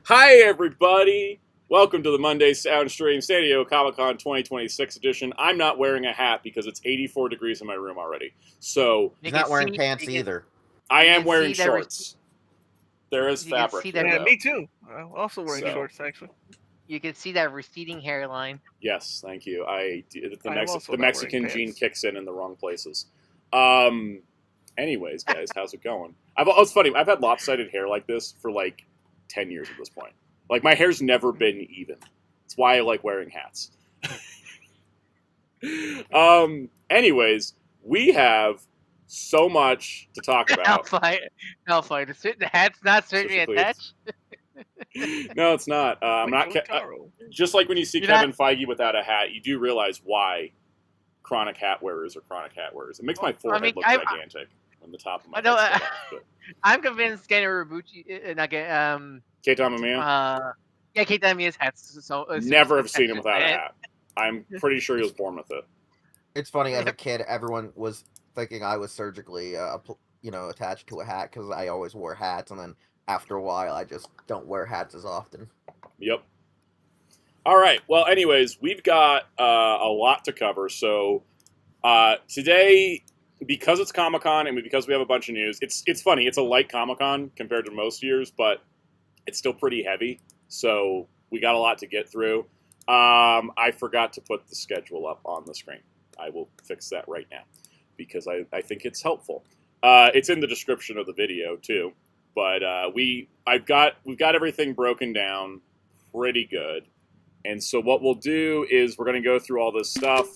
Hi, everybody! Welcome to the Monday Sound Stream San Diego Comic-Con 2026 edition. I'm not wearing a hat because it's 84 degrees in my room already. So, He's not wearing pants either. I am wearing shorts. There is fabric here, Yeah, though. me too. I'm also wearing shorts, actually. You can see that receding hairline. Yes, thank you. also The not Mexican wearing gene pants. kicks in the wrong places. Anyways, guys, how's it going? It's funny. I've had lopsided hair like this for like 10 years at this point. Like, my hair's never been even. That's why I like wearing hats. Anyways, we have so much to talk about. Hellfire. The hat's not certainly attached. No, it's not. I'm not. Just like when you see Kevin Feige without a hat, you do realize why chronic hat wearers are chronic hat wearers. It makes my forehead look gigantic on the top of my head. I'm convinced Kenner Robucci, Keita Mamiya? Yeah, Keita Mamiya's hat's never have seen him without a hat. I'm pretty sure he was born with it. It's funny, as a kid, everyone was thinking I was surgically, attached to a hat because I always wore hats, and then after a while, I just don't wear hats as often. Yep. All right. Well, anyways, we've got a lot to cover. So today, because it's Comic-Con and because we have a bunch of news, it's funny. It's a light Comic-Con compared to most years, but it's still pretty heavy. So we got a lot to get through. I forgot to put the schedule up on the screen. I will fix that right now because I think it's helpful. It's in the description of the video too. But we've got everything broken down pretty good. And so what we'll do is we're going to go through all this stuff.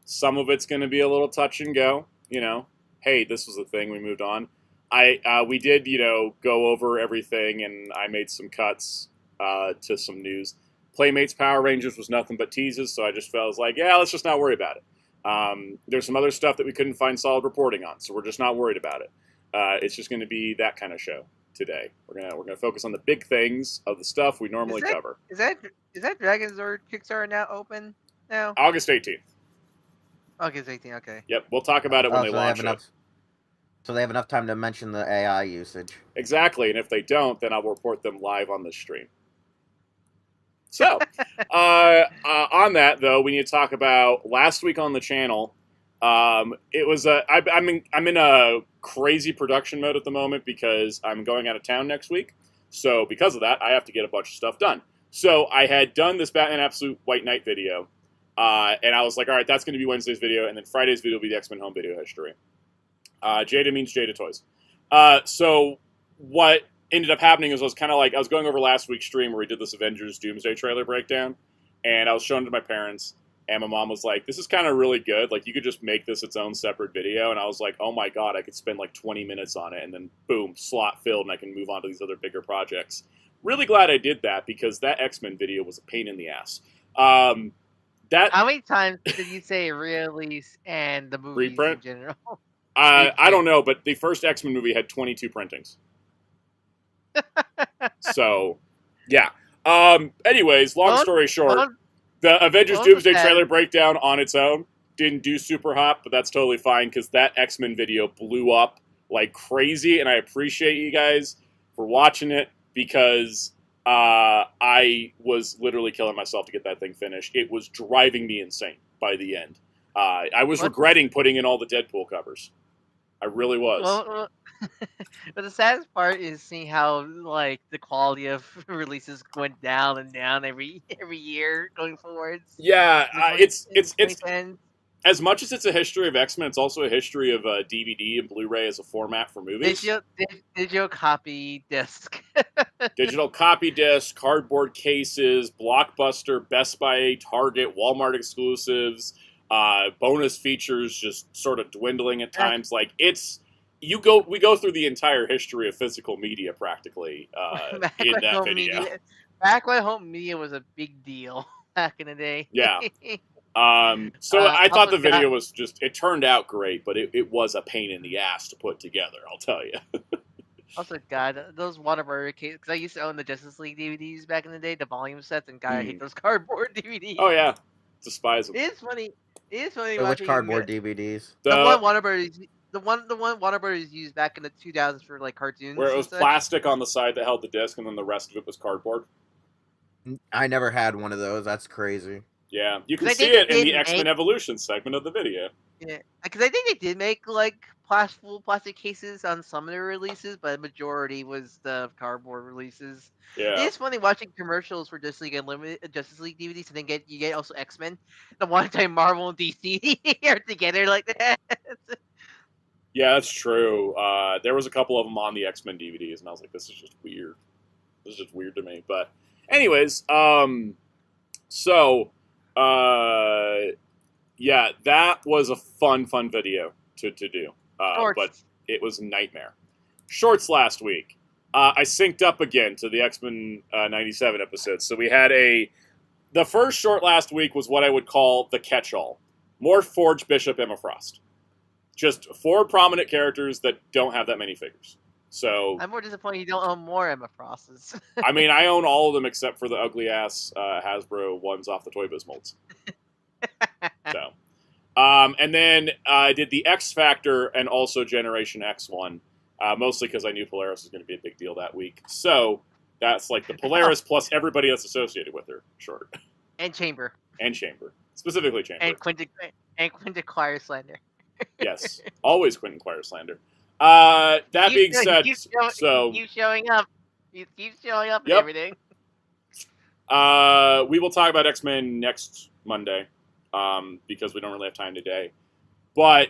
Some of it's going to be a little touch and go. You know, hey, this was a thing. We moved on. We did, go over everything, and I made some cuts to some news. Playmates Power Rangers was nothing but teases, so I was like, yeah, let's just not worry about it. There's some other stuff that we couldn't find solid reporting on, so we're just not worried about it. It's just going to be that kind of show today. We're gonna focus on the big things of the stuff we normally cover. Is that Dragon's Zord Kickstarter now open now? August 18th. August 18th. Okay. Yep, we'll talk about it when they launch it. So they have enough time to mention the AI usage. Exactly, and if they don't, then I'll report them live on the stream. So, on that though, we need to talk about last week on the channel. It was I'm in a crazy production mode at the moment because I'm going out of town next week. So because of that, I have to get a bunch of stuff done. So I had done this Batman Absolute White Knight video, and I was like, all right, that's going to be Wednesday's video, and then Friday's video will be the X-Men Home Video history. Jada means Jada Toys. So what ended up happening is I was going over last week's stream where we did this Avengers Doomsday trailer breakdown, and I was showing it to my parents. And my mom was like, this is kind of really good. Like, you could just make this its own separate video. And I was like, oh my God, I could spend like 20 minutes on it. And then, boom, slot filled, and I can move on to these other bigger projects. Really glad I did that because that X-Men video was a pain in the ass. How many times did you say re-release and the movie in general? I don't know, but the first X-Men movie had 22 printings. So, yeah. Anyways, long story short. The Avengers Doomsday trailer breakdown on its own didn't do super hot, but that's totally fine because that X-Men video blew up like crazy, and I appreciate you guys for watching it because I was literally killing myself to get that thing finished. It was driving me insane by the end. I was regretting putting in all the Deadpool covers. I really was. Well, but the saddest part is seeing how like the quality of releases went down and down every year going forwards. Yeah, it's as much as it's a history of X-Men, it's also a history of DVD and Blu-ray as a format for movies. Digital copy disc. Digital copy disc, cardboard cases, Blockbuster, Best Buy, Target, Walmart exclusives, bonus features just sort of dwindling at times. Like we go through the entire history of physical media practically in that video. Back when home media was a big deal back in the day. Yeah. So I thought the video was it turned out great, but it was a pain in the ass to put together, I'll tell you. Also, God, those Whataburger cases, because I used to own the Justice League DVDs back in the day, the volume sets, and God, I hate those cardboard DVDs. Oh, yeah. Despise them. It is funny. Which cardboard DVDs? The one Whataburger used back in the 2000s for like cartoons. Where it was plastic on the side that held the disc, and then the rest of it was cardboard. I never had one of those. That's crazy. Yeah, you can 'Cause I see think it in they the did X-Men make- Evolution segment of the video. Yeah, because I think they did make like full plastic cases on some of their releases, but the majority was the cardboard releases. Yeah. It's funny watching commercials for Justice League Unlimited, Justice League DVDs, and then you get also X-Men. The one time Marvel and DC are together like that. Yeah, that's true. There was a couple of them on the X-Men DVDs, and I was like, this is just weird. This is just weird to me. But anyways, so, yeah, that was a fun video to do. But it was a nightmare. Shorts last week. I synced up again to the X-Men 97 episode. So we had the first short last week was what I would call the catch-all. More Forge, Bishop, Emma Frost. Just 4 prominent characters that don't have that many figures. So I'm more disappointed you don't own more Emma Frosts. I mean, I own all of them except for the ugly ass Hasbro ones off the Toy Biz molds. So, and then I did the X Factor and also Generation X one, mostly because I knew Polaris was going to be a big deal that week. So that's like the Polaris plus everybody that's associated with her short. And Chamber. And Chamber, specifically Chamber. And Quinta Quire Slender. Yes, always Quentin Quire slander. That being said, so you showing up. You keep showing up and everything. We will talk about X-Men next Monday, because we don't really have time today. But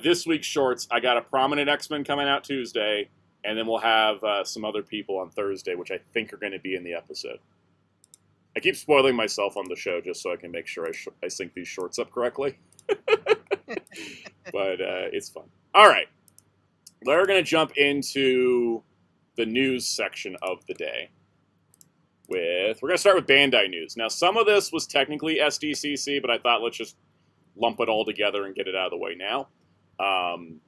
this week's shorts, I got a prominent X-Men coming out Tuesday, and then we'll have some other people on Thursday, which I think are going to be in the episode. I keep spoiling myself on the show just so I can make sure I sync these shorts up correctly. But it's fun. All right. We're going to jump into the news section of the day. We're going to start with Bandai news. Now, some of this was technically SDCC, but I thought let's just lump it all together and get it out of the way now.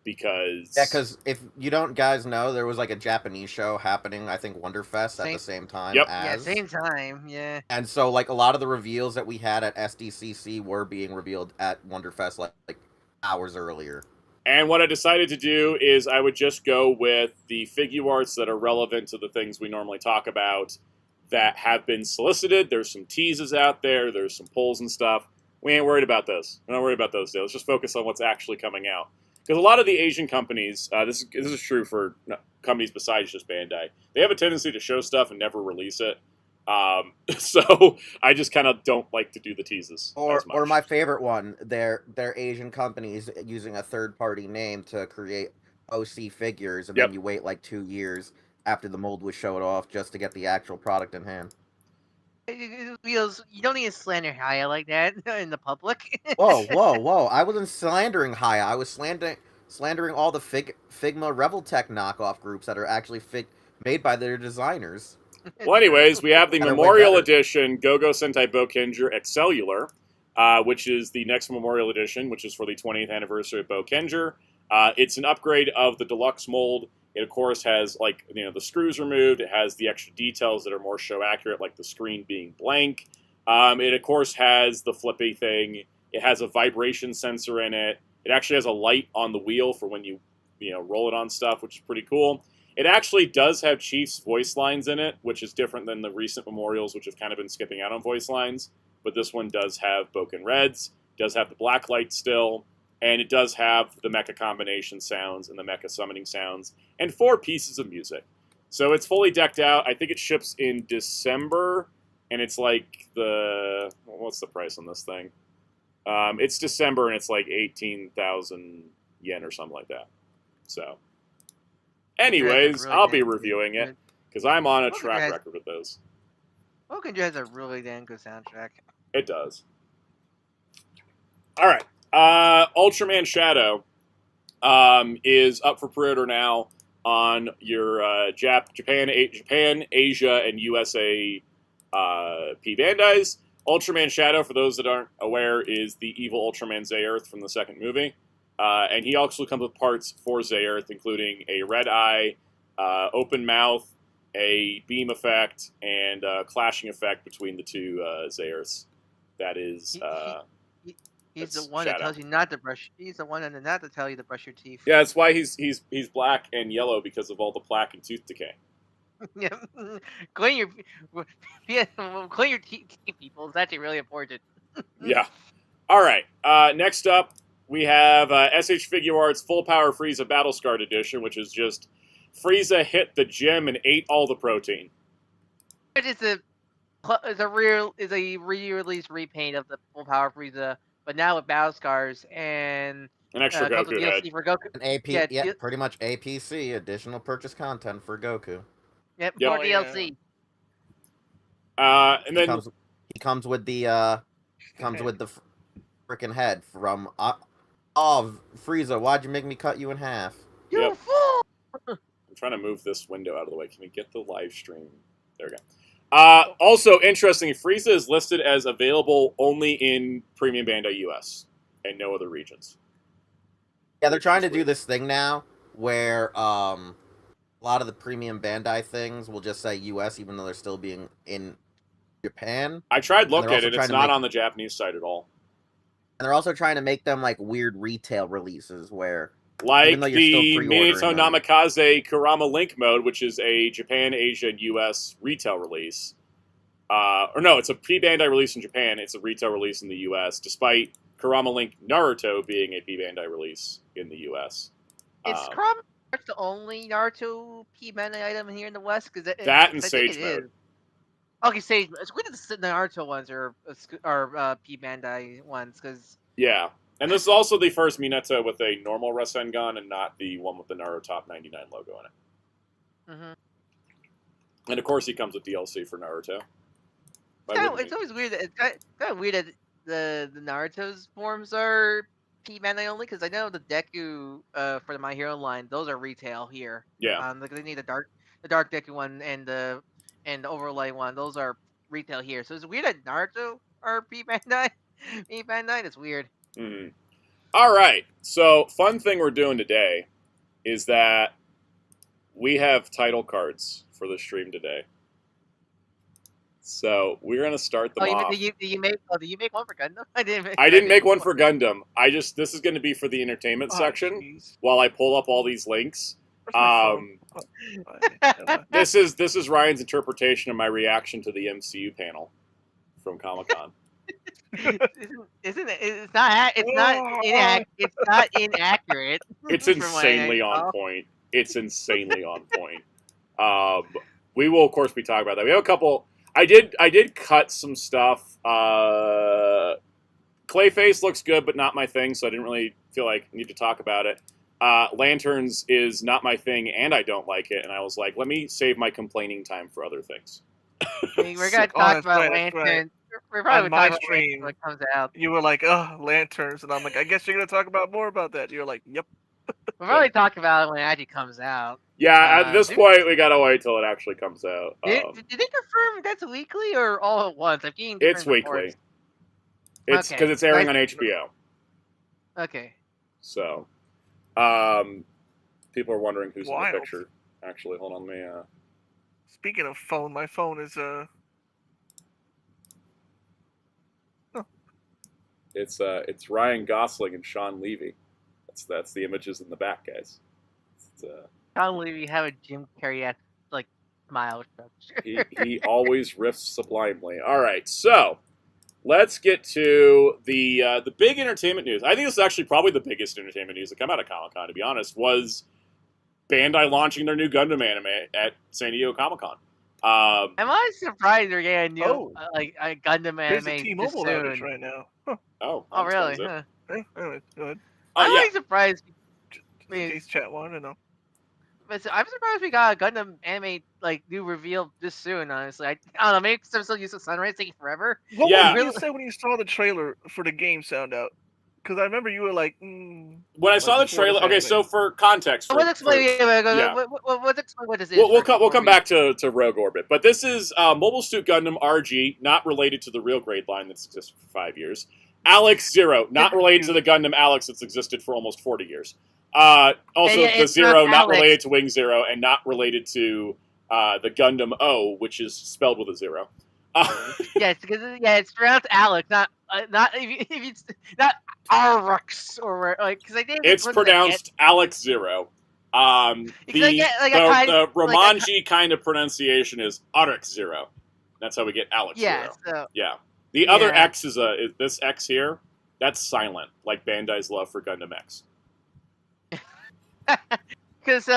Because... Yeah, because if you don't guys know, there was like a Japanese show happening, I think Wonderfest at the same time as... Yeah, same time, yeah. And so, like, a lot of the reveals that we had at SDCC were being revealed at Wonderfest, like hours earlier. And what I decided to do is I would just go with the figure arts that are relevant to the things we normally talk about that have been solicited. There's some teases out there. There's some polls and stuff. We ain't worried about those. We're not worried about those deals. Let's just focus on what's actually coming out. Because a lot of the Asian companies, this is true for companies besides just Bandai, they have a tendency to show stuff and never release it. So I just kind of don't like to do the teases. Or my favorite one, they're Asian companies using a third-party name to create OC figures, and then you wait like 2 years after the mold was showed off just to get the actual product in hand. You don't need to slander Haya like that in the public. Whoa. I wasn't slandering Haya. I was slandering all the Figma Reveltech knockoff groups that are actually made by their designers. Well, anyways, we have the Memorial Edition Go-Go Sentai Bokenger Excellular, which is the next Memorial Edition, which is for the 20th anniversary of Bokenger. It's an upgrade of the deluxe mold. It, of course, has, like, the screws removed. It has the extra details that are more show accurate, like the screen being blank. It, of course, has the flippy thing. It has a vibration sensor in it. It actually has a light on the wheel for when you roll it on stuff, which is pretty cool. It actually does have Chief's voice lines in it, which is different than the recent Memorials, which have kind of been skipping out on voice lines. But this one does have Boken Reds, does have the black light still, and it does have the mecha combination sounds and the mecha summoning sounds, and 4 pieces of music. So it's fully decked out. I think it ships in December, and it's like what's the price on this thing? It's December, and it's like 18,000 yen or something like that. So... Anyways, I'll be reviewing it, because I'm on a track record with those. Bokenger has a really damn good soundtrack. It does. Alright. Ultraman Shadow is up for pre-order now on your Japan, Asia, and USA P Bandais. Ultraman Shadow, for those that aren't aware, is the evil Ultraman Zayurth from the second movie. And he also comes with parts for Zayurth, including a red eye, open mouth, a beam effect, and a clashing effect between the 2 Zayurths. That is... He's the one that tells you not to brush. He's the one not to tell you to brush your teeth. Yeah, that's why he's black and yellow, because of all the plaque and tooth decay. Yeah, clean your yeah, clean your teeth, people. It's actually really important. Yeah. All right. Next up, we have SH Figure Arts Full Power Frieza Battle Scarred Edition, which is just Frieza hit the gym and ate all the protein. It's a re-release repaint of the Full Power Frieza, but now with battle scars and An extra comes with Goku head. DLC for Goku. An AP, Yeah, pretty much APC, additional purchase content for Goku. Yep, Yep. more Oh, DLC. And then He comes with the freaking head from Frieza. Why'd you make me cut you in half? You Yep. fool! I'm trying to move this window out of the way. Can we get the live stream? There we go. Also, interesting, Frieza is listed as available only in Premium Bandai US and no other regions. Yeah, they're trying to do this thing now where a lot of the Premium Bandai things will just say US even though they're still being in Japan. I tried looking at also it. trying It's to not make- on the Japanese site at all. And they're also trying to make them like weird retail releases where Like even though you're still the pre-ordering Minato them. Namikaze Kurama Link mode, which is a Japan, Asia, and US retail release. Or no, it's a P-Bandai release in Japan. It's a retail release in the US, despite Kurama Link Naruto being a P-Bandai release in the US. Is Kurama the only Naruto P-Bandai item here in the West? Because That and Sage Mode. Okay, Sage Mode. It's weird that the Naruto ones are P-Bandai ones, because... Yeah. And this is also the first Minato with a normal Rasengan and not the one with the Naruto Top 99 logo in it. Mm-hmm. And of course he comes with DLC for Naruto. It's always weird. It's kind of weird that the Naruto's forms are P-Bandai only, because I know the Deku for the My Hero line, those are retail here. Yeah. Like they need the dark Deku one and the overlay one. Those are retail here. So it's weird that Naruto are P-Bandai. P-Bandai. It's weird. Mm-hmm. All right. So, fun thing we're doing today is that we have title cards for the stream today. So we're gonna start them off. Did you make one for Gundam? I didn't make one for Gundam. This is going to be for the entertainment section geez. while I pull up all these links. Where's my phone? This is Ryan's interpretation of my reaction to the MCU panel from Comic-Con. Isn't it? It's not inaccurate. It's from what I insanely saw. on point. It's insanely on point. We will of course be talking about that. We have a couple. I did cut some stuff. Clayface looks good, but not my thing, so I didn't really feel like I need to talk about it. Lanterns is not my thing, and I don't like it. And I was like, let me save my complaining time for other things. I mean, we're gonna talk about that's right. Lanterns. We're probably On my talking about stream, Lanterns when it comes out. You were like, oh, lanterns, and I'm like, I guess you're gonna talk about more about that. You're like, yep. We'll probably talk about it when it actually comes out. Yeah, at this point, we gotta wait till it actually comes out. Did they confirm that's weekly or all at once? I've seen It's different weekly. reports. It's because Okay. it's airing on HBO. Okay. So, people are wondering who's in Wild. the picture. Actually, hold on, let me. Speaking of phone, my phone is It's Ryan Gosling and Sean Levy. That's the images in the back, guys. It's, I can't believe you have a Jim Carrey like smile structure. he always riffs sublimely. All right, so let's get to the big entertainment news. I think this is actually probably the biggest entertainment news that come out of Comic-Con, to be honest, was Bandai launching their new Gundam anime at San Diego Comic-Con. Am I surprised they're getting a new Oh. a Gundam there's anime a this T-Mobile soon? outage right now. Huh. Oh, Oh, really? explains it. Huh. Anyway, go ahead. I'm Yeah. really surprised. In case chat wanted to know. But I'm surprised we got a Gundam anime like new reveal this soon. Honestly, I don't know. Maybe 'cause I'm still used to Sunrise taking forever. What Yeah. did you say when you saw the trailer for the game sound out? Because I remember you were like, When I saw the Like before trailer, this okay, anime. so for context, Let's explain. yeah. Let's explain what this is. We'll first come before we- back to Rogue Orbit, but this is Mobile Suit Gundam RG, not related to the real grade line that's existed for 5 years. Alex Zero, not related to the Gundam Alex that's existed for almost 40 years. Also, Yeah, the it's Zero, not not Alex. related to Wing Zero, and not related to the Gundam O, which is spelled with a zero. Yes, because it's pronounced Alex, not if it's not Arux or like because I think It's pronounced Alex Zero. Because I get like a kind the like Romanji kind of pronunciation is Alex Zero. That's how we get Alex yeah. Zero. So Yeah. The other yeah. X is this X here. That's silent, like Bandai's love for Gundam X. Because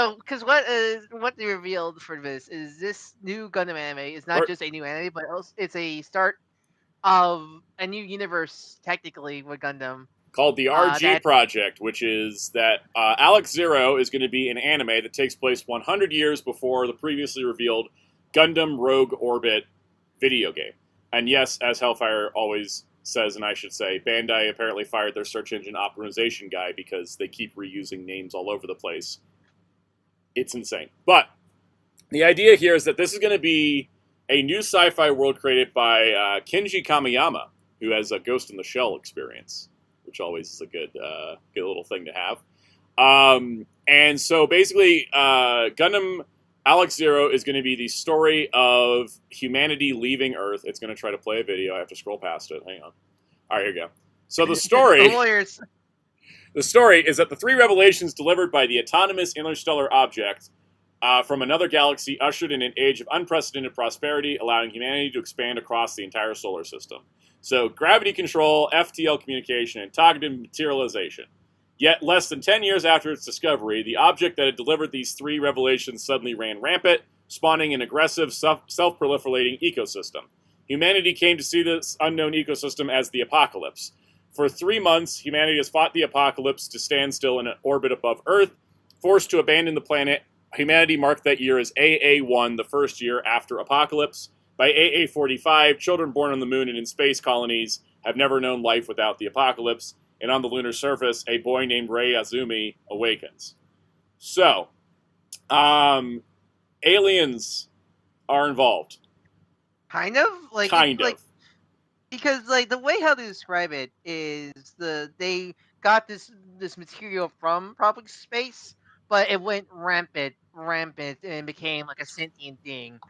what they revealed for this new Gundam anime is not just a new anime, but also it's a start of a new universe technically with Gundam. Called the RG Project, which is that Alex Zero is going to be an anime that takes place 100 years before the previously revealed Gundam Rogue Orbit video game. And yes, as Hellfire always says, and I should say, Bandai apparently fired their search engine optimization guy because they keep reusing names all over the place. It's insane. But the idea here is that this is going to be a new sci-fi world created by Kenji Kamiyama, who has a Ghost in the Shell experience, which always is a good little thing to have. And so basically, Gundam Alex Zero is going to be the story of humanity leaving Earth. It's going to try to play a video. I have to scroll past it. Hang on. All right, here we go. So the story... The story is that the 3 revelations delivered by the autonomous interstellar object from another galaxy ushered in an age of unprecedented prosperity, allowing humanity to expand across the entire solar system. So, gravity control, FTL communication, and targeted materialization. Yet, less than 10 years after its discovery, the object that had delivered these 3 revelations suddenly ran rampant, spawning an aggressive, self-proliferating ecosystem. Humanity came to see this unknown ecosystem as the apocalypse. For 3 months, humanity has fought the apocalypse to stand still in an orbit above Earth. Forced to abandon the planet, humanity marked that year as AA1, the first year after apocalypse. By AA45, children born on the moon and in space colonies have never known life without the apocalypse, and on the lunar surface, a boy named Rei Azumi awakens. So, aliens are involved. Kind of? Kind of. Because like the way how they describe it is they got this material from probably space, but it went rampant and became like a sentient thing,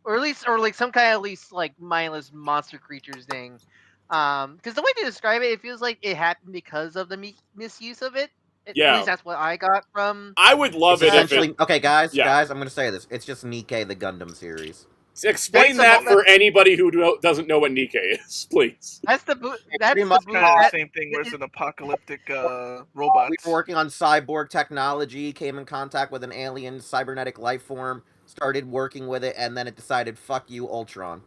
or like some kind of at least like mindless monster creatures thing. Because the way they describe it, it feels like it happened because of the misuse of it. Yeah. At least that's what I got from. I would love it if it... Okay, guys, I'm going to say this. It's just NECA, the Gundam series. Explain that for anybody who doesn't know what NECA is, please. That's the same thing where it's an apocalyptic robot. We were working on cyborg technology, came in contact with an alien cybernetic life form, started working with it, and then it decided, fuck you, Ultron.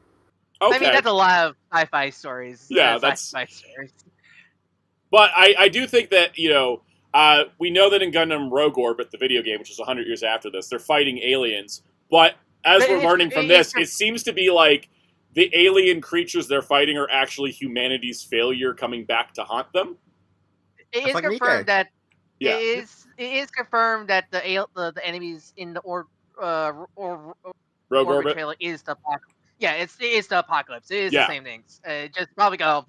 Okay. I mean, that's a lot of sci-fi stories. Yeah, that's... sci-fi stories. But I do think that, we know that in Gundam Rogue Orbit, the video game, which is 100 years after this, they're fighting aliens, but... As we're learning from this, it seems to be like the alien creatures they're fighting are actually humanity's failure coming back to haunt them. It is like confirmed NECA. that it is confirmed that the enemies in the Rogue Orbit trailer is the apocalypse. Yeah, it's the apocalypse. It is the same things. Just probably got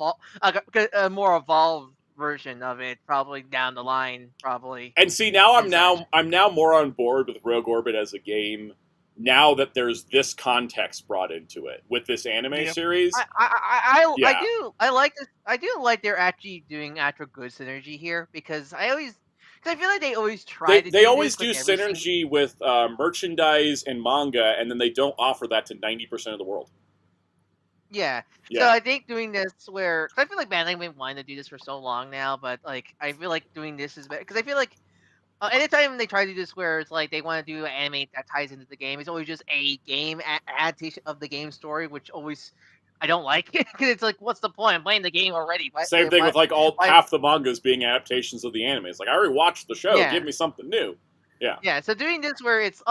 a more evolved version of it, probably down the line, probably. And see, now I'm now more on board with Rogue Orbit as a game. Now that there's this context brought into it with this anime series, I like this. I do like they're actually doing actual good synergy here because I feel like they always try to. They always do synergy with merchandise and manga, and then they don't offer that to 90% of the world. Yeah. So I think doing this cause I feel like Bandai been wanting to do this for so long now, but like I feel like doing this is better because I feel like. Anytime they try to do this where it's like they want to do an anime that ties into the game, it's always just a game adaptation of the game story, which always I don't like it because it's like, what's the point? I'm playing the game already. Same thing with like half the mangas being adaptations of the anime. It's like I already watched the show. Yeah. Give me something new. Yeah. Yeah. So doing this where it's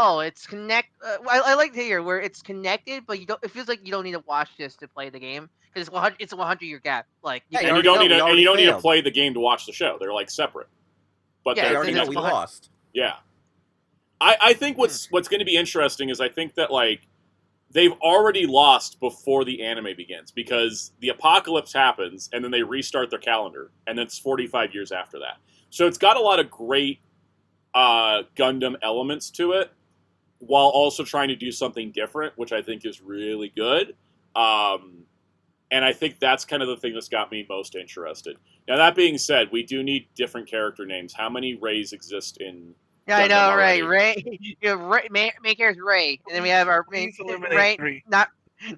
connect. I like to hear where it's connected, but you don't. It feels like you don't need to watch this to play the game because it's a 100-year gap. Like you don't need to play the game to watch the show. They're like separate. But we already know we lost. Yeah. I think what's going to be interesting is I think that like they've already lost before the anime begins because the apocalypse happens and then they restart their calendar and it's 45 years after that. So it's got a lot of great Gundam elements to it while also trying to do something different, which I think is really good. And I think that's kind of the thing that's got me most interested. Now, that being said, we do need different character names. How many Reis exist in Yeah, I Gundam know, already. Ray. Main character's Ray, and then we have our main Please eliminate Ray, 3.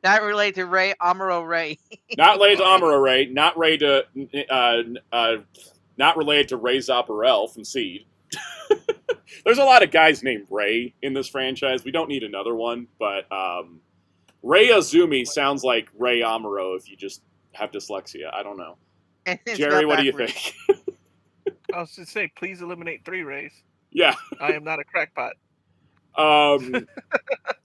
not related to Ray Amuro Ray. Not related to Alright. Amuro Ray. Not related to not related to Ray Zapparel from Seed. There's a lot of guys named Ray in this franchise. We don't need another one, but Ray Azumi sounds like Ray Amuro if you just have dyslexia. I don't know. And it's Jerry, spelled what do you backwards. think? I was just saying, please eliminate 3 Rays. Yeah. I am not a crackpot.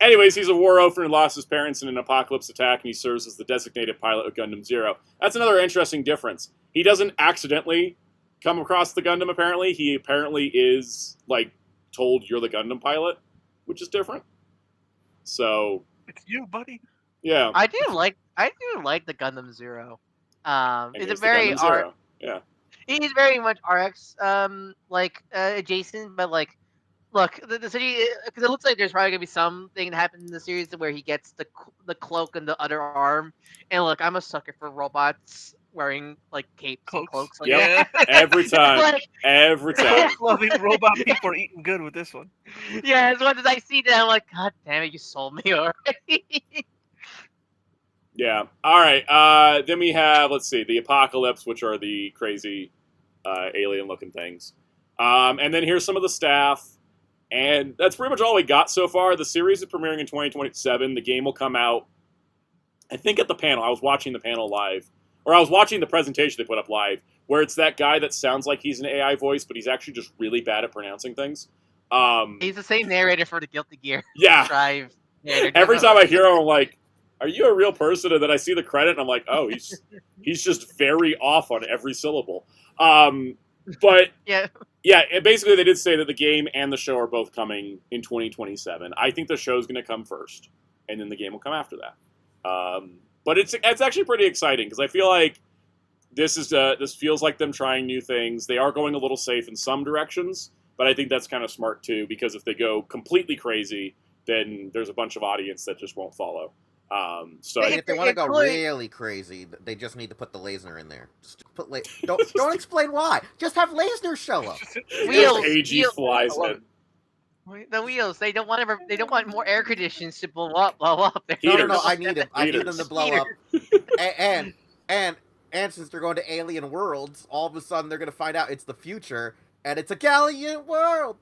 Anyways, he's a war orphan who lost his parents in an apocalypse attack, and he serves as the designated pilot of Gundam Zero. That's another interesting difference. He doesn't accidentally come across the Gundam, apparently. He apparently is, like, told you're the Gundam pilot, which is different. So, It's you, buddy. yeah. I do like the Gundam Zero. And It's a he's the very Gundam Zero. Yeah. he's very much RX adjacent, but like look the city because it looks like there's probably gonna be something that happened in the series where he gets the cloak and the other arm. And look, I'm a sucker for robots wearing like capes and cloaks. Like Yep. that. Every time. Like, Every time. Loving robot people are eating good with this one. yeah, as much as I see that, I'm like, God damn it, you sold me already. Yeah. All right. Then we have, let's see, the Apocalypse, which are the crazy alien-looking things. And then here's some of the staff. And that's pretty much all we got so far. The series is premiering in 2027. The game will come out, I think, at the panel. I was watching the panel live. Or I was watching the presentation they put up live, where it's that guy that sounds like he's an AI voice, but he's actually just really bad at pronouncing things. He's the same narrator for the Guilty Gear Yeah. Drive. Every time I hear him, I'm like, are you a real person? And then I see the credit, and I'm like, oh, he's just very off on every syllable. But yeah, basically they did say that the game and the show are both coming in 2027. I think the show's going to come first, and then the game will come after that. But it's actually pretty exciting because I feel like this feels like them trying new things. They are going a little safe in some directions, but I think that's kind of smart too because if they go completely crazy, then there's a bunch of audience that just won't follow. So If they want to go clearly- really crazy, they just need to put the Laser in there. Just put don't explain why. Just have Laser show up. Wheels, AG wheels. flies in. The wheels. They don't want more air conditions to blow up. No, Heaters. I need them. I need them to Heaters. blow up. And since they're going to alien worlds, all of a sudden they're going to find out it's the future and it's a gallant world.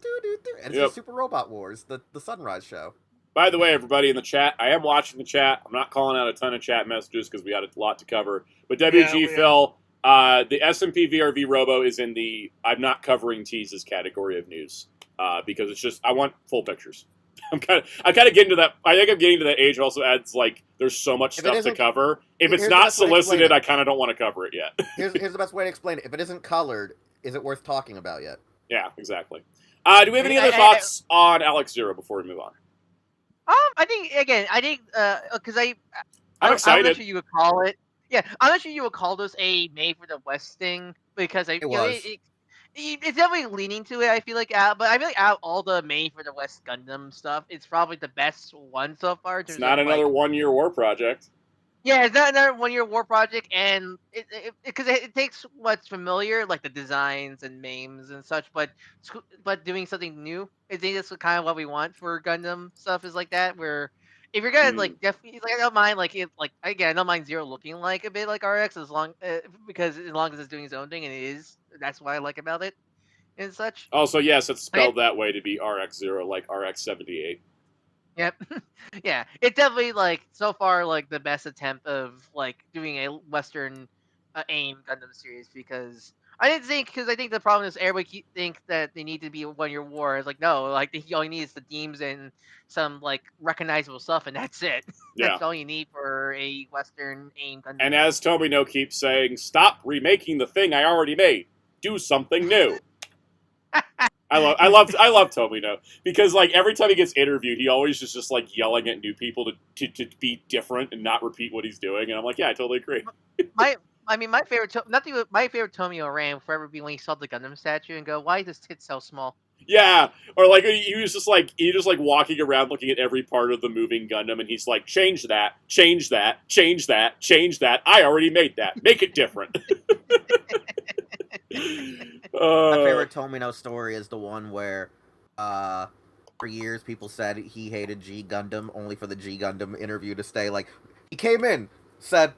And it's the Super Robot Wars, the Sunrise show. By the way, everybody in the chat, I am watching the chat. I'm not calling out a ton of chat messages because we got a lot to cover. But WG Phil, the SMP VRV Robo is in the I'm not covering teases category of news because it's just I want full pictures. I'm kind of getting to that. I think I'm getting to that age. Also adds like there's so much stuff to cover. If it's not solicited, I kind of don't want to cover it yet. Here's the best way to explain it. If it isn't colored, is it worth talking about yet? Yeah, exactly. Do we have any other thoughts on Alex Zero before we move on? I think because I'm excited. I'm not sure you would call it. Yeah, I'm not sure you would call this a made for the West thing because it's definitely leaning to it. I feel like but I feel like out of all the made for the West Gundam stuff, it's probably the best one so far. It's not another 1 year war project. Yeah, it's not another 1 year war project, and because it takes what's familiar, like the designs and memes and such, but doing something new. I think that's kind of what we want for Gundam stuff is like that. Where if you're gonna like definitely like I don't mind I don't mind Zero looking like a bit like RX as long because as long as it's doing its own thing and it is that's what I like about it and such. Also, yes, it's spelled that way to be RX0 like RX78. Yep. Yeah, it's definitely like so far like the best attempt of like doing a Western AIM Gundam series because I think the problem is everybody think that they need to be a 1 year war. It's like no, like all you need is the themes and some like recognizable stuff and that's it. Yeah. That's all you need for a Western AIM Gundam. And as Tomino keeps saying, stop remaking the thing I already made. Do something new. I love Tomino because like every time he gets interviewed, he always just like yelling at new people to be different and not repeat what he's doing, and I'm like, yeah, I totally agree. my favorite Tomio ran would forever be when he saw the Gundam statue and go, why is this tit so small? Yeah, or like he just like walking around looking at every part of the moving Gundam, and he's like, change that, change that, change that, change that. I already made that. Make it different. My favorite Tomino story is the one where For years, people said he hated G Gundam, only for the G Gundam interview to stay like, he came in, said,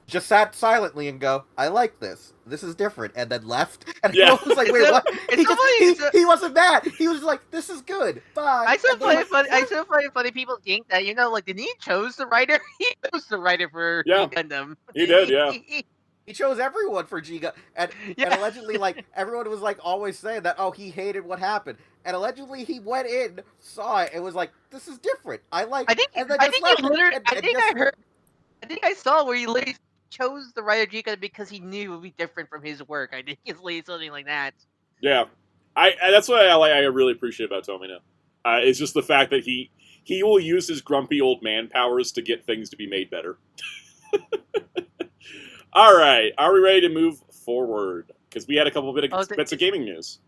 just sat silently and go, I like this. This is different, and then left. And Yeah. everyone was like, wait, It's so- what? it's He so just funny, he wasn't mad. He was like, this is good. Bye. I still And then, find funny. I still find funny people think that like did he chose the writer? He chose the writer for Yeah. Gundam. He did, yeah. he chose everyone for G Gundam, and Yeah. allegedly, like, everyone was like always saying that, oh, he hated what happened. And allegedly, he went in, saw it, and was like, this is different. I like. I think and then I just think left he it, literally. and I think just, I heard. I think I saw where he literally chose the writer Gundam because he knew it would be different from his work. I think it's literally something like that. Yeah, I that's what I really appreciate about Tomino. It's just the fact that he will use his grumpy old man powers to get things to be made better. All right, are we ready to move forward? Because we had a couple bits of gaming news.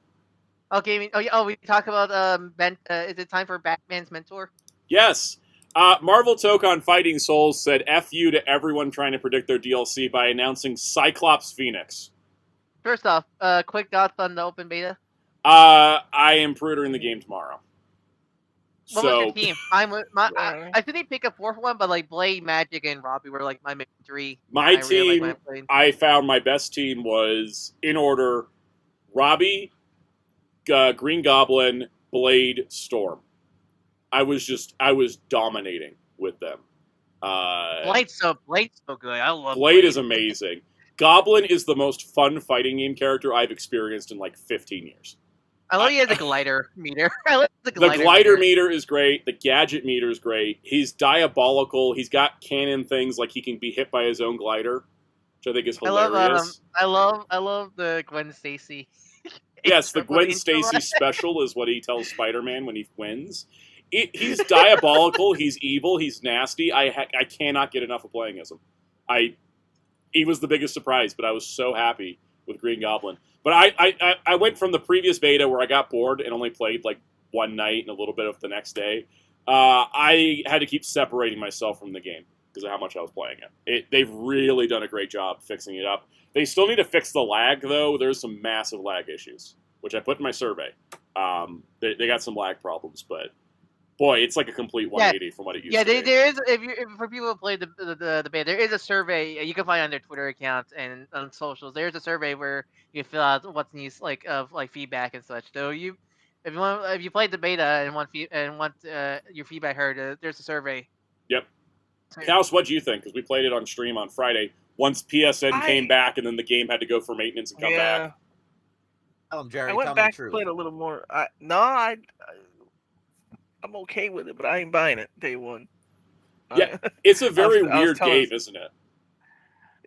Okay. We talk about is it time for Batman's mentor? Yes. Marvel Tokon Fighting Souls said F you to everyone trying to predict their DLC by announcing Cyclops Phoenix. First off, quick thoughts on the open beta. I am pre-ordering the game tomorrow. What was your team? I didn't pick a fourth one, but like Blade, Magic, and Robbie were like my main three. My team, I found my best team was, in order, Robbie, Green Goblin, Blade, Storm. I was dominating with them. Blade's so good. I love Blade is amazing. Goblin is the most fun fighting game character I've experienced in like 15 years. I love he has a glider meter. The glider meter is great. The gadget meter is great. He's diabolical. He's got cannon things like he can be hit by his own glider, which I think is hilarious. I love the Gwen Stacy. Yes, the Gwen Stacy special is what he tells Spider-Man when he wins. He's diabolical. He's evil. He's nasty. I cannot get enough of playing as him. He was the biggest surprise, but I was so happy with Green Goblin. But I went from the previous beta where I got bored and only played like one night and a little bit of the next day. I had to keep separating myself from the game because of how much I was playing it. They've really done a great job fixing it up. They still need to fix the lag, though. There's some massive lag issues, which I put in my survey. They got some lag problems, but boy, it's like a complete 180 from what it used to be. There is. For people who played the beta, there is a survey you can find on their Twitter accounts and on socials. There's a survey where you fill out what's needs of feedback and such. So if you played the beta and want your feedback heard, there's a survey. Yep. House, what do you think? Because we played it on stream on Friday. Once PSN came back, and then the game had to go for maintenance and come back. Jerry, I went back and played a little more. I'm okay with it, but I ain't buying it day one. Yeah, it's a very weird game, isn't it?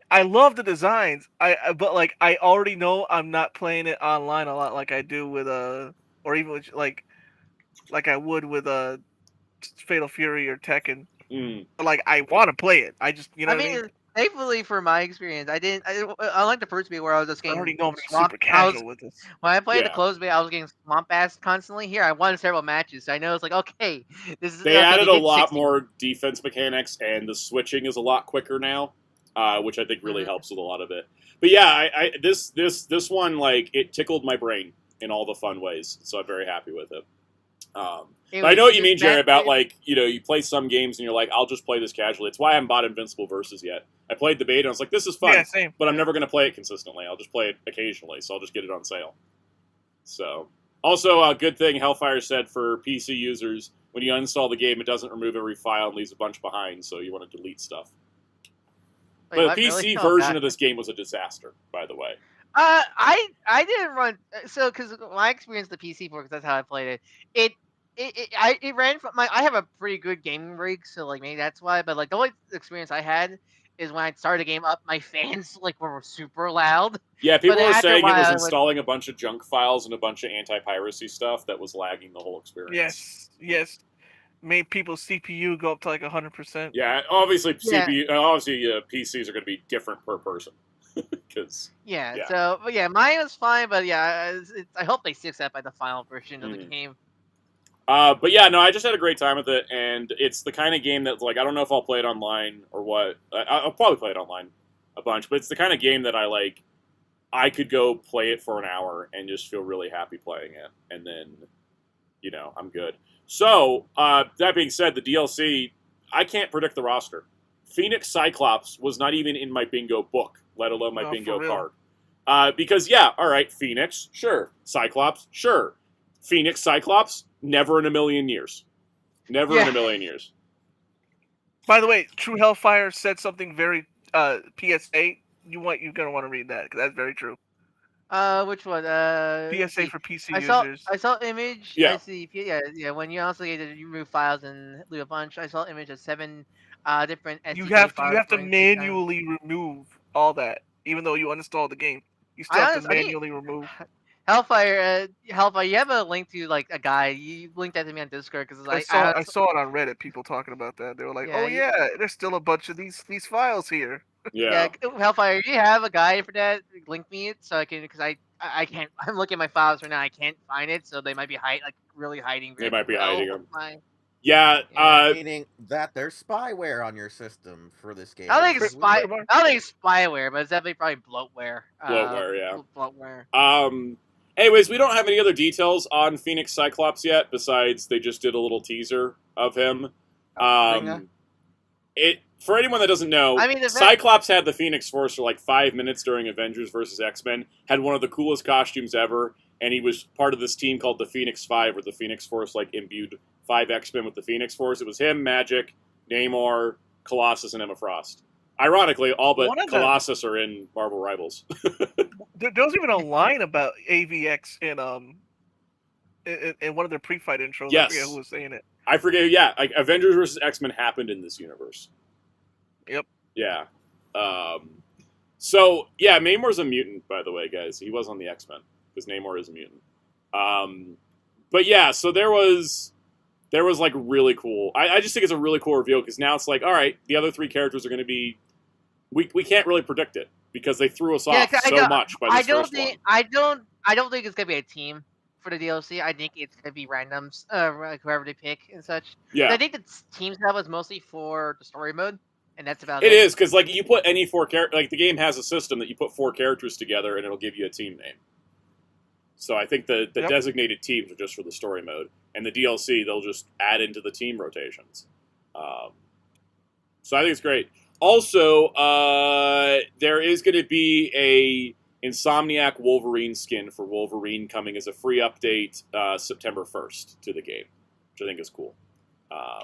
I love the designs. But like I already know I'm not playing it online a lot like I do with or even with, like I would with Fatal Fury or Tekken. Like I want to play it. I just what I mean. Thankfully, for my experience, I like the first beta where I was just getting. I already know I'm super casual with this. When I played the closed beta, I was getting swamp ass constantly. Here, I won several matches, so I know it's like okay, this is. They added a lot more defense mechanics, and the switching is a lot quicker now, which I think really helps with a lot of it. But yeah, this one like it tickled my brain in all the fun ways, so I'm very happy with it. But I know what you mean, Jerry, about like, you play some games and you're like, I'll just play this casually. It's why I haven't bought Invincible Versus yet. I played the beta and I was like, this is fun, but I'm never going to play it consistently. I'll just play it occasionally, so I'll just get it on sale. So, also, a good thing Hellfire said for PC users, when you uninstall the game, it doesn't remove every file and leaves a bunch behind, so you want to delete stuff. But the PC version of this game was a disaster, by the way. I didn't run because my experience with the PC because that's how I played it. It ran from I have a pretty good gaming rig, so like maybe that's why. But like the only experience I had is when I started the game up, my fans like were super loud. Yeah, people were saying it was installing a bunch of junk files and a bunch of anti-piracy stuff that was lagging the whole experience. Yes. Made people's CPU go up to like 100%. Yeah, obviously PCs are going to be different per person. So mine was fine, but I hope they fix that by the final version of the game. But yeah, no, I just had a great time with it, and it's the kind of game that's like, I don't know if I'll play it online or what. I'll probably play it online a bunch, but it's the kind of game that I could go play it for an hour and just feel really happy playing it, and then I'm good. So, that being said, the DLC, I can't predict the roster. Phoenix Cyclops was not even in my bingo book, let alone my bingo card. Because, all right, Phoenix, sure. Cyclops, sure. Phoenix Cyclops, never in a million years. Never in a million years. By the way, True Hellfire said something very PSA. You're gonna want to read that because that's very true. Which one? PSA for PC users. I saw image. Yeah. I see. Yeah. When you also get to remove files and loot a bunch, I saw image of 7 different SDK You have files to manually remove all that, even though you uninstalled the game. You still have to manually remove. Hellfire, you have a link to like a guy. You linked that to me on Discord because I saw it on Reddit. People talking about that. They were like, there's still a bunch of these files here. Yeah. Hellfire, you have a guide for that? Link me it so I can, because I can't. I'm looking at my files right now. I can't find it, so they might be really hiding. They might be hiding them. Yeah. Meaning that there's spyware on your system for this game. I don't think it's spyware, but it's definitely probably bloatware. Bloatware. Anyways, we don't have any other details on Phoenix Cyclops yet, besides they just did a little teaser of him. For anyone that doesn't know, Cyclops had the Phoenix Force for like 5 minutes during Avengers vs. X-Men, had one of the coolest costumes ever, and he was part of this team called the Phoenix Five, where the Phoenix Force imbued 5 X-Men with the Phoenix Force. It was him, Magic, Namor, Colossus, and Emma Frost. Ironically, all but Colossus are in Marvel Rivals. There was even a line about AVX in one of their pre-fight intros. Yes. I forget who was saying it. I forget. Yeah, Avengers vs. X-Men happened in this universe. Yep. Yeah. So yeah, Namor's a mutant, by the way, guys. He was on the X-Men because Namor is a mutant. But yeah, so there was really cool. I just think it's a really cool reveal because now it's all right, the other 3 characters are going to be. We can't really predict it because they threw us off so much by this first one. I don't think it's gonna be a team for the DLC. I think it's gonna be randoms, whoever they pick and such. Yeah. I think the team stuff was mostly for the story mode, and that's about it. It is because you put any 4 characters. The game has a system that you put 4 characters together and it'll give you a team name. So I think the designated teams are just for the story mode, and the DLC they'll just add into the team rotations. So I think it's great. Also, there is going to be a Insomniac Wolverine skin for Wolverine coming as a free update September 1st to the game, which I think is cool. I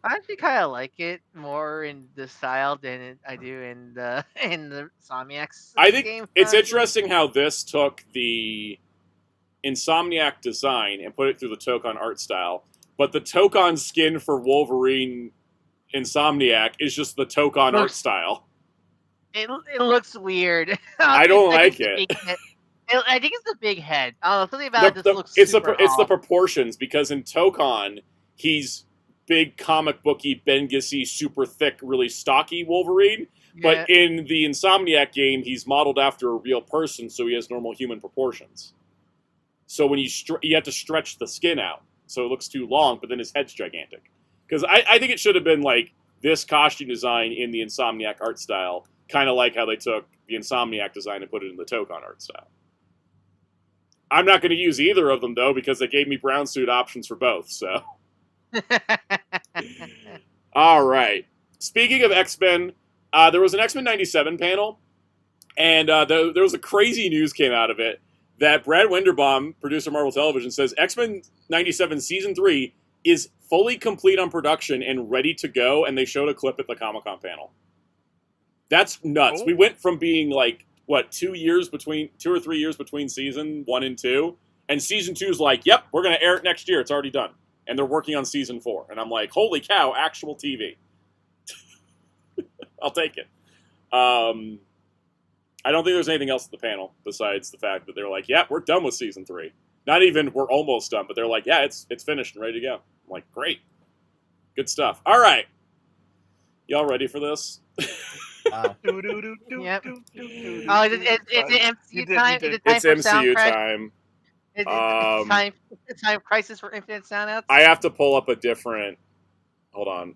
actually kind of like it more in the style than I do in the Insomniac's I think game. It's interesting how this took the Insomniac design and put it through the Tokon art style, but the Tokon skin for Wolverine Insomniac is just the Tokon art style. It looks weird. I don't like it. I think it's the big head. I don't know, something about it just looks it's super it's the off. proportions, because in Tokon he's big comic booky, Bengisi, super thick, really stocky Wolverine. But in the Insomniac game, he's modeled after a real person, so he has normal human proportions. So when you have to stretch the skin out, so it looks too long, but then his head's gigantic. Because I think it should have been this costume design in the Insomniac art style, kind of like how they took the Insomniac design and put it in the Tokon art style. I'm not going to use either of them, though, because they gave me brown suit options for both, so. All right. Speaking of X-Men, there was an X-Men 97 panel, and there was a crazy news came out of it that Brad Winderbaum, producer of Marvel Television, says X-Men 97 Season 3 is fully complete on production and ready to go, and they showed a clip at the Comic-Con panel. That's nuts. Oh. We went from being 2 or 3 years between season 1 and 2, and season 2 is yep, we're going to air it next year. It's already done. And they're working on season 4. And I'm like, holy cow, actual TV. I'll take it. I don't think there's anything else at the panel besides the fact that they're like, yeah, we're done with season 3. Not even we're almost done, but they're like, yeah, it's finished and ready to go. I'm like, great. Good stuff. All right. Y'all ready for this? Yep. Oh, it's MCU time? It's MCU time. It's time crisis for Infinite Soundouts? I have to pull up a different... Hold on.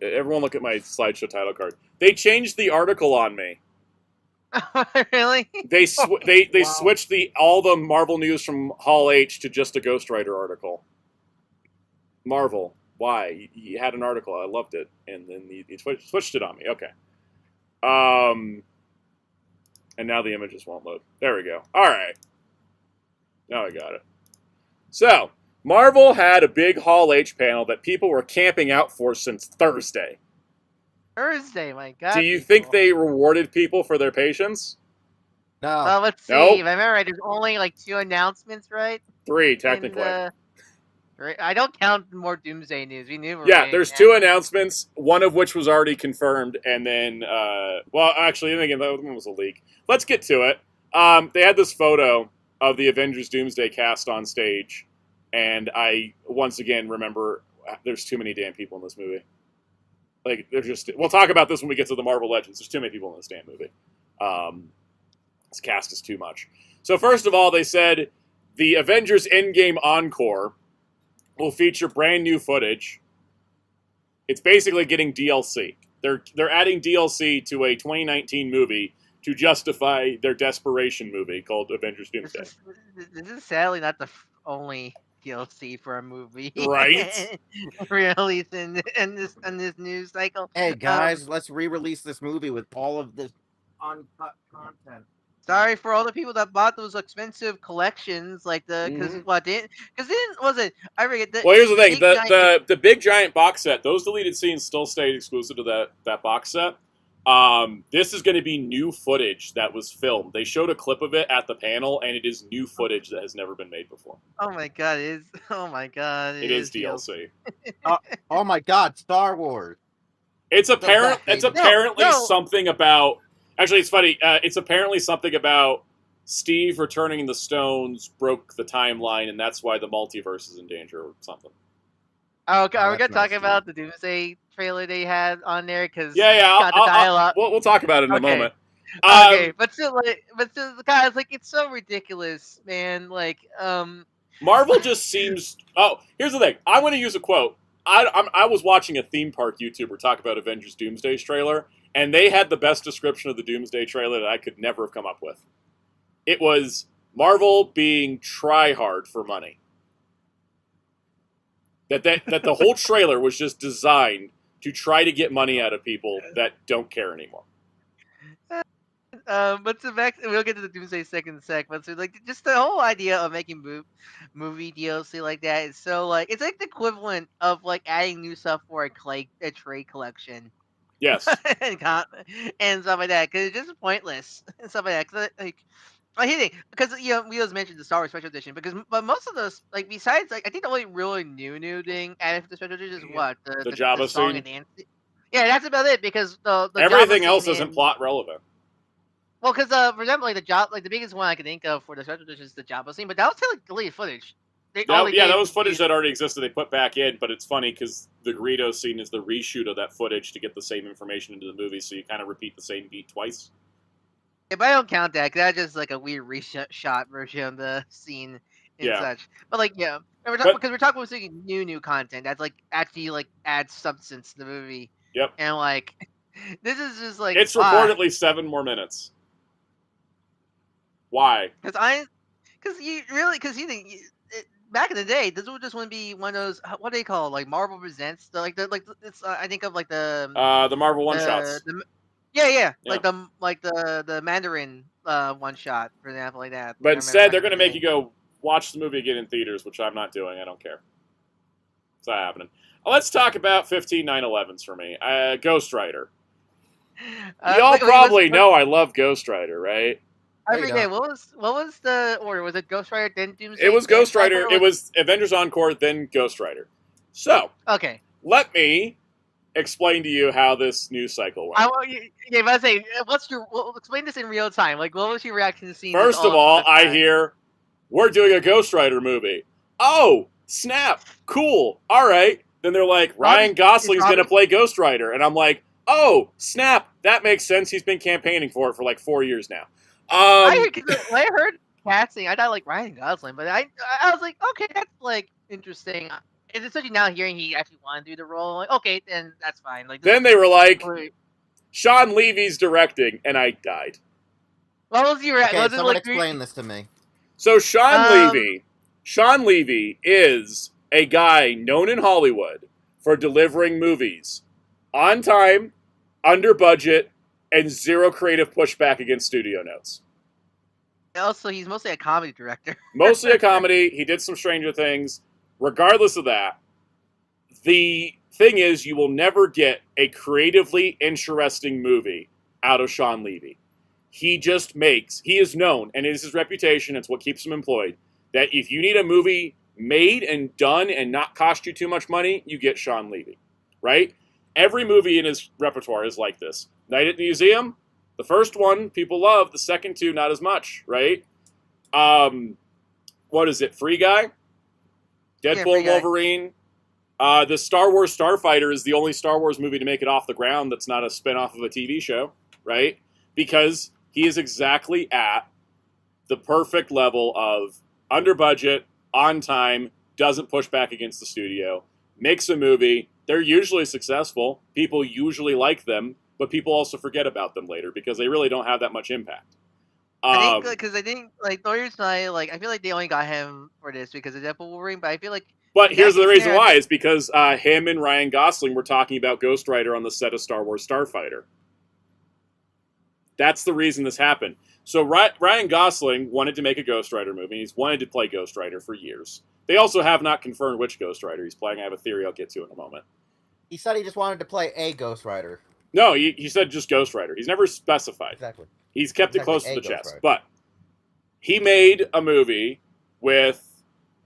Everyone look at my slideshow title card. They changed the article on me. Really? They switched all the Marvel news from Hall H to just a Ghost Rider article. Marvel. Why? You had an article. I loved it, and then you switched it on me. Okay. And now the images won't load. There we go. All right. Now I got it. So, Marvel had a big Hall H panel that people were camping out for since Thursday. Thursday, my God. Do you think they rewarded people for their patience? No. Well, let's see. Nope. If I remember right, there's only like 2 announcements, right? 3, technically. I don't count more Doomsday news. We knew. Yeah, there's 2 announcements, one of which was already confirmed, and then, well, actually, again, that one was a leak. Let's get to it. They had this photo of the Avengers Doomsday cast on stage, and I, once again, remember there's too many damn people in this movie. Like, they're just... We'll talk about this when we get to the Marvel Legends. There's too many people in this damn movie. This cast is too much. So, first of all, they said the Avengers Endgame Encore will feature brand new footage. It's basically getting DLC. They're adding DLC to a 2019 movie to justify their desperation movie called Avengers Doomsday. This is sadly not the only DLC for a movie, right? Released in this news cycle. Hey guys, let's re-release this movie with all of this uncut content. Sorry for all the people that bought those expensive collections, like because was it? I forget. Well, here's the thing: the big giant box set, those deleted scenes still stayed exclusive to that box set. This is going to be new footage that was filmed. They showed a clip of it at the panel, and it is new footage that has never been made before. Oh my god! It is. Oh my god! It is DLC. Oh my god! Star Wars. It's apparently something about. Actually, it's funny. It's apparently something about Steve returning the stones broke the timeline, and that's why the multiverse is in danger or something. Oh, okay. Are we gonna talk about the Doomsday trailer they had on there? Because we'll talk about it in a moment. Okay, but still, guys, like it's so ridiculous, man. Like, Marvel just seems. Oh, here's the thing. I want to use a quote. I was watching a theme park YouTuber talk about Avengers Doomsday's trailer, and they had the best description of the Doomsday trailer that I could never have come up with. It was Marvel being try-hard for money. That the whole trailer was just designed to try to get money out of people that don't care anymore. But to back, we'll get to the Doomsday second sec. But so like just the whole idea of making movie DLC like that is so like it's like the equivalent of like adding new stuff for a trade collection. Yes. and stuff like that because it's just pointless and stuff like that. Cause, like I hate it because we always mentioned the Star Wars special edition but most of those like besides like I think the only really new thing added for the special edition is what the Jabba song scene. and dance. Yeah, that's about it because the everything else isn't plot relevant. Well, because for example, like the biggest one I can think of for the special edition is the Jabba scene, but that was like deleted footage. That was footage that already existed. They put back in, but it's funny because the Greedo scene is the reshoot of that footage to get the same information into the movie, so you kind of repeat the same beat twice. Yeah, but I don't count that because that's just like a weird reshot version of the scene and such. But like, yeah, because we're talking about new content that's like actually like adds substance to the movie. Yep. And like, this is just like it's reportedly 7 more minutes. Why? Because back in the day, this would just want to be one of those what do they call like Marvel Presents I think of like the Marvel one shots. Like the Mandarin one shot for example like that. But instead, they're going to make you go watch the movie again in theaters, which I'm not doing. I don't care. It's not happening. Let's talk about 15 9/11s for me. Ghost Rider. Y'all probably know I love Ghost Rider, right? I forget what was the order? Was it Ghost Rider then Doomsday? It was Ghost Rider. It was Avengers Encore then Ghost Rider. So okay, let me explain to you how this news cycle went. I say, explain this in real time. Like, what was your reaction to seeing? First of all, I hear we're doing a Ghost Rider movie. Oh, snap! Cool. All right. Then they're like, Ryan Gosling's going to play Ghost Rider, and I'm like, oh, snap! That makes sense. He's been campaigning for it for like 4 years now. I heard casting. I thought like Ryan Gosling, but I was like, okay, that's like interesting. And especially now hearing he actually wanted to do the role, like, okay, then that's fine. Like then they were like, Sean Levy's directing, and I died. What was your reaction? Okay, someone explain this to me. So Sean Levy is a guy known in Hollywood for delivering movies on time, under budget, and zero creative pushback against studio notes. Also, he's mostly a comedy director. Mostly a comedy. He did some Stranger Things. Regardless of that, the thing is, you will never get a creatively interesting movie out of Sean Levy. He is known, and it is his reputation, it's what keeps him employed, that if you need a movie made and done and not cost you too much money, you get Sean Levy, right? Every movie in his repertoire is like this. Night at the Museum, the first one, people love. The second two, not as much, right? What is it? Free Guy? Deadpool, Free Guy. Wolverine. The Star Wars Starfighter is the only Star Wars movie to make it off the ground that's not a spinoff of a TV show, right? Because he is exactly at the perfect level of under budget, on time, doesn't push back against the studio, makes a movie. They're usually successful. People usually like them, but people also forget about them later because they really don't have that much impact. I think like the reason I feel like they only got him for this because of Deadpool Wolverine, but I feel like. But here's the reason why is because him and Ryan Gosling were talking about Ghost Rider on the set of Star Wars Starfighter. That's the reason this happened. So Ryan Gosling wanted to make a Ghost Rider movie. He's wanted to play Ghost Rider for years. They also have not confirmed which Ghost Rider he's playing. I have a theory I'll get to in a moment. He said he just wanted to play a Ghost Rider. No, he said just Ghost Rider. He's never specified. Exactly. He's kept it close to the Ghost chest. Rider. But he made a movie with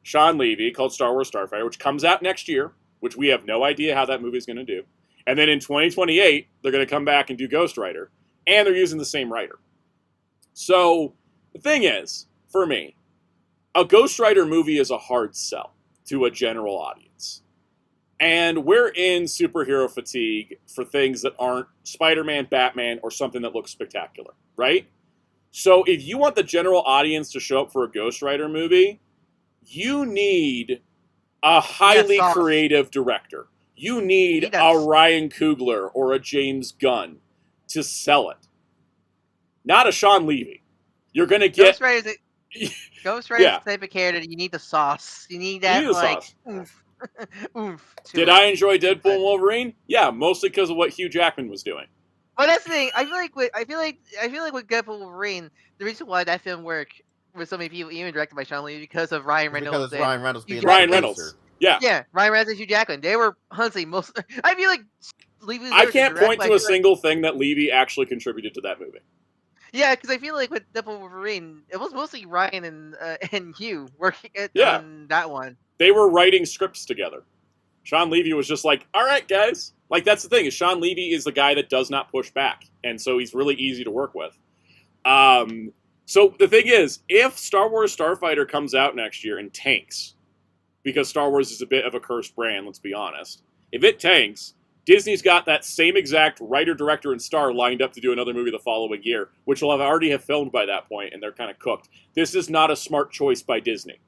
Sean Levy called Star Wars Starfighter, which comes out next year, which we have no idea how that movie is going to do. And then in 2028, they're going to come back and do Ghost Rider. And they're using the same writer. So the thing is, for me, a Ghost Rider movie is a hard sell to a general audience. And we're in superhero fatigue for things that aren't Spider-Man, Batman, or something that looks spectacular, right? So if you want the general audience to show up for a Ghost Rider movie, you need a highly creative director. You need a Ryan Coogler or a James Gunn to sell it. Not a Sean Levy. You're going to get... Ghost Rider is the type of character that you need the sauce. You need that, sauce. Oomph Did I enjoy Deadpool and Wolverine? Yeah, mostly because of what Hugh Jackman was doing. Well, that's the thing. I feel like with Deadpool and Wolverine, the reason why that film worked with so many people, even directed by Sean Levy, because of Ryan Reynolds. Because it's Ryan Reynolds being Ryan Reynolds. Yeah. Yeah, Ryan Reynolds and Hugh Jackman. They were honestly most. I feel like Levy. I can't point to a single thing that Levy actually contributed to that movie. Yeah, because I feel like with Deadpool and Wolverine, it was mostly Ryan and Hugh working on that one. They were writing scripts together. Sean Levy was just like, all right, guys. Like, that's the thing, is Sean Levy is the guy that does not push back. And so he's really easy to work with. So the thing is, if Star Wars Starfighter comes out next year and tanks, because Star Wars is a bit of a cursed brand, let's be honest. If it tanks, Disney's got that same exact writer, director, and star lined up to do another movie the following year, which will already have filmed by that point, and they're kind of cooked. This is not a smart choice by Disney.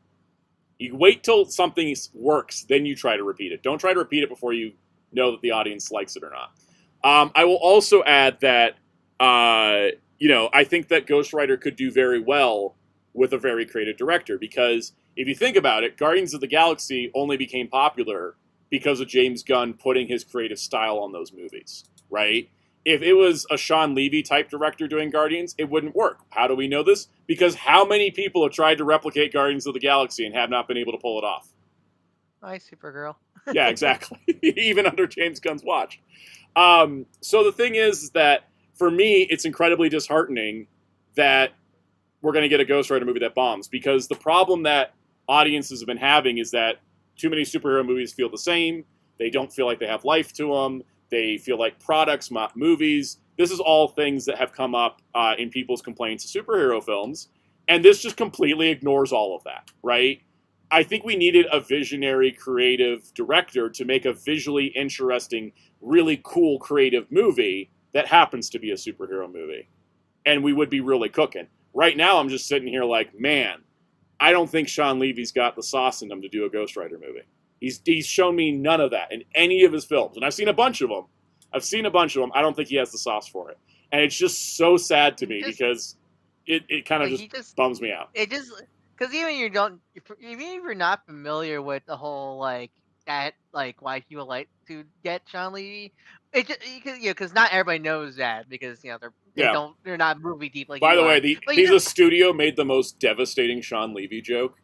You wait till something works, then you try to repeat it. Don't try to repeat it before you know that the audience likes it or not. I will also add that, I think that Ghost Rider could do very well with a very creative director, because if you think about it, Guardians of the Galaxy only became popular because of James Gunn putting his creative style on those movies, right? If it was a Sean Levy type director doing Guardians, it wouldn't work. How do we know this? Because how many people have tried to replicate Guardians of the Galaxy and have not been able to pull it off? Hi, Supergirl. Yeah, exactly. Even under James Gunn's watch. So the thing is that, for me, it's incredibly disheartening that we're going to get a Ghost Rider movie that bombs, because the problem that audiences have been having is that too many superhero movies feel the same. They don't feel like they have life to them. They feel like products, not movies. This is all things that have come up in people's complaints of superhero films. And this just completely ignores all of that, right? I think we needed a visionary, creative director to make a visually interesting, really cool, creative movie that happens to be a superhero movie. And we would be really cooking. Right now, I'm just sitting here like, man, I don't think Sean Levy's got the sauce in him to do a Ghost Rider movie. He's shown me none of that in any of his films. And I've seen a bunch of them. I don't think he has the sauce for it. And it's just so sad to me because it kind of just bums me out. It because even you don't, even if you're not familiar with the whole like that, like why he would like to get Sean Levy, it just because not everybody knows that because Yeah. they're not movie deep like By you the are. way, But you the just studio made the most devastating Sean Levy joke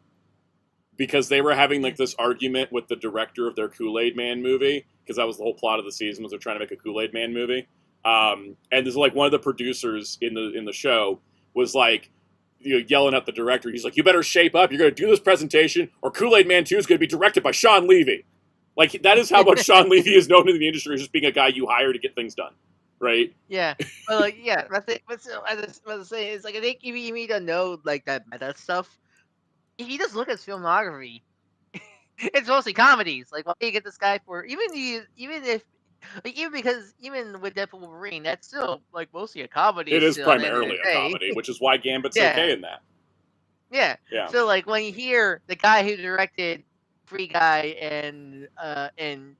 because they were having like this argument with the director of their Kool-Aid Man movie, because that was the whole plot of the season, was they're trying to make a Kool-Aid Man movie. And there's like one of the producers in the show was like, yelling at the director. He's like, "You better shape up. You're going to do this presentation, or Kool-Aid Man 2 is going to be directed by Sean Levy." Like, that is how much Sean Levy is known in the industry, as just being a guy you hire to get things done, right? yeah, but like yeah, that's it. But still, as I was saying, it's like I think you need to know like that meta stuff. If you just look at his filmography, it's mostly comedies. Like, why do you get this guy for even if like even because even with Deadpool Wolverine, that's still like mostly a comedy. It is Still, at the end of primarily the a day. comedy, which is why Gambit's Yeah. okay in that. Yeah. Yeah. So like when you hear the guy who directed Free Guy and Night in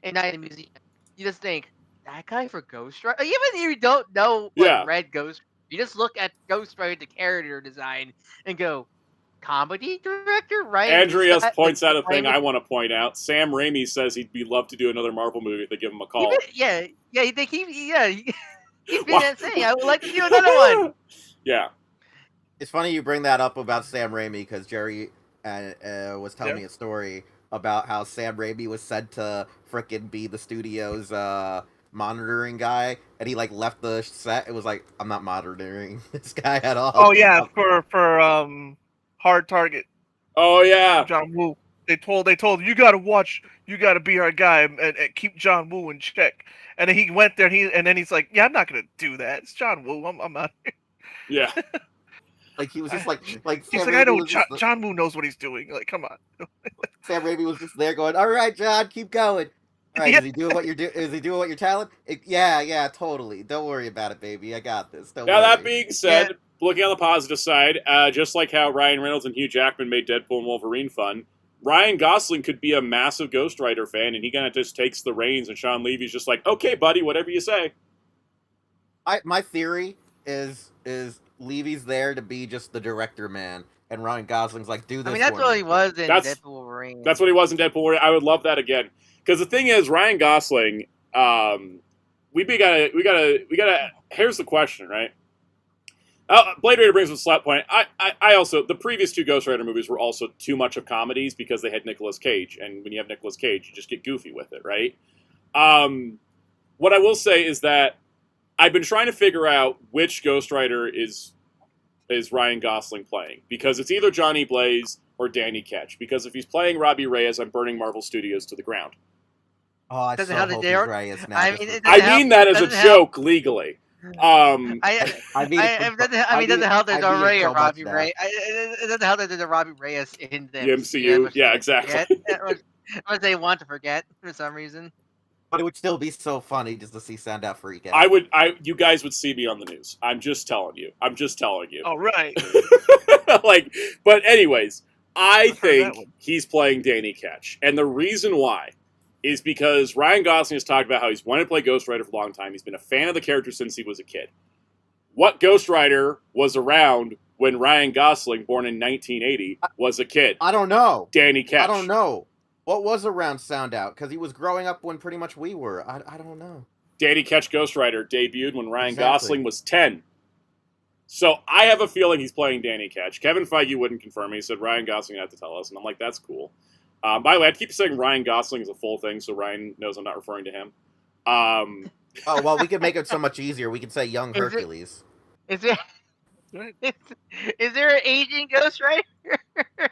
the Museum, you just think that guy for Ghost Rider. Even if you don't know what Yeah. Red Ghost, you just look at Ghost Rider the character design and go, comedy director, right? Andreas This guy, points out a playing thing with- I want to point out. Sam Raimi says he'd be love to do another Marvel movie if they give him a call. yeah. You think he's been saying, I would like to do another one. Yeah. It's funny you bring that up about Sam Raimi because Jerry was telling me a story about how Sam Raimi was sent to frickin' be the studio's monitoring guy, and he like left the set. It was like, I'm not monitoring this guy at all. Oh yeah, for Hard Target. Oh yeah. John Woo. They told you gotta watch, you gotta be our guy and keep John Woo in check. And then he went there and then he's like, yeah, I'm not gonna do that. It's John Woo. I'm not. Yeah. Like he was just like He's Sam like, I Raimi know was just John Woo knows what he's doing. Like, come on. Sam Raimi was just there going, "All right, John, keep going. All right, Yeah. is he doing what you're doing? Is he doing what you're telling? Yeah, totally. Don't worry about it, baby. I got this. Don't Now, worry." that being said, looking on the positive side, just like how Ryan Reynolds and Hugh Jackman made Deadpool and Wolverine fun, Ryan Gosling could be a massive Ghost Rider fan, and he kind of just takes the reins, and Sean Levy's just like, "Okay, buddy, whatever you say." My theory is Levy's there to be just the director man, and Ryan Gosling's like, "Do this." I mean, that's for what me." he was in That's- Deadpool Wolverine. That's what he was in Deadpool. I would love that again, because the thing is, Ryan Gosling. We gotta. Here's the question, right? Blade Runner brings up a slap point. I also, the previous two Ghost Rider movies were also too much of comedies because they had Nicolas Cage, and when you have Nicolas Cage, you just get goofy with it, right? What I will say is that I've been trying to figure out which Ghost Rider is Ryan Gosling playing, because it's either Johnny Blaze or Danny Ketch. Because if he's playing Robbie Reyes, I'm burning Marvel Studios to the ground. Oh, I Doesn't so help that hope they he's are- Reyes now. I just mean, for- it I doesn't mean that as a doesn't help. joke legally. I mean, it doesn't help that there's I mean it already a so much Robbie now. Reyes. It doesn't help that there's a Robbie Reyes in the The MCU, which yeah, they exactly. forget, or they want to forget for some reason. But it would still be so funny just to see Soundout freak out. You guys would see me on the news. I'm just telling you. All right. Like, but anyways, I I've heard that think one. he's playing Danny Ketch, and the reason why is because Ryan Gosling has talked about how he's wanted to play Ghost Rider for a long time. He's been a fan of the character since he was a kid. What Ghost Rider was around when Ryan Gosling, born in 1980, was a kid? I don't know. Danny Ketch. I don't know. What was around Soundout? Because he was growing up when pretty much we were. I don't know. Danny Ketch Ghost Rider debuted when Ryan Exactly. Gosling was 10. So I have a feeling he's playing Danny Ketch. Kevin Feige wouldn't confirm. He said Ryan Gosling had to tell us, and I'm like, that's cool. By the way, I keep saying Ryan Gosling is a full thing, so Ryan knows I'm not referring to him. Oh, well, we could make it so much easier. We could say young Is it- Hercules. Is there Right. is there an aging Ghost Rider?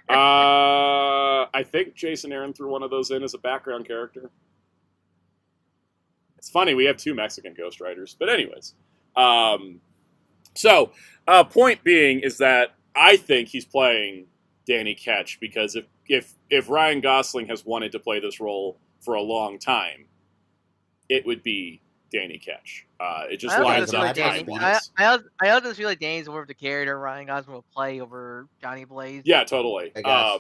I think Jason Aaron threw one of those in as a background character. It's funny, we have two Mexican Ghost Riders. But anyways. Point being is that I think he's playing Danny Ketch, because if Ryan Gosling has wanted to play this role for a long time, it would be Danny Ketch. It just I also lines just feel up like Danny. time-wise. I also just feel like Danny's more of the character Ryan Gosling will play over Johnny Blaze. Yeah, totally. Hey, guys.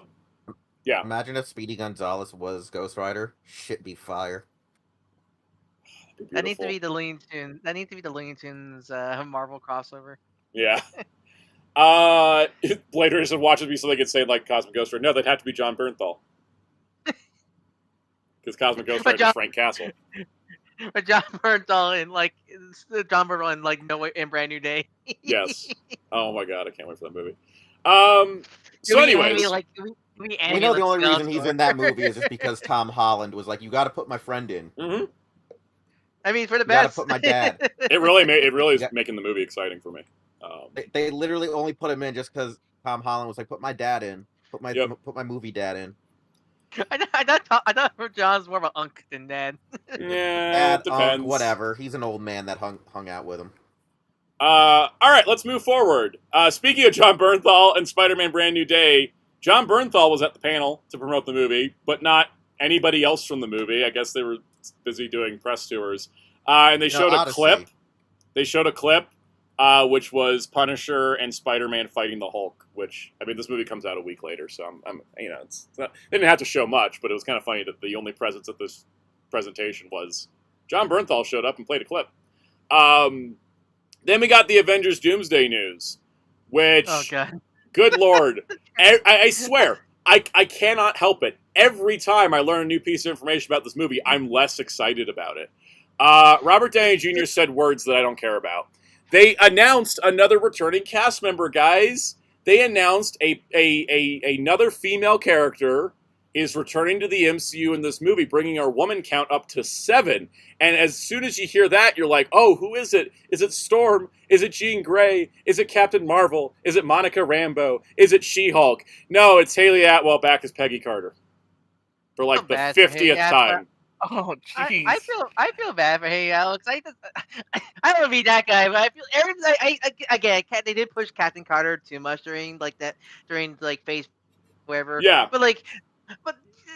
Yeah. Imagine if Speedy Gonzalez was Ghost Rider. Shit be fire. That needs to Beautiful. be the Looney Tunes. That needs to be the Looney Tunes Marvel crossover. Yeah. Blade Runner said, watches me so they could say like Cosmic Ghost Rider. No, they'd have to be John Bernthal. Because Cosmic Ghost Rider is Frank Castle. But John Bernthal in like John Bernthal in like in Brand New Day. Yes. Oh my god, I can't wait for that movie. So anyways, we know the only reason he's in that movie is just because Tom Holland was like, "You got to put my friend in." Mm-hmm. I mean, for the You got to best. put my dad. It really is making the movie exciting for me. They literally only put him in just because Tom Holland was like, "Put my dad in. Put my movie dad in." I thought John's more of an unk than Dad. Yeah, it depends. Whatever. He's an old man that hung out with him. All right, let's move forward. Speaking of John Bernthal and Spider-Man Brand New Day, John Bernthal was at the panel to promote the movie, but not anybody else from the movie. I guess they were busy doing press tours. And they showed a clip. They showed a clip, which was Punisher and Spider-Man fighting the Hulk. Which, I mean, this movie comes out a week later, so I'm it's not, they didn't have to show much, but it was kind of funny that the only presence at this presentation was John Bernthal showed up and played a clip. Then we got the Avengers Doomsday news, which, Oh god, good lord, I swear, I cannot help it. Every time I learn a new piece of information about this movie, I'm less excited about it. Robert Downey Jr. said words that I don't care about. They announced another returning cast member, guys. They announced another female character is returning to the MCU in this movie, bringing our woman count up to 7. And as soon as you hear that, you're like, oh, who is it? Is it Storm? Is it Jean Grey? Is it Captain Marvel? Is it Monica Rambeau? Is it She-Hulk? No, it's Haley Atwell back as Peggy Carter. For like the 50th time. Oh, jeez. I feel bad for Hey Alex. I don't want to be that guy, but I feel again they did push Captain Carter too much during phase whatever. Yeah. But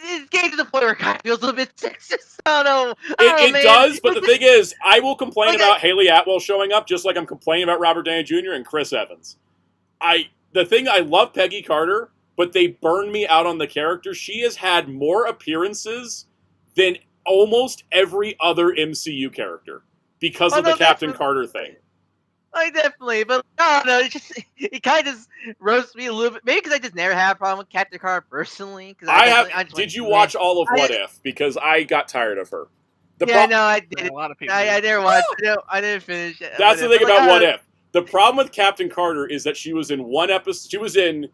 it's getting to the point where it kind of feels a little bit sexist. I don't know. It does, but the thing is, I will complain about Haley Atwell showing up just like I'm complaining about Robert Downey Jr. and Chris Evans. I love Peggy Carter, but they burned me out on the character. She has had more appearances than almost every other MCU character because of the Captain Carter thing. Definitely, but I don't know. It kind of roasts me a little bit. Maybe because I just never had a problem with Captain Carter personally. Did you watch all of What If? Because I got tired of her. No, I did. A lot of people. I never watched. I didn't finish it. That's the thing about What If. The problem with Captain Carter is that she was in one episode. She was in,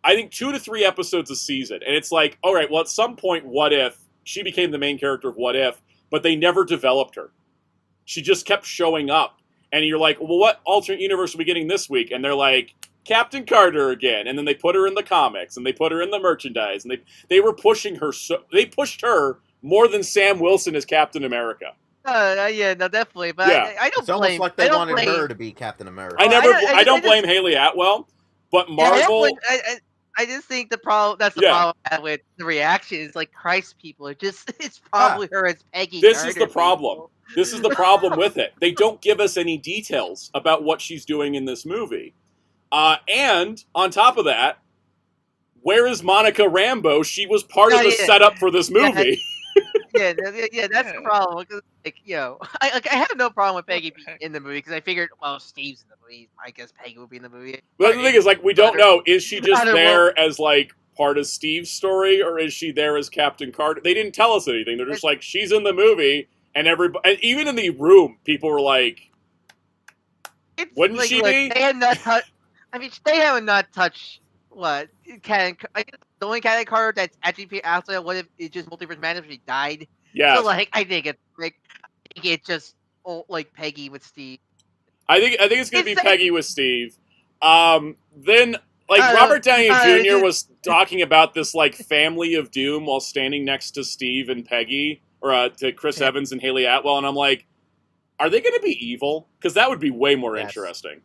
I think, 2 to 3 episodes a season, and it's like, all right, well, at some point, What If? She became the main character of What If, but they never developed her. She just kept showing up. And you're like, well, what alternate universe are we getting this week? And they're like, Captain Carter again. And then they put her in the comics, and they put her in the merchandise. And they were pushing her. They pushed her more than Sam Wilson as Captain America. Yeah, no, definitely. But yeah. I don't It's almost like they wanted her to be Captain America. I don't blame Haley Atwell, but Marvel... I just think problem I have with the reaction is like Christ people. It's probably her as Peggy. This is the problem. This is the problem with it. They don't give us any details about what she's doing in this movie. And on top of that, where is Monica Rambeau? She was part of the setup for this movie. Yeah, that's the problem. Because, I have no problem with Peggy being in the movie because I figured, well, Steve's in the movie. I guess Peggy would be in the movie. But the thing is, we don't know. Is she just there as, part of Steve's story, or is she there as Captain Carter? They didn't tell us anything. They're just like, she's in the movie, and everybody, and even in the room, people were like, wouldn't she be? They have not touched. They have not touched what? The only Captain Carter that's actually outside of What If it's just Multiverse Madness, she died. Yeah. So I think it's just Peggy with Steve. I think it's gonna be Peggy with Steve. Then Robert Downey Jr. was talking about this family of doom while standing next to Steve and Peggy, or to Chris Evans and Haley Atwell, and I'm like, are they gonna be evil? Because that would be way more interesting.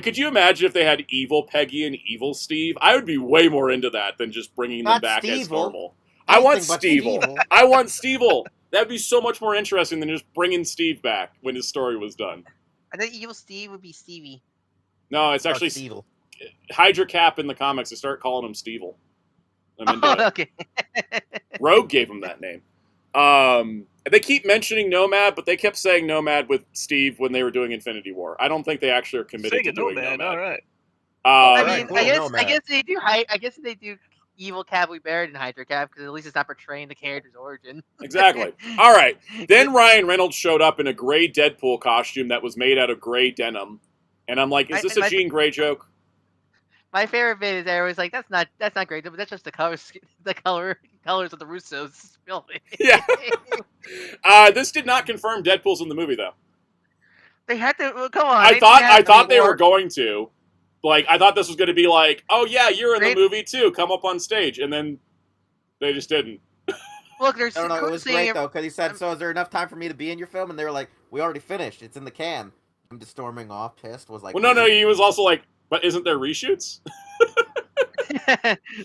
Could you imagine if they had evil Peggy and evil Steve? I would be way more into that than just bringing them back as normal. I want Steve-ble. I want Steve-ble. That'd be so much more interesting than just bringing Steve back when his story was done. I think evil Steve would be Stevie. No, it's actually Steve-ble. Hydra Cap in the comics. They start calling him Steve-ble. I'm into it. Okay. Rogue gave him that name. They keep mentioning Nomad, but they kept saying Nomad with Steve when they were doing Infinity War. I don't think they actually are committed to Sega doing Nomad. Nomad. All right. I Alright, mean, cool, I guess Nomad. they do. I guess they do Evil Cowboy Barrett and Hydra Cap because at least it's not portraying the character's origin. Exactly. All right. Then Ryan Reynolds showed up in a gray Deadpool costume that was made out of gray denim, and I'm like, is this a Jean Grey joke? My favorite bit is I was like, that's not great, but that's just the colors of the Russos filming. Yeah. This did not confirm Deadpool's in the movie though. They had to. Well, come on. I thought they were going to. Like, I thought this was going to be like, oh yeah, you're in the movie too. Come up on stage, and then they just didn't. Look, there's. I don't know. It was great though because he said, "So is there enough time for me to be in your film?" And they were like, "We already finished. It's in the can." I'm just storming off, pissed. Was like, well, no, he was also like, but isn't there reshoots?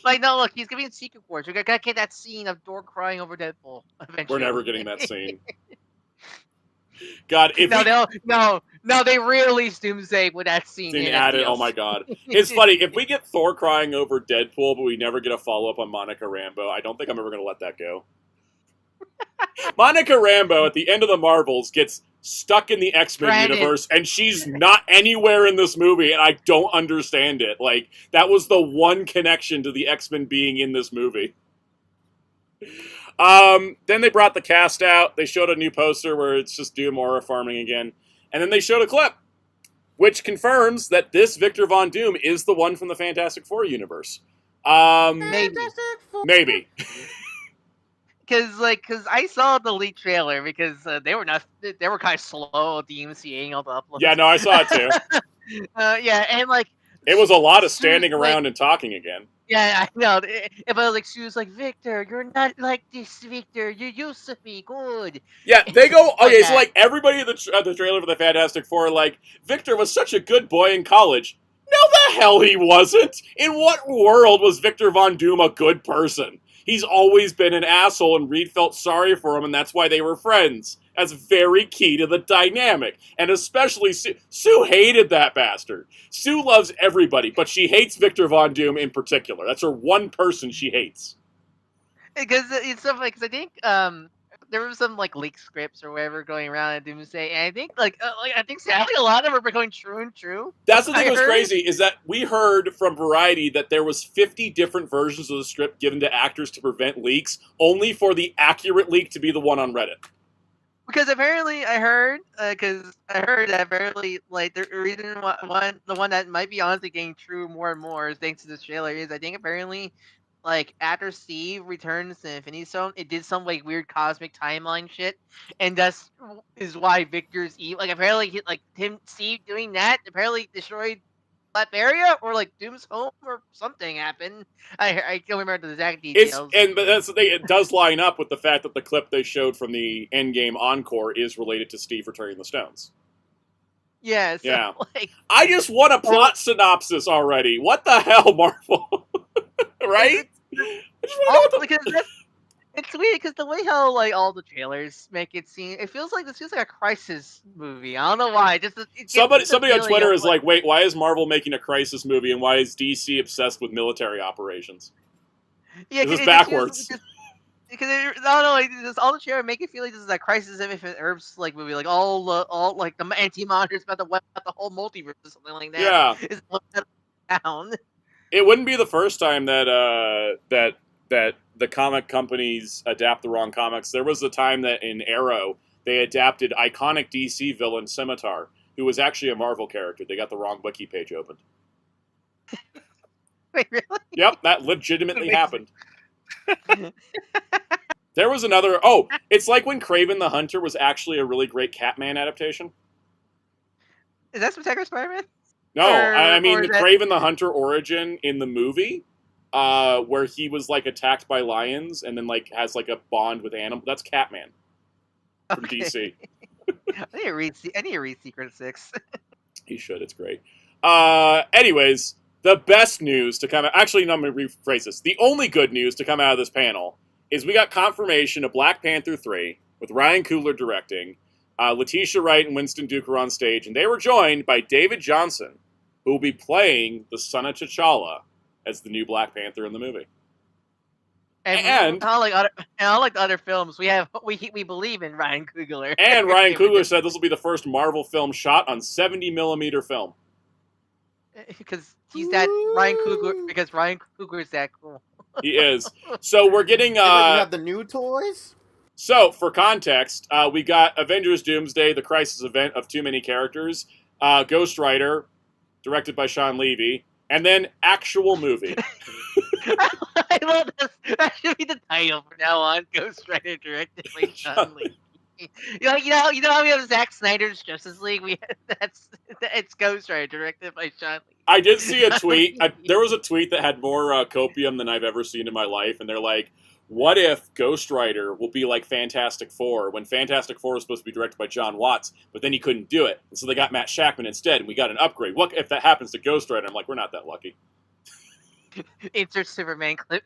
Like, no, look, he's giving Secret Wars. We gotta get that scene of Dor crying over Deadpool. Eventually, We're never getting that scene. God, if no, they re-released Doomsday with that scene added. Oh my God, it's funny if we get Thor crying over Deadpool, but we never get a follow up on Monica Rambeau. I don't think I'm ever going to let that go. Monica Rambeau at the end of the Marvels gets stuck in the X-Men universe, and she's not anywhere in this movie, and I don't understand it. Like, that was the one connection to the X-Men being in this movie. Then they brought the cast out. They showed a new poster where it's just Doom aura farming again. And then they showed a clip, which confirms that this Victor Von Doom is the one from the Fantastic Four universe. Maybe. Because I saw the leaked trailer because they were kind of slow DMCAing all the uploads. Yeah, no, I saw it too. Yeah, and like it was a lot of standing around and talking again. Yeah, I know. But like she was like, Victor, you're not like this, Victor. You used to be good. Yeah, they go. Okay, so like everybody in the trailer for the Fantastic Four, like Victor was such a good boy in college. No, the hell he wasn't. In what world was Victor Von Doom a good person? He's always been an asshole, and Reed felt sorry for him, and that's why they were friends. That's very key to the dynamic. And especially Sue. Sue hated that bastard. Sue loves everybody, but she hates Victor Von Doom in particular. That's her one person she hates. Because it's something like, because I think there were some like leaked scripts or whatever going around at Doomsday, and I think I think sadly a lot of them are becoming true and true. That's the thing that was crazy, is that we heard from Variety that there was 50 different versions of the script given to actors to prevent leaks, only for the accurate leak to be the one on Reddit. Because apparently I heard that apparently like the reason the one that might be honestly getting true more and more thanks to this trailer is I think apparently like after Steve returns to Infinity Stone, it did some like weird cosmic timeline shit, and that's is why Victor's evil. Like apparently Steve doing that apparently destroyed that area or like Doom's home or something happened. I can't remember the exact details. But that's the thing. It does line up with the fact that the clip they showed from the Endgame Encore is related to Steve returning the stones. Yeah. So, yeah. Like, I just want a plot synopsis already. What the hell, Marvel? Right? It's weird because the way how like all the trailers make it seem, it feels like a crisis movie. I don't know why. Somebody on Twitter is like, wait, why is Marvel making a crisis movie and why is DC obsessed with military operations? Yeah, this is backwards. Because all the trailers make it feel like this is a crisis if it herbs like movie, like all like the anti-monitors about the whole multiverse or something like that. Yeah. Is down. It wouldn't be the first time that the comic companies adapt the wrong comics. There was a time that in Arrow, they adapted iconic DC villain Scimitar, who was actually a Marvel character. They got the wrong wiki page opened. Wait, really? Yep, that legitimately happened. There was another... Oh, it's like when Kraven the Hunter was actually a really great Catman adaptation. Is that Spectacular Spider-Man? No, I mean the Kraven the Hunter origin in the movie... where he was like attacked by lions and then like has like a bond with animals. That's Catman from DC. I need to read Secret 6. He should. It's great. Anyways, the best news to come out. Actually, no, I'm going to rephrase this. The only good news to come out of this panel is we got confirmation of Black Panther 3 with Ryan Coogler directing. Letitia Wright and Winston Duke were on stage, and they were joined by David Johnson, who will be playing the son of T'Challa as the new Black Panther in the movie. And unlike the other films, we believe in Ryan Coogler. And Ryan Coogler said this will be the first Marvel film shot on 70mm film. Because he's that Ryan Coogler. Because Ryan Coogler is that cool. He is. So we're getting. You have the new toys. So for context, we got Avengers: Doomsday, the Crisis Event of too many characters, Ghost Rider, directed by Sean Levy, and then actual movie. I love this. That should be the title from now on. Ghost Rider directed by Sean Levy. You know how we have Zack Snyder's Justice League? It's Ghost Rider directed by Sean Levy. I did see a tweet. There was a tweet that had more copium than I've ever seen in my life, and they're like, what if Ghost Rider will be like Fantastic Four, when Fantastic Four was supposed to be directed by John Watts, but then he couldn't do it, and so they got Matt Shackman instead, and we got an upgrade. What if that happens to Ghost Rider? I'm like, we're not that lucky. Insert Superman clip.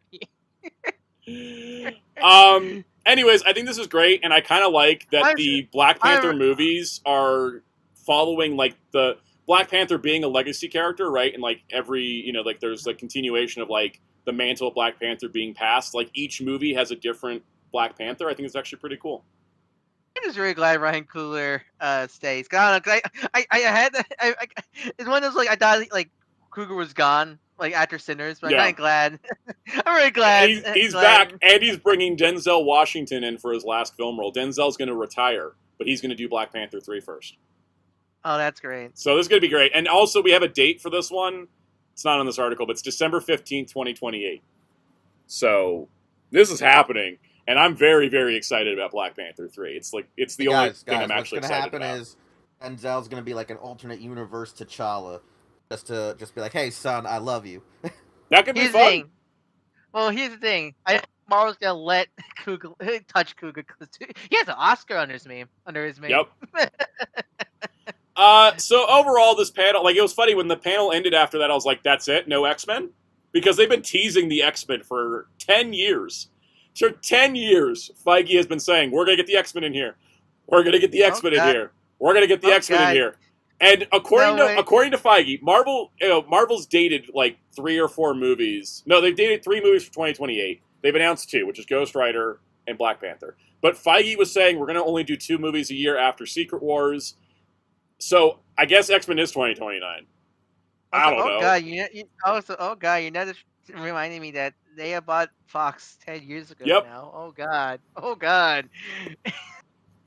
Anyways, I think this is great, and I kind of like that the Black Panther movies are following, like, the Black Panther being a legacy character, right? And, like, every, like, there's a continuation of, like, the mantle of Black Panther being passed. Like, each movie has a different Black Panther. I think it's actually pretty cool. I'm just really glad Ryan Coogler stays. God, it's one of those, like, I thought, like, Coogler was gone, like, after Sinners, but I'm kind of glad. I'm really glad. He's back, and he's bringing Denzel Washington in for his last film role. Denzel's going to retire, but he's going to do Black Panther 3 first. Oh, that's great. So this is going to be great. And also, we have a date for this one. It's not on this article, but it's December 15th, 2028. So this is happening, and I'm very, very excited about Black Panther 3. It's the only thing I'm actually excited about. What's going to happen is Denzel's going to be like an alternate universe T'Challa, just to be like, hey, son, I love you. That could be fun. Well, here's the thing. Marvel's going to let Coogler touch Coogler, because he has an Oscar under his name. Yep. So overall, this panel, like, it was funny when the panel ended after that. I was like, that's it? No X-Men? Because they've been teasing the X-Men for 10 years. For 10 years, Feige has been saying, we're going to get the X-Men in here. We're going to get the X-Men in here. We're going to get the X-Men in here. And according to Feige, Marvel's dated, like, 3 or 4 movies. No, they've dated 3 movies for 2028. They've announced 2, which is Ghost Rider and Black Panther. But Feige was saying, we're going to only do 2 movies a year after Secret Wars. So I guess X-Men is 2029. I don't know. God, you're not just reminding me that they had bought Fox 10 years ago now. Oh God.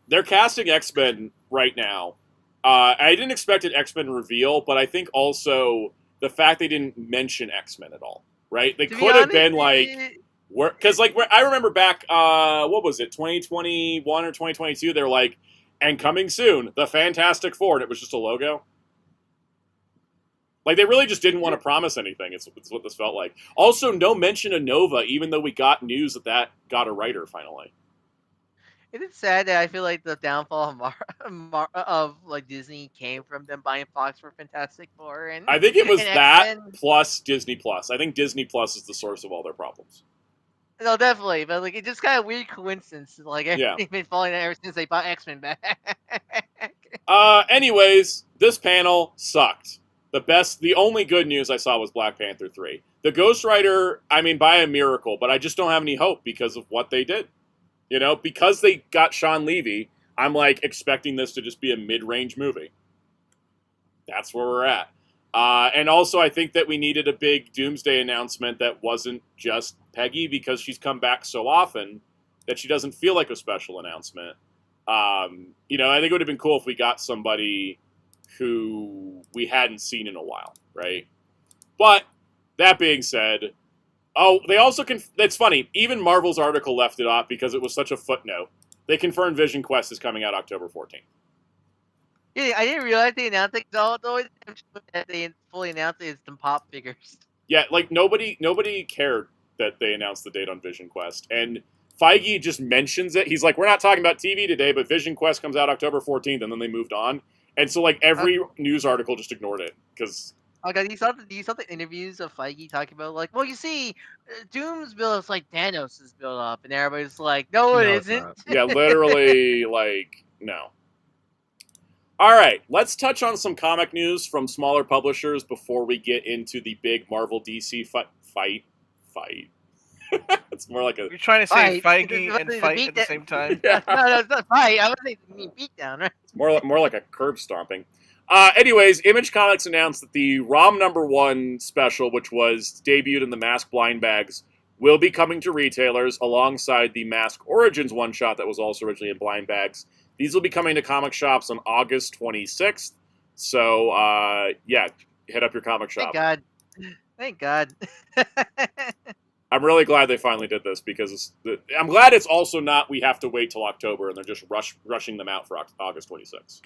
They're casting X-Men right now. I didn't expect an X-Men reveal, but I think also the fact they didn't mention X-Men at all, right? They could have been like, because like I remember back, what was it, 2021 or 2022? They're like, and coming soon, the Fantastic Four, and it was just a logo. Like, they really just didn't want to promise anything. It's what this felt like. Also, no mention of Nova, even though we got news that got a writer finally. It is sad that I feel like the downfall of like Disney came from them buying Fox for Fantastic Four, and I think it was that X-Men. Plus Disney Plus. I think Disney Plus is the source of all their problems. No, definitely, but like it's just kind of weird coincidence. Like everything's been falling out ever since they bought X-Men back. Anyways, this panel sucked. The only good news I saw was Black Panther 3. The Ghost Rider, I mean, by a miracle, but I just don't have any hope because of what they did. Because they got Sean Levy, I'm like expecting this to just be a mid-range movie. That's where we're at. And also, I think that we needed a big Doomsday announcement that wasn't just Peggy, because she's come back so often that she doesn't feel like a special announcement. I think it would have been cool if we got somebody who we hadn't seen in a while, right? But that being said, they also it's funny. Even Marvel's article left it off because it was such a footnote. They confirmed Vision Quest is coming out October 14th. Yeah, I didn't realize they announced it. Although they fully announced it, it's some pop figures. Yeah, like nobody cared that they announced the date on Vision Quest, and Feige just mentions it. He's like, "We're not talking about TV today, but Vision Quest comes out October 14th," and then they moved on. And so, like, every news article just ignored it because. Okay, you saw the interviews of Feige talking about, like, well, you see, Doom's build is like Thanos' build up, and everybody's like, no, it isn't. Yeah, literally, like, no. All right, let's touch on some comic news from smaller publishers before we get into the big Marvel DC fight. It's more like a You're trying to say Fight. Feige and The fight beat at the that- same time. yeah. No, it's not fight. I was thinking beat down, right? It's more like a curb stomping. Anyways, Image Comics announced that the ROM #1 special, which was debuted in the Mask blind bags, will be coming to retailers alongside the Mask Origins one-shot that was also originally in blind bags. These will be coming to comic shops on August 26th. So, yeah, hit up your comic shop. Thank God. I'm really glad they finally did this because I'm glad it's also not we have to wait till October and they're just rushing them out for August 26th.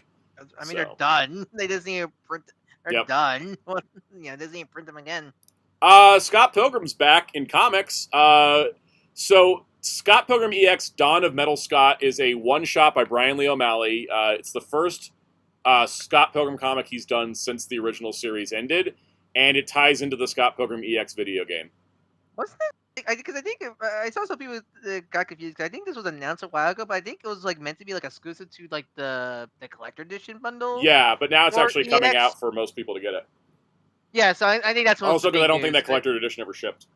I mean, they're done. They just need to print. They're done. They just need to print them again. Scott Pilgrim's back in comics. So Scott Pilgrim EX Dawn of Metal Scott is a one-shot by Brian Lee O'Malley. It's the first Scott Pilgrim comic he's done since the original series ended, and it ties into the Scott Pilgrim EX video game. Wasn't it? Because I think I saw some people got confused. Cause I think this was announced a while ago, but I think it was like meant to be like exclusive to like the collector edition bundle. Yeah, but now it's actually coming EX. out for most people to get it. Yeah, so I think that's what. Also, because I don't think that collector edition ever shipped.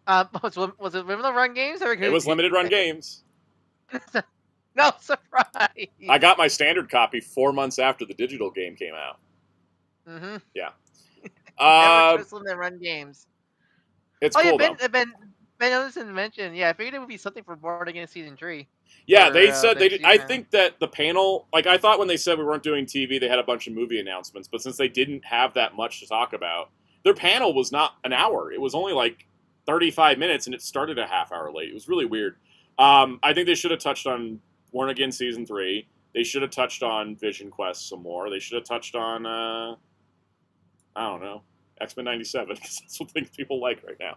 Was it limited run games? It was limited run games. No surprise. I got my standard copy 4 months after the digital game came out. Mm-hmm. Yeah. Never trust limited run games. It's cool, Ben though. Anderson mentioned, I figured it would be something for Board Against Season 3. Yeah, Or, they said they the did. I season. think that the panel, like I thought when they said we weren't doing TV, they had a bunch of movie announcements, but since they didn't have that much to talk about, their panel was not an hour. It was only like 35 minutes, and it started a half hour late. It was really weird. I think they should have touched on Born Again Season 3. They should have touched on Vision Quest some more. They should have touched on, I don't know, X-Men 97, because that's what things people like right now.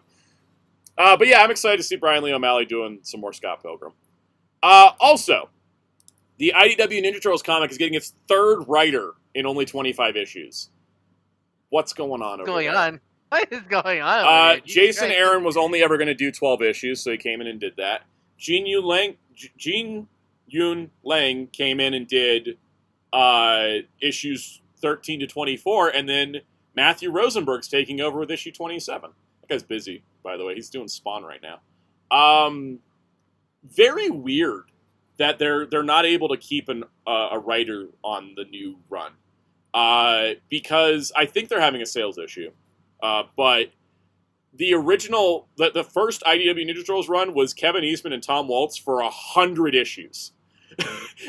But yeah, I'm excited to see Brian Lee O'Malley doing some more Scott Pilgrim. Also, the IDW Ninja Turtles comic is getting its third writer in only 25 issues. What's going on over there? What is going on? Jason Aaron was only ever going to do 12 issues, so he came in and did that. Gene Yun Lang came in and did issues 13 to 24, and then Matthew Rosenberg's taking over with issue 27. That guy's busy, by the way. He's doing Spawn right now. Very weird that they're not able to keep a writer on the new run. Because I think they're having a sales issue. But the original, the first IDW Ninja Turtles run was Kevin Eastman and Tom Waltz for 100 issues.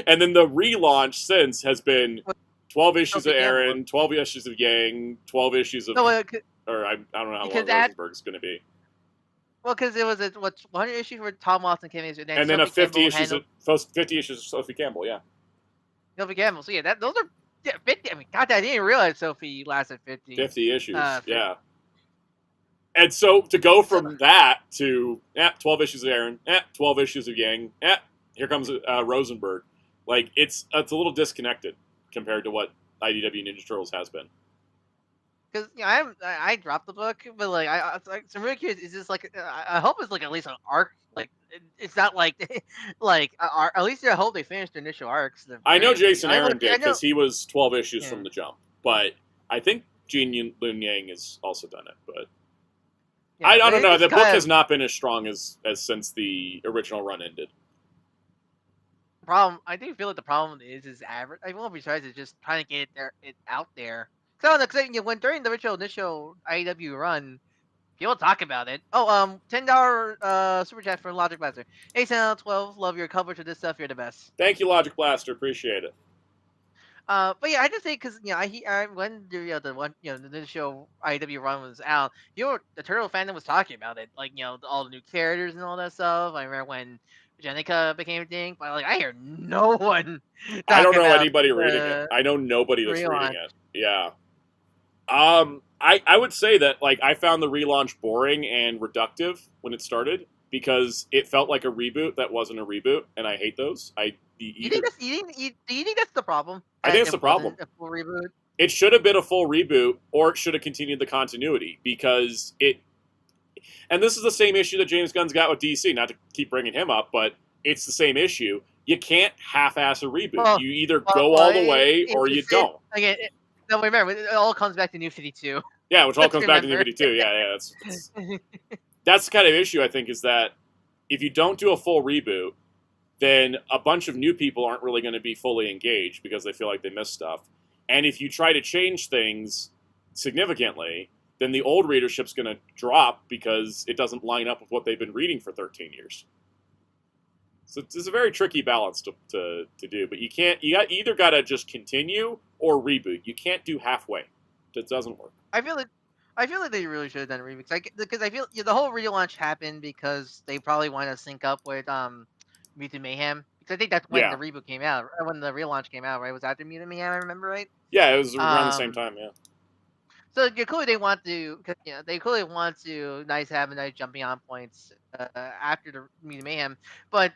And then the relaunch since has been 12 issues of Aaron, 12 issues of Yang, 12 issues of... or I don't know how long Rosenberg's going to be. Well, because it was 100 issues for Tom Waltz and Kevin Eastman. And then 50 issues of Sophie Campbell, yeah. Sophie Campbell, so yeah, those are... Yeah, 50. I mean, God, I didn't realize Sophie lasted 50. 50 issues, yeah. And so to go from that to 12 issues of Aaron, 12 issues of Yang, here comes Rosenberg. Like it's a little disconnected compared to what IDW Ninja Turtles has been. Because I dropped the book, but like so I'm really curious. Is this like I hope it's like at least an arc. Like it's not like at least I hope they finished the initial arcs. I know Jason Aaron did because he was 12 issues from the jump, but I think Gene Lun Yang has also done it. But I don't know. The book has not been as strong as since the original run ended. I do feel like the problem is average. I won't be surprised. It's just trying to get it out there. So when during the initial IEW run, people talk about it. Oh, $10 super chat from Logic Blaster. Hey, Soundout12, love your coverage of this stuff. You're the best. Thank you, Logic Blaster. Appreciate it. But yeah, I just think because when the initial IEW run was out, the Turtle fandom was talking about it, like all the new characters and all that stuff. I remember when NECA became a thing, but like I hear no one. I don't know anybody reading it. I know nobody that's reading it. Yeah. I would say that like I found the relaunch boring and reductive when it started because it felt like a reboot that wasn't a reboot, and I hate those. Do you think that's the problem? I think it's the problem. A full reboot. It should have been a full reboot, or it should have continued the continuity because it. And this is the same issue that James Gunn's got with DC. Not to keep bringing him up, but it's the same issue. You can't half-ass a reboot. Well, you either go all the way or you don't. Again, remember, it all comes back to New 52. Yeah, which all comes back to New 52. Yeah. that's the kind of issue, I think, is that if you don't do a full reboot, then a bunch of new people aren't really going to be fully engaged because they feel like they missed stuff. And if you try to change things significantly, then the old readership's going to drop because it doesn't line up with what they've been reading for 13 years. So it's a very tricky balance to do. But you either got to just continue or reboot. You can't do halfway. It doesn't work. I feel like they really should have done a remix. Because I feel the whole relaunch happened because they probably want to sync up with Mutant Mayhem. Because I think that's when the reboot came out, or when the relaunch came out, right? Was after Mutant Mayhem, I remember right? Yeah, it was around the same time. Yeah. So clearly they want to, they clearly want to have a nice jumping on points after the Mutant Mayhem, but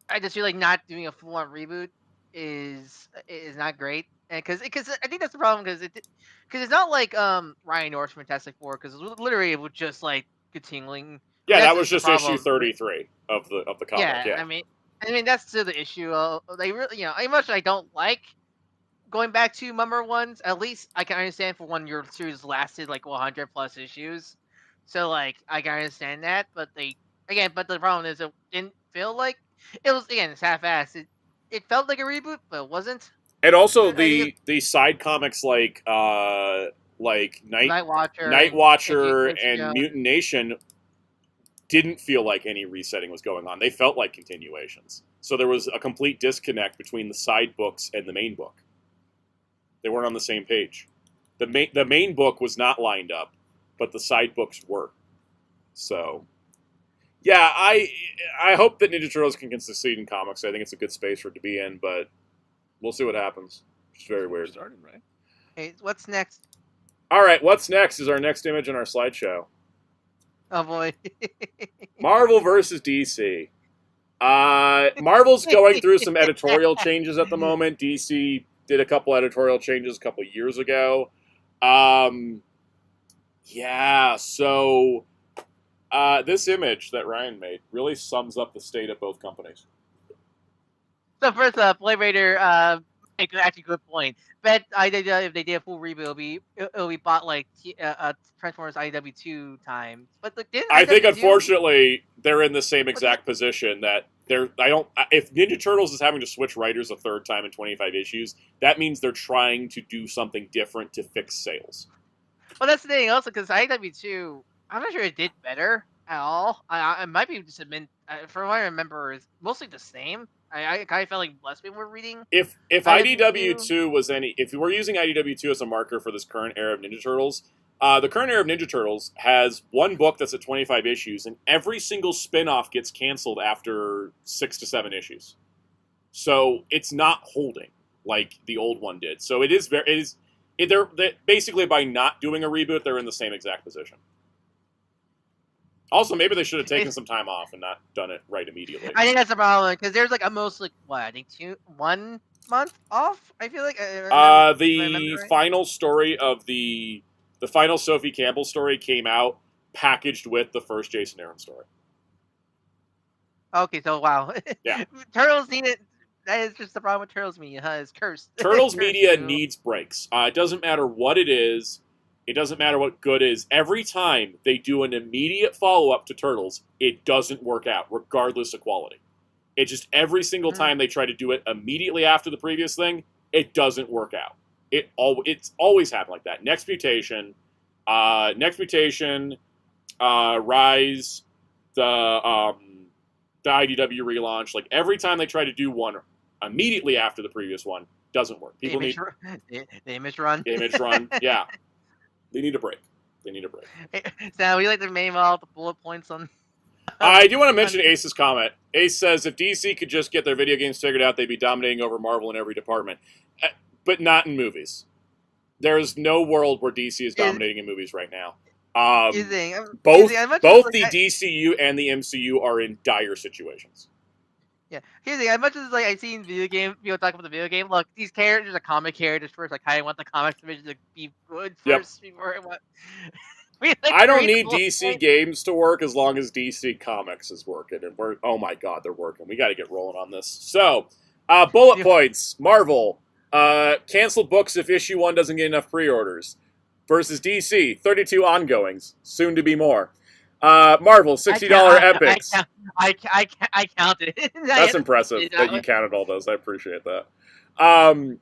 I just feel like not doing a full on reboot is not great, and because I think that's the problem because it's not like Ryan North from Fantastic Four, because literally it was just like continuing. Yeah, that was just issue 33 of the comic. Yeah, I mean that's still the issue. They really, as much as I don't like going back to number ones, at least I can understand for when your series lasted like 100 plus issues. So like I can understand that, but the problem is it didn't feel like it was, again, it's half-assed. It felt like a reboot, but it wasn't. And also the side comics like Night Watcher and Mutant Nation didn't feel like any resetting was going on. They felt like continuations. So there was a complete disconnect between the side books and the main book. They weren't on the same page. The main book was not lined up, but the side books were. So, yeah, I hope that Ninja Turtles can succeed in comics. I think it's a good space for it to be in, but we'll see what happens. It's very weird. Started, right? Hey, what's next? All right, what's next is our next image in our slideshow. Oh boy. Marvel versus DC. Marvel's going through some editorial changes at the moment. DC did a couple editorial changes a couple years ago. So this image that Ryan made really sums up the state of both companies. So first up, Blade Raider, actually good point. Bet if they did a full reboot, it'll be bought like Transformers IW2 time. But I think unfortunately they're in the same exact position that if Ninja Turtles is having to switch writers a third time in 25 issues, that means they're trying to do something different to fix sales. Well, that's the thing also, because IW2, I'm not sure it did better at all. I might be just from what I remember, is mostly the same. I kind of felt like less people were reading. If IDW2 was if we're using IDW2 as a marker for this current era of Ninja Turtles, the current era of Ninja Turtles has one book that's at 25 issues, and every single spin-off gets canceled after 6 to 7 issues. So it's not holding like the old one did. So they're basically, by not doing a reboot, they're in the same exact position. Also, maybe they should have taken some time off and not done it right immediately. I think that's the problem, because there's like almost like 1 month off. I feel like the final story of the final Sophie Campbell story came out packaged with the first Jason Aaron story. Okay, so wow, yeah, Turtles need it. That is just the problem with Turtles media, huh? It's cursed. Turtles media needs breaks. It doesn't matter what it is. It doesn't matter what good is. Every time they do an immediate follow-up to Turtles, it doesn't work out, regardless of quality. It's just every single time they try to do it immediately after the previous thing, it doesn't work out. It's always happened like that. Next Mutation, Rise, the IDW relaunch. Like every time they try to do one immediately after the previous one, doesn't work. People need the image run. The image run, yeah. They need a break. So we like to name all the bullet points on. I do want to mention Ace's comment. Ace says if DC could just get their video games figured out, they'd be dominating over Marvel in every department. But not in movies. There is no world where DC is dominating in movies right now. Both the DCU and the MCU are in dire situations. Yeah, here's the thing. As much as I've seen people talk about the video game, look, these characters are comic characters first. I kind of want the comics division to be good first before I want. I don't need DC games to work as long as DC Comics is working, and oh my god, they're working. We got to get rolling on this. So, bullet points. Marvel cancel books if issue 1 doesn't get enough pre-orders. Versus DC 32 ongoings, soon to be more. Marvel, $60 epics. I counted. That's impressive that you counted all those. I appreciate that.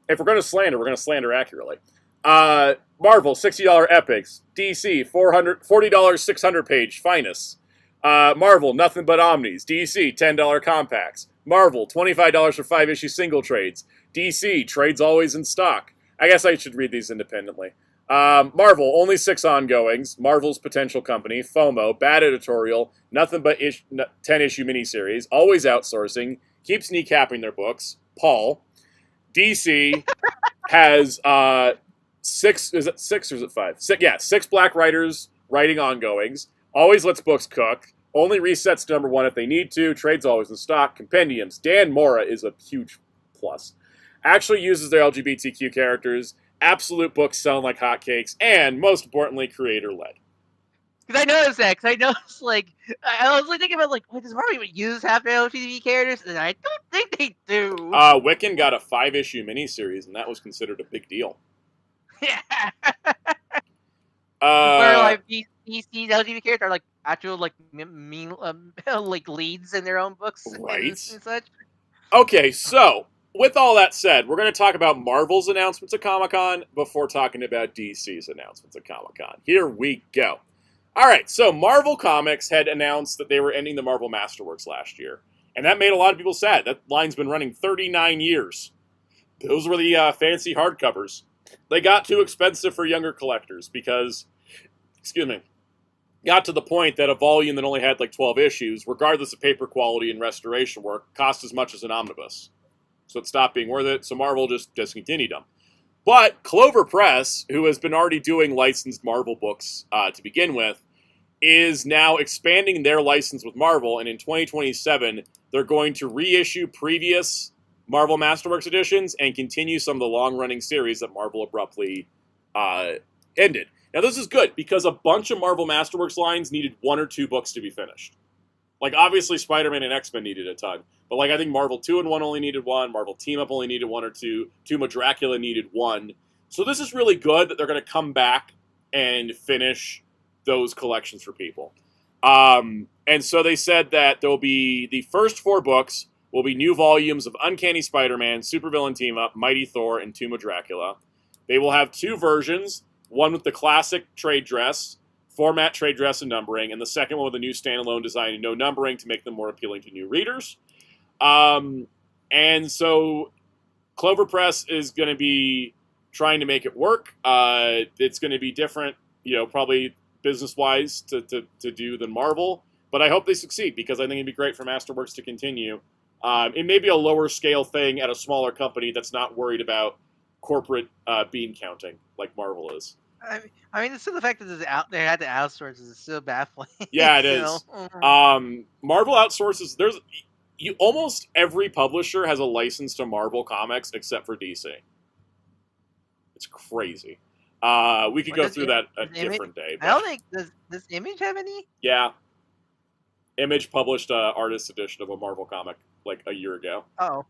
If we're going to slander, we're going to slander accurately. Marvel, $60 epics. DC, $40 600 page finest. Marvel, nothing but omnis. DC, $10 compacts. Marvel, $25 for 5-issue single trades. DC, trades always in stock. I guess I should read these independently. Marvel, only 6 ongoings. Marvel's potential company. FOMO, bad editorial. Nothing but 10-issue miniseries. Always outsourcing. Keeps kneecapping their books. Paul. DC has 6. Is it 6 or is it 5? 6 black writers writing ongoings. Always lets books cook. Only resets to #1 if they need to. Trades always in stock. Compendiums. Dan Mora is a huge plus. Actually uses their LGBTQ characters. Absolute books selling like hotcakes. And, most importantly, creator-led. Because I noticed that. Because I noticed, like, I was like thinking about, like, does Marvel even use half their LGBT characters? And I don't think they do. Wiccan got a 5-issue miniseries, and that was considered a big deal. Yeah. Where, like, DC's LGBT characters are, like, actual, like, like, leads in their own books. Right. And such. Okay, so, with all that said, we're going to talk about Marvel's announcements at Comic-Con before talking about DC's announcements at Comic-Con. Here we go. Alright, so Marvel Comics had announced that they were ending the Marvel Masterworks last year. And that made a lot of people sad. That line's been running 39 years. Those were the fancy hardcovers. They got too expensive for younger collectors because, got to the point that a volume that only had like 12 issues, regardless of paper quality and restoration work, cost as much as an omnibus. So it stopped being worth it, so Marvel just discontinued them. But Clover Press, who has been already doing licensed Marvel books to begin with, is now expanding their license with Marvel, and in 2027, they're going to reissue previous Marvel Masterworks editions and continue some of the long-running series that Marvel abruptly ended. Now, this is good, because a bunch of Marvel Masterworks lines needed 1 or 2 books to be finished. Like, obviously, Spider-Man and X-Men needed a ton. But, like, I think Marvel 2 and 1 only needed 1. Marvel Team-Up only needed 1 or 2. Tomb of Dracula needed 1. So this is really good that they're going to come back and finish those collections for people. And so they said that there'll be the first 4 books will be new volumes of Uncanny Spider-Man, Supervillain Team-Up, Mighty Thor, and Tomb of Dracula. They will have 2 versions, one with the classic trade dress, format, trade dress, and numbering, and the second one with a new standalone design and no numbering to make them more appealing to new readers. And so Clover Press is going to be trying to make it work. It's going to be different, probably business-wise to do than Marvel, but I hope they succeed because I think it'd be great for Masterworks to continue. It may be a lower scale thing at a smaller company that's not worried about corporate bean counting like Marvel is. I mean, still the fact that they had to outsource is still baffling. Yeah, it is. Marvel outsources. Almost every publisher has a license to Marvel Comics except for DC. It's crazy. We could go through that a different day. I don't think does Image have any? Yeah, Image published an artist edition of a Marvel comic like a year ago. Oh,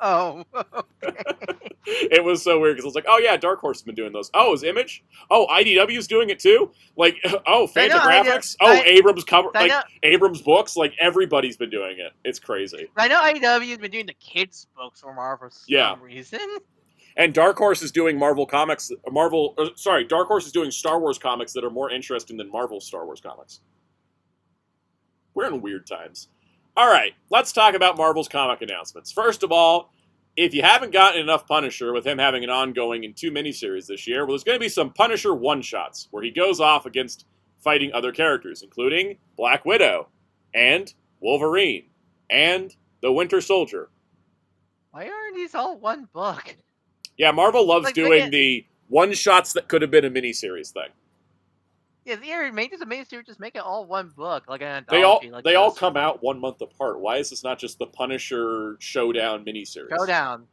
okay. It was so weird because I was like, oh yeah, Dark Horse has been doing those. Oh, is Image? Oh, IDW's doing it too? Like, oh, Fantagraphics? Abrams cover, Abrams books? Like, everybody's been doing it. It's crazy. I know IDW's been doing the kids' books for Marvel for some reason. And Dark Horse is doing Marvel comics, Dark Horse is doing Star Wars comics that are more interesting than Marvel's Star Wars comics. We're in weird times. All right, let's talk about Marvel's comic announcements. First of all, if you haven't gotten enough Punisher with him having an ongoing in 2 miniseries this year, well, there's going to be some Punisher one-shots where he goes off against fighting other characters, including Black Widow and Wolverine and the Winter Soldier. Why aren't these all one book? Yeah, Marvel loves doing the one-shots that could have been a miniseries thing. Yeah, they made this a miniseries, just make it all one book, like an anthology. They all come out 1 month apart. Why is this not just the Punisher Showdown miniseries? Showdown.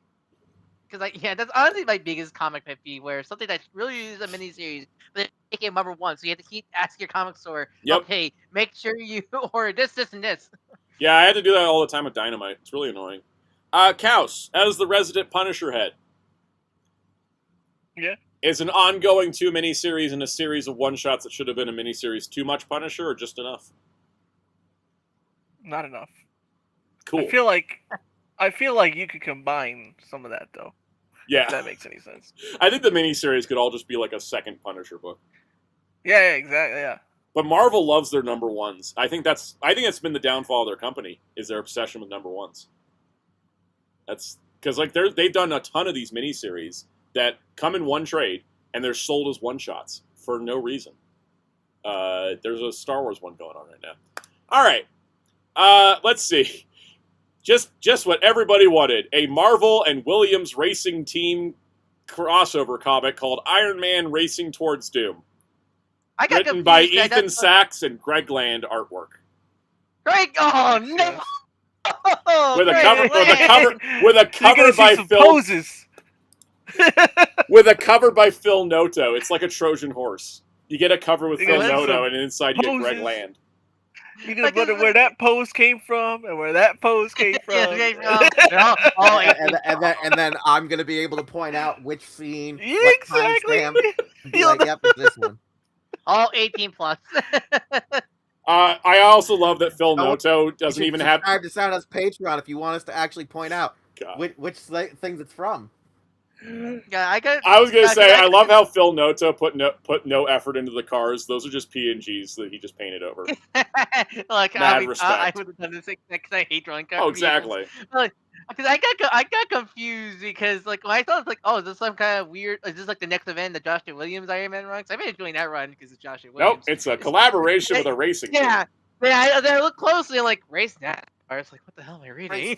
Because, that's honestly my biggest comic pet peeve, where something that really is a miniseries, but they make it number 1, so you have to keep asking your comic store, okay, make sure you order this, and this. Yeah, I had to do that all the time with Dynamite. It's really annoying. Kaus, as the resident Punisher head. Yeah. Is an ongoing 2 miniseries and a series of one-shots that should have been a miniseries too much Punisher, or just enough? Not enough. Cool. I feel like you could combine some of that though. Yeah. If that makes any sense. I think the miniseries could all just be like a second Punisher book. Yeah, exactly. Yeah. But Marvel loves their number ones. I think that's been the downfall of their company, is their obsession with number ones. That's because like they've done a ton of these miniseries that come in one trade and they're sold as one shots for no reason. There's a Star Wars one going on right now. All right, let's see. Just what everybody wanted: a Marvel and Williams racing team crossover comic called Iron Man Racing Towards Doom. Written by Ethan Sachs and Greg Land artwork. Greg, oh no! With a cover by Phil. Poses. With a cover by Phil Noto. It's like a Trojan horse. You get a cover with Phil Noto, and inside you get Greg Land. You're gonna wonder where that pose came from and where that pose came from. And then I'm gonna be able to point out which scene, exactly. what timestamp, and be like, yep, it's this one. All 18 plus. I also love that Phil Noto doesn't even have. Subscribe to Soundout's Patreon if you want us to actually point out which things it's from. Yeah, I was gonna say I love how Phil Noto put no effort into the cars. Those are just PNGs that he just painted over. Like Mad respect. I would have done this because I hate drawing cars. Oh, exactly. Because I got confused because like when I thought like, oh, is this some kind of weird? Is this like the next event, the Joshua Williams Iron Man run? Because I've been enjoying that run because it's Joshua Williams. Nope, it's a collaboration with a racing team. Yeah. Then I look closely and like race that. I was like, what the hell am I reading?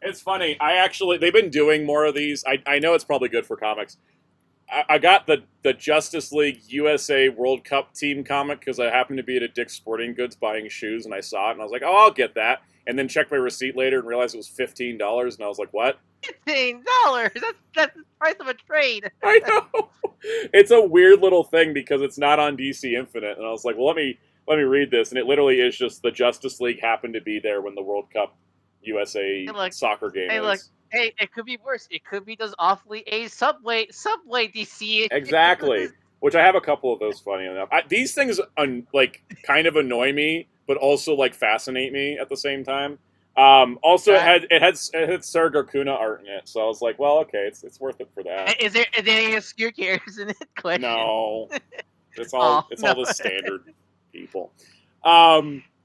It's funny. They've been doing more of these. I know it's probably good for comics. I got the Justice League USA World Cup team comic because I happened to be at a Dick's Sporting Goods buying shoes and I saw it and I was like, oh, I'll get that. And then checked my receipt later and realized it was $15 and I was like, what? $15? That's the price of a trade. I know. It's a weird little thing because it's not on DC Infinite, and I was like, well, let me read this, and it literally is just the Justice League happened to be there when the World Cup USA soccer game is. Hey, it could be worse. It could be those awfully Subway DC. Exactly. Which I have a couple of those, funny enough. These things kind of annoy me, but also like fascinate me at the same time. Also, it had Sergio Kuna art in it, so I was like, well, okay, it's worth it for that. Is there any obscure characters in it? Question. No, it's all the standard people.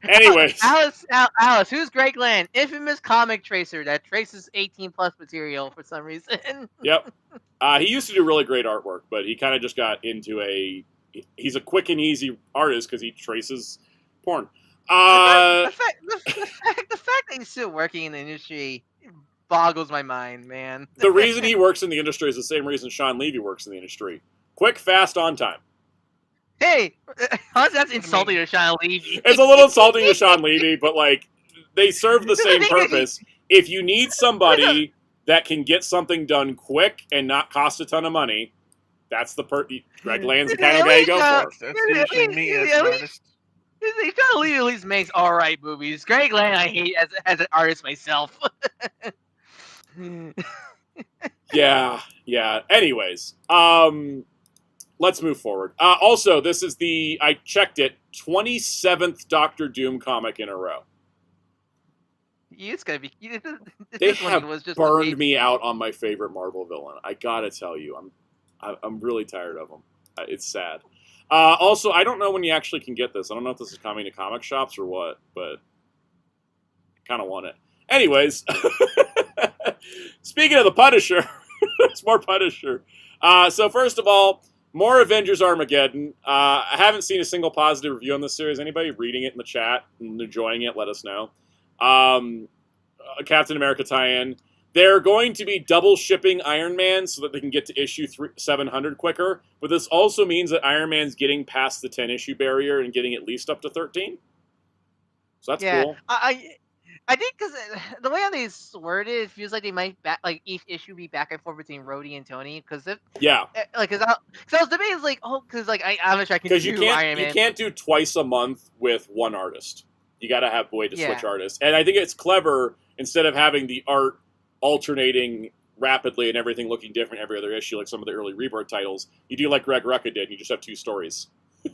Anyways, Alice, who's Greg Land? Infamous comic tracer that traces 18 plus material for some reason. Yep. He used to do really great artwork, but he kind of just got into he's a quick and easy artist because he traces porn. The fact that he's still working in the industry boggles my mind, man. The reason he works in the industry is the same reason Sean Levy works in the industry. Quick, fast, on time. Hey, that's insulting to Sean Levy. It's a little insulting to Sean Levy, but like they serve the same purpose. If you need somebody that can get something done quick and not cost a ton of money, that's the Greg Land's the kind of guy you go for. That's usually me as an artist. Sean Levy at least makes alright movies. Greg Land I hate as an artist myself. Yeah. Anyways, let's move forward. Also, this is I checked it, 27th Doctor Doom comic in a row. It's gonna be. They have burned me out on my favorite Marvel villain. I gotta tell you, I'm really tired of him. It's sad. Also, I don't know when you actually can get this. I don't know if this is coming to comic shops or what, but I kind of want it. Anyways, speaking of the Punisher, it's more Punisher. So first of all, more Avengers Armageddon. I haven't seen a single positive review on this series. Anybody reading it in the chat and enjoying it, let us know. Captain America tie-in. They're going to be double shipping Iron Man so that they can get to issue 700 quicker. But this also means that Iron Man's getting past the 10 issue barrier and getting at least up to 13. So that's cool. I think because the way these worded, it feels like they might each issue be back and forth between Rhodey and Tony. Because I was debating I'm sure I can do Iron Man. You can't do twice a month with one artist. You got to have a way to switch artists, and I think it's clever instead of having the art alternating rapidly and everything looking different every other issue, like some of the early Rebirth titles, you do like Greg Rucka did. You just have 2 stories.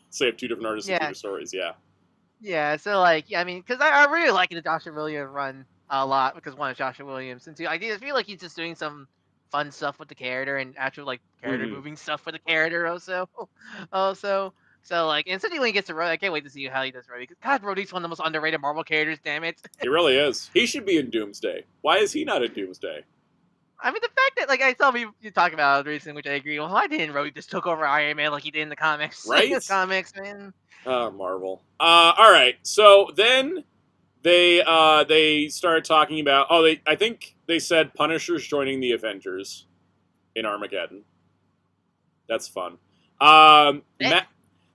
So you have 2 different artists and 2 stories. Yeah. Yeah, so like, I mean, because I really like the Joshua Williams run a lot because one is Joshua Williams, and 2, I feel like he's just doing some fun stuff with the character and actual like character moving stuff for the character also. So like, and especially when he gets to Rhodey, I can't wait to see how he does Rhodey. Because God, Rhodey's one of the most underrated Marvel characters. Damn it. He really is. He should be in Doomsday. Why is he not in Doomsday? I mean, the fact that like I saw you talking about it recently, which I agree. Well, why didn't Rhodey just took over Iron Man like he did in the comics? Right? The comics, man. Marvel. All right. So then they started talking about. I think they said Punisher's joining the Avengers in Armageddon. That's fun.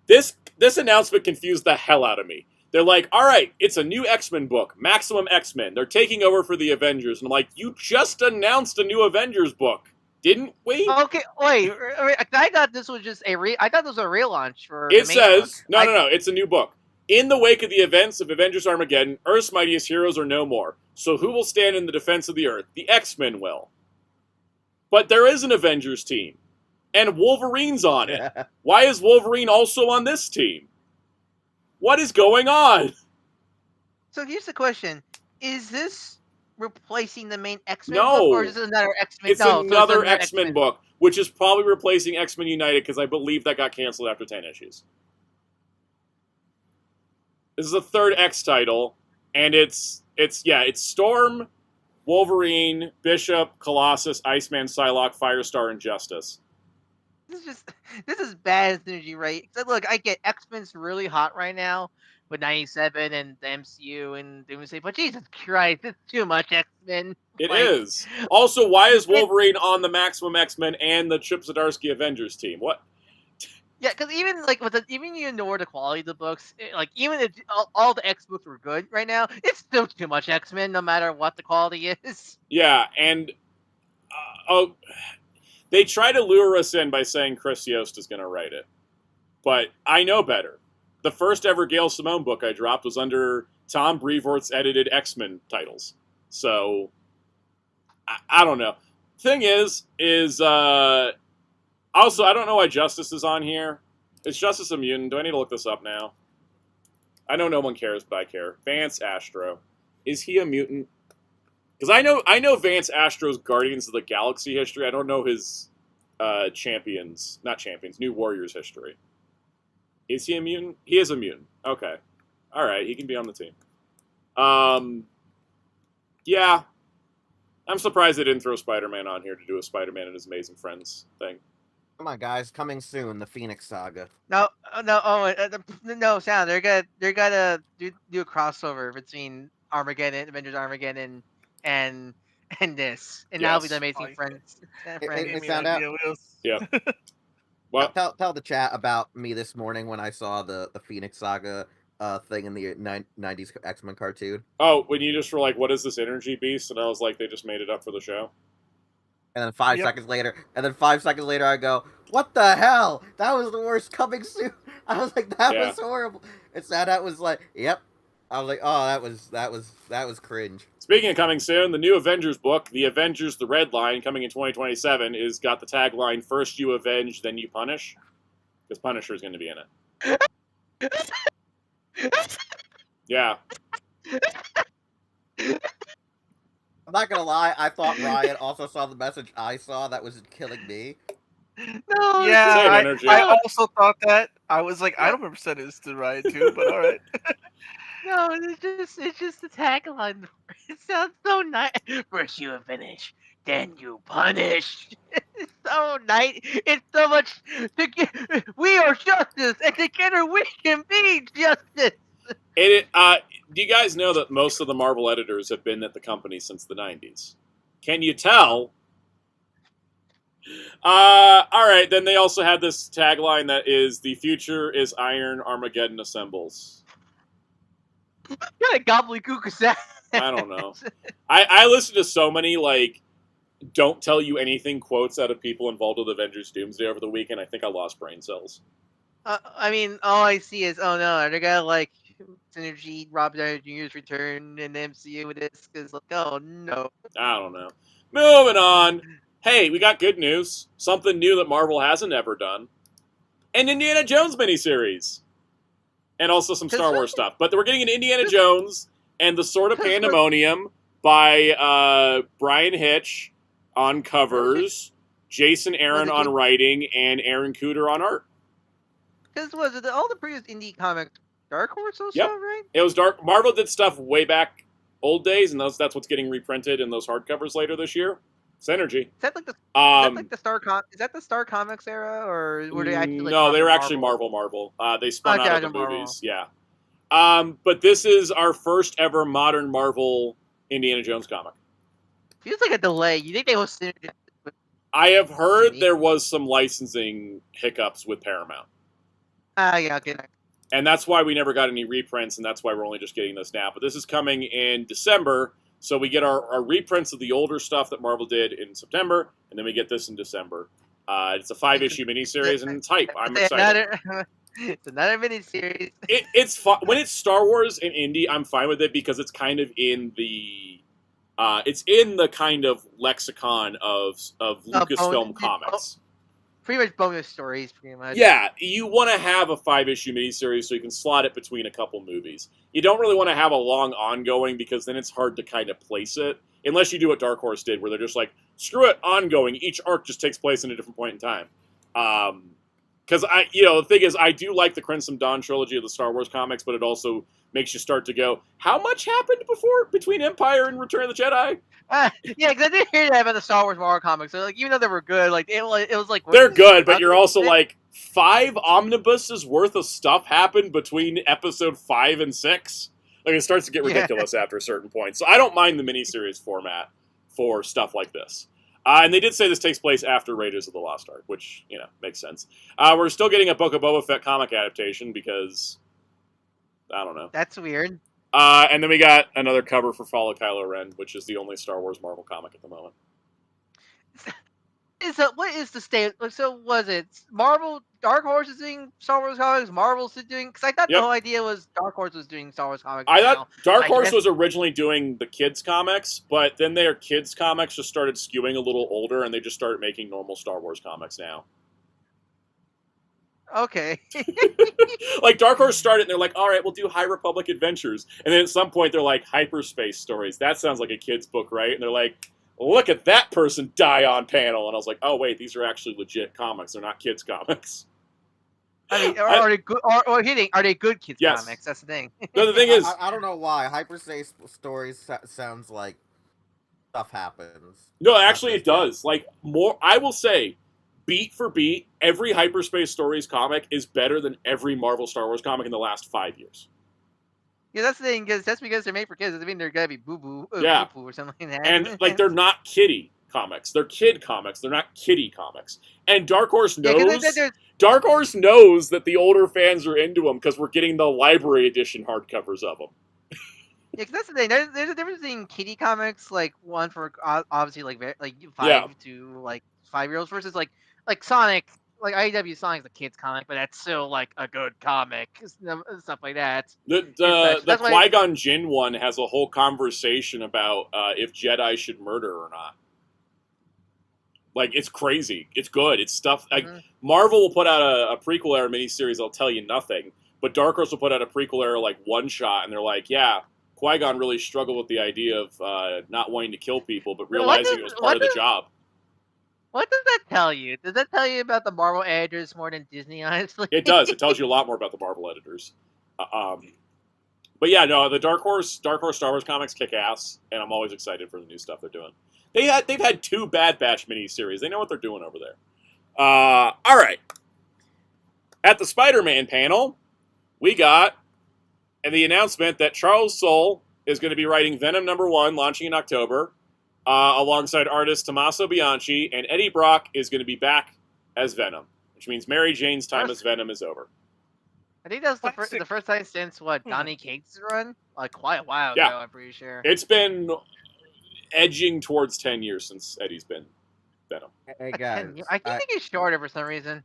This announcement confused the hell out of me. They're like, all right, it's a new X-Men book, Maximum X-Men. They're taking over for the Avengers. And I'm like, you just announced a new Avengers book, didn't we? Okay, wait. I thought this was just I thought this was a relaunch for. It says no. It's a new book. In the wake of the events of Avengers Armageddon, Earth's mightiest heroes are no more. So who will stand in the defense of the Earth? The X-Men will. But there is an Avengers team, and Wolverine's on it. Why is Wolverine also on this team? What is going on? So here's the question: is this replacing the main X-Men No. book, or is this another X-Men? It's another X-Men book, which is probably replacing X-Men United because I believe that got canceled after 10 issues. This is a third X title, and it's Storm, Wolverine, Bishop, Colossus, Iceman, Psylocke, Firestar, and Justice. This is bad synergy, right? Look, I get X-Men's really hot right now with 97 and the MCU and Doomsday, but Jesus Christ, it's too much X-Men. It is. Also, why is Wolverine on the Maximum X-Men and the Chip Zdarsky Avengers team? What? Yeah, because even like even you ignore the quality of the books, like even if all the X books were good right now, it's still too much X-Men, no matter what the quality is. Yeah, and they try to lure us in by saying Chris Yost is going to write it, but I know better. The first ever Gail Simone book I dropped was under Tom Brevoort's edited X-Men titles, so I don't know. Thing is also, I don't know why Justice is on here. Is Justice a mutant? Do I need to look this up now? I know no one cares, but I care. Vance Astro. Is he a mutant? Because I know Vance Astro's Guardians of the Galaxy history. I don't know his New Warriors history. Is he a mutant? He is a mutant. Okay. Alright, he can be on the team. Yeah. I'm surprised they didn't throw Spider-Man on here to do a Spider-Man and His Amazing Friends thing. Come on, guys! Coming soon, the Phoenix Saga. No, Sam. They're gonna do a crossover between Avengers Armageddon, and this, and that'll be the Amazing Friends. It found out. Yeah. Well, tell the chat about me this morning when I saw the Phoenix Saga thing in the 90s X-Men cartoon. Oh, when you just were like, "What is this energy beast?" and I was like, "They just made it up for the show." And then 5 seconds later, I go, "What the hell? That was the worst coming soon." I was like, "That was horrible." And Soundout was like, "Yep." I was like, "Oh, that was cringe." Speaking of coming soon, the new Avengers book, The Avengers: The Red Line, coming in 2027, is got the tagline "First you avenge, then you punish," because Punisher is going to be in it. Yeah. I'm not gonna lie, I thought Ryan also saw the message I saw that was killing me. No, yeah, I also thought that. I was like, I don't remember sending this to Ryan too, but all right. No, it's just the tagline. It sounds so nice. First you avenge, then you punish. It's so nice. It's so much. We are justice, and together we can be justice. Do you guys know that most of the Marvel editors have been at the company since the 90s? Can you tell? All right, then they also had this tagline that is, "The future is iron, Armageddon assembles." What kind of gobbledygook is that? I don't know. I listen to so many, like, don't tell you anything quotes out of people involved with Avengers Doomsday over the weekend. I think I lost brain cells. I mean, all I see is, oh no, they're gonna like synergy Rob Downey Jr.'s return in the MCU with this, because like, oh no. I don't know. Moving on. Hey, we got good news. Something new that Marvel hasn't ever done. An Indiana Jones miniseries. And also some Star Wars stuff. But we're getting an Indiana Jones and the Sword of Pandemonium by Brian Hitch on covers, Jason Aaron on writing, and Aaron Cooter on art. Because was it all the previous indie comics Dark Horse stuff, right? It was Dark. Marvel did stuff way back old days, and that's what's getting reprinted in those hardcovers later this year. Synergy. Is that like the Is that the Star Comics era, or were they actually like no? They were actually Marvel. They spun out of the movies. Yeah. But this is our first ever modern Marvel Indiana Jones comic. Feels like a delay. You think they will synergize? I have heard there was some licensing hiccups with Paramount. Yeah, okay. And that's why we never got any reprints, and that's why we're only just getting this now. But this is coming in December. So we get our reprints of the older stuff that Marvel did in September, and then we get this in December. It's a 5-issue miniseries, and it's hype. I'm excited. It's another miniseries. It's fun. When it's Star Wars and indie, I'm fine with it because it's kind of in the kind of lexicon of Lucasfilm comics. Pretty much bonus stories, pretty much. Yeah, you want to have a 5-issue miniseries so you can slot it between a couple movies. You don't really want to have a long ongoing because then it's hard to kind of place it. Unless you do what Dark Horse did, where they're just like, screw it, ongoing. Each arc just takes place in a different point in time. Because the thing is, I do like the Crimson Dawn trilogy of the Star Wars comics, but it also makes you start to go, how much happened between Empire and Return of the Jedi? Yeah, because I did hear that about the Star Wars Marvel comics. So, like, even though they were good, like it was like they're good, but you're also like 5 omnibuses worth of stuff happened between episode 5 and 6. Like it starts to get ridiculous after a certain point. So I don't mind the miniseries format for stuff like this. And they did say this takes place after Raiders of the Lost Ark, which makes sense. We're still getting a Book of Boba Fett comic adaptation because I don't know. That's weird. And then we got another cover for Fall of Kylo Ren, which is the only Star Wars Marvel comic at the moment. What is the state? So was it Marvel? Dark Horse is doing Star Wars comics. Marvel's doing because I thought the whole idea was Dark Horse was doing Star Wars comics. I thought Dark Horse was originally doing the kids comics, but then their kids comics just started skewing a little older, and they just started making normal Star Wars comics now. Okay. Like Dark Horse started, and they're like, "All right, we'll do High Republic Adventures," and then at some point they're like, "Hyperspace Stories." That sounds like a kid's book, right? And they're like, look at that person die on panel. And I was like, oh, wait, these are actually legit comics. They're not kids' comics. I mean, are they good? Are they good kids' comics? That's the thing. No, the thing is, I don't know why Hyperspace Stories sounds like stuff happens. No, actually, it does. Like more, I will say, beat for beat, every Hyperspace Stories comic is better than every Marvel Star Wars comic in the last 5 years. Yeah, that's the thing. That's because they're made for kids. I mean, they're gonna be boo-boo, or something like that. And like, they're not kiddie comics. They're kid comics. They're not kiddie comics. And Dark Horse knows. Dark Horse knows that the older fans are into them because we're getting the library edition hardcovers of them. Yeah, because that's the thing. There's a difference between kiddie comics, like one for obviously like 5 to like 5-year-olds versus like Sonic. Like IDW Sonic's a kid's comic, but that's still like a good comic, stuff like that. The Qui-Gon Jinn one has a whole conversation about if Jedi should murder or not. Like, it's crazy. It's good. It's stuff like Marvel will put out a prequel era miniseries that'll tell you nothing, but Dark Horse will put out a prequel era like one shot, and they're like, yeah, Qui-Gon really struggled with the idea of not wanting to kill people, but realizing it was part of the job. What does that tell you? Does that tell you about the Marvel editors more than Disney, honestly? It does. It tells you a lot more about the Marvel editors. But yeah, no, the Dark Horse Star Wars comics kick ass, and I'm always excited for the new stuff they're doing. They've had 2 Bad Batch miniseries. They know what they're doing over there. All right. At the Spider-Man panel, we got the announcement that Charles Soule is going to be writing Venom #1, launching in October. Alongside artist Tommaso Bianchi, and Eddie Brock is going to be back as Venom, which means Mary Jane's time as Venom is over. I think that was the first time since Donny Cates' run, like quite a while ago. I'm pretty sure it's been edging towards 10 years since Eddie's been Venom. Hey guys, I think he's shorter for some reason.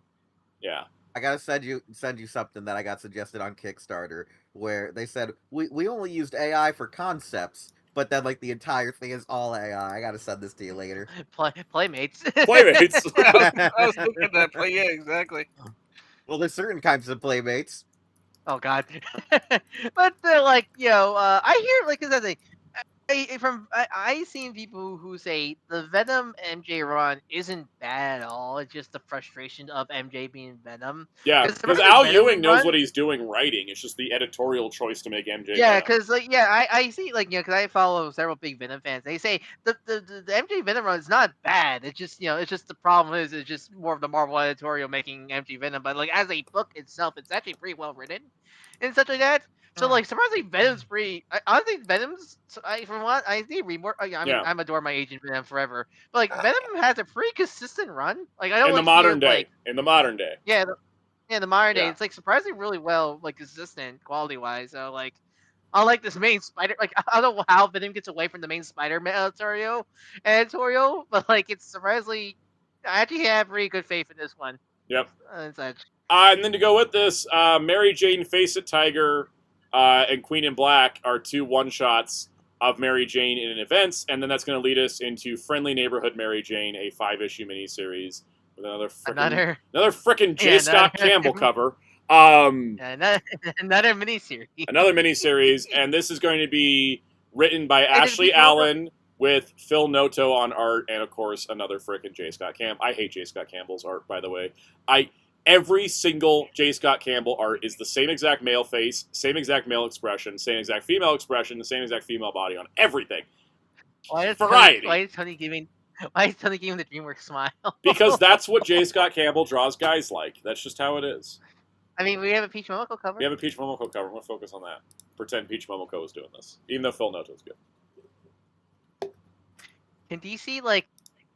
Yeah, I gotta send you something that I got suggested on Kickstarter, where they said we only used AI for concepts. but then like the entire thing is all AI. I gotta send this to you later. Playmates. Playmates. I was thinking that, but yeah, exactly. Well, there's certain kinds of playmates. Oh God. But like I hear like because I seen people who say the Venom MJ run isn't bad at all. It's just the frustration of MJ being Venom. Yeah, 'Cause because the Al Venom Ewing knows run- what he's doing writing. It's just the editorial choice to make MJ. Yeah, Venom. because I see because I follow several big Venom fans. They say the MJ Venom run is not bad. It's just it's just the problem is it's just more of the Marvel editorial making MJ Venom. But like as a book itself, it's actually pretty well written and such like that. So like surprisingly, Venom's pretty. I think Venom's. From what I see, remorse. I mean, Yeah. I'm adore my Agent Venom forever. But like Venom has a pretty consistent run. Like I don't in the like modern see it, day. like, In the modern day. yeah, the modern day, Yeah. it's like surprisingly really well like consistent quality wise. So like. I like this main spider. Like I don't know how Venom gets away from the main Spider-Man editorial, but like it's surprisingly, I actually have pretty good faith in this one. Yep. And such. And then to go with this, Mary Jane, Face It Tiger, and Queen in Black are 2 one-shots of Mary Jane in events, and then that's going to lead us into Friendly Neighborhood Mary Jane, a 5-issue miniseries with another frickin' J. Scott Campbell cover. Another miniseries. Another miniseries, and this is going to be written by Ashley Allen with Phil Noto on art, and of course another frickin' J. Scott Campbell. I hate J. Scott Campbell's art, by the way. Every single J. Scott Campbell art is the same exact male face, same exact male expression, same exact female expression, the same exact female body on everything. Variety. Why is Tony giving the DreamWorks smile? Because that's what J. Scott Campbell draws guys like. That's just how it is. I mean, we have a Peach Momoko cover. We have a Peach Momoko cover. I'm going to focus on that. Pretend Peach Momoko is doing this. Even though Phil Noto's good. Can DC, like...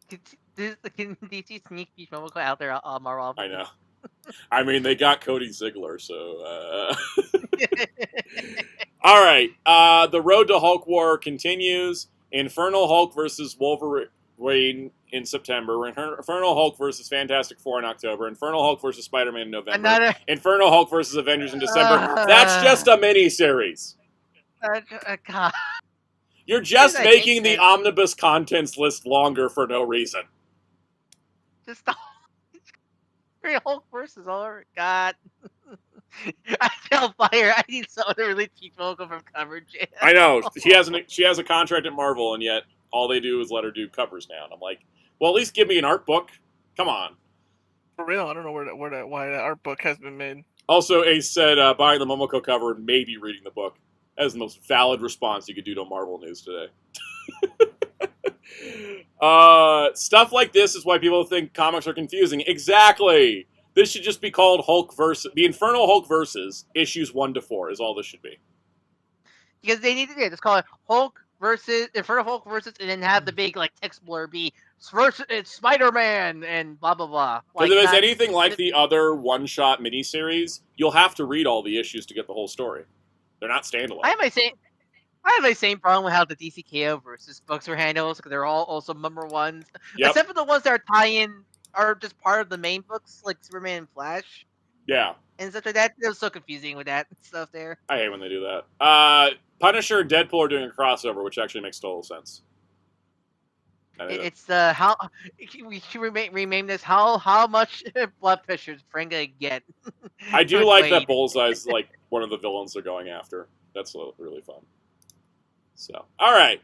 Can DC sneak Peach Momoko out there on Marvel? I know. I mean, they got Cody Ziegler, so... All right. The Road to Hulk War continues. Infernal Hulk versus Wolverine in September. Infernal Hulk versus Fantastic Four in October. Infernal Hulk versus Spider-Man in November. Infernal Hulk versus Avengers in December. That's just a mini-series. God. You're just making the omnibus contents list longer for no reason. Just Hulk versus all right. God. I feel fire. I need someone to release Peach Momoko from coverage. I know. She has a contract at Marvel, and yet all they do is let her do covers now. And I'm like, well, at least give me an art book. Come on. For real, I don't know why that art book has been made. Also, Ace said buying the Momoko cover and maybe reading the book. That is the most valid response you could do to Marvel news today. Stuff like this is why people think comics are confusing. Exactly. This should just be called Hulk versus the Infernal Hulk versus issues 1 to 4 is all this should be. Because they need to just call it Hulk versus Infernal Hulk versus, and then have the big like text blurb be it's Spider-Man and blah blah blah. Because if it's anything like the other one-shot miniseries, you'll have to read all the issues to get the whole story. They're not standalone. I have my same problem with how the DCKO versus books are handled, because they're all also number ones. Yep. Except for the ones that are tie-in, are just part of the main books, like Superman and Flash. Yeah. And stuff like that. It was so confusing with that stuff there. I hate when they do that. Punisher and Deadpool are doing a crossover, which actually makes total sense. It's how we should rename this. How much blood pressure is Frank gonna get? I do like that Bullseye's like one of the villains they're going after. That's really fun. So, all right.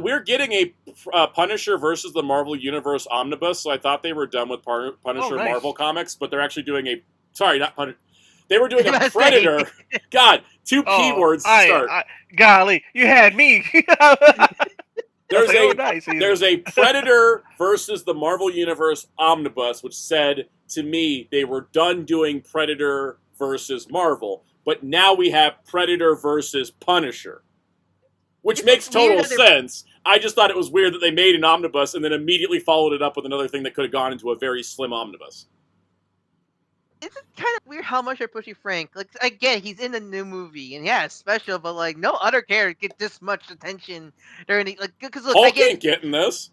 We're getting a Punisher versus the Marvel Universe omnibus, so I thought they were done with Punisher nice. Marvel comics, but they're actually doing a... Sorry, not Punisher. They were doing a Predator. God, two keywords to start. Golly, you had me. There's a Predator versus the Marvel Universe omnibus, which said to me they were done doing Predator versus Marvel, but now we have Predator versus Punisher. Which makes total sense. I just thought it was weird that they made an omnibus and then immediately followed it up with another thing that could have gone into a very slim omnibus. It's kind of weird how much they're pushing Frank. Like, again, he's in the new movie, and yeah, it's special, but like, no other character get this much attention during the because look, Hulk ain't getting this.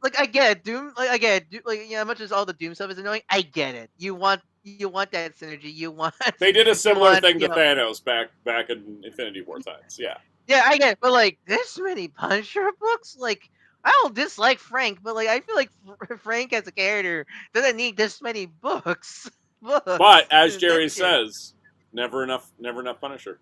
Like, I get it, Doom. Like, I get it, like, as much as all the Doom stuff is annoying, I get it. You want that synergy. You want. They did a similar thing to Thanos back in Infinity War times. Yeah. Yeah, I get it, but like this many Punisher books, like I don't dislike Frank, but like I feel like Frank as a character doesn't need this many books. But as That's Jerry it. says, never enough Punisher.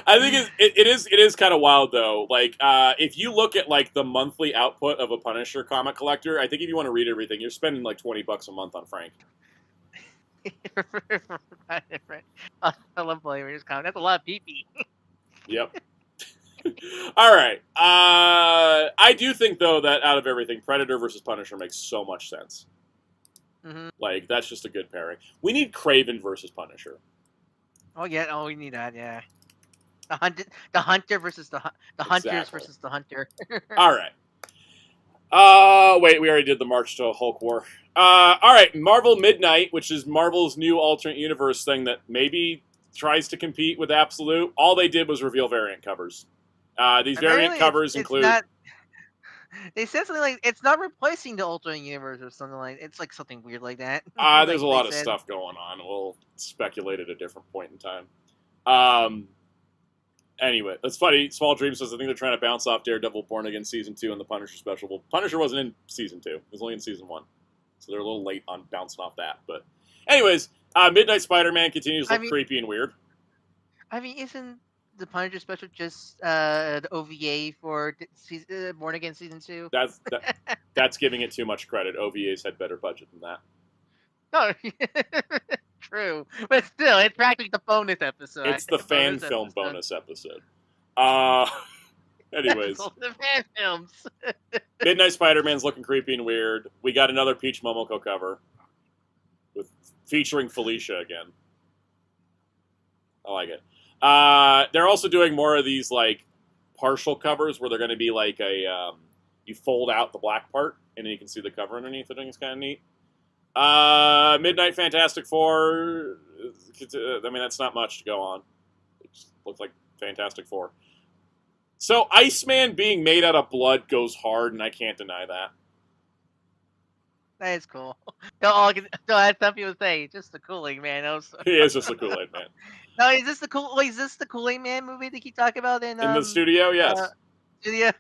I think it is kind of wild though. Like if you look at like the monthly output of a Punisher comic collector, I think if you want to read everything, you're spending like $20 a month on Frank. I love Blamer's comic. That's a lot of pee-pee. Yep. All right. I do think though that out of everything, Predator versus Punisher makes so much sense. Mm-hmm. Like that's just a good pairing. We need Kraven versus Punisher. Oh yeah. Oh, we need that. Yeah. The hunter versus the hunters Exactly. versus the hunter. All right. Wait, we already did the March to Hulk War. All right, Marvel Midnight, which is Marvel's new alternate universe thing that maybe tries to compete with Absolute. All they did was reveal variant covers. These variant covers include. They said something like it's not replacing the alternate universe or something like it's like something weird like that. There's a lot of stuff going on. We'll speculate at a different point in time. Anyway, that's funny. Small Dream says I think they're trying to bounce off Daredevil Born Again Season 2 and the Punisher special. Well, Punisher wasn't in Season 2. It was only in Season 1. So they're a little late on bouncing off that. But anyways, Midnight Spider-Man continues to look creepy and weird. I mean, isn't the Punisher special just the OVA for Born Again Season 2? That's giving it too much credit. OVAs had better budget than that. No, true. But still, it's practically the bonus episode. It's the fan film bonus episode. Anyways. The fan films. Midnight Spider-Man's looking creepy and weird. We got another Peach Momoko cover featuring Felicia again. I like it. They're also doing more of these like partial covers where they're going to be like you fold out the black part and then you can see the cover underneath. I think it's kind of neat. Midnight Fantastic Four. I mean, that's not much to go on. It just looks like Fantastic Four. So Iceman being made out of blood goes hard, and I can't deny that. That is cool. Don't as some people say, just the Kool-Aid Man. Also. He is just the Kool-Aid Man. No, is this the Kool-Aid Man movie they keep talking about in the studio? Yes. Studio.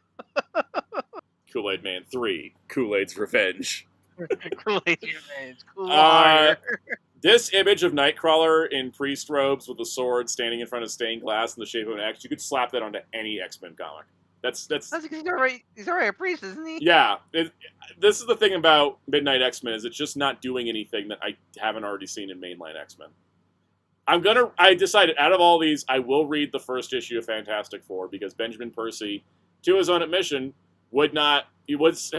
Kool-Aid Man 3: Kool-Aid's Revenge. Kool-Aid's Revenge. Cool. This image of Nightcrawler in priest robes with a sword standing in front of stained glass in the shape of an X, you could slap that onto any X-Men comic. That's because he's already a priest, isn't he? Yeah. This is the thing about Midnight X-Men is it's just not doing anything that I haven't already seen in mainline X-Men. I decided out of all these, I will read the first issue of Fantastic Four because Benjamin Percy, to his own admission,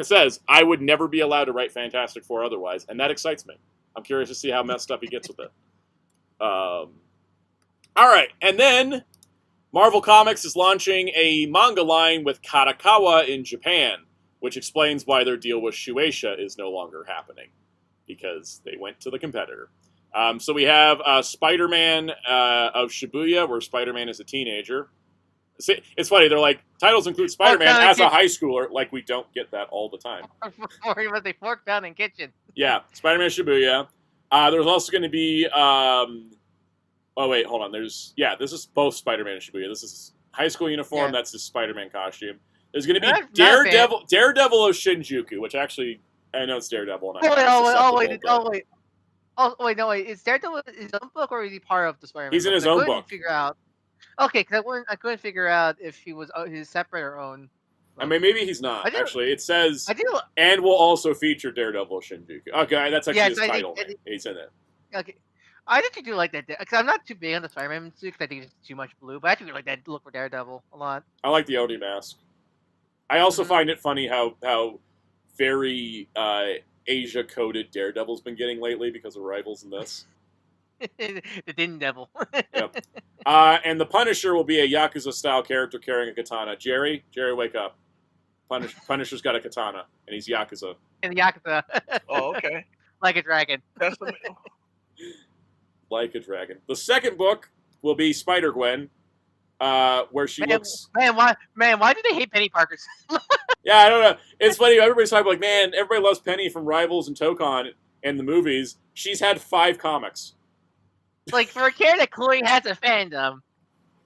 says, I would never be allowed to write Fantastic Four otherwise, and that excites me. I'm curious to see how messed up he gets with it. All right, and then Marvel Comics is launching a manga line with Kadokawa in Japan, which explains why their deal with Shueisha is no longer happening, because they went to the competitor. So we have Spider-Man of Shibuya, where Spider-Man is a teenager. It's funny, they're like, titles include Spider-Man as a high schooler. Like, we don't get that all the time. Or he was a fork down in kitchen. Yeah, Spider-Man Shibuya. There's also going to be... oh, wait, hold on. This is both Spider-Man and Shibuya. This is high school uniform. Yeah. That's his Spider-Man costume. There's going to be Daredevil of Shinjuku, which actually... I know it's Daredevil. And wait. Is Daredevil his own book, or is he part of the Spider-Man He's book? In his own book. Figure out. Okay, because I couldn't figure out if he was his separate or own. I mean, maybe he's not. Actually, it says, and will also feature Daredevil Shinjuku. Okay, that's actually his title. He's in it. Okay. I think you do like that, because I'm not too big on the Spider-Man suit, because I think it's too much blue, but I actually like that look for Daredevil a lot. I like the Odie mask. I also find it funny how very Asia-coded Daredevil's been getting lately because of Rivals in this. The Din Devil. Yep. And the Punisher will be a Yakuza-style character carrying a katana. Jerry, wake up. Punisher's got a katana, and he's Yakuza. And Yakuza. Oh, okay. Like a dragon. Like a dragon. The second book will be Spider-Gwen, where she looks... Why do they hate Penny Parker? Yeah, I don't know. It's funny. Everybody's talking like, man, everybody loves Penny from Rivals and Tokon and the movies. She's had 5 comics. Like, for a character that clearly has a fandom,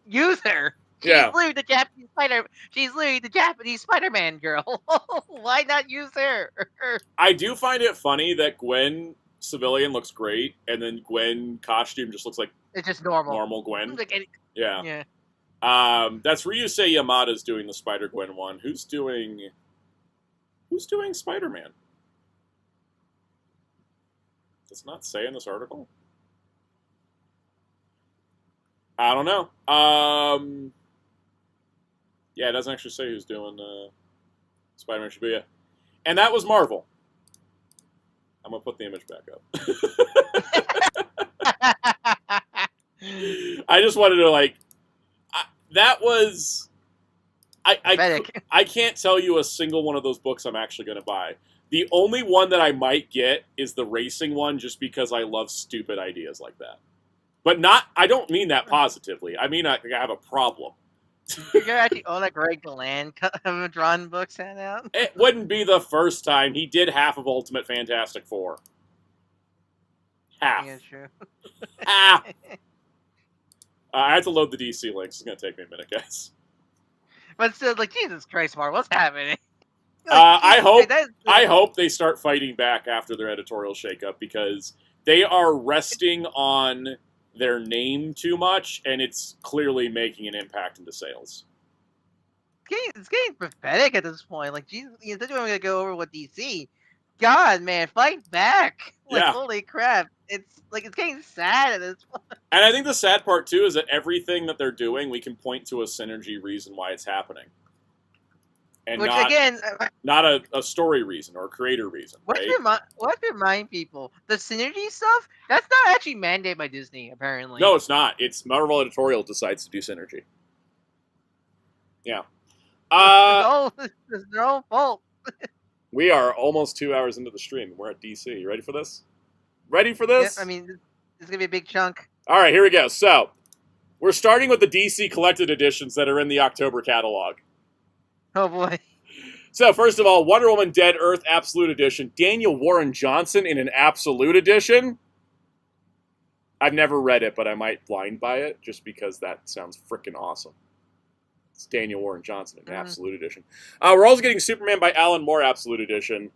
use her. She's Yeah. literally the Japanese Spider. She's literally the Japanese Spider-Man girl. Why not use her? I do find it funny that Gwen civilian looks great, and then Gwen costume just looks like It's just normal. Gwen. Like Yeah. yeah. That's Ryusei Yamada's doing the Spider-Gwen one. Who's doing Spider-Man? Does not say in this article. I don't know. Yeah, it doesn't actually say who's doing Spider-Man Shibuya. And that was Marvel. I'm going to put the image back up. I just wanted to, like... that was... I can't tell you a single one of those books I'm actually going to buy. The only one that I might get is the racing one, just because I love stupid ideas like that. But not... I don't mean that positively. I mean I have a problem. You're gonna actually own a Greg Deland drawn book sent out? It wouldn't be the first time. He did half of Ultimate Fantastic Four. Half. Yeah, true. Half. I have to load the DC links. It's going to take me a minute, guys. But still, like, Jesus Christ, Mark, what's happening? I hope they start fighting back after their editorial shakeup, because they are resting on their name too much, and it's clearly making an impact into sales. It's getting pathetic at this point. Like, Jesus, you said you were going to go over with DC. God, man, fight back! Like, Yeah. Holy crap! It's getting sad at this point. And I think the sad part too is that everything that they're doing, we can point to a synergy reason why it's happening, and Which not again, not a story reason or a creator reason. what Right? to remind people, the synergy stuff, that's not actually mandated by Disney, apparently. No, it's not. It's Marvel Editorial decides to do synergy. Yeah. It's their own fault. We are almost 2 hours into the stream. We're at DC. You ready for this? Ready for this? Yeah, I mean, it's gonna be a big chunk. All right, here we go. So, we're starting with the DC collected editions that are in the October catalog. Oh boy. So, first of all, Wonder Woman Dead Earth Absolute Edition. Daniel Warren Johnson in an Absolute Edition. I've never read it, but I might blind buy it just because that sounds freaking awesome. It's Daniel Warren Johnson in an Absolute Edition. We're also getting Superman by Alan Moore Absolute Edition,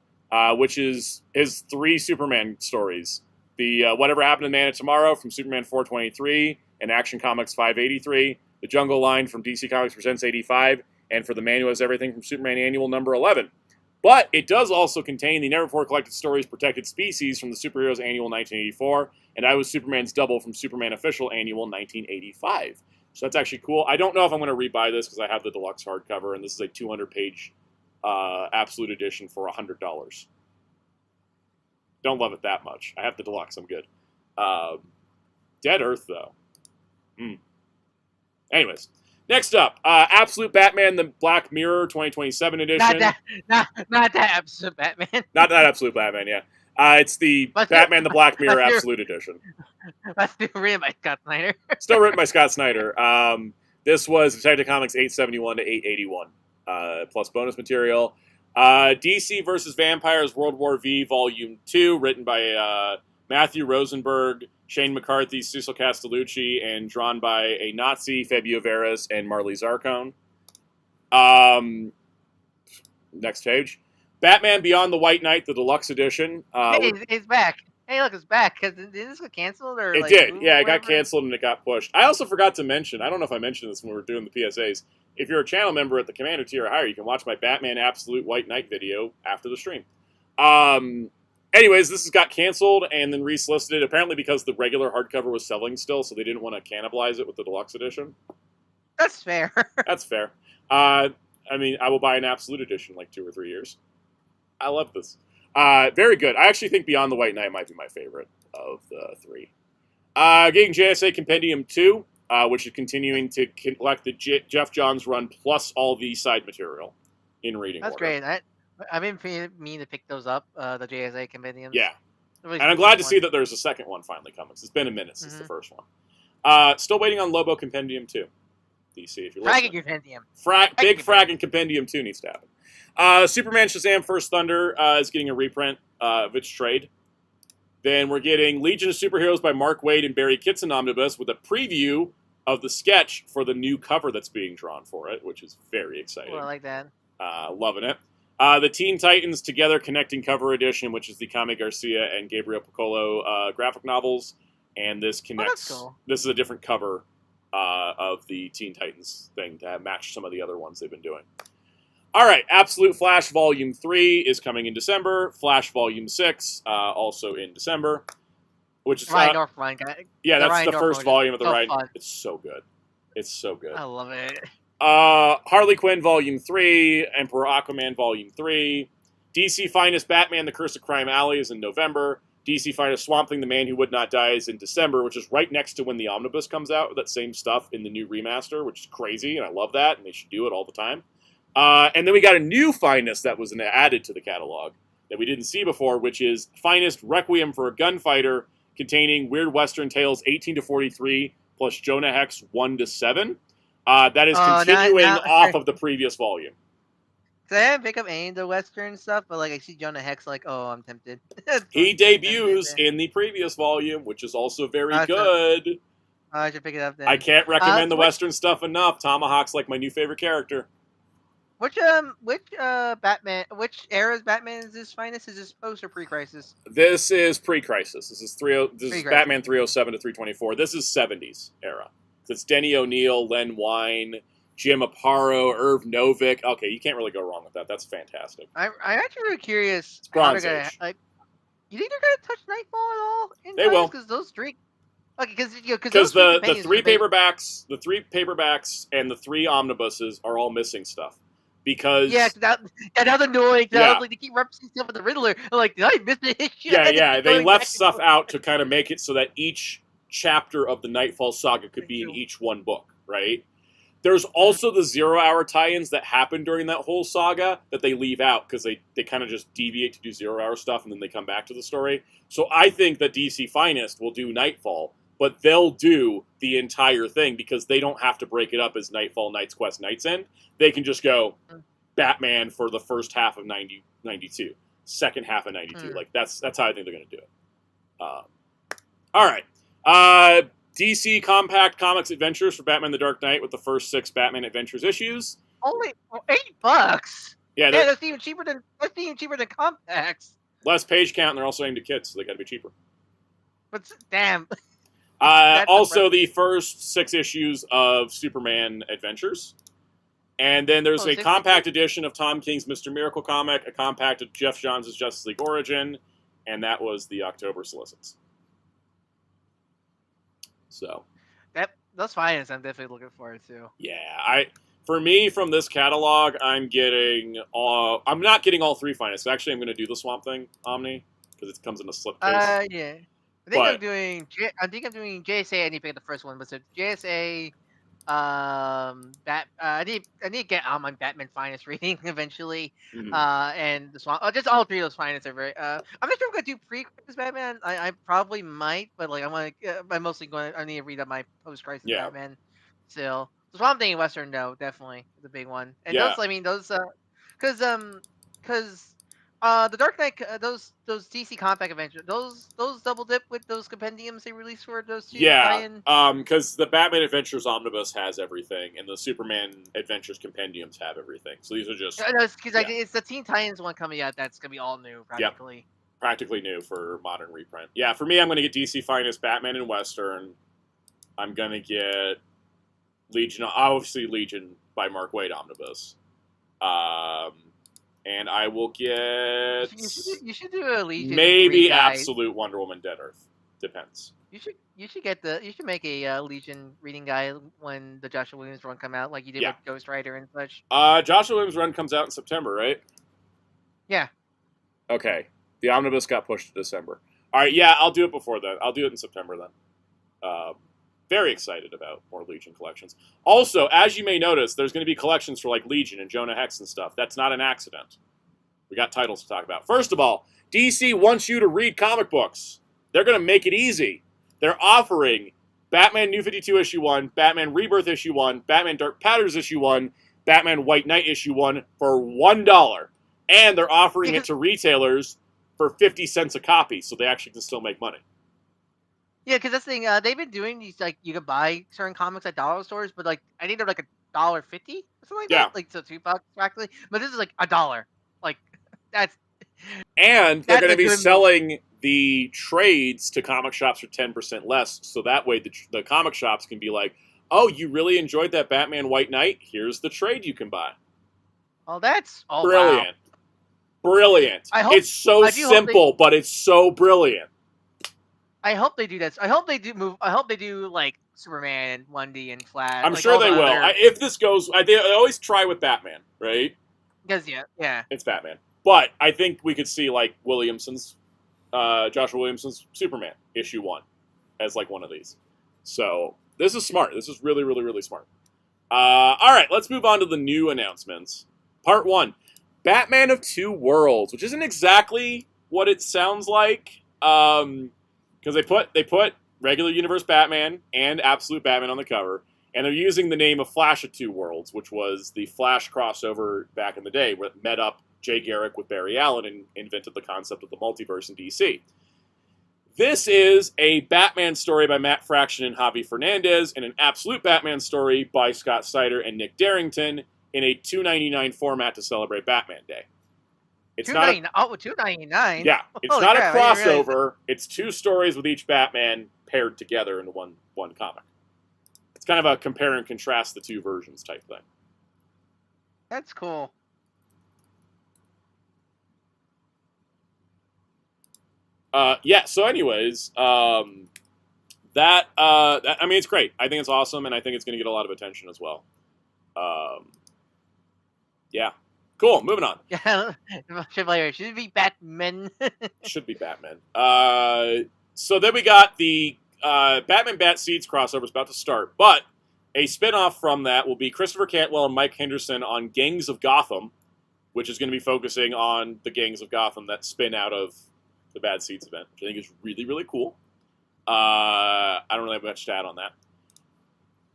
which is his 3 Superman stories. The Whatever Happened to Man of Tomorrow from Superman 423 and Action Comics 583. The Jungle Line from DC Comics Presents 85. And for the Manual Is Everything from Superman Annual number 11. But it does also contain the Never Before Collected Stories Protected Species from the Superheroes Annual 1984. And I Was Superman's Double from Superman Official Annual 1985. So that's actually cool. I don't know if I'm going to rebuy this because I have the deluxe hardcover, and this is a 200-page Absolute Edition for $100. Don't love it that much. I have the deluxe. I'm good. Dead Earth, though. Anyways, next up, Absolute Batman: The Black Mirror 2027 edition. Not that Absolute Batman. Not that Absolute Batman, yeah. It's the Batman: The Black Mirror Absolute Edition. That's still written by Scott Snyder. Still written by Scott Snyder. This was Detective Comics 871 to 881, plus bonus material. DC vs. Vampires World War V Volume 2, written by Matthew Rosenberg, Shane McCarthy, Cecil Castellucci, and drawn by a Nazi, Fabio Veras, and Marley Zarcone. Next page. Batman Beyond the White Knight, the Deluxe Edition. Hey, it's back. Hey, look, it's back. Did this get canceled? Or it did. Yeah, it got canceled and it got pushed. I also forgot to mention, I don't know if I mentioned this when we were doing the PSAs, if you're a channel member at the Commander tier or higher, you can watch my Batman Absolute White Knight video after the stream. Anyways, this has got canceled and then resolicited, apparently because the regular hardcover was selling still, so they didn't want to cannibalize it with the Deluxe Edition. That's fair. That's fair. I mean, I will buy an Absolute Edition in like 2 or 3 years. I love this. Very good. I actually think Beyond the White Knight might be my favorite of the 3. Getting JSA Compendium 2, which is continuing to collect the Jeff Johns run plus all the side material in reading That's order. great. I've been meaning to pick those up, the JSA Compendiums. Yeah. Really And I'm glad to see that there's a second one finally coming. It's been a minute since the first one. Still waiting on Lobo Compendium 2. DC, if you're listening. Fragging Compendium. Big Fragging Compendium 2 needs to happen. Superman Shazam First Thunder is getting a reprint of its trade. Then we're getting Legion of Superheroes by Mark Waid and Barry Kitson Omnibus with a preview of the sketch for the new cover that's being drawn for it, which is very exciting. Well, I like that. Loving it. The Teen Titans Together Connecting Cover Edition, which is the Kame Garcia and Gabriel Piccolo graphic novels, and this connects. That's cool. This is a different cover of the Teen Titans thing to match some of the other ones they've been doing. All right, Absolute Flash Volume 3 is coming in December. Flash Volume 6 also in December. Which is Ryan Northman guy. yeah, that's Ryan the Northman first volume of the Ryan. fun. It's so good. It's so good. I love it. Harley Quinn Volume 3, Emperor Aquaman Volume 3, DC Finest Batman: The Curse of Crime Alley is in November. DC Finest Swamp Thing: The Man Who Would Not Die is in December, which is right next to when the Omnibus comes out with that same stuff in the new remaster, which is crazy, and I love that, and they should do it all the time. And then we got a new Finest that was added to the catalog that we didn't see before, which is Finest Requiem for a Gunfighter, containing Weird Western Tales 18 to 43 plus Jonah Hex 1 to 7. That is continuing off of the previous volume. Cause I didn't pick up any of the Western stuff, but like I see Jonah Hex, like, oh, I'm tempted. He debuts in the previous volume, which is also very good. I should pick it up then. I can't recommend the Western stuff enough. Tomahawk's like my new favorite character. Which Batman? Which era's Batman is this Finest? Is this post or pre-Crisis? This is pre-Crisis. This is Pre-Crisis. Batman 307 to 324. This is 70s era. It's Denny O'Neil, Len Wein, Jim Aparo, Irv Novick. Okay, you can't really go wrong with that. That's fantastic. I'm actually really curious. Bronze Age. Age. You think they're gonna touch Nightfall at all? They will, because those three. Okay, because the three paperbacks, and the 3 omnibuses are all missing stuff. Because that's annoying. Yeah. Like, they keep referencing stuff with the Riddler. I'm like, did I miss the issue? Yeah. They left stuff out to kind of make it so that each chapter of the Nightfall saga could be in each one book, right? There's also the 0 Hour tie-ins that happen during that whole saga that they leave out because they kind of just deviate to do 0 Hour stuff and then they come back to the story. So I think that DC Finest will do Nightfall, but they'll do the entire thing because they don't have to break it up as Nightfall, Knight's Quest, Knight's End. They can just go Batman for the first half of 92, second half of 92. Like that's how I think they're going to do it. All right. DC Compact Comics Adventures for Batman the Dark Knight with the first 6 Batman Adventures issues. Only $8. Yeah, that's even cheaper than Compacts. Less page count, and they're also aimed at kids, so they got to be cheaper. But damn. Also, the first 6 issues of Superman Adventures. And then there's a compact edition of Tom King's Mr. Miracle comic, a compact of Jeff Johns' Justice League Origin, and that was the October solicits. So those finance I'm definitely looking forward to. Yeah, for me from this catalog, I'm not getting all 3 finance. Actually, I'm going to do the Swamp Thing Omni because it comes in a slipcase. Yeah. I'm doing JSA. I need to pick the first one, but so JSA. I need to get on my Batman Finest reading eventually. And the Swamp. Just all 3 of those Finest are very. I'm not sure I'm gonna do pre-Crisis Batman. I probably might, but like I'm mostly going. I need to read up my post-Crisis Batman. Still, the Swamp Thing in Western though definitely the big one. And those, because the Dark Knight, those DC Compact Adventures, those double dip with those compendiums they released for those 2. Yeah, because the Batman Adventures Omnibus has everything, and the Superman Adventures Compendiums have everything. So these are just it's the Teen Titans one coming out that's gonna be all new practically. Yep. Practically new for modern reprint. Yeah, for me, I'm gonna get DC Finest Batman and Western. I'm gonna get Legion, obviously Legion by Mark Waid Omnibus. And I will get. You should do a Legion. Maybe Absolute Wonder Woman Dead Earth. Depends. You should make a Legion reading guide when the Joshua Williams run come out, like you did with Ghost Rider and such. Joshua Williams run comes out in September, right? Yeah. Okay. The omnibus got pushed to December. All right. Yeah, I'll do it before then. I'll do it in September then. Very excited about more Legion collections. Also, as you may notice, there's going to be collections for like Legion and Jonah Hex and stuff. That's not an accident. We got titles to talk about. First of all, DC wants you to read comic books. They're going to make it easy. They're offering Batman New 52 Issue 1, Batman Rebirth Issue 1, Batman Dark Patterns Issue 1, Batman White Knight Issue 1 for $1. And they're offering it to retailers for 50 cents a copy, so they actually can still make money. Yeah, because that's the thing. They've been doing these like you can buy certain comics at dollar stores, but like I think they're like $1.50 or something like Yeah. that. Like so $2 practically. But this is like $1. Like that's And they're that's going to a be good move. selling the trades to comic shops for 10% less, so that way the comic shops can be like, oh, you really enjoyed that Batman White Knight? Here's the trade you can buy. Oh, that's wow. Brilliant. Brilliant. I hope- It's so I do hope simple, but it's so brilliant. I hope they do this. I hope they do move. I hope they do like Superman and 1D and Flash. I'm like, sure all they the will. other- If this goes, they always try with Batman, right? Because yeah. It's Batman. But I think we could see like Joshua Williamson's Superman issue 1 as like one of these. So this is smart. This is really, really, really smart. All right, let's move on to the new announcements. Part 1, Batman of Two Worlds, which isn't exactly what it sounds like, because they put regular universe Batman and Absolute Batman on the cover, and they're using the name of Flash of Two Worlds, which was the Flash crossover back in the day, where it met up Jay Garrick with Barry Allen and invented the concept of the multiverse in DC. This is a Batman story by Matt Fraction and Javi Fernandez, and an Absolute Batman story by Scott Snyder and Nick Darrington in a $2.99 format to celebrate Batman Day. It's not $2.99. Yeah, it's Holy not crap, a I didn't realize crossover. It's 2 stories with each Batman paired together into one comic. It's kind of a compare and contrast the 2 versions type thing. That's cool. Yeah. So, anyways, I mean, it's great. I think it's awesome, and I think it's going to get a lot of attention as well. Yeah. Cool. Moving on. Yeah, should it be Batman? Should be Batman. So then we got the Batman Bat Seeds crossover is about to start, but a spinoff from that will be Christopher Cantwell and Mike Henderson on Gangs of Gotham, which is going to be focusing on the Gangs of Gotham that spin out of the Bad Seeds event, which I think is really, really cool. I don't really have much to add on that.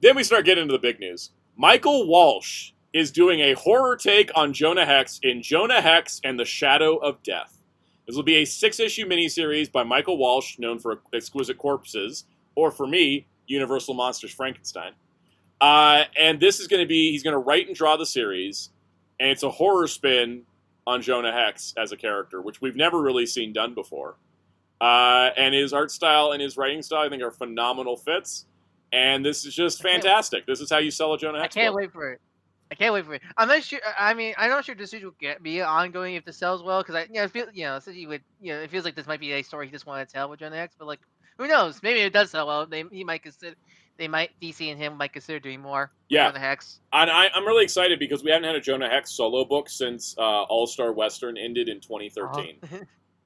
Then we start getting into the big news. Michael Walsh is doing a horror take on Jonah Hex in Jonah Hex and the Shadow of Death. This will be a 6-issue miniseries by Michael Walsh, known for Exquisite Corpses, or for me, Universal Monsters Frankenstein. And this is going to be, he's going to write and draw the series, and it's a horror spin on Jonah Hex as a character, which we've never really seen done before. And his art style and his writing style, I think, are phenomenal fits. And this is just fantastic. This is how you sell a Jonah Hex I can't book. wait for it. I can't wait for it. I'm not sure. I mean, I'm not sure this will be ongoing if this sells well, because I feel, so you would, it feels like this might be a story he just wanted to tell with Jonah Hex, but like, who knows? Maybe it does sell well. DC and him might consider doing more. Yeah. Jonah Hex. And I'm really excited because we haven't had a Jonah Hex solo book since All-Star Western ended in 2013.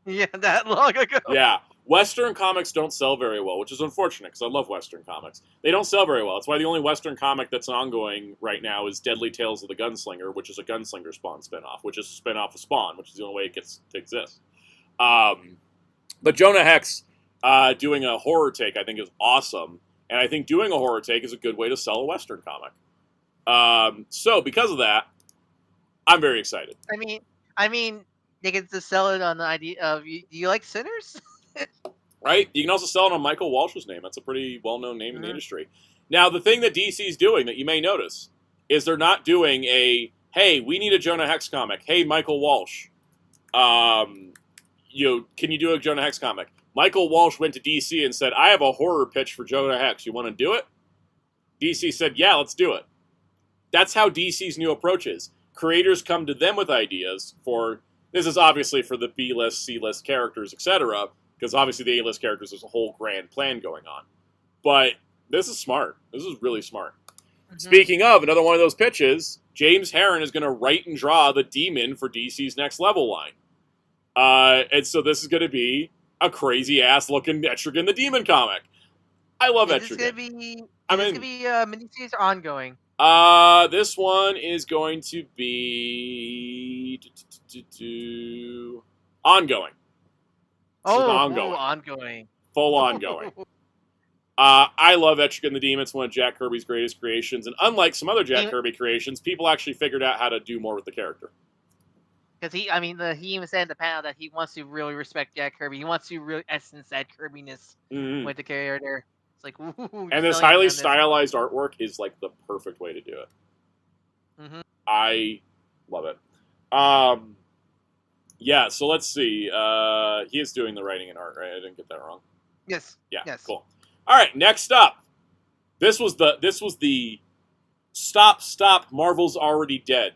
Yeah, that long ago. Yeah. Western comics don't sell very well, which is unfortunate because I love Western comics. They don't sell very well. That's why the only Western comic that's ongoing right now is Deadly Tales of the Gunslinger, which is a Gunslinger Spawn spinoff, which is a spinoff of Spawn, which is the only way it gets to exist. But Jonah Hex doing a horror take, I think, is awesome. And I think doing a horror take is a good way to sell a Western comic. So because of that, I'm very excited. I mean, they get to sell it on the idea of, do you like Sinners? Right? You can also sell it on Michael Walsh's name. That's a pretty well-known name in the industry. Now, the thing that DC's doing that you may notice is they're not doing a, hey, we need a Jonah Hex comic. Hey, Michael Walsh, can you do a Jonah Hex comic? Michael Walsh went to DC and said, I have a horror pitch for Jonah Hex. You want to do it? DC said, yeah, let's do it. That's how DC's new approach is. Creators come to them with ideas for, this is obviously for the B-list, C-list characters, etc., because obviously the A-list characters, there's a whole grand plan going on. But this is smart. This is really smart. Mm-hmm. Speaking of, another one of those pitches, James Herron is going to write and draw the Demon for DC's Next Level line. And so this is going to be a crazy-ass looking Etrigan the Demon comic. I love Etrigan. Is this going to be a miniseries or ongoing? This one is going to be ongoing. Ongoing. Full ongoing. I love Etrigan the Demon. It's one of Jack Kirby's greatest creations. And unlike some other Jack Kirby creations, people actually figured out how to do more with the character. Because he even said in the panel that he wants to really respect Jack Kirby. He wants to really essence that Kirbiness with the character. It's like, ooh. And this highly stylized artwork is like the perfect way to do it. Mm-hmm. I love it. Yeah, so let's see. He is doing the writing and art, right? I didn't get that wrong. Yes. Yeah. Yes. Cool. All right. Next up, this was the stop Marvel's already dead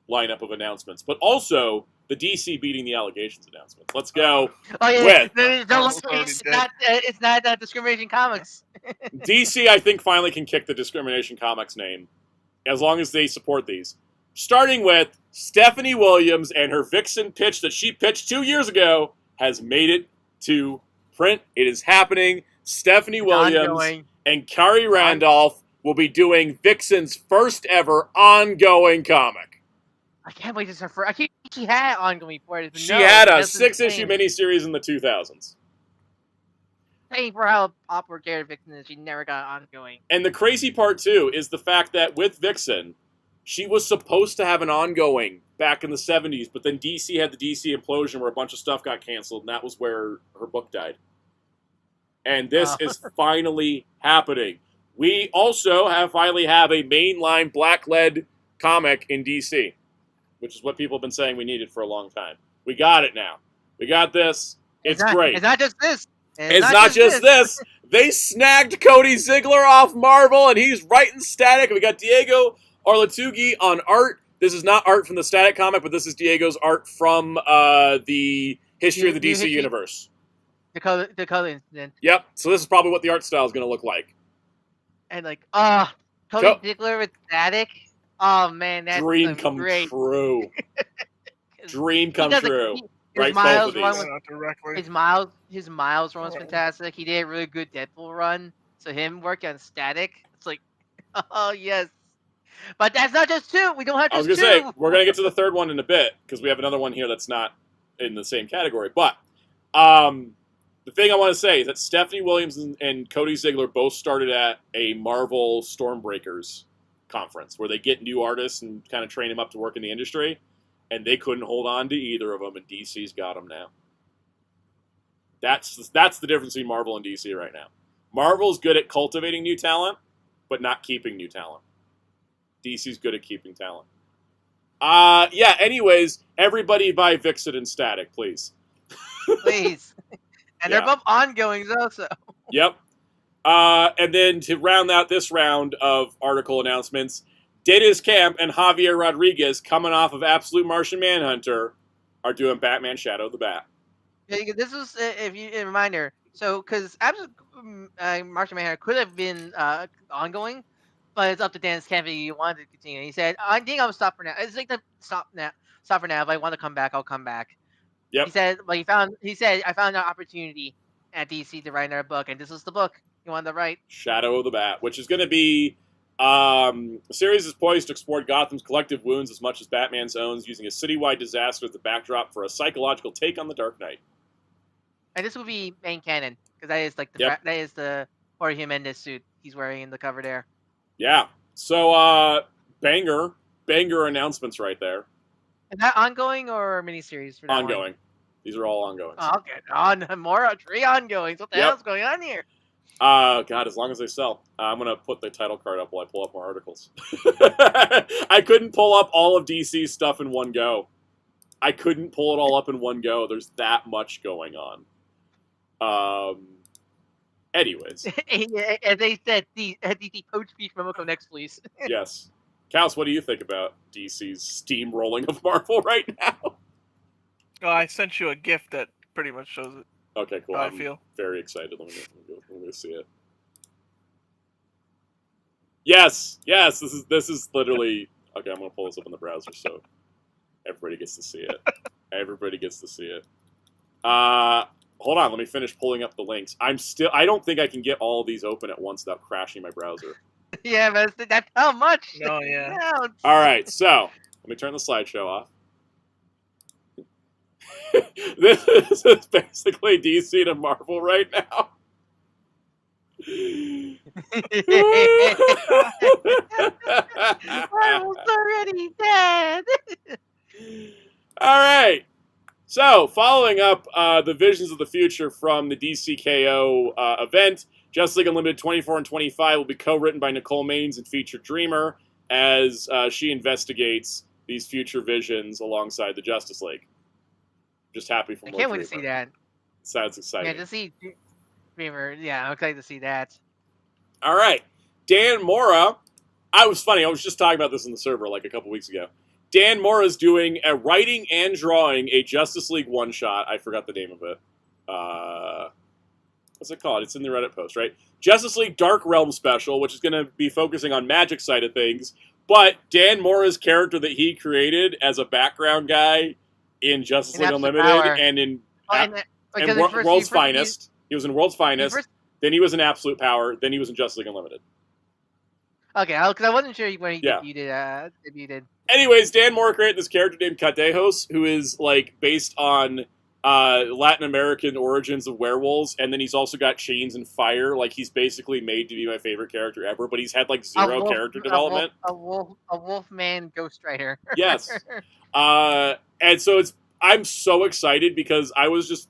lineup of announcements, but also the DC beating the allegations announcement. Let's go with it's not Discrimination Comics. DC. I think finally can kick the Discrimination Comics name as long as they support these. Starting with Stephanie Williams and her Vixen pitch that she pitched 2 years ago has made it to print. It is happening. Stephanie Williams and Kari Randolph will be doing Vixen's first ever ongoing comic. I can't wait to see her. She had ongoing before. She had a 6-issue miniseries in the 2000s. Paying for how popular character Vixen is, she never got ongoing. And the crazy part, too, is the fact that with Vixen, she was supposed to have an ongoing back in the 70s, but then DC had the DC implosion where a bunch of stuff got canceled, and that was where her book died. And this is finally happening. We also finally have a mainline black-led comic in DC, which is what people have been saying we needed for a long time. We got it now. We got this. It's great. It's not just this. It's not just this. They snagged Cody Ziegler off Marvel, and he's writing Static. We got Diego Arlatugi on art. This is not art from the Static comic, but this is Diego's art from the history of the DC universe. The color incident. Yep. So this is probably what the art style is going to look like. And Cody Ziegler with Static. Oh man, that's dream come great. True. Dream come true. His Miles run was fantastic. He did a really good Deadpool run. So him working on Static, it's like, oh yes. But that's not just two. We don't have just two. I was going to say, we're going to get to the third one in a bit, because we have another one here that's not in the same category. But the thing I want to say is that Stephanie Williams and Cody Ziegler both started at a Marvel Stormbreakers conference, where they get new artists and kind of train them up to work in the industry, and they couldn't hold on to either of them, and DC's got them now. That's the difference between Marvel and DC right now. Marvel's good at cultivating new talent, but not keeping new talent. DC's good at keeping talent. Yeah, anyways, everybody buy Vixen and Static, please. Please. And they're both ongoings also. Yep. And then to round out this round of article announcements, Data's Camp and Javier Rodriguez, coming off of Absolute Martian Manhunter, are doing Batman Shadow of the Bat. Yeah, this was, a reminder. So, because Absolute Martian Manhunter could have been ongoing, but it's up to Data's Camp if you wanted to continue. He said, I think I'm going to stop for now. It's like the stop for now. If I want to come back, I'll come back. Yep. He said, I found an opportunity at DC to write another book, and this is the book he wanted to write. Shadow of the Bat, which is going to be a series is poised to explore Gotham's collective wounds as much as Batman's own, using a citywide disaster as the backdrop for a psychological take on the Dark Knight. And this will be main canon, because that is like that is the Jorge Jimenez suit he's wearing in the cover there. Yeah. So banger announcements right there. Is that ongoing or miniseries? For that ongoing. One? These are all ongoing. Oh, okay. Three ongoings. What the hell is going on here? God, as long as they sell. I'm going to put the title card up while I pull up more articles. I couldn't pull up all of DC's stuff in one go. I couldn't pull it all up in one go. There's that much going on. Anyways. As they said, DC poach beef from next, please. Yes. Kaus, what do you think about DC's steamrolling of Marvel right now? Oh, I sent you a gift that pretty much shows it. Okay, cool. How I'm I feel very excited. Let me go see it. Yes. This is literally okay. I'm gonna pull this up in the browser so everybody gets to see it. Everybody gets to see it. Hold on. Let me finish pulling up the links. I don't think I can get all of these open at once without crashing my browser. Yeah, but that's how much. Oh, yeah. All right, so let me turn the slideshow off. This is basically DC to Marvel right now. Marvel's already dead. All right. So, following up the Visions of the Future from the DCKO event, Justice League Unlimited 24 and 25 will be co-written by Nicole Maines and feature Dreamer as she investigates these future visions alongside the Justice League. Just happy for I more can't wait Dreamer. to see that. Sounds exciting. Yeah, to see Dreamer. Yeah, I'm excited to see that. All right. Dan Mora. I was just talking about this in the server like a couple weeks ago. Dan Mora's doing a writing and drawing a Justice League one-shot. I forgot the name of it. What's it called? It's in the Reddit post, right? Justice League Dark Realm Special, which is going to be focusing on magic side of things. But Dan Mora's character that he created as a background guy in Justice League Unlimited and in World's Finest. He was in World's Finest. Then he was in Absolute Power. Then he was in Justice League Unlimited. Okay, because I wasn't sure when he debuted. Anyways, Dan Mora created this character named Cadejos, who is like based on Latin American origins of werewolves, and then he's also got chains and fire. Like he's basically made to be my favorite character ever, but he's had like zero character development. A wolfman ghostwriter. Yes, and so I'm so excited because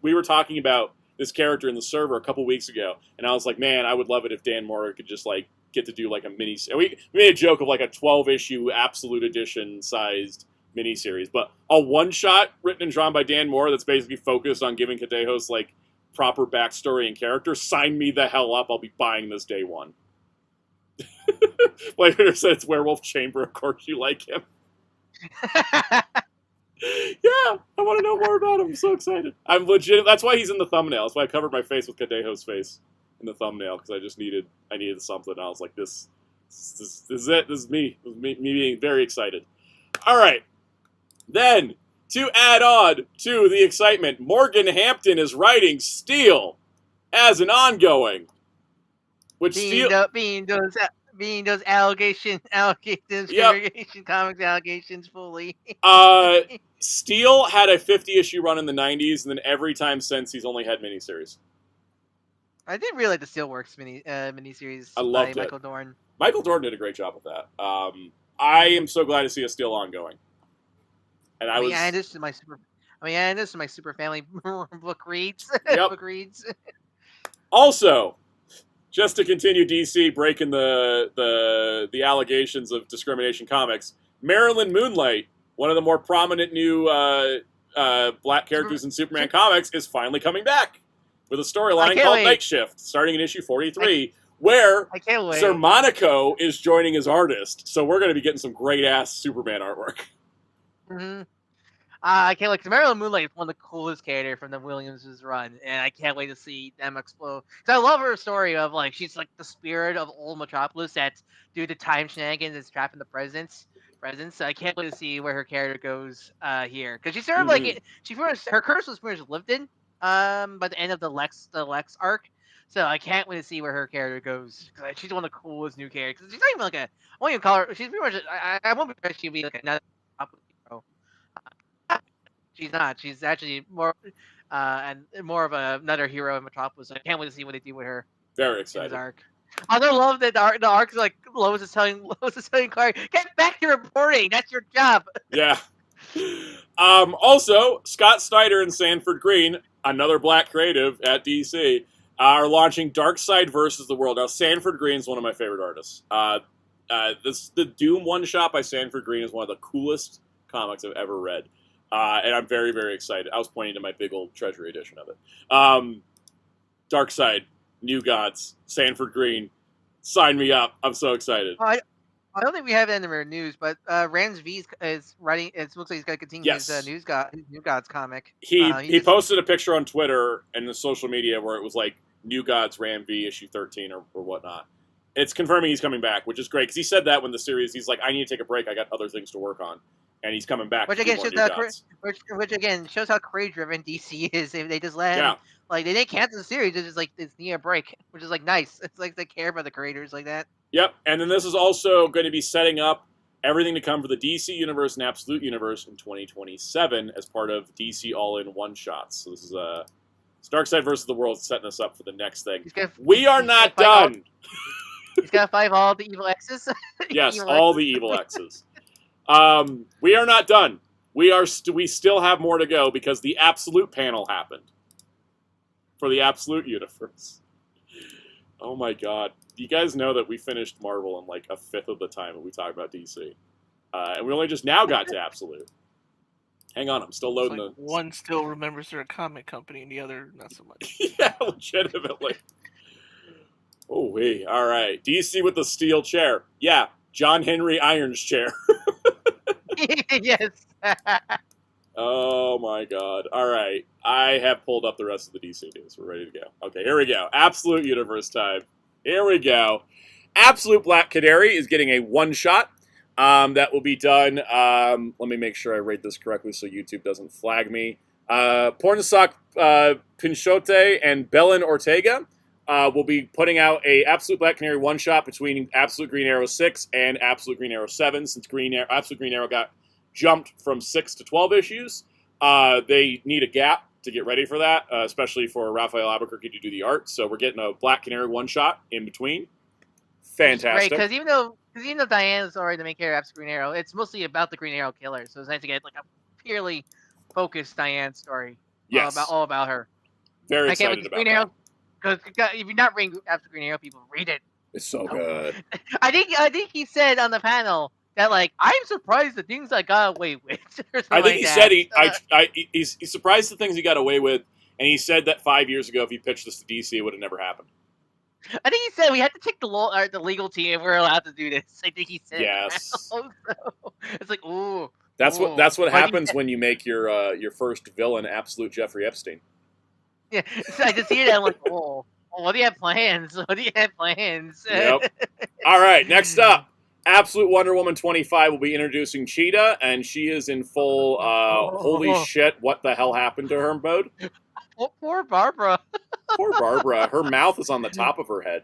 we were talking about this character in the server a couple weeks ago, and I was like, man, I would love it if Dan Mora could just like get to do like a mini. We made a joke of like a 12-issue Absolute Edition sized miniseries, but a one-shot written and drawn by Dan Mora that's basically focused on giving Cadejos like proper backstory and character. Sign me the hell up! I'll be buying this day one. Blader said it's Werewolf Chamber. Of course, you like him. Yeah, I want to know more about him. I'm so excited. I'm legit. That's why he's in the thumbnail. That's why I covered my face with Cadejos' face in the thumbnail because I needed something. I was like, this is it. This is me. This is me being very excited. All right. Then, to add on to the excitement, Morgan Hampton is writing Steel as an ongoing. Which being those allegations, comics allegations fully. Steel had a 50-issue run in the 90s, and then every time since, he's only had miniseries. I did really like the Steelworks miniseries I loved by it. Michael Dorn. Michael Dorn did a great job with that. I am so glad to see a Steel ongoing. And this is my super family book reads. Yep. Book reads. Also, just to continue DC breaking the allegations of discrimination comics, Marilyn Moonlight, one of the more prominent new black characters in Superman comics, is finally coming back with a storyline called Night Shift, starting in issue 43, where Sir Monaco is joining as artist. So we're going to be getting some great-ass Superman artwork. Mm-hmm. I can't wait, because Marilyn Moonlight is one of the coolest characters from the Williams' run, and I can't wait to see them explode. Because I love her story of, like, she's like the spirit of old Metropolis that's due to time shenanigans is trapped in the presence. So I can't wait to see where her character goes here. Because she's sort of like, her curse was pretty much lifted by the end of the Lex arc. So I can't wait to see where her character goes. Because she's one of the coolest new characters. She's not even like I won't even call her, she's pretty much, I won't be sure she'll be like another hero. She's not. She's actually more and more of another hero in Metropolis. I can't wait to see what they do with her. Very excited. Arc. I don't love that the arc is like Lois is telling Clark, get back to reporting. That's your job. Yeah. Also, Scott Snyder and Sanford Green, another black creative at DC, are launching Darkseid versus the World. Now, Sanford Green is one of my favorite artists. The Doom one-shot by Sanford Green is one of the coolest comics I've ever read. And I'm very, very excited. I was pointing to my big old Treasury edition of it. Darkseid, New Gods, Sanford Green, sign me up. I'm so excited. I don't think we have it in the news, but Rams V is writing. It looks like he's going to continue his New Gods comic. He posted a picture on Twitter and the social media where it was like New Gods Ram V issue 13 or whatnot. It's confirming he's coming back, which is great because he said that when the series. He's like, I need to take a break. I got other things to work on. And he's coming back. Which again shows how creative driven DC is. They just let him, like they didn't cancel the series. It's just like it's near a break, which is like nice. It's like they care about the creators like that. Yep. And then this is also going to be setting up everything to come for the DC Universe and Absolute Universe in 2027 as part of DC All-In One-Shots. So this is Darkseid versus the World setting us up for the next thing. We are not done. He's got to fight all the evil X's. Yes, all the evil X's. We are not done. we still have more to go because the Absolute panel happened for the Absolute universe. Oh my god. You guys know that we finished Marvel in like a fifth of the time when we talk about DC. And we only just now got to Absolute. Hang on, I'm still loading like the... One still remembers they're a comic company and the other not so much. Yeah, legitimately. Oh, wait. All right. DC with the steel chair. Yeah, John Henry Irons chair. Yes. Oh my god. All right. I have pulled up the rest of the DC news. We're ready to go. Okay, here we go. Absolute Universe time. Here we go. Absolute Black Canary is getting a one-shot. That will be done. Let me make sure I rate this correctly so YouTube doesn't flag me. Pornsak Pinchote and Belen Ortega will be putting out a Absolute Black Canary one-shot between Absolute Green Arrow 6 and Absolute Green Arrow 7, since Absolute Green Arrow got jumped from 6 to 12 issues. They need a gap to get ready for that, especially for Raphael Albuquerque to do the art. So we're getting a Black Canary one-shot in between. Fantastic. Right, because even though Diana's already the main character of Absolute Green Arrow, it's mostly about the Green Arrow killer. So it's nice to get like a purely focused Diane story. Yes. All about her. Very I can't excited wait about Green that. Arrow, because if you're not reading Absolute Green Arrow, people read it. It's so good. I think he said on the panel that like I'm surprised the things I got away with. Or I think like he that. said he's surprised the things he got away with, and he said that 5 years ago, if he pitched this to DC, it would have never happened. I think he said we had to check the legal team if we're allowed to do this. I think he said. Yes. So, it's like ooh. That's ooh. what But happens when you make your first villain Absolute Jeffrey Epstein. Yeah, so I just hear that. I'm like, oh, what do you have plans? What do you have plans? Yep. All right, next up, Absolute Wonder Woman 25 will be introducing Cheetah, and she is in full holy shit, what the hell happened to her mode. Oh, poor Barbara. Poor Barbara. Her mouth is on the top of her head.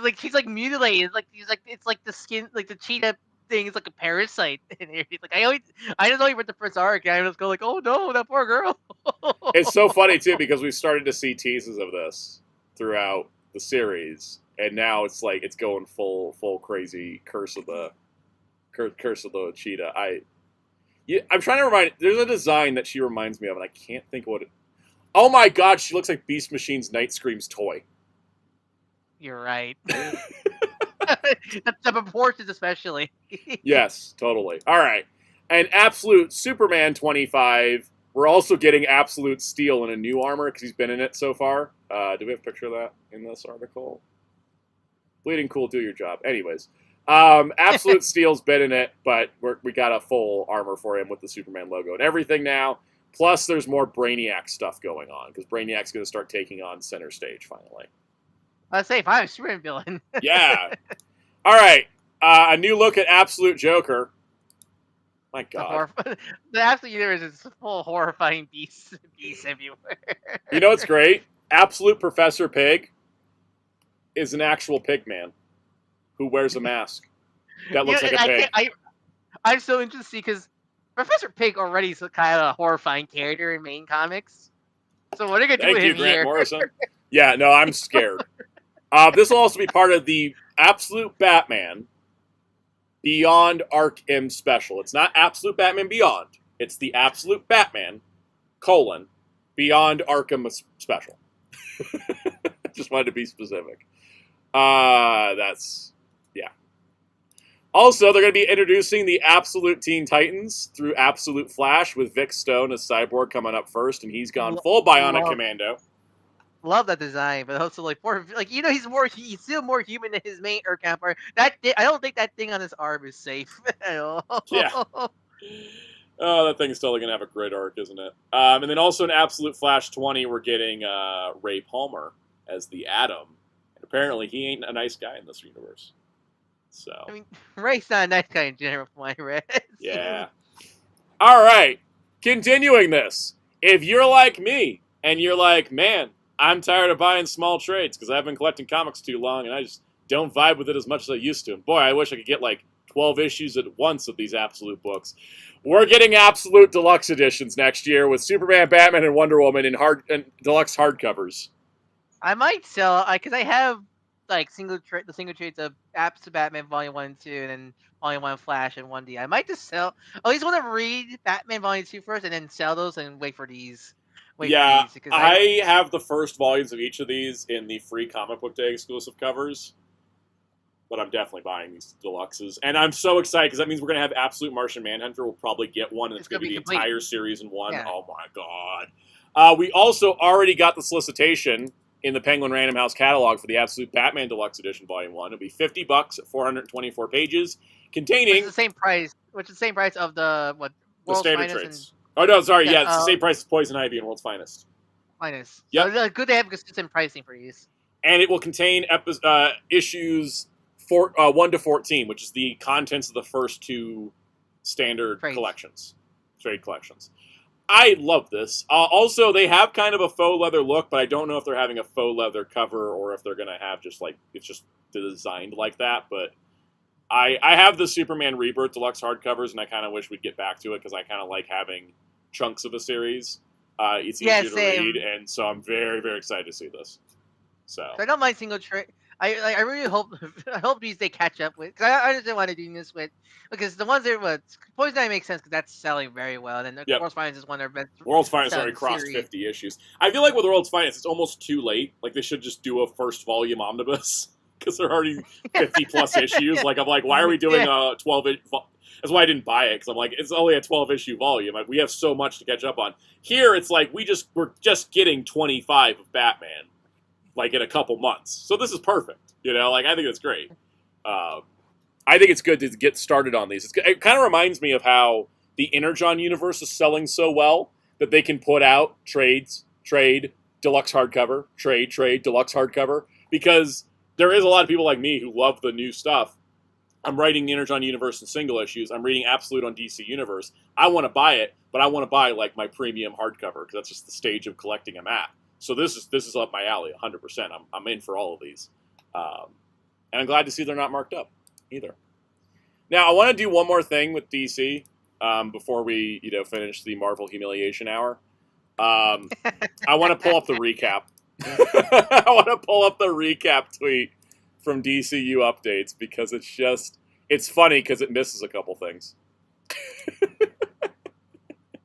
Like she's like mutilated. It's like the skin, like the cheetah thing is like a parasite. And like I just only read the first arc, and I just go like, oh no, that poor girl. It's so funny too because we've started to see teases of this throughout the series, and now it's like it's going full crazy curse of the cheetah. I'm trying to remind. There's a design that she reminds me of, and I can't think what it. Oh my god, she looks like Beast Machine's Night Scream's toy. You're right. The proportions, especially. Yes, totally. All right, and Absolute Superman 25. We're also getting Absolute Steel in a new armor because he's been in it so far. Do we have a picture of that in this article? Bleeding Cool, do your job. Anyways, Absolute Steel's been in it, but we got a full armor for him with the Superman logo and everything now. Plus, there's more Brainiac stuff going on, because Brainiac's going to start taking on center stage, finally. Let's say if I'm a Superman villain. Yeah. All right. A new look at Absolute Joker. My God. The Absolute Universe is full of horrifying beasts everywhere. You know what's great? Absolute Professor Pig is an actual pig man who wears a mask that looks like a pig. I'm so interested because Professor Pig already is kind of a horrifying character in main comics. So what are you going to do with him Grant here? Morrison. Yeah, no, I'm scared. This will also be part of the Absolute Batman Beyond Arkham special. It's not Absolute Batman Beyond. It's the Absolute Batman, Beyond Arkham special. Just wanted to be specific. Yeah. Also, they're going to be introducing the Absolute Teen Titans through Absolute Flash with Vic Stone as Cyborg coming up first, and he's gone full Bionic Commando. Love that design, but also he's still more human than his main Earth counterpart. I don't think that thing on his arm is safe at all. Yeah. Oh, that thing's still going to have a great arc, isn't it? And then also in Absolute Flash 20, we're getting Ray Palmer as the Atom. And apparently he ain't a nice guy in this universe. So. I mean, Ray's not a nice guy in general, from what I read. Yeah. All right. Continuing this. If you're like me, and you're like, man, I'm tired of buying small trades because I've been collecting comics too long, and I just don't vibe with it as much as I used to. And boy, I wish I could get like 12 issues at once of these Absolute books. We're getting Absolute Deluxe editions next year with Superman, Batman, and Wonder Woman in deluxe hardcovers. I might sell because I like the single trades of Apps to Batman Volume 1 and 2, and then Volume 1 Flash and 1D. I might just sell. I always want to read Batman Volume 2 first, and then sell those and wait for these. Yeah, Because I have the first volumes of each of these in the free comic book day exclusive covers. But I'm definitely buying these deluxes. And I'm so excited because that means we're going to have Absolute Martian Manhunter. We'll probably get one, and it's going to be the complete. entire series in one. Yeah. Oh my god. We also already got the solicitation in the Penguin Random House catalog for the Absolute Batman Deluxe Edition Volume 1. It'll be $50 at 424 pages, containing... Which is the same price of the World's Standard Trades. Oh, no, sorry. Yeah, it's the same price as Poison Ivy and World's Finest. Finest. Yep. So good to have consistent pricing for these. And it will contain issues 1 to 14, which is the contents of the first two standard trade collections. I love this. Also, they have kind of a faux leather look, but I don't know if they're having a faux leather cover or if they're going to have it's just designed like that. But I have the Superman Rebirth Deluxe hardcovers, and I kind of wish we'd get back to it because I kind of like having chunks of a series. It's easier to read, and so I'm very, very excited to see this. So I don't mind single trade. I really hope these they catch up with, because I understand why they're doing this with, because the ones that Poison Ivy makes sense because that's selling very well, and then World's Finest is one of their best. World's Finest already crossed 50 issues. I feel like with World's Finest, it's almost too late. Like they should just do a first volume omnibus because they're already 50 plus issues. Like I'm like, why are we doing a 12 inch? That's why I didn't buy it, because I'm like, it's only a 12 issue volume. Like, we have so much to catch up on. Here, it's like we're just getting 25 of Batman, like in a couple months. So this is perfect. Like I think it's great. I think it's good to get started on these. It kind of reminds me of how the Energon universe is selling so well that they can put out trade, deluxe hardcover, trade, deluxe hardcover, because there is a lot of people like me who love the new stuff. I'm writing the Energon universe in single issues. I'm reading Absolute on DC Universe. I want to buy it, but I want to buy like my premium hardcover because that's just the stage of collecting I'm at. So this is up my alley, 100%. I'm in for all of these. And I'm glad to see they're not marked up either. Now, I want to do one more thing with DC before we finish the Marvel Humiliation Hour. I want to pull up the recap. I want to pull up the recap tweet from DCU Updates because it's funny because it misses a couple things.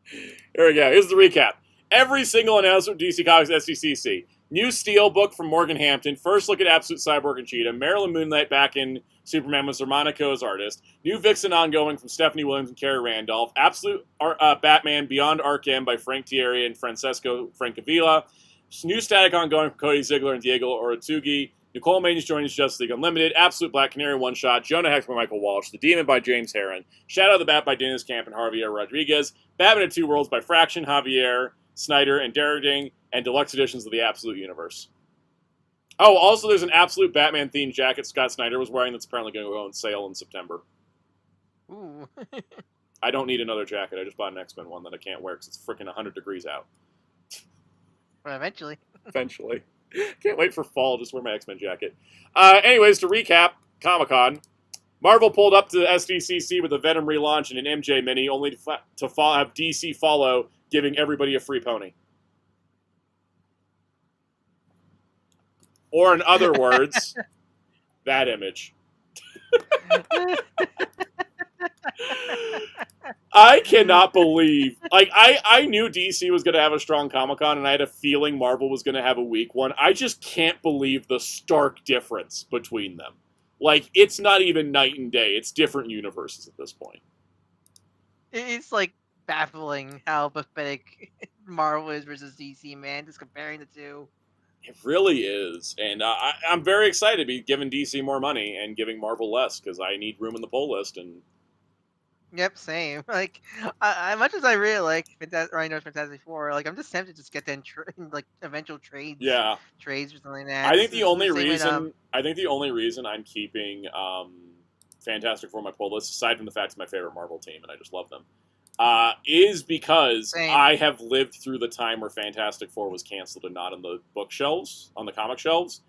Here we go. Here's the recap. Every single announcement from DC Comics SDCC. New Steel book from Morgan Hampton. First look at Absolute Cyborg and Cheetah. Marilyn Moonlight back in Superman with Zermanico as artist. New Vixen ongoing from Stephanie Williams and Carrie Randolph. Absolute Batman Beyond Arkham by Frank Thierry and Francesco Francavilla. New Static ongoing from Cody Ziegler and Diego Oratsugi. Nicole Maines joins Justice League Unlimited. Absolute Black Canary one-shot. Jonah Hex by Michael Walsh. The Demon by James Herron. Shadow of the Bat by Dennis Camp and Javier Rodriguez. Batman of Two Worlds by Fraction, Javier Snyder, and Derriding. And deluxe editions of the Absolute Universe. Oh, also there's an Absolute Batman-themed jacket Scott Snyder was wearing that's apparently going to go on sale in September. Ooh. I don't need another jacket. I just bought an X-Men one that I can't wear because it's freaking 100 degrees out. Well, eventually. Eventually. Can't wait for fall. Just wear my X-Men jacket. Anyways, to recap, Comic-Con. Marvel pulled up to SDCC with a Venom relaunch and an MJ mini, only to have DC follow, giving everybody a free pony. Or in other words, that image. I cannot believe, I knew DC was going to have a strong Comic-Con, and I had a feeling Marvel was going to have a weak one. I just can't believe the stark difference between them. It's not even night and day. It's different universes at this point. It's, baffling how pathetic Marvel is versus DC, man, just comparing the two. It really is, and I'm very excited to be giving DC more money and giving Marvel less, because I need room in the poll list, and... Yep, same. Much as I really like Rhino's Fantastic Four, I'm just tempted to just get them eventual trades. Yeah. Trades or something like that. I think the only reason I'm keeping Fantastic Four on my poll list, aside from the fact it's my favorite Marvel team, and I just love them, is because I have lived through the time where Fantastic Four was canceled and not on the bookshelves, on the comic shelves.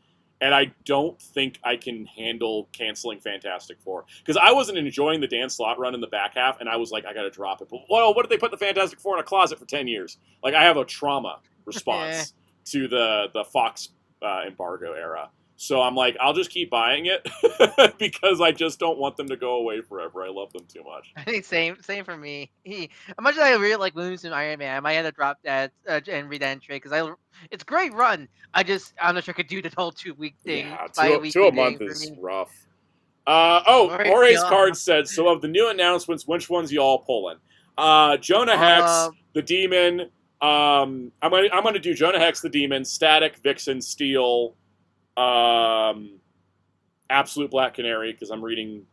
And I don't think I can handle canceling Fantastic Four. Because I wasn't enjoying the Dan Slott run in the back half, and I was like, I gotta drop it. But, what did they put the Fantastic Four in a closet for 10 years? I have a trauma response to the Fox embargo era. So I'm like, I'll just keep buying it because I just don't want them to go away forever. I love them too much. I think same for me. As much as I really like Looney and Iron Man, I might have to drop that and read that in trade because it's a great run. I'm not sure I could do the whole 2-week thing, Yeah, bi-weekly two a thing month for is me. rough. Alright, Jorge's yeah. card said, so of the new announcements, which ones y'all pulling? Jonah Hex, the Demon. I'm gonna do Jonah Hex, the Demon, Static, Vixen, Steel, Absolute Black Canary, because I'm reading...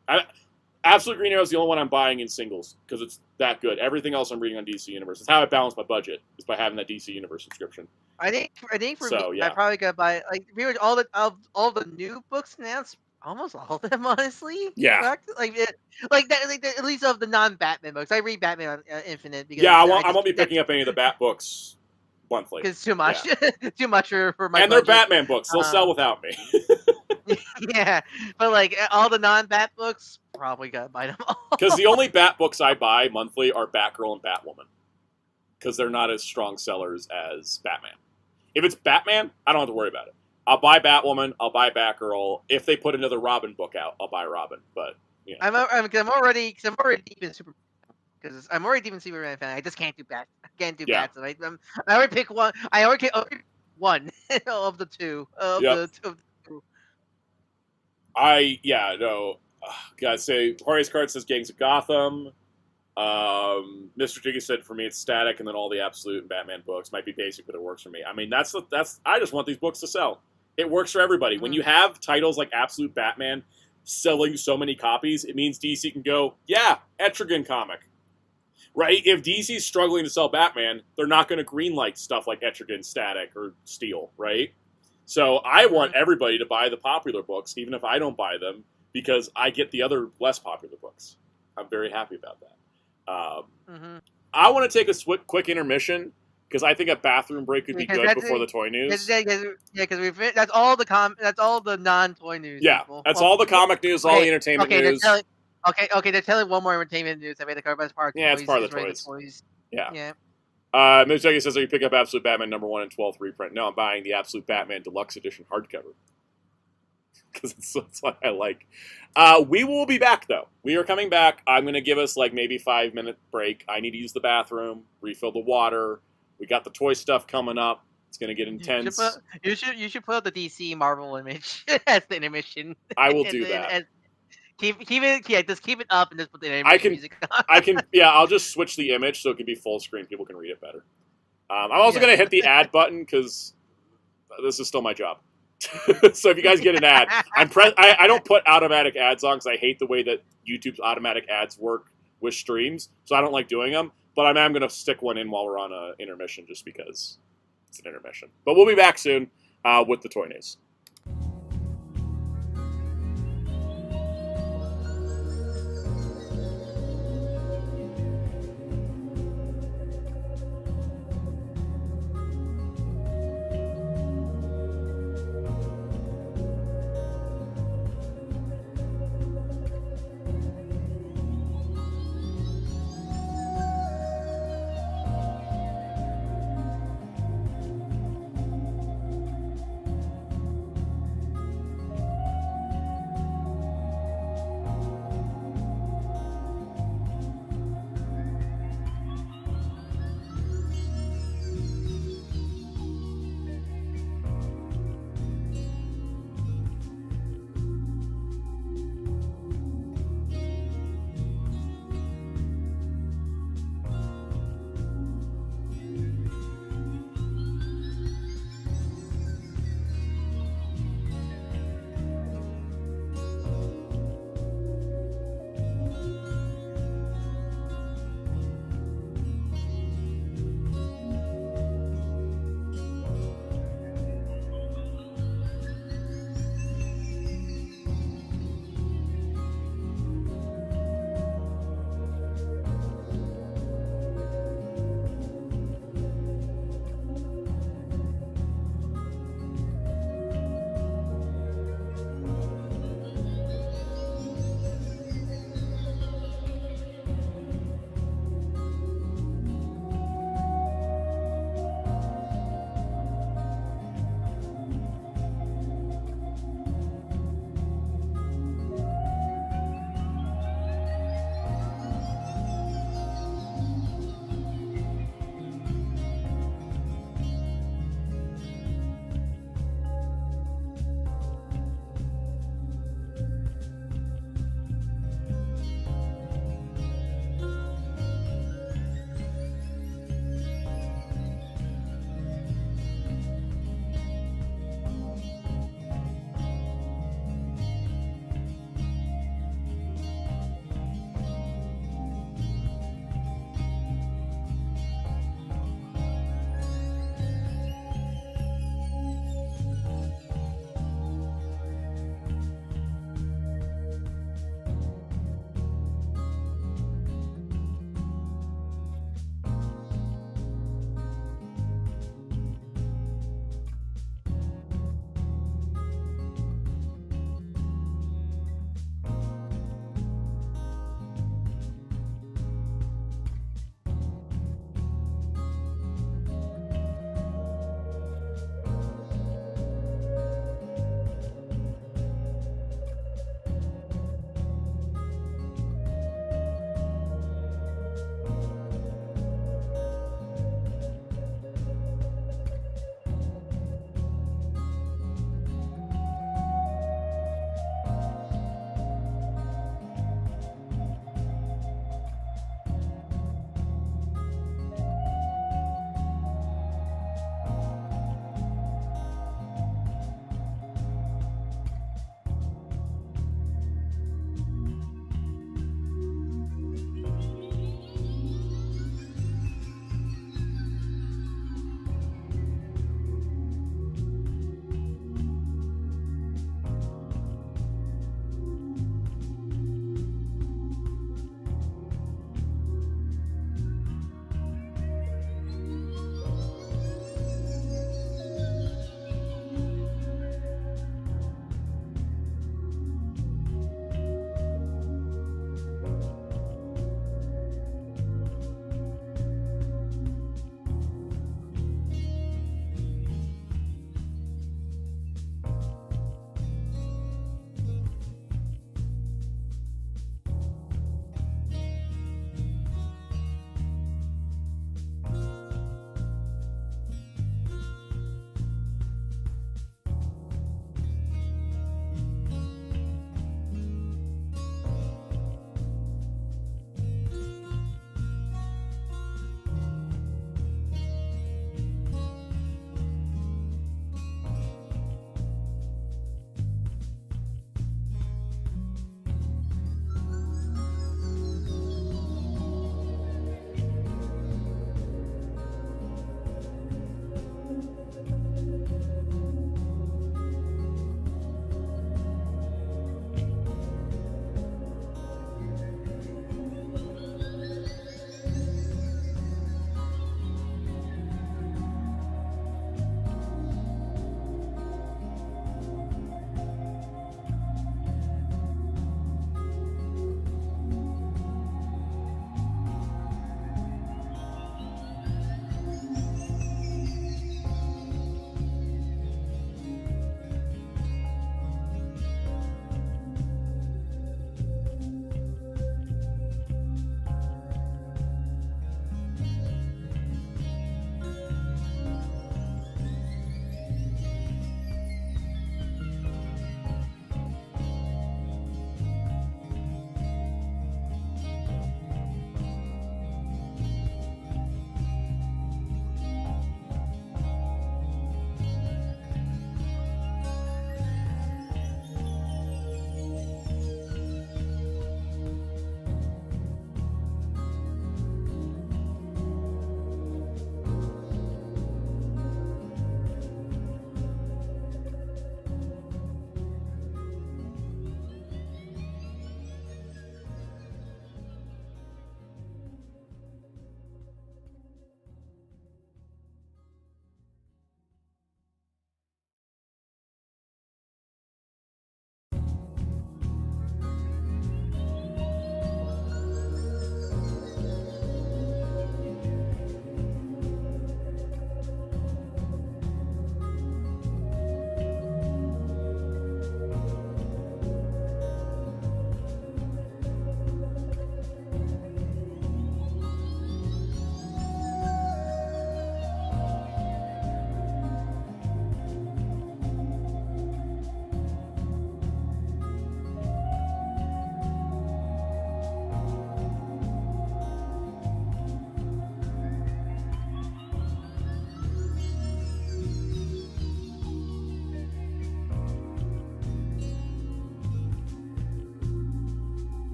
Absolute Green Arrow is the only one I'm buying in singles, because it's that good. Everything else I'm reading on DC Universe. It's how I balance my budget, is by having that DC Universe subscription. I think for So, me, yeah. I probably gotta buy like pretty much all the new books announced. Almost all of them, honestly. Yeah. At least of the non-Batman books. I read Batman on Infinite because Yeah, I won't be picking up any of the Bat books monthly. because too much, too much for my. And budget. they're Batman books; they'll sell without me. Yeah, but like all the non-Bat books, probably gotta buy them all. Because the only Bat books I buy monthly are Batgirl and Batwoman, because they're not as strong sellers as Batman. If it's Batman, I don't have to worry about it. I'll buy Batwoman, I'll buy Batgirl. If they put another Robin book out, I'll buy Robin. But you know. I'm already deep in Superman. Because I'm already deep in Superman fan. I just can't do Bat. I can't do Bats. I already pick one. I already pick one of the two. Gotta say, Jorge's card says Gangs of Gotham. Mr. Jiggy said for me it's Static, and then all the Absolute and Batman books might be basic, but it works for me. I mean, that's I just want these books to sell. It works for everybody. When you have titles like Absolute Batman selling so many copies, it means DC can go, yeah, Etrigan comic. Right? If DC's struggling to sell Batman, they're not going to greenlight stuff like Etrigan, Static, or Steel, right? So I want everybody to buy the popular books, even if I don't buy them, because I get the other less popular books. I'm very happy about that. I want to take a quick intermission, because I think a bathroom break would be good before the toy news. Because that's all the non-toy news. Yeah, that's all the comic news, all the entertainment news. They're telling one more entertainment news. I made the cover as part of it's part of the toys. Yeah. Ms. Juggy says, are you picking up Absolute Batman #1 and 12th reprint? No, I'm buying the Absolute Batman Deluxe Edition hardcover. Because it's what I like. We will be back, though. We are coming back. I'm going to give us, like, maybe 5-minute break. I need to use the bathroom, refill the water. We got the toy stuff coming up. It's going to get intense. You should put up the DC Marvel image as the intermission. I will do that. Keep it. Yeah, just keep it up and just put the animation music on. I'll just switch the image so it can be full screen. People can read it better. I'm also going to hit the ad button because this is still my job. So if you guys get an ad, I don't put automatic ads on because I hate the way that YouTube's automatic ads work with streams. So I don't like doing them. But I am going to stick one in while we're on an intermission just because it's an intermission. But we'll be back soon with the toy news.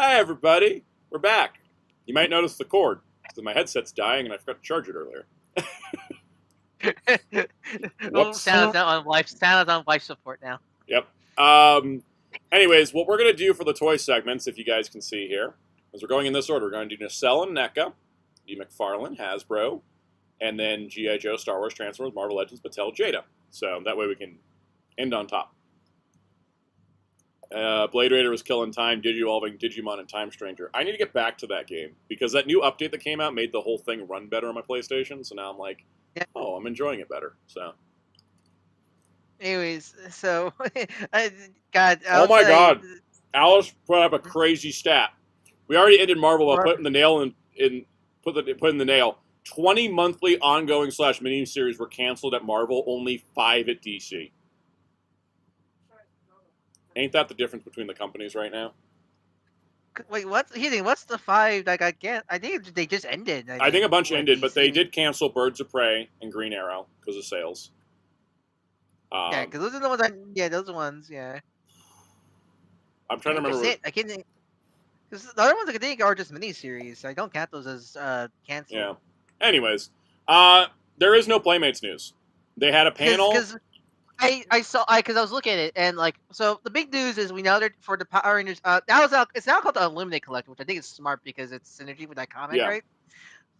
Hi, everybody. We're back. You might notice the cord, because my headset's dying and I forgot to charge it earlier. Whoops. Sounds on life support now. Yep. Anyways, what we're going to do for the toy segments, if you guys can see here, is we're going in this order. We're going to do Nacelle and NECA, do McFarlane, Hasbro, and then G.I. Joe, Star Wars, Transformers, Marvel Legends, Mattel, Jada. So that way we can end on top. Blade Raider was killing time, Digi-evolving Digimon and Time Stranger. I need to get back to that game, because that new update that came out made the whole thing run better on my PlayStation, so now I'm like, oh, I'm enjoying it better. So. Anyways, so, God. Oh my God. Alice put up a crazy stat. We already ended Marvel by putting the nail putting the nail. 20 monthly ongoing / mini-series were canceled at Marvel, only 5 at DC. Ain't that the difference between the companies right now? Wait, what's the 5 that got canceled? I think they just ended. I think a bunch ended, but they did cancel Birds of Prey and Green Arrow because of sales. Yeah, because those are the ones. Those ones. Yeah. I'm trying to remember. I can't think. Because the other ones I can think are just miniseries. I don't count those as canceled. Yeah. Anyways, there is no Playmates news. They had a panel. Because I was looking at it and so the big news is we know that for the Power Rangers it's now called the Illuminate Collective, which I think is smart because it's synergy with that comic, right?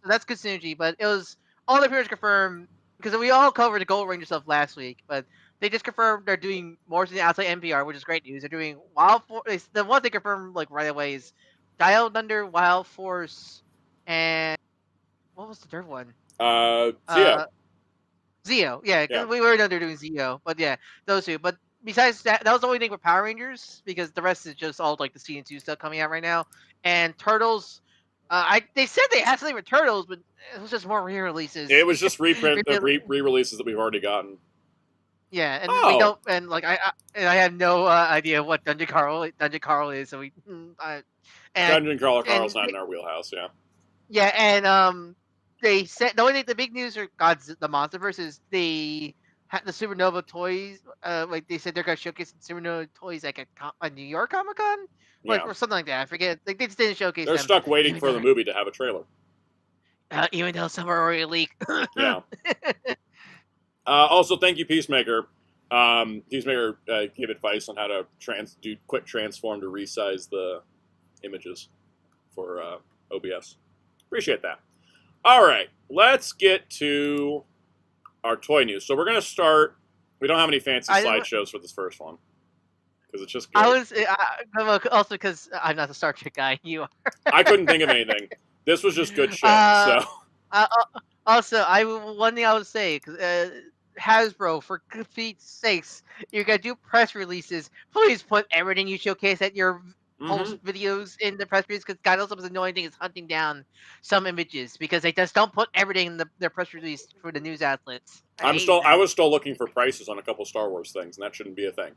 So that's good synergy. But it was all the appearances confirmed because we all covered the Gold Ranger stuff last week, but they just confirmed they're doing more than the outside NPR, which is great news. They're doing Wild Force. The one they confirmed right away is Dial Thunder, Wild Force, and what was the third one? Zeo. Zeo, yeah. We were under doing Zeo, but yeah, those two. But besides that was the only thing with Power Rangers because the rest is just all the Season 2 stuff coming out right now. And Turtles, they said they had something with Turtles, but it was just more re-releases. It was just re-releases that we've already gotten. Yeah, and we don't, and I have no idea what Dungeon Carl is. So Dungeon Carl's not in our wheelhouse. Yeah. Yeah, and they said the only thing, the big news are the MonsterVerse is the Supernova toys. They said they're gonna showcase Supernova toys at a New York Comic Con, or something like that. I forget. They just didn't showcase. They're stuck waiting for the movie to have a trailer. Even though some are already leaked. Yeah. Also, thank you, Peacemaker. Peacemaker gave advice on how to do quick transform to resize the images for OBS. Appreciate that. All right, let's get to our toy news. So we're going to start. We don't have any fancy slideshows for this first one because it's just good. Also because I'm not a Star Trek guy. You are. I couldn't think of anything. This was just good shit. Also, one thing I would say, Hasbro, for Pete's sakes, you're gonna do press releases. Please put everything you showcase at your post videos in the press release, because God knows what's annoying thing is hunting down some images because they just don't put everything in their press release for the news outlets. I was still looking for prices on a couple Star Wars things, and that shouldn't be a thing.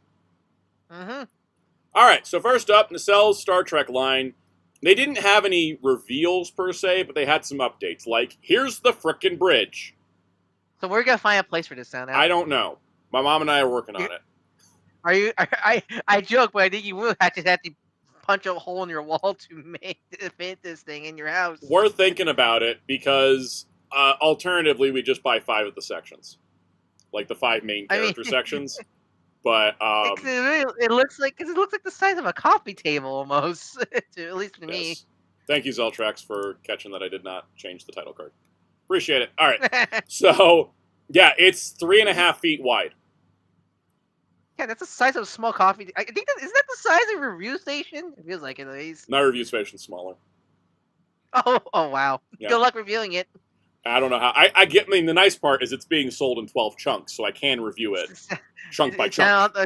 All right, so first up, Nacelle's Star Trek line. They didn't have any reveals per se, but they had some updates. Like, here's the frickin' bridge. So we're gonna find a place for this sound. I don't know. My mom and I are working on it. Are you? I joke, but I think you will have to punch a hole in your wall to paint this thing in your house. We're thinking about it because alternatively, we just buy 5 of the sections, like the 5 main character sections. But it looks like the size of a coffee table almost, at least to me. Thank you, Zeltrax, for catching that I did not change the title card. Appreciate it. All right, so yeah, it's 3.5 feet wide. Yeah, that's the size of a small coffee. I think isn't that the size of a review station? It feels like it at least. My review station's smaller. Oh wow! Yeah. Good luck reviewing it. I don't know how. I mean, the nice part is it's being sold in 12 chunks, so I can review it chunk by chunk.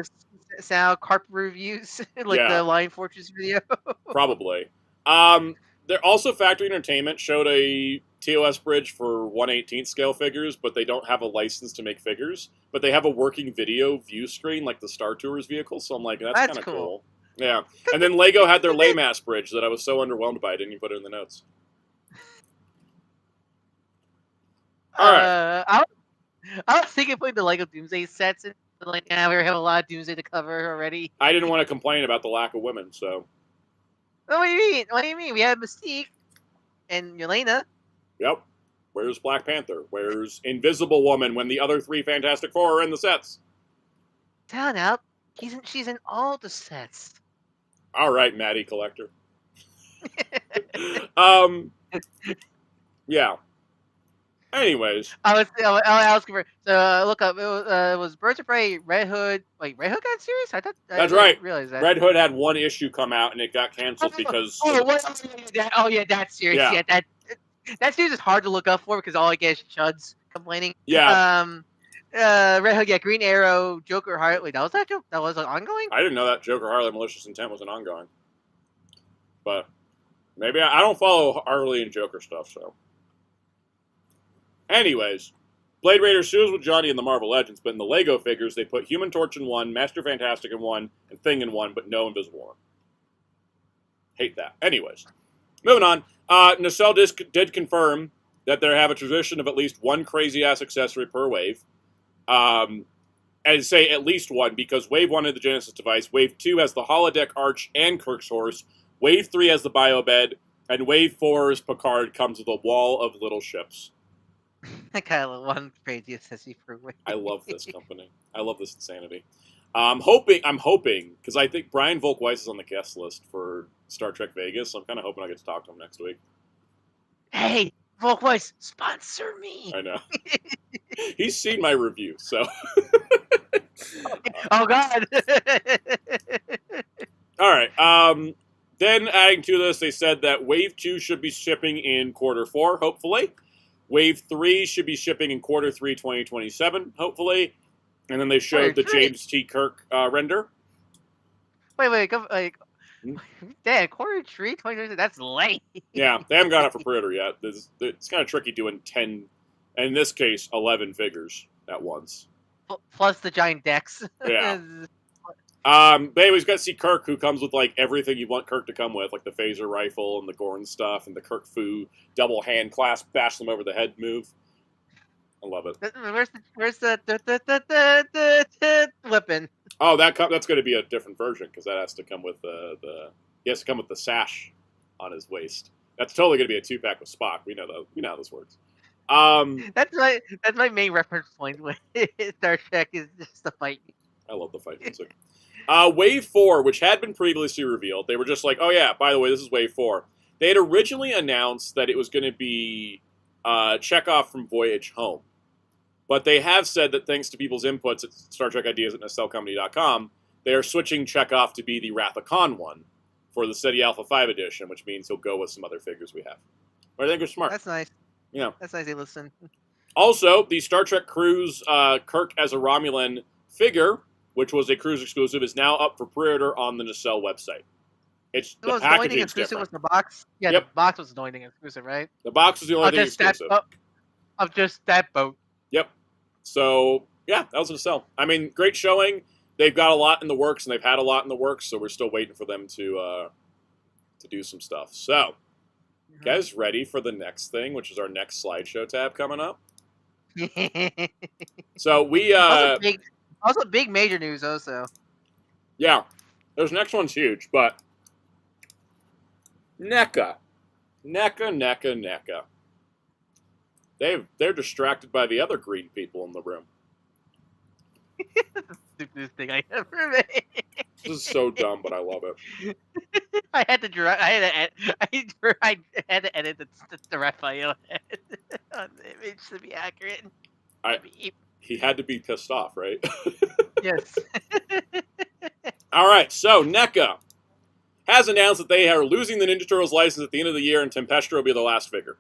Sound carpet reviews like the Lion Fortress video. Probably. They're also Factory Entertainment showed a TOS bridge for 1/18 scale figures, but they don't have a license to make figures. But they have a working video view screen like the Star Tours vehicle, so I'm like, that's kind of cool. Yeah. And then Lego had their Laymass bridge that I was so underwhelmed by I didn't even put it in the notes. All right. I was thinking putting the Lego Doomsday sets in. Like, we have a lot of Doomsday to cover already. I didn't want to complain about the lack of women, so. What do you mean? What do you mean? We have Mystique and Yelena. Yep. Where's Black Panther? Where's Invisible Woman when the other 3 Fantastic Four are in the sets? Down out. She's in all the sets. All right, Maddie Collector. Yeah. Anyways, I was confused. So look up. It was Birds of Prey, Red Hood. Wait, Red Hood got serious? I that's didn't right. realize that. Red Hood had one issue come out and it got canceled because. That's serious. Yeah. Yeah, that series is hard to look up for because all I get is chuds complaining. Yeah. Red Hood, yeah, Green Arrow, Joker, Heart. Wait, that was ongoing. I didn't know that Joker Harley Malicious Intent was an ongoing. But maybe I don't follow Harley and Joker stuff, so. Anyways, Blade Runner sues with Johnny in the Marvel Legends, but in the Lego figures, they put Human Torch in one, Master Fantastic in one, and Thing in one, but no Invisible Woman. Hate that. Anyways, moving on. Nacelle did confirm that they have a tradition of at least one crazy-ass accessory per wave. And say at least one, because Wave 1 had the Genesis device, Wave 2 has the holodeck arch and Kirk's horse, Wave 3 has the bio bed, and Wave 4's Picard comes with a wall of little ships. I kind of one crazy accessory per wave. I love this company. I love this insanity. I'm hoping, because I think Brian Volk-Weiss is on the guest list for Star Trek Vegas, so I'm kind of hoping I get to talk to him next week. Hey, Volk-Weiss, sponsor me. I know. He's seen my review, so. Oh, God. All right. Then adding to this, they said that Wave 2 should be shipping in Q4, hopefully. Wave 3 should be shipping in Q3 2027, hopefully. And then they showed the James T. Kirk render. Wait, damn, Q3 2027, that's late. Yeah, they haven't got it for pre-order yet. It's kind of tricky doing 10, and in this case, 11 figures at once. Plus the giant decks. Yeah. But anyways, got to see Kirk, who comes with like everything you want Kirk to come with, like the phaser rifle and the Gorn stuff and the Kirk Fu double hand clasp, bash them over the head move. I love it. Where's the weapon? Oh, that's going to be a different version because that has to come with he has to come with the sash on his waist. That's totally going to be a 2-pack with Spock. We know how this works. That's my main reference point with Star Trek is just the fight. I love the fight music. Wave 4, which had been previously revealed, they were just like, oh yeah, by the way, this is Wave 4. They had originally announced that it was going to be Chekhov from Voyage Home. But they have said that thanks to people's inputs at Star Trek Ideas at NacelleCompany.com, they are switching Chekhov to be the Wrath of Khan one for the SETI Alpha 5 edition, which means he'll go with some other figures we have. But I think they're smart. That's nice. Yeah. That's nice they listen. Also, the Star Trek Cruise Kirk as a Romulan figure, which was a Cruise exclusive, is now up for pre-order on the Nacelle website. It's the packaging exclusive was the box. Yeah, yep. The box was anointing exclusive, right? The box was the only thing exclusive. Of just that boat. Yep. So yeah, that was a Nacelle. I mean, great showing. They've got a lot in the works, and they've had a lot in the works. So we're still waiting for them to do some stuff. So, guys, ready for the next thing, which is our next slideshow tab coming up? So we also big major news also. Yeah, this next one's huge, but NECA. They're distracted by the other green people in the room. Stupidest thing I ever made. This is so dumb, but I love it. I had to edit the Raphael on the image to be accurate. He had to be pissed off, right? Yes. All right, so NECA has announced that they are losing the Ninja Turtles license at the end of the year, and Tempestra will be the last figure.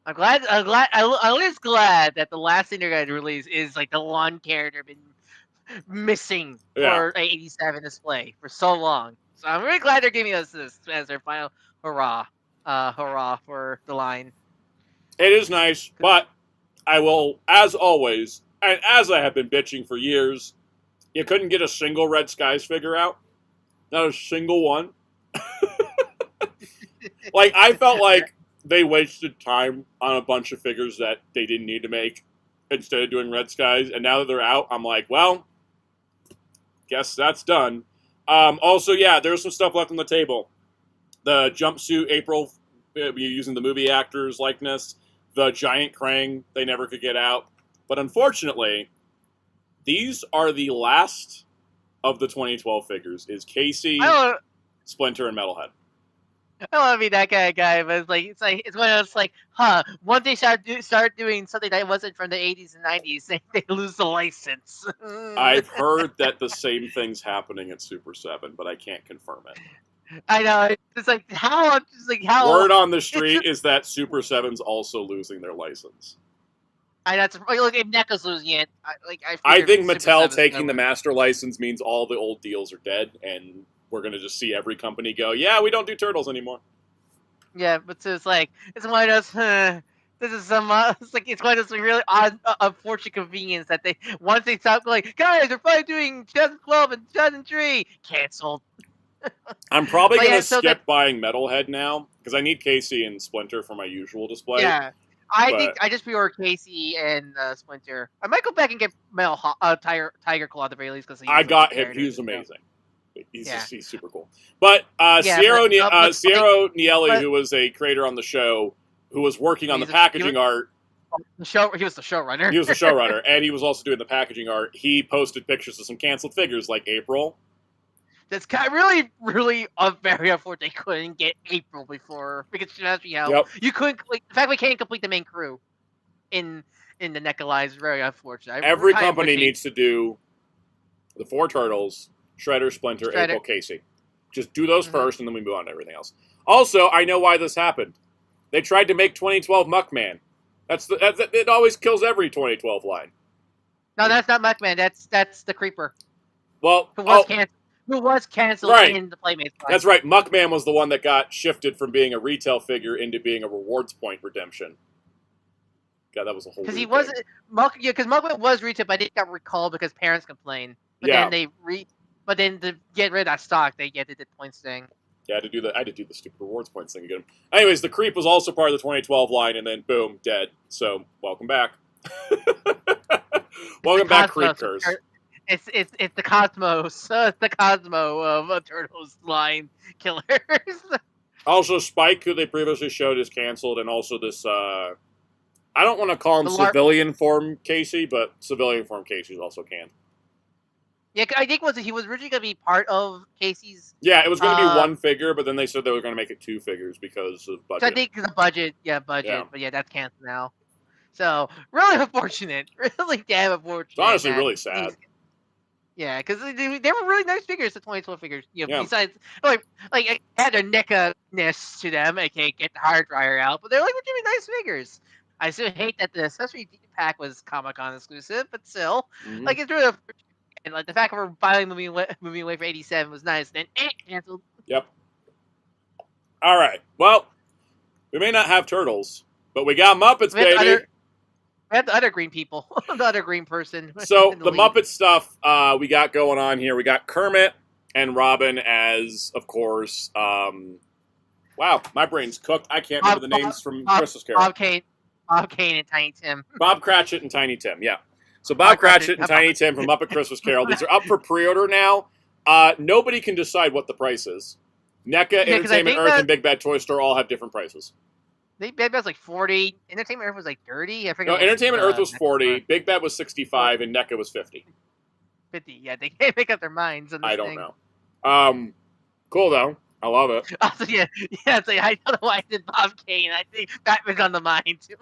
I'm always glad that the last thing they're going to release is like the one character been missing for 87 display for so long. So I'm really glad they're giving us this as their final hurrah for the line. It is nice, but I will, as always, and as I have been bitching for years, you couldn't get a single Red Skies figure out. Not a single one. Like, I felt like they wasted time on a bunch of figures that they didn't need to make instead of doing Red Skies. And now that they're out, I'm like, well, guess that's done. Also, yeah, there's some stuff left on the table. The jumpsuit April, using the movie actor's likeness. The giant Krang they never could get out. But unfortunately, these are the last of the 2012 figures. Is Casey, Splinter, and Metalhead. I don't want to be that kind of guy, but it's one of those once they start doing something that wasn't from the 80s and 90s, they lose the license. I've heard that the same thing's happening at Super 7, but I can't confirm it. I know. It's like how. Word on the street is that Super 7's also losing their license. That's look. If NECA's losing it, I think Mattel taking the master license means all the old deals are dead, and we're gonna just see every company go, yeah, we don't do Turtles anymore. Yeah, but so it's one of those. This is some. It's one of those really odd, unfortunate convenience that once they stop like, guys, we're finally doing 2012 and 2003, canceled. I'm probably going to skip buying Metalhead now, because I need Casey and Splinter for my usual display. Yeah, I think I just pre-ordered Casey and Splinter. I might go back and get Tiger Claw at the very least, because I got him. He was amazing. He's super cool. But Sierra Nielli, who was a creator on the show, who was working on the packaging art. He was the showrunner. He was the showrunner, and he was also doing the packaging art. He posted pictures of some canceled figures, like April. That's really, really very unfortunate they couldn't get April before, because you couldn't complete. In fact, we can't complete the main crew in the NECA lives. Very unfortunate. Every company needs to do the 4 Turtles, Shredder, Splinter, April, Casey. Just do those first, and then we move on to everything else. Also, I know why this happened. They tried to make 2012 Muckman. It always kills every 2012 line. No, that's not Muckman. That's the Creeper. Well, who was canceled in the Playmates line. That's right. Muckman was the one that got shifted from being a retail figure into being a rewards point redemption. God, that was a whole. Because because Muckman was retail, but it got recalled because parents complained. But then to get rid of that stock, they did the points thing. Yeah, I had to do the stupid rewards points thing again. Anyways, the Creep was also part of the 2012 line, and then boom, dead. So welcome back. Welcome back, Creep Curse. It's the Cosmos. The Cosmo of Turtles line killers. Also, Spike, who they previously showed, is canceled, and also this. I don't want to call him civilian form Casey, but civilian form Casey is also canned. Yeah, I think he was originally going to be part of Casey's. Yeah, it was going to be one figure, but then they said they were going to make it 2 figures because of budget. So I think the budget. Yeah. But yeah, that's canceled now. So really unfortunate. Really damn unfortunate. It's honestly really sad. Yeah, because they were really nice figures, the 2012 figures. Besides, it had a NECA-ness to them. Okay, get the hard dryer out, but they're we're giving nice figures. I still hate that the accessory pack was Comic-Con exclusive, but still, it's really and the fact that we're finally moving away from 87 was nice. Then canceled. Yep. All right. Well, we may not have Turtles, but we got Muppets, baby. We have the other green people, the other green person. So the Muppet stuff we got going on here. We got Kermit and Robin as, of course. Wow, my brain's cooked. I can't remember the names from Christmas Carol. Bob Kane, and Tiny Tim. Bob Cratchit and Tiny Tim. Yeah. So Bob Cratchit and Tiny Tim from Muppet Christmas Carol. These are up for pre-order now. Nobody can decide what the price is. NECA, Entertainment Earth, and Big Bad Toy Store all have different prices. Big Bad was 40. Entertainment Earth was 30. I forget. No, Entertainment Earth was 40. Big Bad was 65, and NECA was 50. 50. Yeah, they can't make up their minds on this I don't know. Cool though. I love it. Also, it's I don't know why I did Bob Kane. I think that was on the mind too.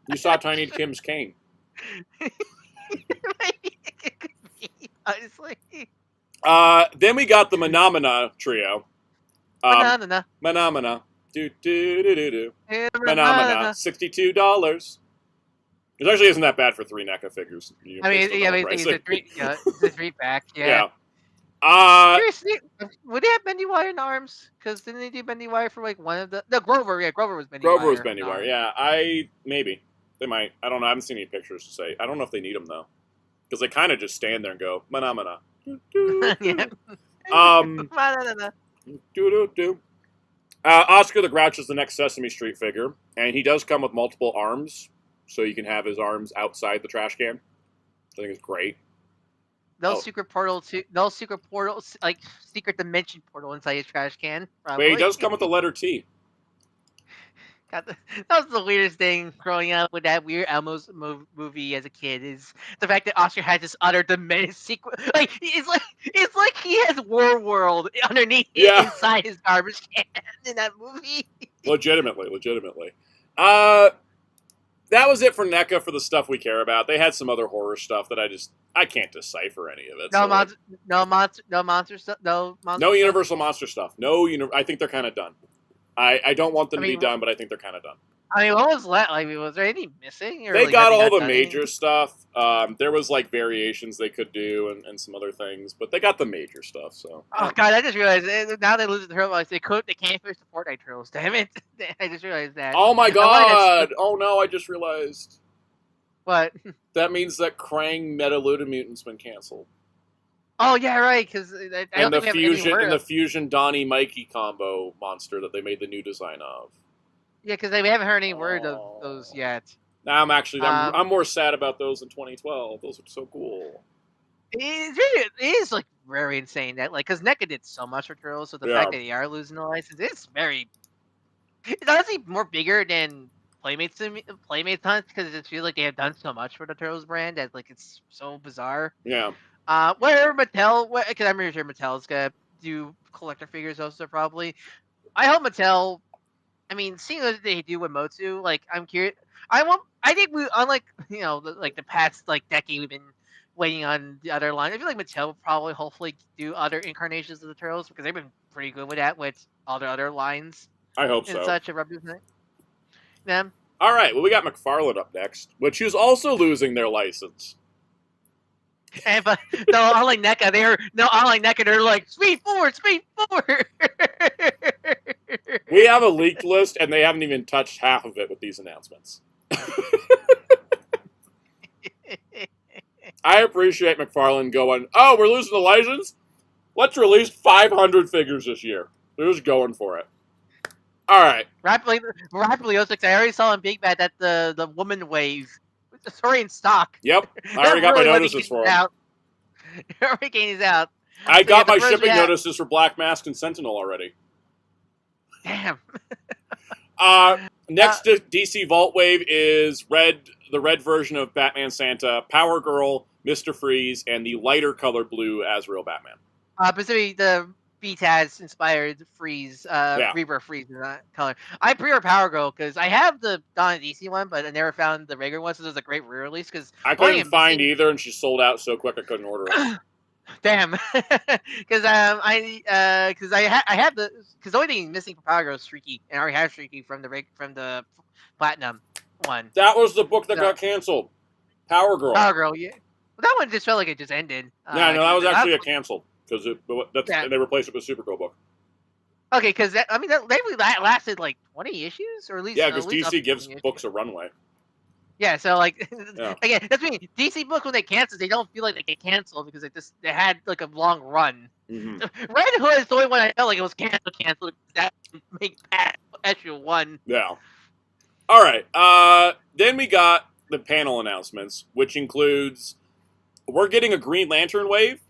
You saw Tiny Tim's cane. Honestly. Then we got the Menomina trio. Menomina. Menomina, $62. It actually isn't that bad for 3 NECA figures. It's a 3-pack. Yeah. Seriously, would they have bendy wire in arms? Because didn't they do bendy wire for one of the? No, Grover. Yeah, Grover was bendy wire. Grover was bendy wire. Yeah, maybe they might. I don't know. I haven't seen any pictures to say. I don't know if they need them though, because they kind of just stand there and go Menomina. Oscar the Grouch is the next Sesame Street figure, and he does come with multiple arms, so you can have his arms outside the trash can. I think it's great. No Oh. secret portal to no secret portal like secret dimension portal inside his trash can. Probably. Wait, he does come with the letter T. God, that was the weirdest thing growing up with that weird Elmo's movie as a kid is the fact that Oscar has this utter dimension secret. Like it's like he has World underneath inside his garbage can in that movie. Legitimately. That was it for NECA for the stuff we care about. They had some other horror stuff that I can't decipher any of it. No monster stuff. No Universal monster stuff. I think they're kind of done. I don't want them to be done, but I think they're kind of done. I mean, what was left? Like, was there any missing? Or, they like, got all the major stuff. There was like variations they could do and some other things, but they got the major stuff. So. Oh God! I just realized now they lose the turtle. They can't finish the Fortnite turtles. Damn it! I just realized that. Oh my God! Oh no! I just realized. What? That means that Krang Metaludamutant's been canceled. Oh yeah, right. Because the fusion Donnie Mikey combo monster that they made the new design of. Yeah, because we haven't heard any word of those yet. Now I'm more sad about those in 2012. Those are so cool. It is like very insane that because NECA did so much for Turtles, so the fact that they are losing the license is it's honestly more bigger than Playmates Hunt because it feels like they have done so much for the Turtles brand that it's so bizarre. Yeah. Where Mattel, because I'm pretty sure Mattel's gonna do collector figures also probably. I hope Mattel. I mean, seeing what they do with Motu, I'm curious. I think we, unlike the past decade, we've been waiting on the other line. I feel like Mattel will probably, hopefully, do other incarnations of the Turtles because they've been pretty good with that with all their other lines. I hope so. And such a represent them. All right, well, we got McFarlane up next, which is also losing their license. But no, unlike NECA, they're like speed forward. We have a leaked list, and they haven't even touched half of it with these announcements. I appreciate McFarlane going, oh, we're losing the license? Let's release 500 figures this year. They're just going for it. All right. Rapidly, I already saw in Big Bad that the woman wave, it's already in stock. Yep, I already got my notices for them. Hurricane is out. I got my shipping notices for Black Mask and Sentinel already. Damn. Next to DC Vault Wave is the red version of Batman Santa, Power Girl, Mr. Freeze, and the lighter color blue Azrael Batman. Specifically the BTAS inspired Freeze, Rebirth Freeze in that color. I pre-ordered Power Girl because I have the Donna DC one, but I never found the regular one, so there's a great re-release. Because I couldn't find either, and she sold out so quick I couldn't order it. Damn, because I have the only thing missing from Power Girl is Streaky, and I already have Streaky from the Platinum one. That was the book that got canceled. Power Girl. Power Girl, yeah. Well, that one just felt like it just ended. Yeah, no, that was actually a canceled because they replaced it with a Supergirl book. Okay, because that lasted 20 issues, or at least because DC gives books a runway. Yeah, so again, that's me. DC books when they cancel, they don't feel like they get canceled because they had a long run. Mm-hmm. Red Hood is the only one I felt like it was canceled. That make issue 1. Yeah. All right. Then we got the panel announcements, which includes we're getting a Green Lantern wave,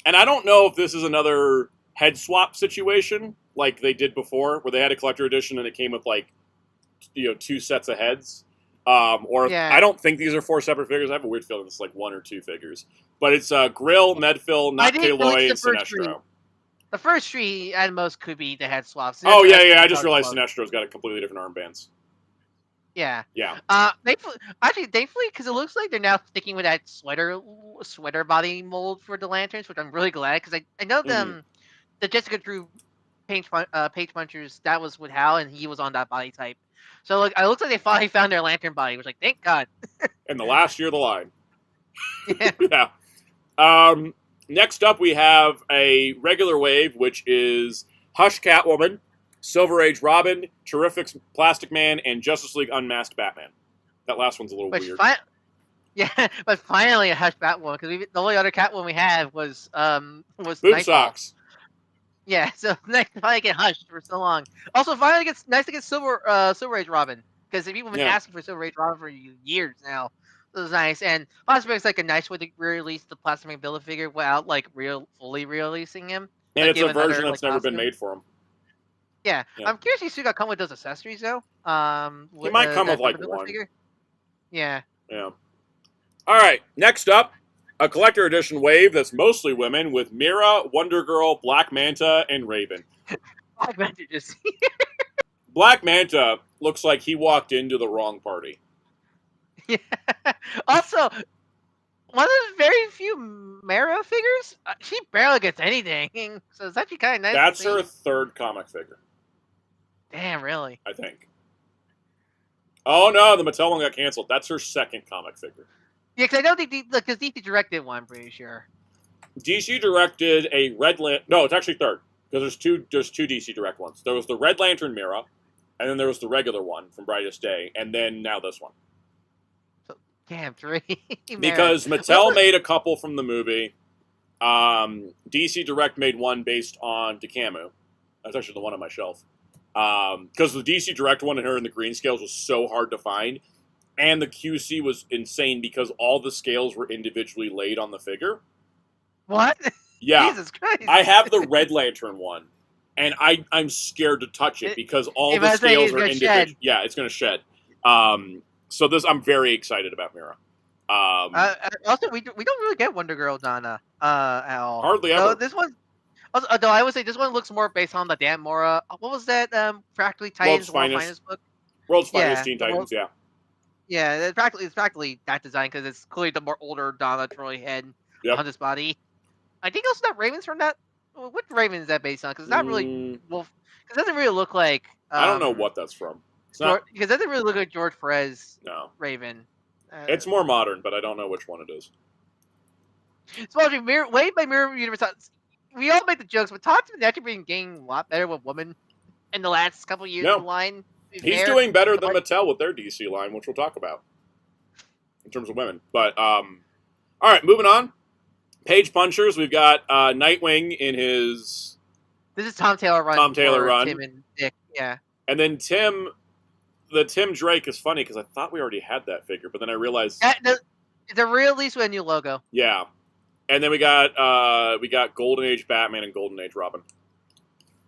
and I don't know if this is another head swap situation like they did before, where they had a collector edition and it came with 2 sets of heads. I don't think these are 4 separate figures. I have a weird feeling it's 1 or 2 figures. But it's Grill, Medfill, Noctaloy, and Sinestro. The first 3 at most could be the head swaps. Oh, yeah. I just realized Sinestro's got a completely different armbands. Yeah. Yeah. Thankfully, because it looks like they're now sticking with that sweater body mold for the lanterns, which I'm really glad, because I know them, the Jessica Drew Page Punchers, that was with Hal, and he was on that body type. So it looks like they finally found their lantern body, which thank God. In the last year of the line. Yeah. Yeah. Next up, we have a regular wave, which is Hush Catwoman, Silver Age Robin, Terrific's Plastic Man, and Justice League Unmasked Batman. That last one's a little weird. But finally a Hush Batwoman, because the only other Catwoman we had was Boot Socks. Yeah, so nice to finally get Hushed for so long. Also, finally nice to get Silver Age Robin, because people have been asking for Silver Age Robin for years now. It was nice, and possibly it's like a nice way to release the plastic Build-A-Figure without like fully releasing him. And Like, it's give a another, version like, that's never been costume. made for him. Yeah. Yeah. I'm curious if he's still got come with those accessories though. He might come with like the one. Figure. Yeah. Yeah. All right. Next up, a collector edition wave that's mostly women with Mira, Wonder Girl, Black Manta, and Raven. Black Manta just. Black Manta looks like he walked into the wrong party. Yeah. Also, one of the very few Mara figures, she barely gets anything, so it's actually kind of nice. That's to see. her third comic figure, Damn, really? I think. Oh no, the Mattel one got canceled. That's her second comic figure. Yeah, because I know because DC directed one. I'm pretty sure. DC directed a Red Lantern. No, it's actually third because there's two DC direct ones. There was the Red Lantern Mira, and then there was the regular one from Brightest Day, and then now this one. So, damn, three. Because Mattel made a couple from the movie. DC Direct made one based on DeCamu. That's actually the one on my shelf. Because the DC Direct one and her in the green scales was so hard to find. And the QC was insane because all the scales were individually laid on the figure. What? Yeah. Jesus Christ. I have the Red Lantern one. And I'm scared to touch it because all the scales are individual. Yeah, it's going to shed. So I'm very excited about Mira. Also, we don't really get Wonder Girl Donna at all. Hardly ever. This one, though, I would say this one looks more based on the Dan Mora. What was that? Practically Titans, World's Finest book. World's Finest Teen Titans, yeah. Yeah, it's practically that design because it's clearly the more older Donna Troy head on this body. I think also that Raven's from that. What Raven is that based on? Because it's not really Wolf. Because it doesn't really look like. I don't know what that's from. Because it doesn't really look like George Perez. No. Raven. It's more modern, but I don't know which one it is. Supposedly, Wade by Mirror Universe. We all make the jokes, but Todd's been actually been getting a lot better with women in the last couple years of the line. He's doing better than Mattel with their DC line, which we'll talk about in terms of women. But all right, moving on. Page Punchers. We've got Nightwing in his. This is Tom Taylor run. Tom Taylor run. Tim and Dick, yeah. And then Tim Drake is funny because I thought we already had that figure, but then I realized it's a release with a new logo. Yeah, and then we got Golden Age Batman and Golden Age Robin.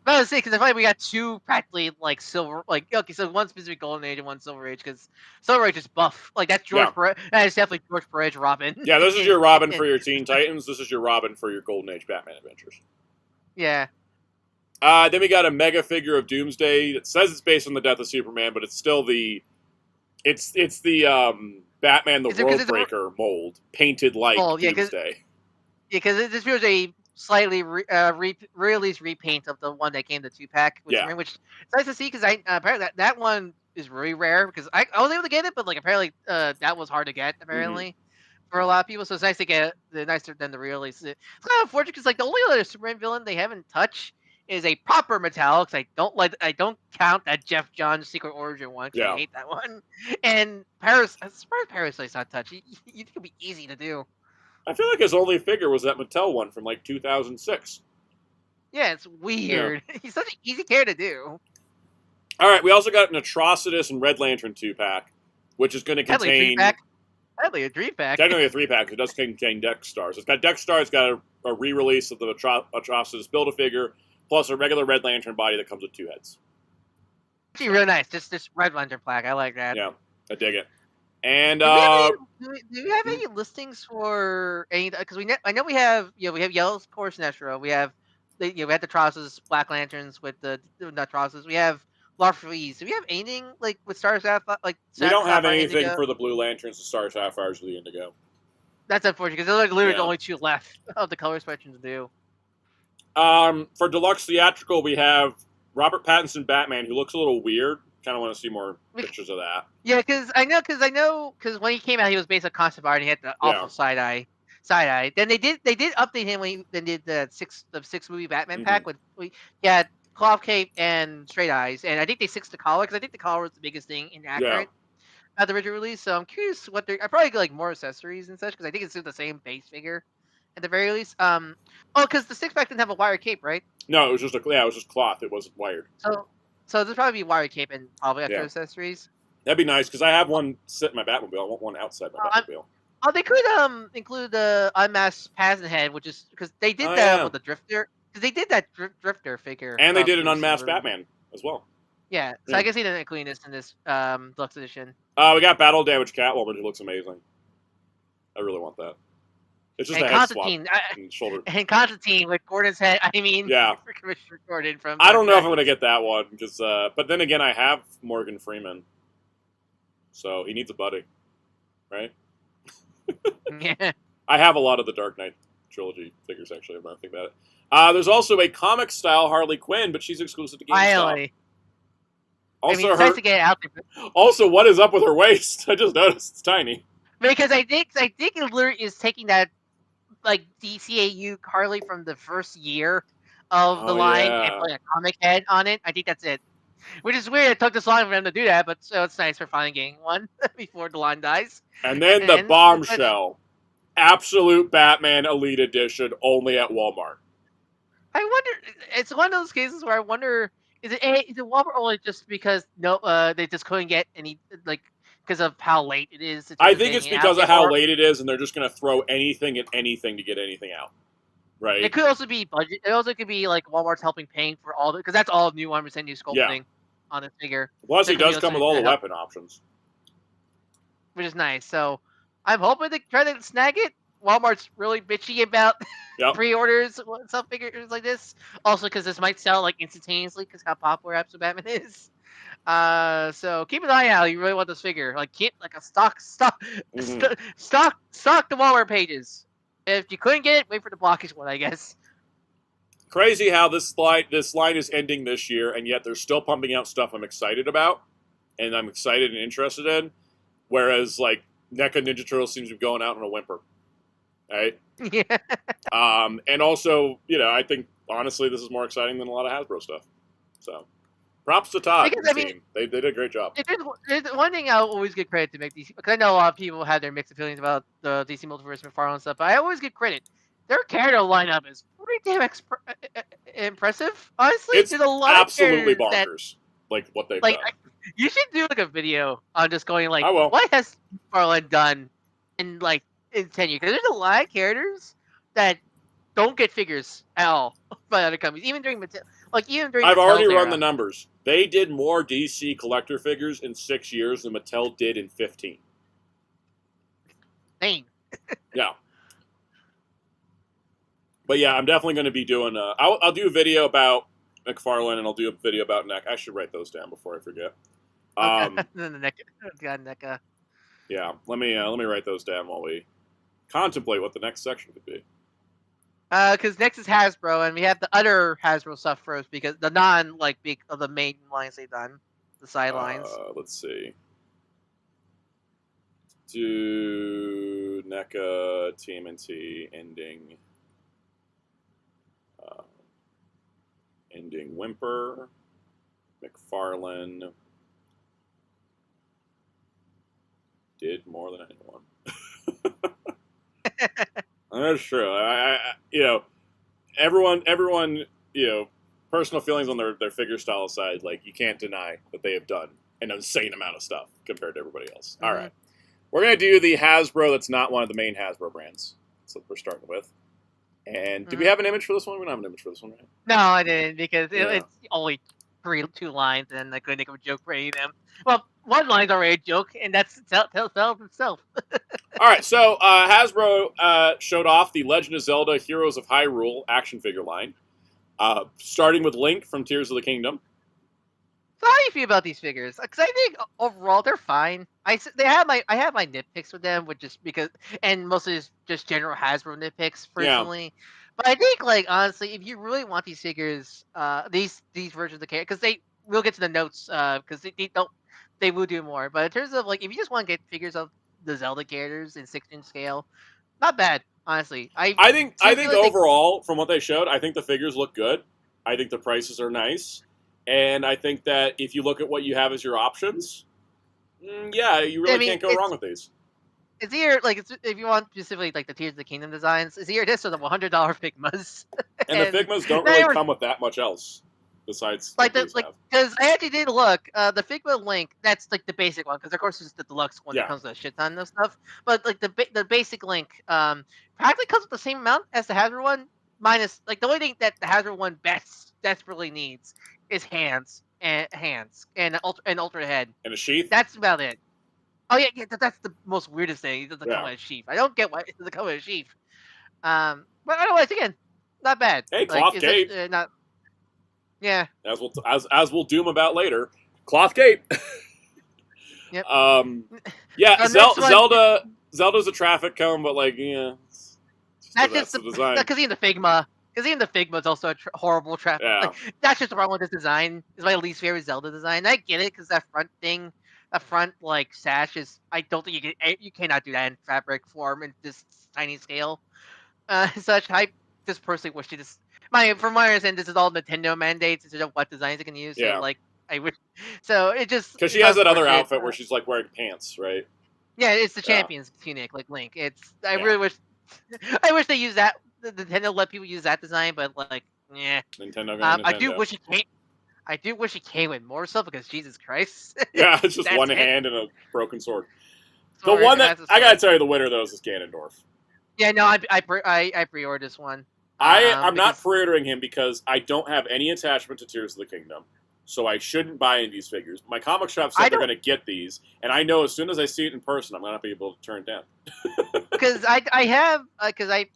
I was saying because I feel like we got two practically like silver, like okay, so one specific Golden Age and one Silver Age because Silver Age is buff. Like that's George Perez. That is definitely George Perez Robin. Yeah, this is your Robin for your Teen Titans. This is your Robin for your Golden Age Batman adventures. Yeah. Then we got a mega figure of Doomsday that says it's based on the death of Superman, but it's still the Batman the World Breaker mold painted like Doomsday. Yeah, because this was a slightly re-release repaint of the one that came the 2-pack, which it's nice to see because apparently that one is really rare because I was able to get it, but like apparently that was hard to get apparently for a lot of people. So it's nice to get nicer than the re-release. It's kind of unfortunate because like the only other Superman villain they haven't touched is a proper Mattel because I don't count that Jeff Johns Secret Origin one because I hate that one. And Paris, I'm surprised Parasite's not touched. You think it'd be easy to do. I feel like his only figure was that Mattel one from like 2006. Yeah, it's weird. Yeah. He's such an easy character to do. All right, we also got an Atrocitus and Red Lantern 2-pack, which is going to contain. Technically a 3-pack. Technically a 3-pack. It does contain Dex Stars. It's got Dex Stars. It's got a re-release of the Atrocitus Build-A-Figure. Plus a regular Red Lantern body that comes with 2 heads. Actually, real nice. Just this Red Lantern plaque. I like that. Yeah, I dig it. And do we have any listings for any? Because I know we have Yellow Core Sinestro. We have we had the Trosses, Black Lanterns with the not Trosses. We have Larfleeze. Do we have anything like with Star Sapphire? Like we don't have anything Indigo? For the Blue Lanterns, the Star Sapphires, or the Indigo. That's unfortunate because those are literally the only 2 left of the color spectrum to do. For Deluxe Theatrical, we have Robert Pattinson Batman, who looks a little weird. Kind of want to see more pictures of that. Yeah, because when he came out, he was based on concept art. And he had the awful side eye. Then they did update him when they did the 6 movie Batman pack with he had cloth cape and straight eyes, and I think they fixed the collar because I think the collar was the biggest thing inaccurate at the original release. So I'm curious what they're. I probably get like more accessories and such because I think it's still the same base figure. At the very least, because the 6-pack didn't have a wire cape, right? No, it was just cloth. It wasn't wired. So there's probably be wire cape and probably extra accessories. That'd be nice because I have one sit in my Batmobile. I want one outside my Batmobile. Oh, they could include the unmasked Pazen head, which is because they did that yeah. with the Drifter. Because they did that Drifter figure, and they did an unmasked Batman as well. Yeah, so I guess he didn't include this in this deluxe edition. We got Battle Damage Catwoman, who looks amazing. I really want that. It's just and a head swap Constantine, and shoulder. And Constantine with Gordon's head. I mean, yeah. for Commissioner Gordon from. I don't know if I'm gonna get that one because, but then again, I have Morgan Freeman, so he needs a buddy, right? Yeah. I have a lot of the Dark Knight trilogy figures actually. I'm not thinking about it. There's also a comic style Harley Quinn, but she's exclusive to GameStop. Finally. Also, I mean, it's nice to get it out there. Also, what is up with her waist? I just noticed it's tiny. Because I think it literally is taking that like DCAU Harley from the first year of the line and putting a comic head on it. I think that's it. Which is weird. It took this long for them to do that, but so it's nice for finally getting one before the line dies. And then the bombshell, Absolute Batman Elite Edition, only at Walmart. I wonder. It's one of those cases where I wonder: is it Walmart only just because they just couldn't get any because of how late it is? I think it's because of how late it is, and they're just going to throw anything at anything to get anything out. Right. It could also be budget. It also could be like Walmart's paying for all the because that's all new 100% new sculpting on this figure. Plus, he does come with all the weapon options, which is nice. So I'm hoping to try to snag it. Walmart's really bitchy about pre-orders, some figures like this. Also, because this might sell like instantaneously because how popular Absolute Batman is. So keep an eye out. You really want this figure? Like, keep like a stock the Walmart pages. If you couldn't get it, wait for the blockage one, I guess. Crazy how this line is ending this year, and yet they're still pumping out stuff I'm excited about, and I'm excited and interested in. Whereas, like, NECA Ninja Turtles seems to be going out on a whimper, right? Yeah. And also, I think honestly this is more exciting than a lot of Hasbro stuff. So, props to Todd and the team. They did a great job. One thing I'll always give credit to DC, because I know a lot of people have their mixed feelings about the DC Multiverse McFarlane stuff, but I always give credit. Their character lineup is pretty damn impressive. Honestly, it's there's a lot absolutely of bonkers. Like what they've done. You should do like a video on just going like, I will. What has McFarlane done in 10 years? Because there's a lot of characters that don't get figures at all by other companies, even during Mattel. I've already run the numbers. They did more DC collector figures in 6 years than Mattel did in 15. Dang. Yeah. But yeah, I'm definitely going to be doing I'll do a video about McFarlane and I'll do a video about NECA. I should write those down before I forget. NECA. Yeah, let me write those down while we contemplate what the next section could be. Because next is Hasbro, and we have the other Hasbro stuff first, because the big of the main lines they've done, the side lines. Let's see. Do NECA, TMNT, ending Whimper, McFarlane did more than anyone. That's true. Everyone, personal feelings on their figure style aside, you can't deny that they have done an insane amount of stuff compared to everybody else. Mm-hmm. All right. We're going to do the Hasbro that's not one of the main Hasbro brands. That's what we're starting with. And do we have an image for this one? We don't have an image for this one, right? No, I didn't, because it's only two lines, and I couldn't think of a joke for any of them. Well, one line's already a joke, and that's tells itself. All right, so Hasbro showed off the Legend of Zelda Heroes of Hyrule action figure line, starting with Link from Tears of the Kingdom. So how do you feel about these figures? Because I think overall they're fine. I have my nitpicks with them, and mostly just general Hasbro nitpicks personally. Yeah. But I think, honestly, if you really want these figures, these versions of the character, because we'll get to the notes, because they will do more. But in terms of if you just want to get figures of the Zelda characters in 6-inch scale, not bad, honestly. I think overall, from what they showed, I think the figures look good. I think the prices are nice. And I think that if you look at what you have as your options, you really can't go wrong with these. It's either if you want specifically the Tears of the Kingdom designs, it's either this or the $100 Figmas. And the Figmas don't really come with that much else. besides Like what these have. because I actually did look. The Figma Link, that's like the basic one, because of course it's the deluxe one Yeah. that comes with a shit ton of stuff. But like the basic Link, practically comes with the same amount as the Hasbro one, minus like the only thing that the Hasbro one desperately needs is hands and ultra head. And a sheath. That's about it. Oh yeah, that's the most weirdest thing. It doesn't Yeah. come with a sheath. I don't get why it doesn't come with a sheath. But otherwise, again, not bad. Hey, Like, cloth it's cape. just, not. Yeah. As we'll doom about later. Cloth cape. Yep. Yeah, The next one- Zelda's a traffic cone, but like, yeah. That's just the design. because even the Figma. Because even the Figma is also a horrible traffic. Yeah. Like, that's just the problem with this design. It's my least favorite Zelda design. I get it because that front like sash is. I don't think you cannot do that in fabric form in this tiny scale. Such I just personally wish to just from my understanding, this is all Nintendo mandates instead of what designs it can use. Yeah. So like I wish. So it just Because she has that other unfortunate. outfit where she's like wearing pants, right? Yeah, it's the Yeah. champion's tunic, like Link. I Yeah. really wish. I wish they used that. The Nintendo let people use that design, but like, yeah. Nintendo. I do wish it came. I do wish it came with more stuff because Jesus Christ. Yeah, it's just That's one it. hand and a broken sword. Sorry, The one that that's a I gotta sword. tell you, the winner of those is Ganondorf. Yeah, no, I pre-ordered this one. I'm not because- pre-ordering him because I don't have any attachment to Tears of the Kingdom, so I shouldn't buy any of these figures. My comic shop said they're going to get these, and I know as soon as I see it in person, I'm not be able to turn it down. Because I have because I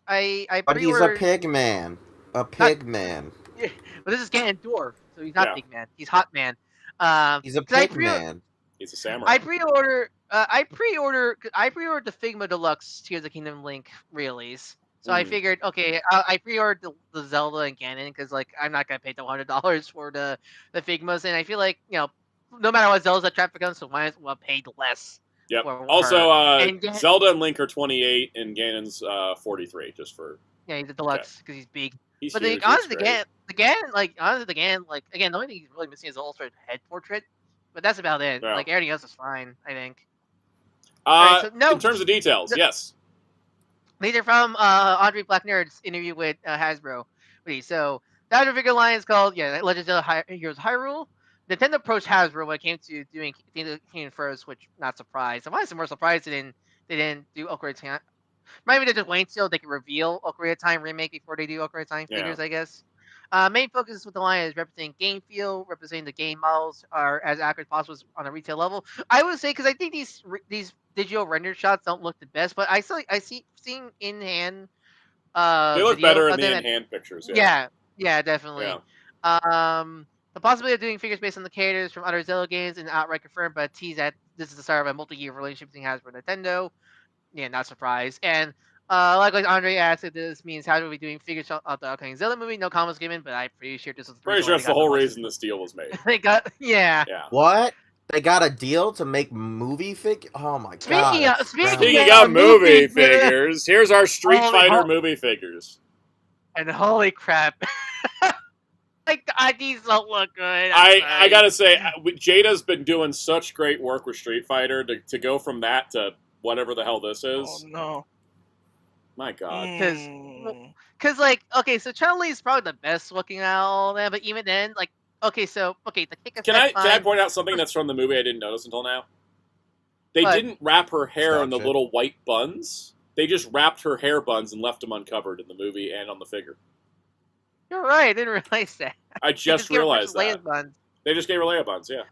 But he's a pre-ordered. pig man. A pig man. But this is Ganondorf, so he's not Yeah. Big Man. He's Hot Man. He's a 'cause I pig man. He's a samurai. I pre-ordered the Figma Deluxe Tears of the Kingdom Link release. So I figured, okay, I pre-ordered the Zelda and Ganon because like I'm not gonna pay the $100 for the Figmas, and I feel like no matter what, Zelda's a traffic gun, so might as well pay less. Yep. for Also, her. And Zelda and Link are 28, and Ganon's 43. Just for yeah, he's a deluxe because he's big. he's But huge. honestly, he's great. the Ganon, like again, the only thing he's really missing is the ultimate head portrait. But that's about it. Yeah. Like everything else is fine, I think. Alright, so In terms of details, yes. These are from Andre Black Nerd's interview with Hasbro. So, the Hasbro figure line is called Legends of Heroes Hyrule. Nintendo approached Hasbro when it came to doing Kingdom first, which not surprised. I'm honestly more surprised they didn't do Ocarina of Time. Maybe they're just waiting till they can reveal Ocarina of Time remake before they do Ocarina of Time figures, I guess. Main focus with the line is representing game feel, representing the game models are as accurate as possible on a retail level. I would say because I think these digital rendered shots don't look the best, but I see seeing in hand. They look video, better in the in-hand pictures. Yeah. Yeah, definitely. Yeah. The possibility of doing figures based on the characters from other Zelda games and outright confirmed, but tease that this is the start of a multi-year relationship between Hasbro and Nintendo. Yeah, not surprised. And likewise, Andre asked if this means Hasbro will be doing figures of the upcoming Zelda movie. No comments given, but I'm pretty sure this was Pretty sure that's the whole reason this deal was made. they got Yeah. What? They got a deal to make movie figure? Oh my god. Speaking of movie figures, here's our Street Fighter movie figures. And holy crap. Like, these don't look good. I gotta say, Jada's been doing such great work with Street Fighter to go from that to whatever the hell this is. Oh no. My god. Because, like, okay, so Chun-Li is probably the best looking out of all that, but even then, like, the kick effect. Can I point out something that's from the movie I didn't notice until now? They didn't wrap her hair in the little white buns. They just wrapped her hair buns and left them uncovered in the movie and on the figure. You're right, I didn't realize that. I just realized that. Buns. They just gave her Leia buns, yeah.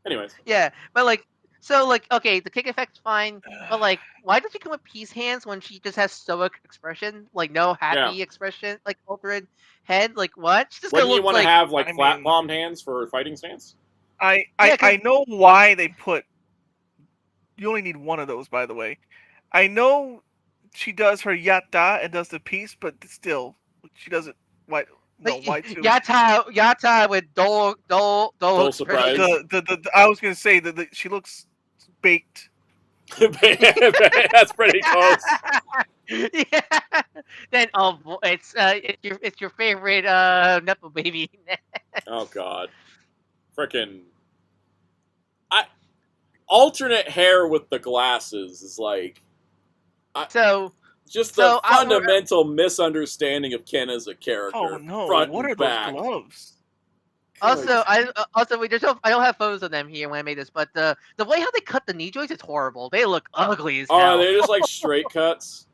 Anyways. Yeah, but like, so like, okay, the kick effect's fine, but like, why does she come with peace hands when she just has stoic expression, like no happy expression, like altered head, like what? She just Wouldn't you want to have like flat mean, palmed hands for fighting stance? I know why they put. You only need one of those, by the way. I know she does her yatta and does the piece, but still, she doesn't. Why? No, why two? Yatta with dole surprise. I was gonna say that she looks baked. That's pretty close. Yeah. Then it's your favorite Nepo baby. Oh god. Frickin' alternate hair with the glasses is like just the fundamental misunderstanding of Ken as a character. Oh no! Front What and are back. those gloves? Also, I don't have photos of them here when I made this, but the way how they cut the knee joints is horrible. They look ugly as Oh, hell. are they just like straight cuts?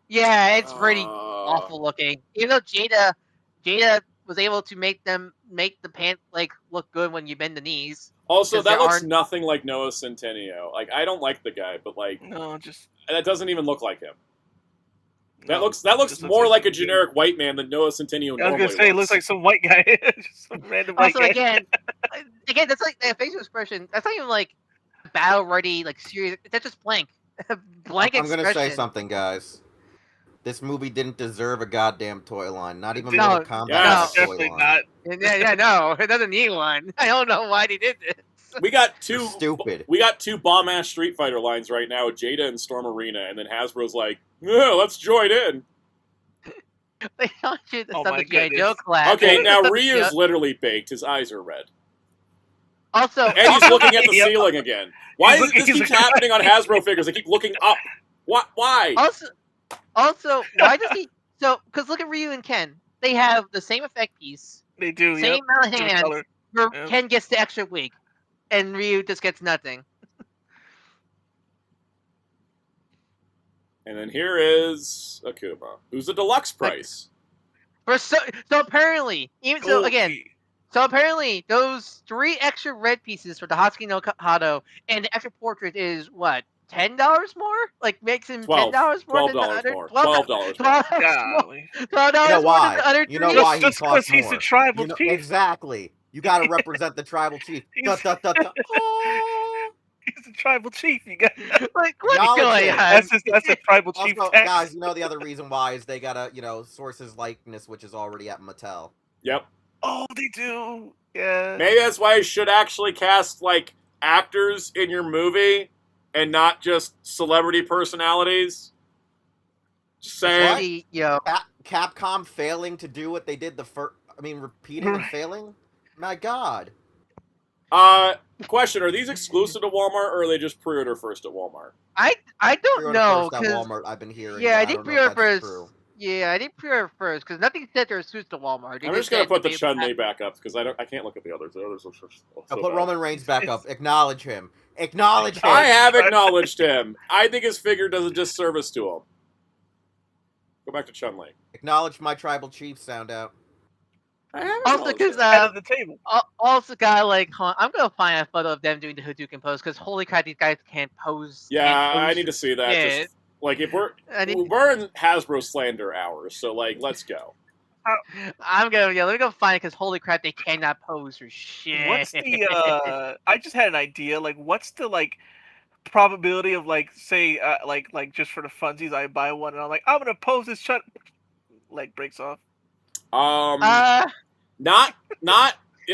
Yeah, it's pretty awful looking. Even though Jada was able to make the pants like look good when you bend the knees. Also, 'Cause that there looks aren't- nothing like Noah Centineo. Like, I don't like the guy, but like, No, just that doesn't even look like him. That no, looks just more like a some dude. generic white man than Noah Centineo normally I was gonna say, it looks like some white guy, just some random white Also, guy. again, that's like the facial expression. That's not even like battle ready, like serious. That's just blank, blank I'm expression. gonna say something, guys. This movie didn't deserve a goddamn toy line. Not even No, Mortal Kombat yes. has a toy Definitely line. not. Yeah, no, it doesn't need one. I don't know why they did this. We got two Stupid. We got two bomb ass Street Fighter lines right now, Jada and Storm Arena, and then Hasbro's like, yeah, let's join in. They don't shoot the Oh stuff my with G.I. goodness. Joe class. Okay, now Yeah. Ryu's literally baked. His eyes are red. Also, And he's looking at the Yep. ceiling again. Why He's is this looking- keeps happening on Hasbro figures? They keep looking up. What? Why? also, why does he? So, because look at Ryu and Ken. They have the same effect piece, They do. same Yep. amount of Different hands. color. Where Yep. Ken gets the extra wig, and Ryu just gets nothing. And then here is Akuma, who's a deluxe price. So apparently, even so again, Okay. so apparently those 3 extra red pieces for the Hatsuki no Hado and the extra portrait is what, $10 more? Like makes him $10 more than the $12 other more. $12 $12 more. Golly. You know more than why? the other You know 3. why he Just because costs he's more. the tribal You know, chief. exactly. You got to represent the tribal chief. Da, da, da, da. Oh. He's the tribal chief. You got Like what's Acknowledge going it. on? that's a tribal chief Also, tax. guys, you know the other reason why is they gotta, source his likeness, which is already at Mattel. Yep. Oh, they do. Yeah. Maybe that's why you should actually cast, like, actors in your movie and not just celebrity personalities. Just saying. What? Capcom failing to do what they did repeating and failing? My God. Question, are these exclusive to Walmart, or are they just pre-order first at Walmart? I don't Pre-order know first at 'cause- Walmart, I've been hearing. yeah, I but did don't know if pre-order that's first. true. Yeah, I did pre-order first because nothing said they're exclusive to Walmart. They I'm just just gonna said put the they- Chun-Li back up because I can't look at the others. The others are so Now put bad. Roman Reigns back up. Acknowledge him. Acknowledge him. I have acknowledged him. I think his figure does a disservice to him. Go back to Chun-Li. Acknowledge my tribal chief sound out. I have Also, acknowledged because him. Head of the table. also got like I'm gonna find a photo of them doing the Hadouken pose because holy crap, these guys can't pose. Yeah, can't pose. I need to see that. Yeah. Just, like, if we're I need- we're in Hasbro slander hours, so like, let's go. I'm gonna let me go find it because holy crap, they cannot pose for shit. What's the? I just had an idea. Like, what's the probability of say like just for the funsies, I buy one and I'm like, I'm gonna pose this shut. Leg breaks off. Not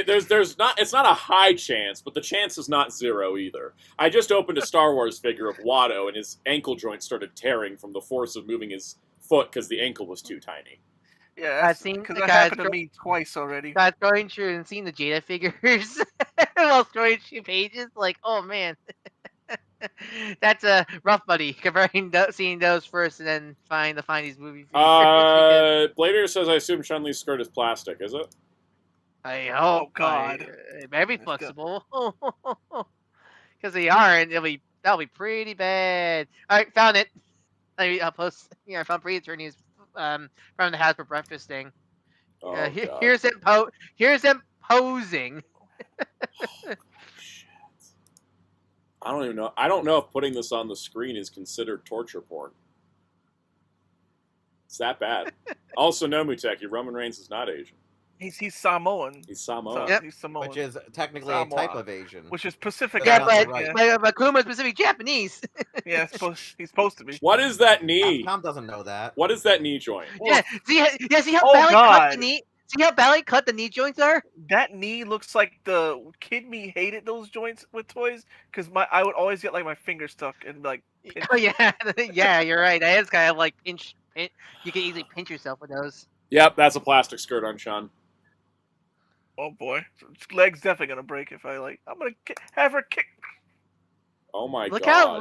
there's not, it's not a high chance, but the chance is not zero either. I just opened a Star Wars figure of Watto, and his ankle joint started tearing from the force of moving his foot because the ankle was too tiny. Yeah, I've seen because the that guys happened to me twice already. got going through and seeing the Jada figures while scrolling through pages. Like, oh man, that's a rough, buddy. Comparing seeing those first and then find these movie figures. Blader says, I assume Chun-Li's skirt is plastic, is it? I hope. God. It better be Let's go. flexible. Because they aren't, that'll be pretty bad. All right, found it. I'll post. I found pre-attorneys from the Hasbro breakfast thing. Oh, God. Here's them posing. I don't even know. I don't know if putting this on the screen is considered torture porn. It's that bad. Also, no, Muteki, Roman Reigns is not Asian. He's Samoan. He's Samoan. Yep. He's Samoan. Which is technically Samoa. a type of Asian. Which is Pacific. Yeah, Island, but- But Kuma's specific Japanese. yeah, he's supposed to be. What is that knee? Tom doesn't know that. What is that knee joint? Yeah, see how Oh, badly cut God. the knee. See how badly cut the knee joints are. That knee looks like the kid me hated those joints with toys because I would always get my finger stuck and pinch. Oh yeah, yeah, you're right. That is kind of like pinch. You can easily pinch yourself with those. Yep, that's a plastic skirt on Sean. Oh boy, leg's definitely gonna break if I'm gonna have her kick. Oh my Look God. how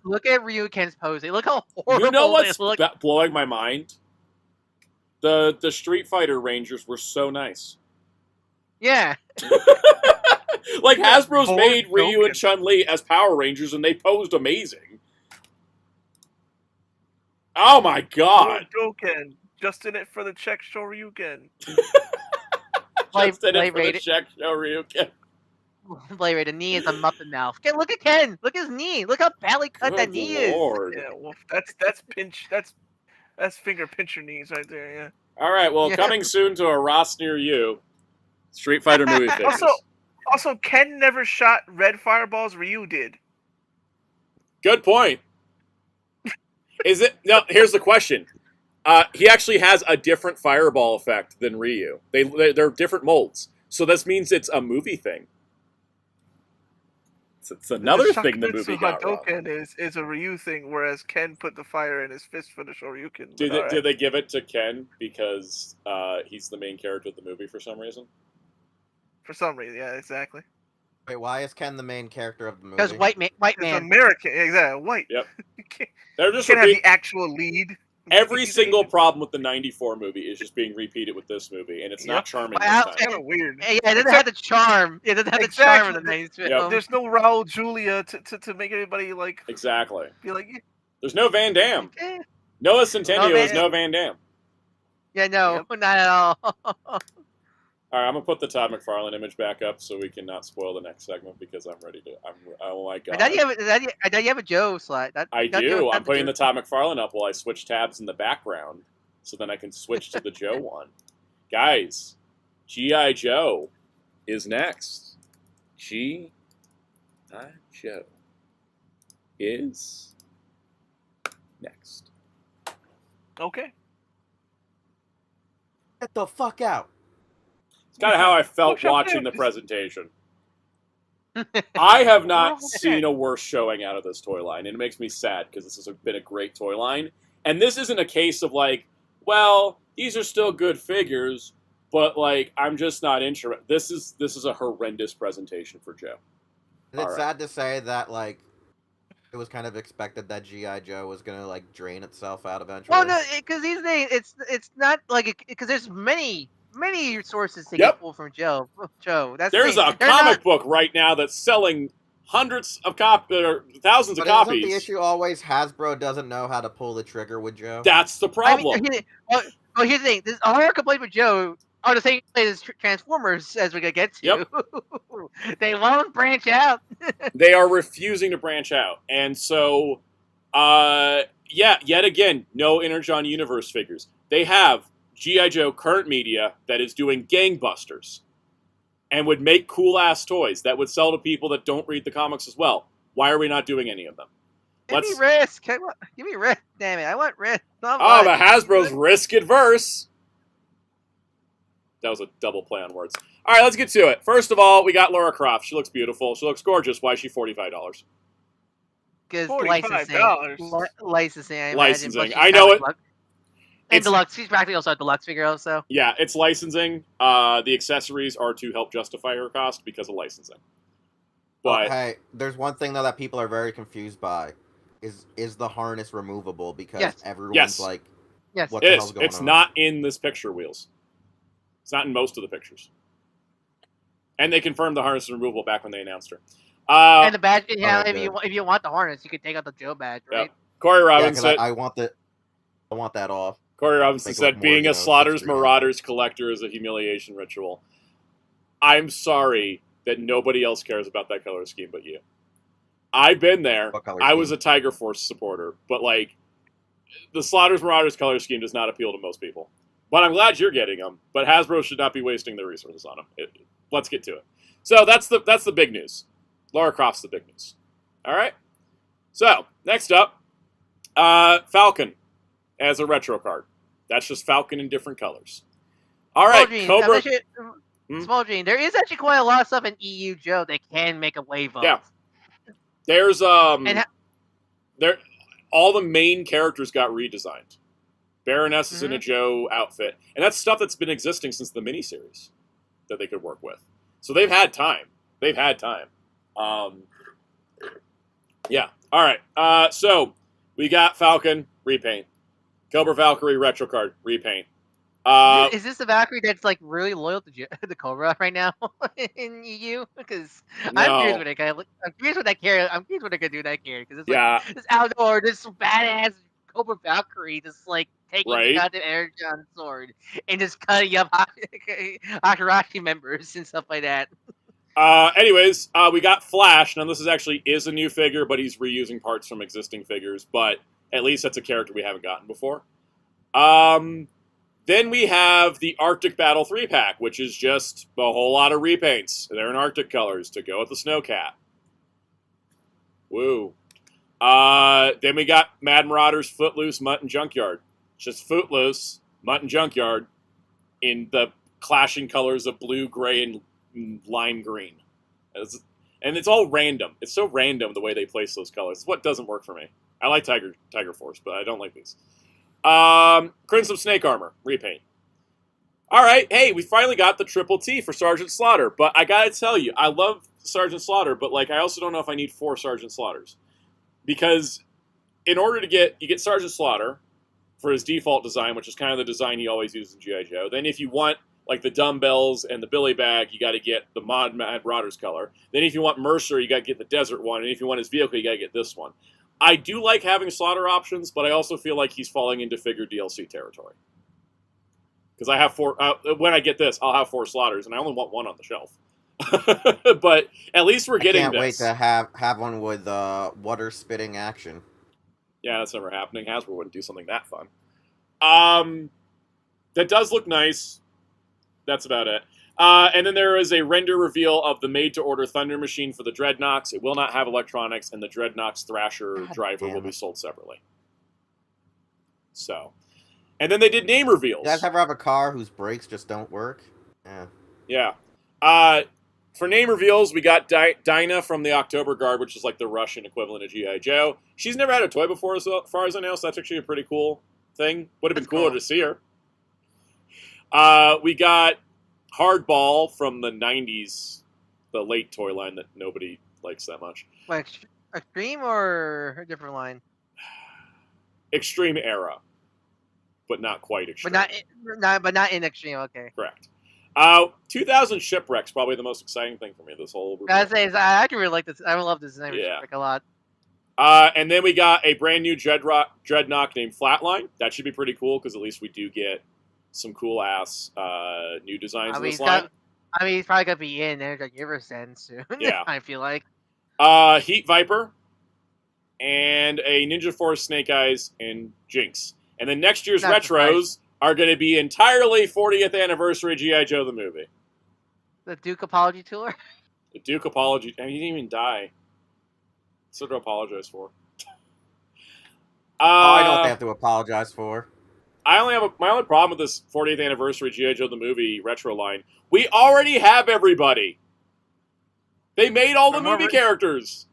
look at Ryu and Ken's pose. Look how horrible You know what's they look. blowing my mind? The Street Fighter Rangers were so nice. Yeah. Like Hasbro's Bored made Ryu Joken. and Chun-Li as Power Rangers, and they posed amazing. Oh my god! Joken, just in it for the check Shoryuken. Just in it for the rated. check Shoryuken. Play rated. Knee is a muffin mouth. Okay, look at Ken. Look at his knee. Look how badly cut that Good knee lord. Yeah, well, that's pinch. That's finger pincher knees right there. Yeah. All right, well, Yeah. coming soon to a Ross near you, Street Fighter movie figures. Also, Ken never shot red fireballs. Ryu did. Good point. Is it? No, here's the question. He actually has a different fireball effect than Ryu. They're different molds. So this means it's a movie thing. It's another thing the movie got wrong. Hadouken is a Ryu thing, whereas Ken put the fire in his fist for the Shoryuken. Did they give it to Ken because he's the main character of the movie for some reason? For some reason, yeah, exactly. Wait, why is Ken the main character of the movie? Because white It's man. American, exactly. White. Yep. You can't, They're just can't have the actual lead. every He's single Asian. problem with the '94 movie is just being repeated with this movie, and it's not Yep. charming Wow, this time. It's kind of weird. Yeah, it doesn't have the charm. It doesn't have the charm of the Exactly. 90s Yep. film. There's no Raul Julia to make everybody like Exactly. be like. There's no Van Damme. Eh, Noah Centennial No is Van- no Van Damme. Yeah, no, not at all. All right, I'm gonna put the Todd McFarlane image back up so we can not spoil the next segment because I'm ready to. Oh my god. I thought you have a Joe slide. I do. I'm putting the Todd McFarlane up while I switch tabs in the background, so then I can switch to the Joe one. Guys, G.I. Joe is next. G.I. Joe is next. Okay. Get the fuck out. It's kind of how I felt Look, watching the this- presentation. I have not Oh, okay. seen a worse showing out of this toy line, and it makes me sad because this has been a great toy line. And this isn't a case of like, well, these are still good figures, but like I'm just not interested. This is a horrendous presentation for Joe. Is it Alright. sad to say that, like, it was kind of expected that G.I. Joe was gonna, like, drain itself out eventually? Well, no, because these days it's not like because there's many sources to Yep. get pulled from Joe. That's the There's thing. a They're comic not- book right now that's selling hundreds of or thousands But of isn't copies. the issue always Hasbro doesn't know how to pull the trigger with Joe? That's the problem. Well, here's the thing. All our complaints with Joe are the same as Transformers, as we're gonna get to. Yep. They won't branch out. They are refusing to branch out. And so, yet again, no Energon Universe figures. They have G.I. Joe current media that is doing gangbusters and would make cool-ass toys that would sell to people that don't read the comics as well. Why are we not doing any of them? Give me Risk. Give me Risk. Damn it. I want Risk. Not Oh, much. the Hasbro's Risk Adverse. That was a double play on words. All right, let's get to it. First of all, we got Lara Croft. She looks beautiful. She looks gorgeous. Why is she $45? Because $45. licensing. I imagine, Licensing. but she's I know kind of it. deluxe. And It's- deluxe. She's practically also a deluxe figure, also. Yeah, it's licensing. The accessories are to help justify her cost because of licensing. But Hey, there's one thing though that people are very confused by. Is the harness removable? Because Yes. everyone's Yes. like, Yes. what it the is. hell's going It's on? not in this picture, Wheels. It's not in most of the pictures. And they confirmed the harness is removable back when they announced her. And the badge. Yeah, alright, if you want the harness, you can take out the Joe badge, right? Corey Yeah, Robinson 'cause I want that off. Corey Robinson Make it said, look more, being you a know, Slaughter's extreme. Marauders collector is a humiliation ritual. I'm sorry that nobody else cares about that color scheme but you. I've been there. What color I was scheme? a Tiger Force supporter, but like, the Slaughter's Marauders color scheme does not appeal to most people. But I'm glad you're getting them. But Hasbro should not be wasting their resources on them. Let's get to it. So that's the big news. Lara Croft's the big news. All right. So next up, Falcon as a retro card. That's just Falcon in different colors. All right, Small Gene, Cobra. actually- Hmm? Small Gene. There is actually quite a lot of stuff in EU Joe they can make a wave of. Yeah. There's And there all the main characters got redesigned. Baroness is in a Joe outfit, and that's stuff that's been existing since the miniseries that they could work with. So they've had time. Yeah. All right. So we got Falcon repaint, Cobra Valkyrie retro card repaint, Is this the Valkyrie that's like really loyal to the Cobra right now in EU? Because I'm curious No. what I'm curious what that character. I'm curious what they're gonna do with that character. Because it's Yeah. like this outdoor, this badass Cobra Valkyrie, just like taking Right? the goddamn Energon sword and just cutting up Akarashi members and stuff like that. Anyways, we got Flash. Now, this is a new figure, but he's reusing parts from existing figures. But at least that's a character we haven't gotten before. Then we have the Arctic Battle 3-pack, which is just a whole lot of repaints. They're in Arctic colors to go with the Snowcat. Woo. Then we got Mad Marauders Footloose Mutt and Junkyard. Just Footloose, Mutt and Junkyard in the clashing colors of blue, gray, and lime green. And it's all random. It's so random the way they place those colors. It's what doesn't work for me. I like Tiger Force, but I don't like these. Crimson Snake Armor, repaint. Alright, hey, we finally got the Triple T for Sergeant Slaughter, but I gotta tell you, I love Sergeant Slaughter, but like I also don't know if I need 4 Sergeant Slaughters. Because in order to get Sergeant Slaughter for his default design, which is kind of the design he always uses in G.I. Joe, then if you want like the dumbbells and the billy bag, you gotta get the Mad Marauders color. Then if you want Mercer, you gotta get the desert one, and if you want his vehicle, you gotta get this one. I do like having Slaughter options, but I also feel like he's falling into figure DLC territory. Because I have 4... when I get this, I'll have 4 Slaughters, and I only want 1 on the shelf. But at least we're getting this. I can't wait this. to have one with water-spitting action. Yeah, that's never happening. Hasbro wouldn't do something that fun. That does look nice. That's about it. And then there is a render reveal of the made-to-order Thunder Machine for the Dreadnoks. It will not have electronics, and the Dreadnoks Thrasher driver will be sold separately. So, and then they did name reveals. You guys ever have a car whose brakes just don't work? Yeah. Yeah. For name reveals, we got Dinah from the October Guard, which is like the Russian equivalent of G.I. Joe. She's never had a toy before, as far as I know, so that's actually a pretty cool thing. Would have been cooler to see her. We got Hardball from the 90s, the late toy line that nobody likes that much. Like Extreme or a different line? Extreme era, but not quite Extreme. But not in Extreme. Okay. Correct. 2000 Shipwreck's probably the most exciting thing for me this whole review. Gotta say, I actually really like this. I love this design of Shipwreck a lot. And then we got a brand new Dreadnought named Flatline. That should be pretty cool because at least we do get some cool ass new designs in this line. He's probably gonna be in Energon Universe soon. Yeah. I feel like. Heat Viper and a Ninja Force Snake Eyes and Jinx. And then next year's retros are going to be entirely 40th anniversary G.I. Joe the movie. The Duke Apology Tour? The Duke Apology. I mean, he didn't even die. So to apologize for. I know what they have to apologize for. My only problem with this 40th anniversary G.I. Joe the movie retro line, we already have everybody. They made all the movie characters.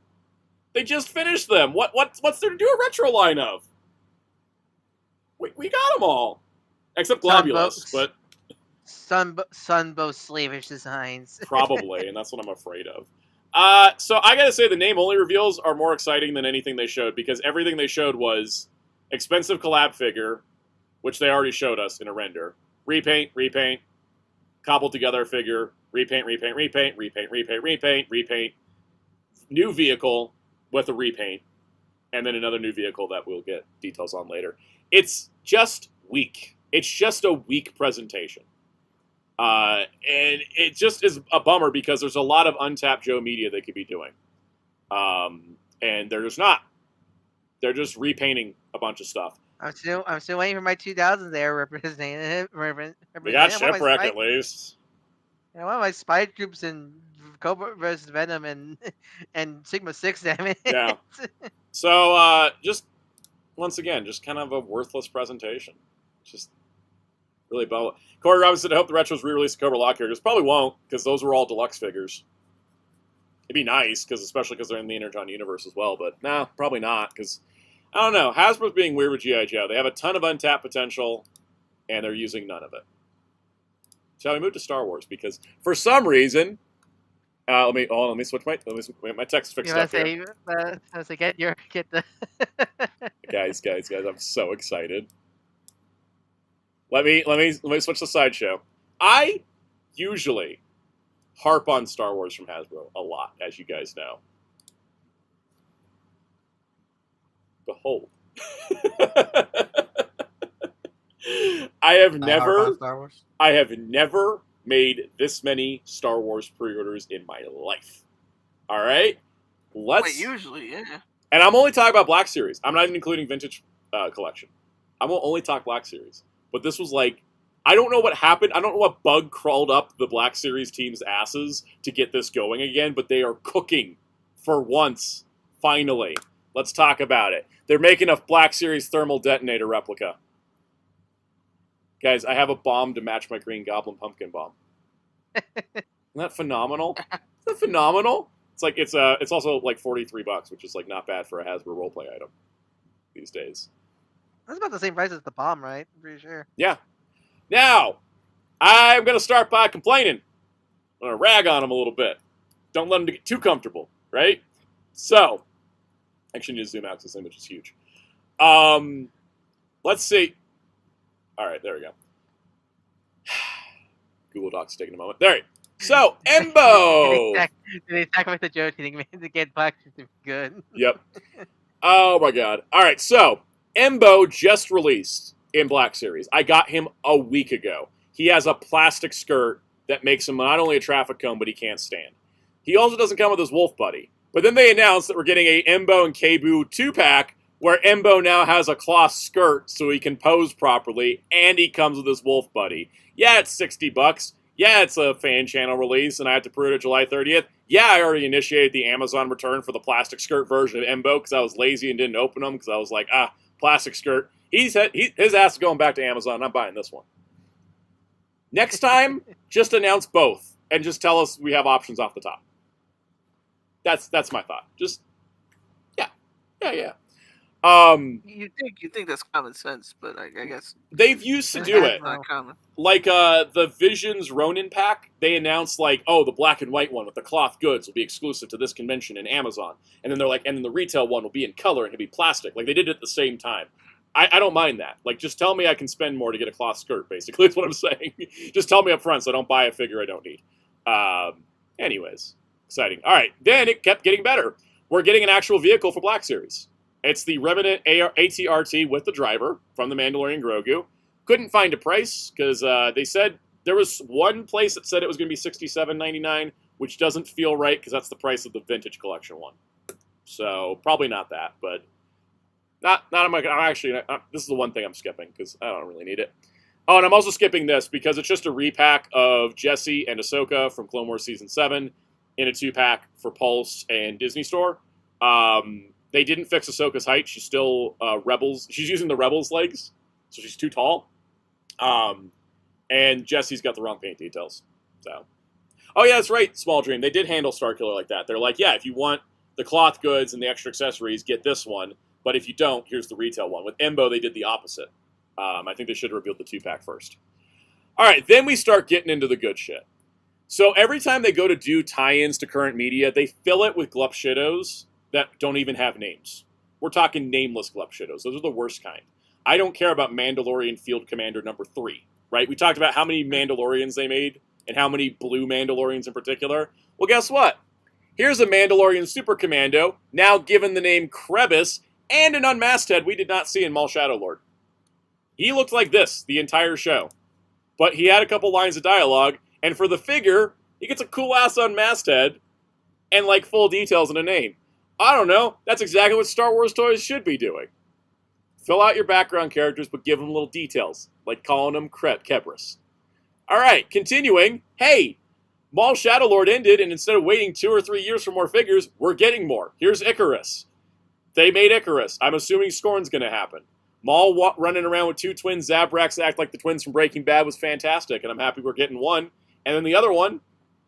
They just finished them. What's there to do a retro line of? We got them all. Except Globulus, but... Sunbow slavish designs. Probably, and that's what I'm afraid of. So I gotta say, the name-only reveals are more exciting than anything they showed, because everything they showed was expensive collab figure, which they already showed us in a render. Repaint, cobbled together figure, repaint, new vehicle with a repaint, and then another new vehicle that we'll get details on later. It's just weak. It's just a weak presentation. And it just is a bummer because there's a lot of untapped Joe media they could be doing. And they're just not. They're just repainting a bunch of stuff. I'm still waiting for my 2000s there representing. We got Shipwreck at least. Yeah, one of my spy troops in Cobra vs. Venom and Sigma 6, damn it. Yeah. So, just, once again, just kind of a worthless presentation. Just really bummed. Corey Robinson, I hope the retros re-release the Cobra Law characters. Probably won't, because those were all deluxe figures. It'd be nice, especially because they're in the Energon universe as well, but nah, probably not, because, I don't know, Hasbro's being weird with G.I. Joe. They have a ton of untapped potential, and they're using none of it. Shall we move to Star Wars? Because, for some reason... let me switch my text fixed up here. Get the... guys, I'm so excited. Let me switch to Sideshow. I usually harp on Star Wars from Hasbro a lot, as you guys know. Behold. I have never made this many Star Wars pre-orders in my life. All right? Wait, usually, yeah. And I'm only talking about Black Series. I'm not even including Vintage Collection. I will only talk Black Series. But this was like, I don't know what happened. I don't know what bug crawled up the Black Series team's asses to get this going again, but they are cooking for once, finally. Let's talk about it. They're making a Black Series thermal detonator replica. Guys, I have a bomb to match my Green Goblin pumpkin bomb. Isn't that phenomenal? Isn't that phenomenal? It's like it's also like $43, which is like not bad for a Hasbro roleplay item these days. That's about the same price as the bomb, right? I'm pretty sure. Yeah. Now, I'm gonna start by complaining. I'm gonna rag on them a little bit. Don't let them get too comfortable, right? So, actually, need to zoom out because this image is huge. Let's see. All right, there we go. Google Docs taking a moment. There. So, Embo! Did they talk about the joke to get Black to be good? Yep. Oh my god. All right, so Embo just released in Black Series. I got him a week ago. He has a plastic skirt that makes him not only a traffic cone, but he can't stand. He also doesn't come with his wolf buddy. But then they announced that we're getting a Embo and Kabu 2-pack where Embo now has a cloth skirt so he can pose properly, and he comes with his wolf buddy. Yeah, it's $60. Yeah, it's a fan channel release, and I have to pre-order July 30th. Yeah, I already initiated the Amazon return for the plastic skirt version of Embo because I was lazy and didn't open them because I was like, plastic skirt. His ass is going back to Amazon. I'm buying this one. Next time, just announce both and just tell us we have options off the top. That's my thought. Just, yeah. You think that's common sense, but I guess they've used to do it. Not common. Like the Visions Ronin pack, they announced like, oh, the black and white one with the cloth goods will be exclusive to this convention in Amazon, and then they're like, and then the retail one will be in color and it'll be plastic. Like they did it at the same time. I don't mind that. Like just tell me I can spend more to get a cloth skirt. Basically, is what I'm saying. Just tell me up front so I don't buy a figure I don't need. Anyways, exciting. All right, then it kept getting better. We're getting an actual vehicle for Black Series. It's the Revenant ATRT with the driver from the Mandalorian Grogu. Couldn't find a price because they said there was one place that said it was going to be $67.99, which doesn't feel right because that's the price of the Vintage Collection one. So probably not that, but this is the one thing I'm skipping because I don't really need it. Oh, and I'm also skipping this because it's just a repack of Jesse and Ahsoka from Clone Wars Season 7 in a 2-pack for Pulse and Disney Store. They didn't fix Ahsoka's height. She's still Rebels. She's using the Rebels legs, so she's too tall. And Jesse's got the wrong paint details. So, oh yeah, that's right, Small Dream. They did handle Starkiller like that. They're like, yeah, if you want the cloth goods and the extra accessories, get this one. But if you don't, here's the retail one. With Embo, they did the opposite. I think they should have revealed the 2-pack first. All right, then we start getting into the good shit. So every time they go to do tie-ins to current media, they fill it with Glupshidos that don't even have names. We're talking nameless Glupshidos. Those are the worst kind. I don't care about Mandalorian Field Commander number 3, right? We talked about how many Mandalorians they made and how many blue Mandalorians in particular. Well, guess what? Here's a Mandalorian Super Commando, now given the name Krebis, and an unmasked head we did not see in Maul Shadowlord. He looked like this the entire show. But he had a couple lines of dialogue, and for the figure, he gets a cool-ass unmasked head and, like, full details and a name. I don't know. That's exactly what Star Wars toys should be doing. Fill out your background characters, but give them little details, like calling them Kebris. All right, continuing. Hey, Maul Shadowlord ended, and instead of waiting 2 or 3 years for more figures, we're getting more. Here's Icarus. They made Icarus. I'm assuming Scorn's going to happen. Maul running around with 2 twin Zabraks that act like the twins from Breaking Bad was fantastic, and I'm happy we're getting one. And then the other one,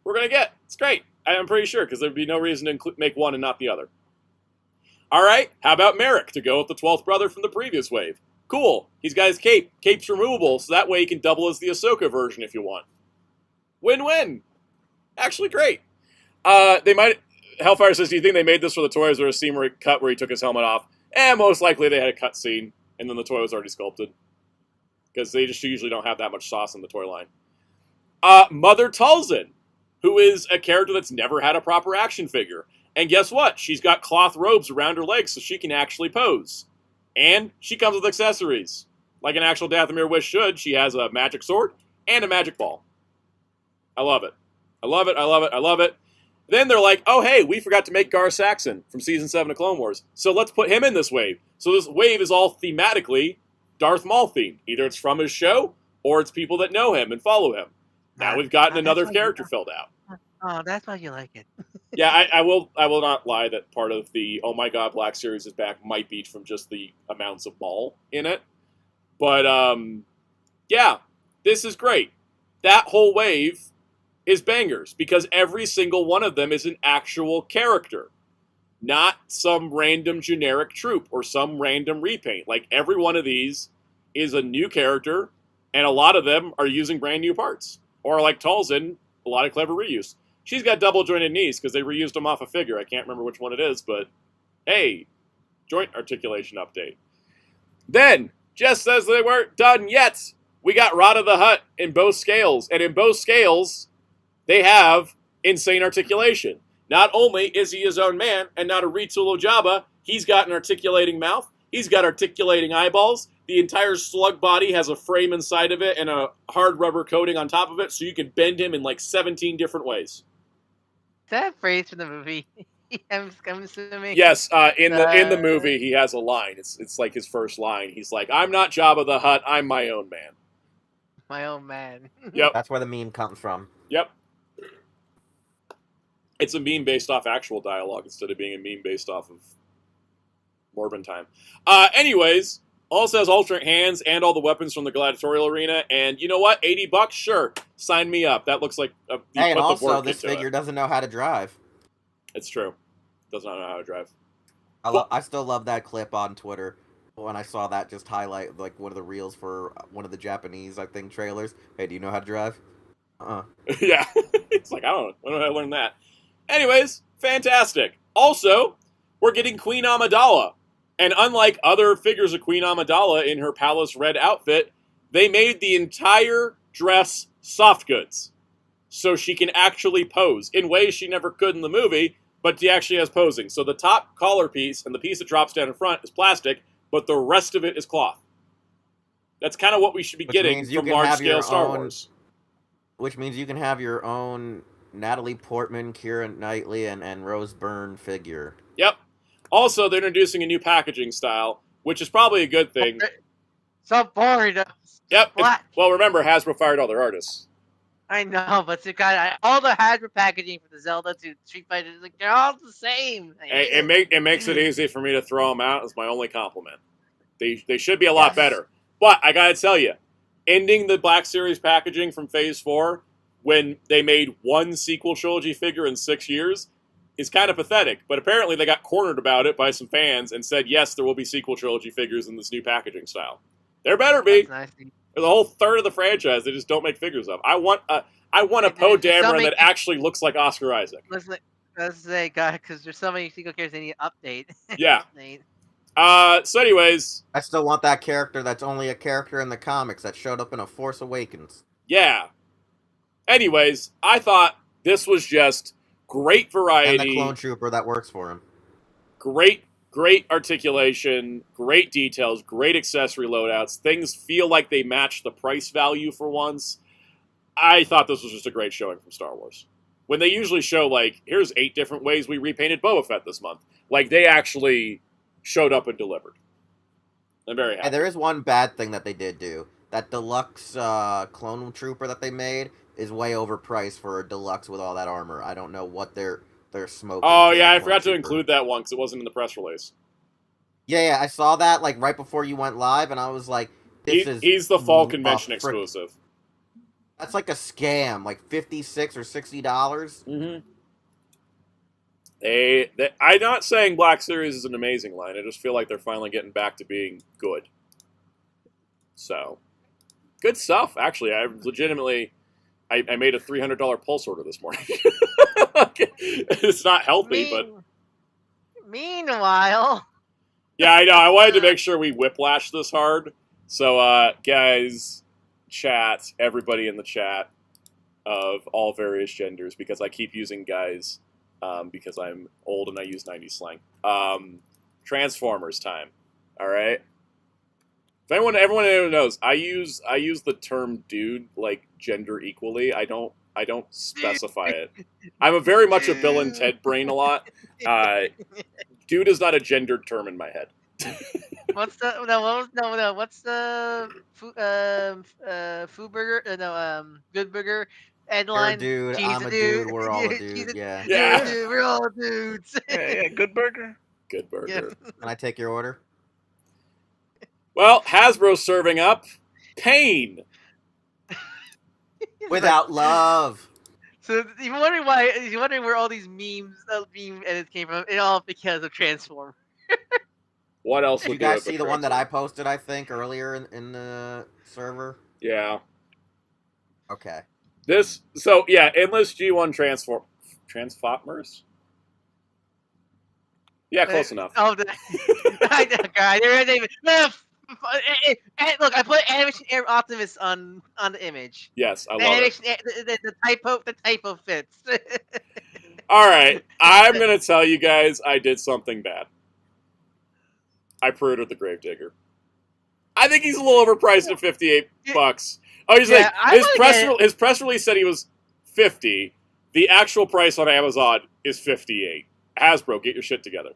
we're going to get. It's great. I'm pretty sure, because there'd be no reason to make one and not the other. All right, how about Merrick to go with the 12th brother from the previous wave? Cool. He's got his cape. Cape's removable, so that way he can double as the Ahsoka version if you want. Win-win. Actually great. Hellfire says, do you think they made this for the toys or a scene where he took his helmet off? Most likely they had a cut scene, and then the toy was already sculpted. because they just usually don't have that much sauce in the toy line. Mother Talzin, who is a character that's never had a proper action figure. And guess what? She's got cloth robes around her legs so she can actually pose. And she comes with accessories. Like an actual Dathomir Wish should. She has a magic sword and a magic ball. I love it. I love it, I love it, I love it. Then they're like, oh, hey, we forgot to make Gar Saxon from Season 7 of Clone Wars. So let's put him in this wave. So this wave is all thematically Darth Maul themed. Either it's from his show, or it's people that know him and follow him. Now we've gotten another character filled out. Oh, that's why you like it. Yeah, I will not lie that part of the Oh My God Black Series is back might be from just the amounts of Maul in it. But, yeah, this is great. That whole wave is bangers, because every single one of them is an actual character. Not some random generic troop or some random repaint. Like, every one of these is a new character, and a lot of them are using brand new parts. Or like Talzin, a lot of clever reuse. She's got double jointed knees because they reused them off a figure. I can't remember which one it is, but hey, joint articulation update. Then, just as they weren't done yet, we got Rada the Hutt in both scales. And in both scales, they have insane articulation. Not only is he his own man and not a retool of Jabba, he's got an articulating mouth, he's got articulating eyeballs, the entire slug body has a frame inside of it and a hard rubber coating on top of it, so you can bend him in like 17 different ways. Is that a phrase from the movie? I'm assuming. Yes, in the movie, he has a line. It's like his first line. He's like, "I'm not Jabba the Hutt. I'm my own man." My own man. Yep. That's where the meme comes from. Yep. It's a meme based off actual dialogue instead of being a meme based off of Morbin time. Anyways, also has alternate hands and all the weapons from the gladiatorial arena. And you know what? $80? Sure. Sign me up. That looks like a Hey, and also, this figure doesn't know how to drive. It's true. Does not know how to drive. I still love that clip on Twitter when I saw that just highlight like one of the reels for one of the Japanese, I think, trailers. Hey, do you know how to drive? Yeah. It's like, I don't know how to learn that. Anyways, fantastic. Also, we're getting Queen Amidala. And unlike other figures of Queen Amidala in her palace red outfit, they made the entire dress soft goods. So she can actually pose in ways she never could in the movie, but she actually has posing. So the top collar piece and the piece that drops down in front is plastic, but the rest of it is cloth. That's kind of what we should be getting from large-scale Star Wars. Which means you can have your own Natalie Portman, Keira Knightley, and Rose Byrne figure. Yep. Also, they're introducing a new packaging style, which is probably a good thing. So boring. Yep. Well, remember, Hasbro fired all their artists. I know, but it got all the Hasbro packaging for the Zelda to Street Fighter, like they're all the same. It makes it easy for me to throw them out. Is my only compliment. They should be a lot better. But I gotta tell you, ending the Black Series packaging from Phase 4 when they made one sequel trilogy figure in 6 years is kind of pathetic. But apparently they got cornered about it by some fans and said, yes, there will be sequel trilogy figures in this new packaging style. There better be. Nice. There's a whole third of the franchise they just don't make figures of. I want a Poe Dameron that actually looks like Oscar Isaac. Let's say, God, because there's so many sequel characters they need to update. Yeah. So anyways, I still want that character that's only a character in the comics that showed up in A Force Awakens. Yeah. Anyways, I thought this was just great variety. And the clone trooper that works for him. Great articulation, great details, great accessory loadouts. Things feel like they match the price value for once. I thought this was just a great showing from Star Wars. When they usually show, like, here's 8 different ways we repainted Boba Fett this month. Like, they actually showed up and delivered. I'm very happy. And there is one bad thing that they did do. That deluxe clone trooper that they made is way overpriced for a deluxe with all that armor. I don't know what they're smoking. Oh, yeah, I forgot to include that one because it wasn't in the press release. Yeah, I saw that like right before you went live, and I was like, he's the fall convention exclusive. That's like a scam, like $56 or $60. Mm-hmm. I'm not saying Black Series is an amazing line. I just feel like they're finally getting back to being good. So, good stuff. Actually, I legitimately, I made a $300 Pulse order this morning. It's not healthy, but meanwhile, yeah, I know. I wanted to make sure we whiplash this hard. So, guys, chat, everybody in the chat of all various genders, because I keep using guys because I'm old and I use 90s slang. Transformers time. All right. If everyone knows, I use the term dude like gender equally. I don't specify it. I'm a very much a Bill and Ted brain a lot. Dude is not a gendered term in my head. What's the What's the food burger? Good burger. You're a Headline. dude. She's I'm a dude. We're all a dude. Yeah. Yeah. Dude, we're all dudes. Yeah, good burger. Good burger. Can I take your order? Well, Hasbro's serving up pain. Without love. So you're wondering where all these meme edits came from. It all because of Transform. What else Did would you guys do it see but the one that I Transform? posted, I think, earlier in the server? Yeah. Okay. Endless G1 Transformers? Yeah, close enough. Oh, I know, God. They're not even. No, look, I put Animation Air Optimus on the image. Yes, I The love it. animation, the typo fits. All right, I'm gonna tell you guys I did something bad. I pre-ordered the Gravedigger. I think he's a little overpriced at $58. Oh, he's Yeah, his press release said he was $50. The actual price on Amazon is $58. Hasbro, get your shit together.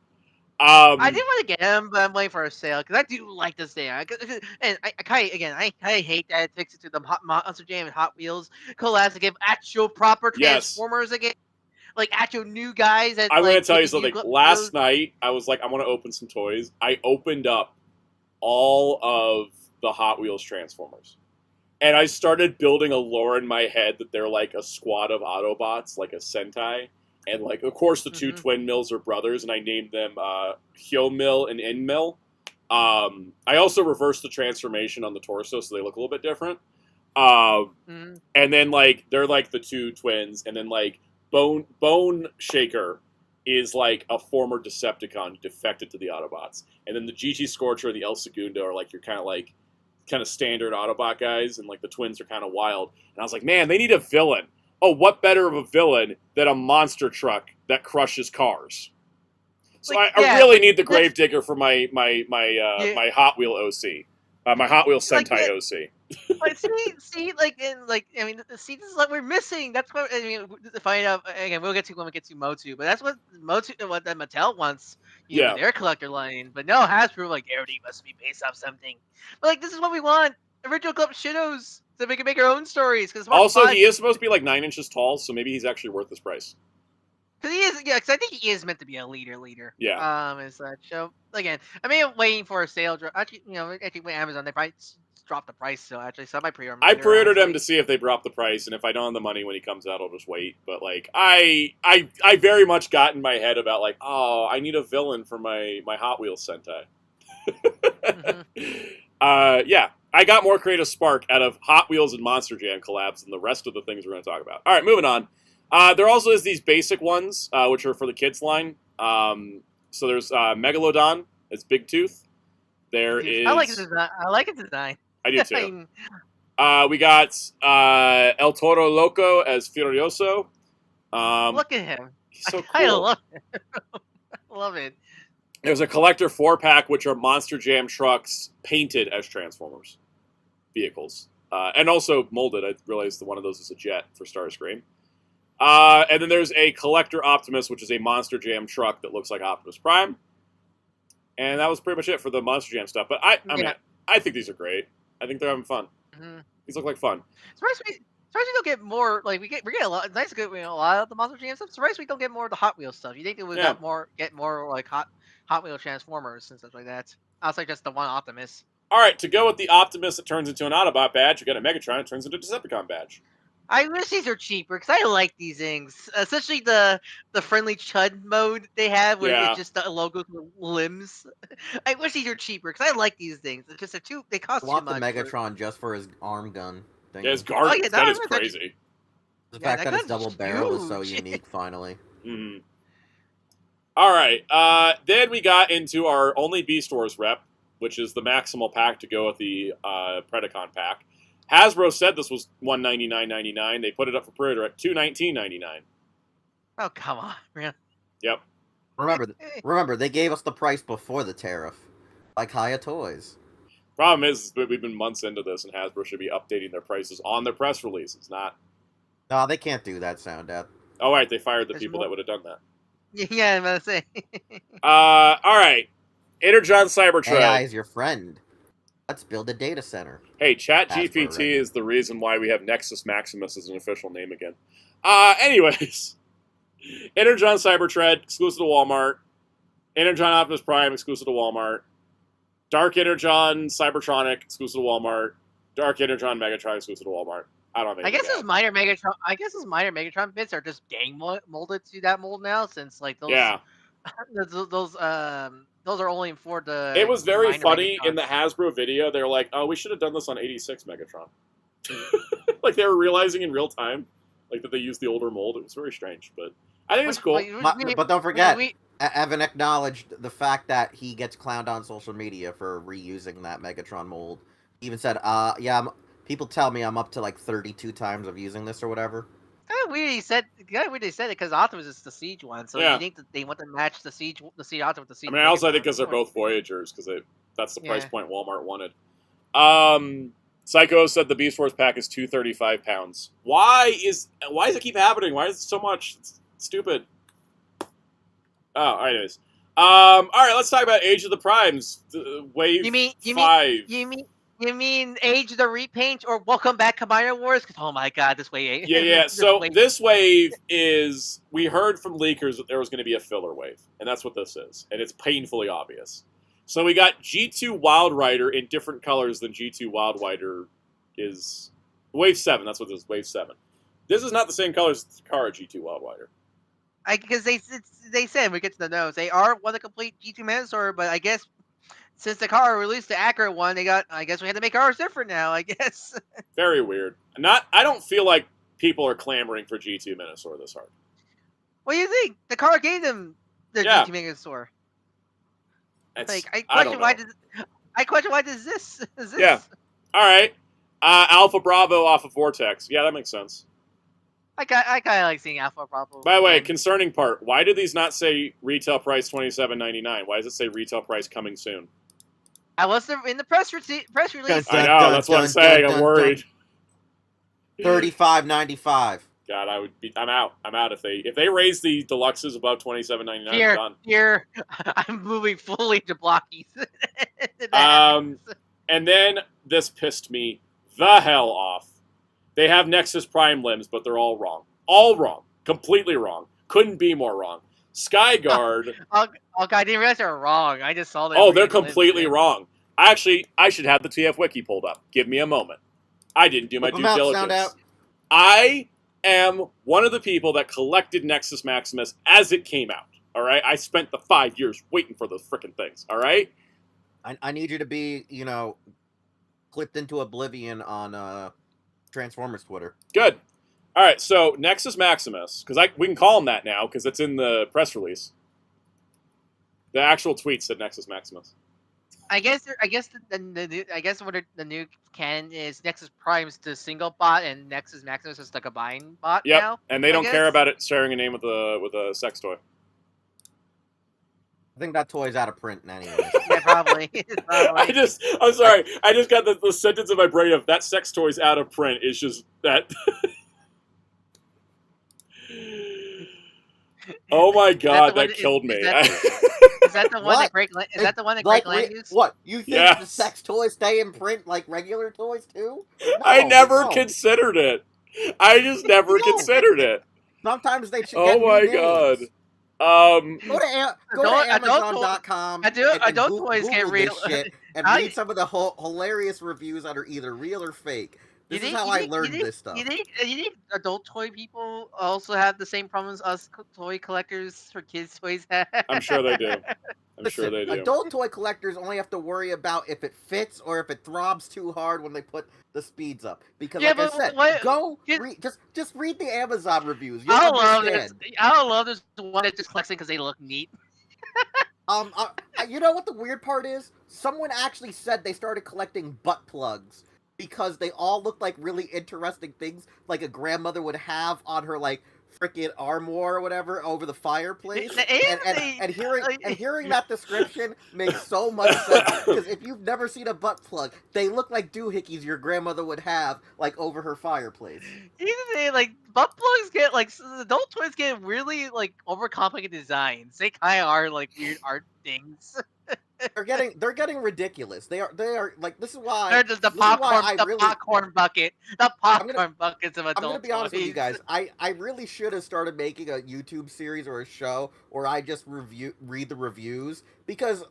I did want to get him, but I'm waiting for a sale because I do like this thing. And I kind of hate that it takes it to the Monster Jam and Hot Wheels collabs to give actual proper Transformers again, like actual new guys. I'm going to tell you something. Last night, I was like, I want to open some toys. I opened up all of the Hot Wheels Transformers. And I started building a lore in my head that they're like a squad of Autobots, like a Sentai. And, like, of course, the two twin mills are brothers, and I named them Hyo Mill and In Mill. I also reversed the transformation on the torso, so they look a little bit different. And then, like, they're, like, the two twins, and then, like, Bone Shaker is, like, a former Decepticon who defected to the Autobots. And then the GT Scorcher and the El Segundo are, like, your kind of standard Autobot guys, and, like, the twins are kind of wild. And I was like, man, they need a villain. Oh, what better of a villain than a monster truck that crushes cars? So I really need the Gravedigger for my Hot Wheel OC, my Hot Wheel Sentai OC. But see, this is what we're missing. That's what to find out again. We'll get to when we get to Motu, but that's what that Mattel wants. Their collector line. But no, Hasbro everything must be based off something. But this is what we want. Original Club Shinos. So we can make our own stories. Also, he is supposed to be like 9 inches tall, so maybe he's actually worth this price. Because he is, because I think he is meant to be a leader. Yeah. And such. So again, I mean, I'm waiting for a sale. Actually, with Amazon, they probably dropped the price. So I might pre-order. I pre-ordered him to see if they drop the price, and if I don't have the money when he comes out, I'll just wait. But I very much got in my head about I need a villain for my Hot Wheels Sentai. Yeah. I got more creative spark out of Hot Wheels and Monster Jam collabs than the rest of the things we're going to talk about. All right, moving on. There also is these basic ones, which are for the kids line. So there's Megalodon. It's Big Tooth. There is. I like his design. I do too. We got El Toro Loco as Furioso. Look at him. He's so cool. I love it. love it. There's a collector 4-pack, which are Monster Jam trucks painted as Transformers vehicles. And also molded. I realized that one of those is a jet for Starscream. And then there's a collector Optimus, which is a Monster Jam truck that looks like Optimus Prime. And that was pretty much it for the Monster Jam stuff. But I think these are great. I think they're having fun. Mm-hmm. These look like fun. Surprised we don't get more. We get a lot. Nice, good. A lot of the Monster Jam stuff. Surprised we don't get more of the Hot Wheels stuff. You think we would get more Hot Wheel Transformers and stuff like that. Outside just the one Optimus. All right, to go with the Optimus that turns into an Autobot badge, you got a Megatron that turns into a Decepticon badge. I wish these are cheaper because I like these things, especially the friendly Chud mode they have, where it's just the logos with limbs. I wish these are cheaper because I like these things. It's just they cost too much. I want the Megatron just for his arm gun thing. Yeah, his guard that is crazy. The fact that his double barrel is so unique, finally. Mm-hmm. All right, then we got into our only B-Stores rep, which is the maximal pack to go with the Predacon pack. Hasbro said this was $199.99. They put it up for pre-order at $219.99. Oh, come on, man. Yep. Remember, they gave us the price before the tariff, like Hiya Toys. Problem is that we've been months into this, and Hasbro should be updating their prices on their press releases, not... No, they can't do that, Soundout. Oh, right, they fired the There's people more- that would have done that. Yeah, I'm about to say. All right. Energon Cybertron. AI is your friend. Let's build a data center. Hey, Hasbro ChatGPT right is the reason why we have Nexus Maximus as an official name again. Anyways. Energon Cybertread, exclusive to Walmart. Energon Optimus Prime, exclusive to Walmart. Dark Energon Cybertronic, exclusive to Walmart. Dark Energon Megatron, exclusive to Walmart. I don't know. I guess those minor Megatron bits are just gang molded to that mold now, since like those Yeah. those are only for the. It was very minor funny in the Megatrons. Hasbro video. They were like, "Oh, we should have done this on 86 Megatron." Like they were realizing in real time, like that they used the older mold. It was very strange, but I think it's cool. But don't forget, we- Evan acknowledged the fact that he gets clowned on social media for reusing that Megatron mold. He even said, people tell me I'm up to like 32 times of using this or whatever." Kind of weird. He said it because Optimus is the Siege one, so Yeah. you think that they want to match the Siege Optimus with the Siege. I mean, I also Megatron. think because they're both Voyagers, because that's the price Yeah. point Walmart wanted. Psycho said the Beast Wars pack is 235 pounds. Why does it keep happening? Why is it so much? It's stupid. Oh, anyways. All right, let's talk about Age of the Primes, Wave 5. You mean Age of the Repaint or Welcome Back Combiner Wars? Oh my god, this way. Yeah. So this wave is, we heard from leakers that there was going to be a filler wave, and that's what this is, and it's painfully obvious. So we got G2 Wild Rider in different colors than G2 Wild Rider is. Wave 7, that's what this is, Wave 7. This is not the same colors as Takara G2 Wild Rider. Because they said, we get to the nose, they are one to complete G2 Mantisaur, but I guess since the car released the accurate one, I guess we had to make ours different now, I guess. Very weird. I don't feel like people are clamoring for G2 Minosaur this hard. What do you think? The car gave them the Yeah. G2 Mantisaur. It's, Like I don't question know. why does this? Yeah. All right. Alpha Bravo off of Vortex. Yeah, that makes sense. I kind of like seeing Alpha Bravo. By the way, again. concerning part, why do these not say retail price $27.99? Why does it say retail price coming soon? I was in the press release. I know, that's what I'm saying. I'm worried. $35.95. God, I'm out. I'm out if they raise the deluxes above $27.99. I'm done. Here, I'm moving fully to blockies. And then this pissed me the hell off. They have Nexus Prime limbs, but they're all wrong. All wrong. Completely wrong. Couldn't be more wrong. Skyguard. Oh, God, I didn't realize they were wrong. I just saw that. Oh, they're completely wrong. I should have the TF Wiki pulled up. Give me a moment. I didn't do my due diligence. I am one of the people that collected Nexus Maximus as it came out. All right? I spent the 5 years waiting for those frickin' things. All right? I need you to be, clipped into oblivion on Transformers Twitter. Good. All right, so Nexus Maximus, because we can call him that now because it's in the press release. The actual tweet said Nexus Maximus. I guess what the new canon is Nexus Prime's the single bot and Nexus Maximus is the combined bot Yep, now. and they don't care about it sharing a name with a sex toy. I think that toy's out of print anyway. Yeah, probably. I'm sorry. I just got the sentence in my brain of that sex toy's out of print. It's just that. Oh my god, that killed me. Is that the one that Greg? Is that the one that Greg Land used? What? You think Yes. the sex toys stay in print like regular toys too? I No, never no. considered it. I just never considered it. Sometimes they should Oh get my new god. names. Um, Go to Adult Amazon.com adult toys Google get real. this shit and read some of the hilarious reviews that are either real or fake. This is how I learned this stuff. You think adult toy people also have the same problems us toy collectors for kids' toys have? I'm sure they do. I'm sure Listen, they do. adult toy collectors only have to worry about if it fits or if it throbs too hard when they put the speeds up. Because, Yeah, like I but said, just read the Amazon reviews. You'll I don't love understand. this. I don't love this one that just collects it because they look neat. You know what the weird part is? Someone actually said they started collecting butt plugs because they all look like really interesting things, like a grandmother would have on her like freaking armoire or whatever over the fireplace. And hearing that description makes so much sense, because if you've never seen a butt plug, they look like doohickeys your grandmother would have like over her fireplace. Like butt plugs get like adult toys get really like overcomplicated designs. They kind of are like weird art things. They're getting ridiculous. They are like, this is why They're just the popcorn bucket, the popcorn buckets of adult toys. I'm gonna be honest with you guys. I really should have started making a YouTube series or a show where I just read the reviews, because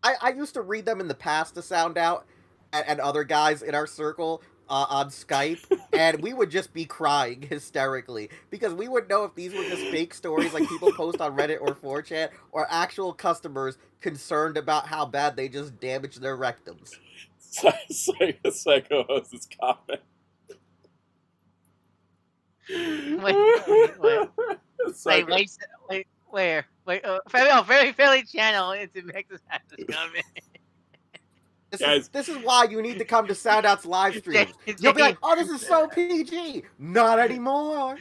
I used to read them in the past to Sound Out and other guys in our circle on Skype, and we would just be crying hysterically because we would know if these were just fake stories like people post on Reddit or 4chan, or actual customers concerned about how bad they just damaged their rectums. Psycho host's comment. Wait, where? Fairly channel into Mex's comment. This is why you need to come to Soundout's live streams. You'll be like, oh, this is so PG. Not anymore.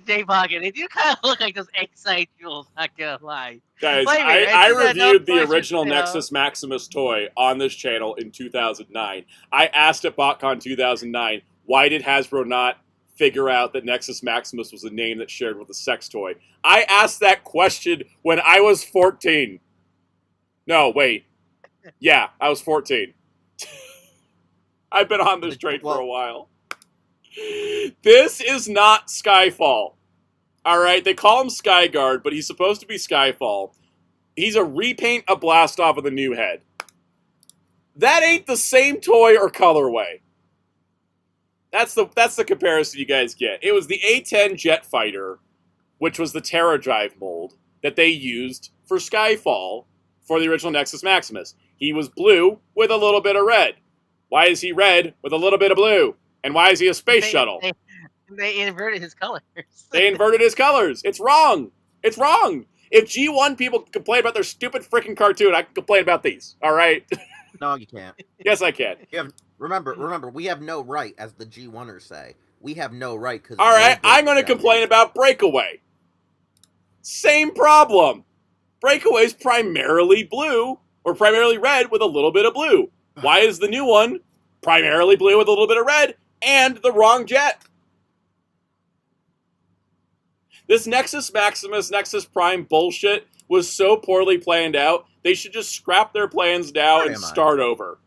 J-Pocket, they do kind of look like those Excite jewels, not gonna lie. Guys, I reviewed the original Nexus Maximus toy on this channel in 2009. I asked at BotCon 2009, why did Hasbro not figure out that Nexus Maximus was a name that shared with a sex toy? I asked that question when I was 14. No, wait. Yeah, I was 14. I've been on this train for a while. This is not Skyfall. Alright, they call him Skyguard, but he's supposed to be Skyfall. He's a repaint, a blast off of the new head. That ain't the same toy or colorway. That's the comparison you guys get. It was the A-10 Jet Fighter, which was the Terra Drive mold, that they used for Skyfall for the original Nexus Maximus. He was blue with a little bit of red. Why is he red with a little bit of blue? And why is he a space shuttle? They inverted his colors. They inverted his colors. It's wrong. It's wrong. If G1 people can complain about their stupid freaking cartoon, I can complain about these. All right? No, you can't. Yes, I can. Remember, we have no right, as the G1ers say. We have no right. All right, I'm going to complain about Breakaway. Same problem. Breakaway's primarily blue, or primarily red with a little bit of blue. Why is the new one primarily blue with a little bit of red and the wrong jet? This Nexus Maximus, Nexus Prime bullshit was so poorly planned out, they should just scrap their plans now and start over.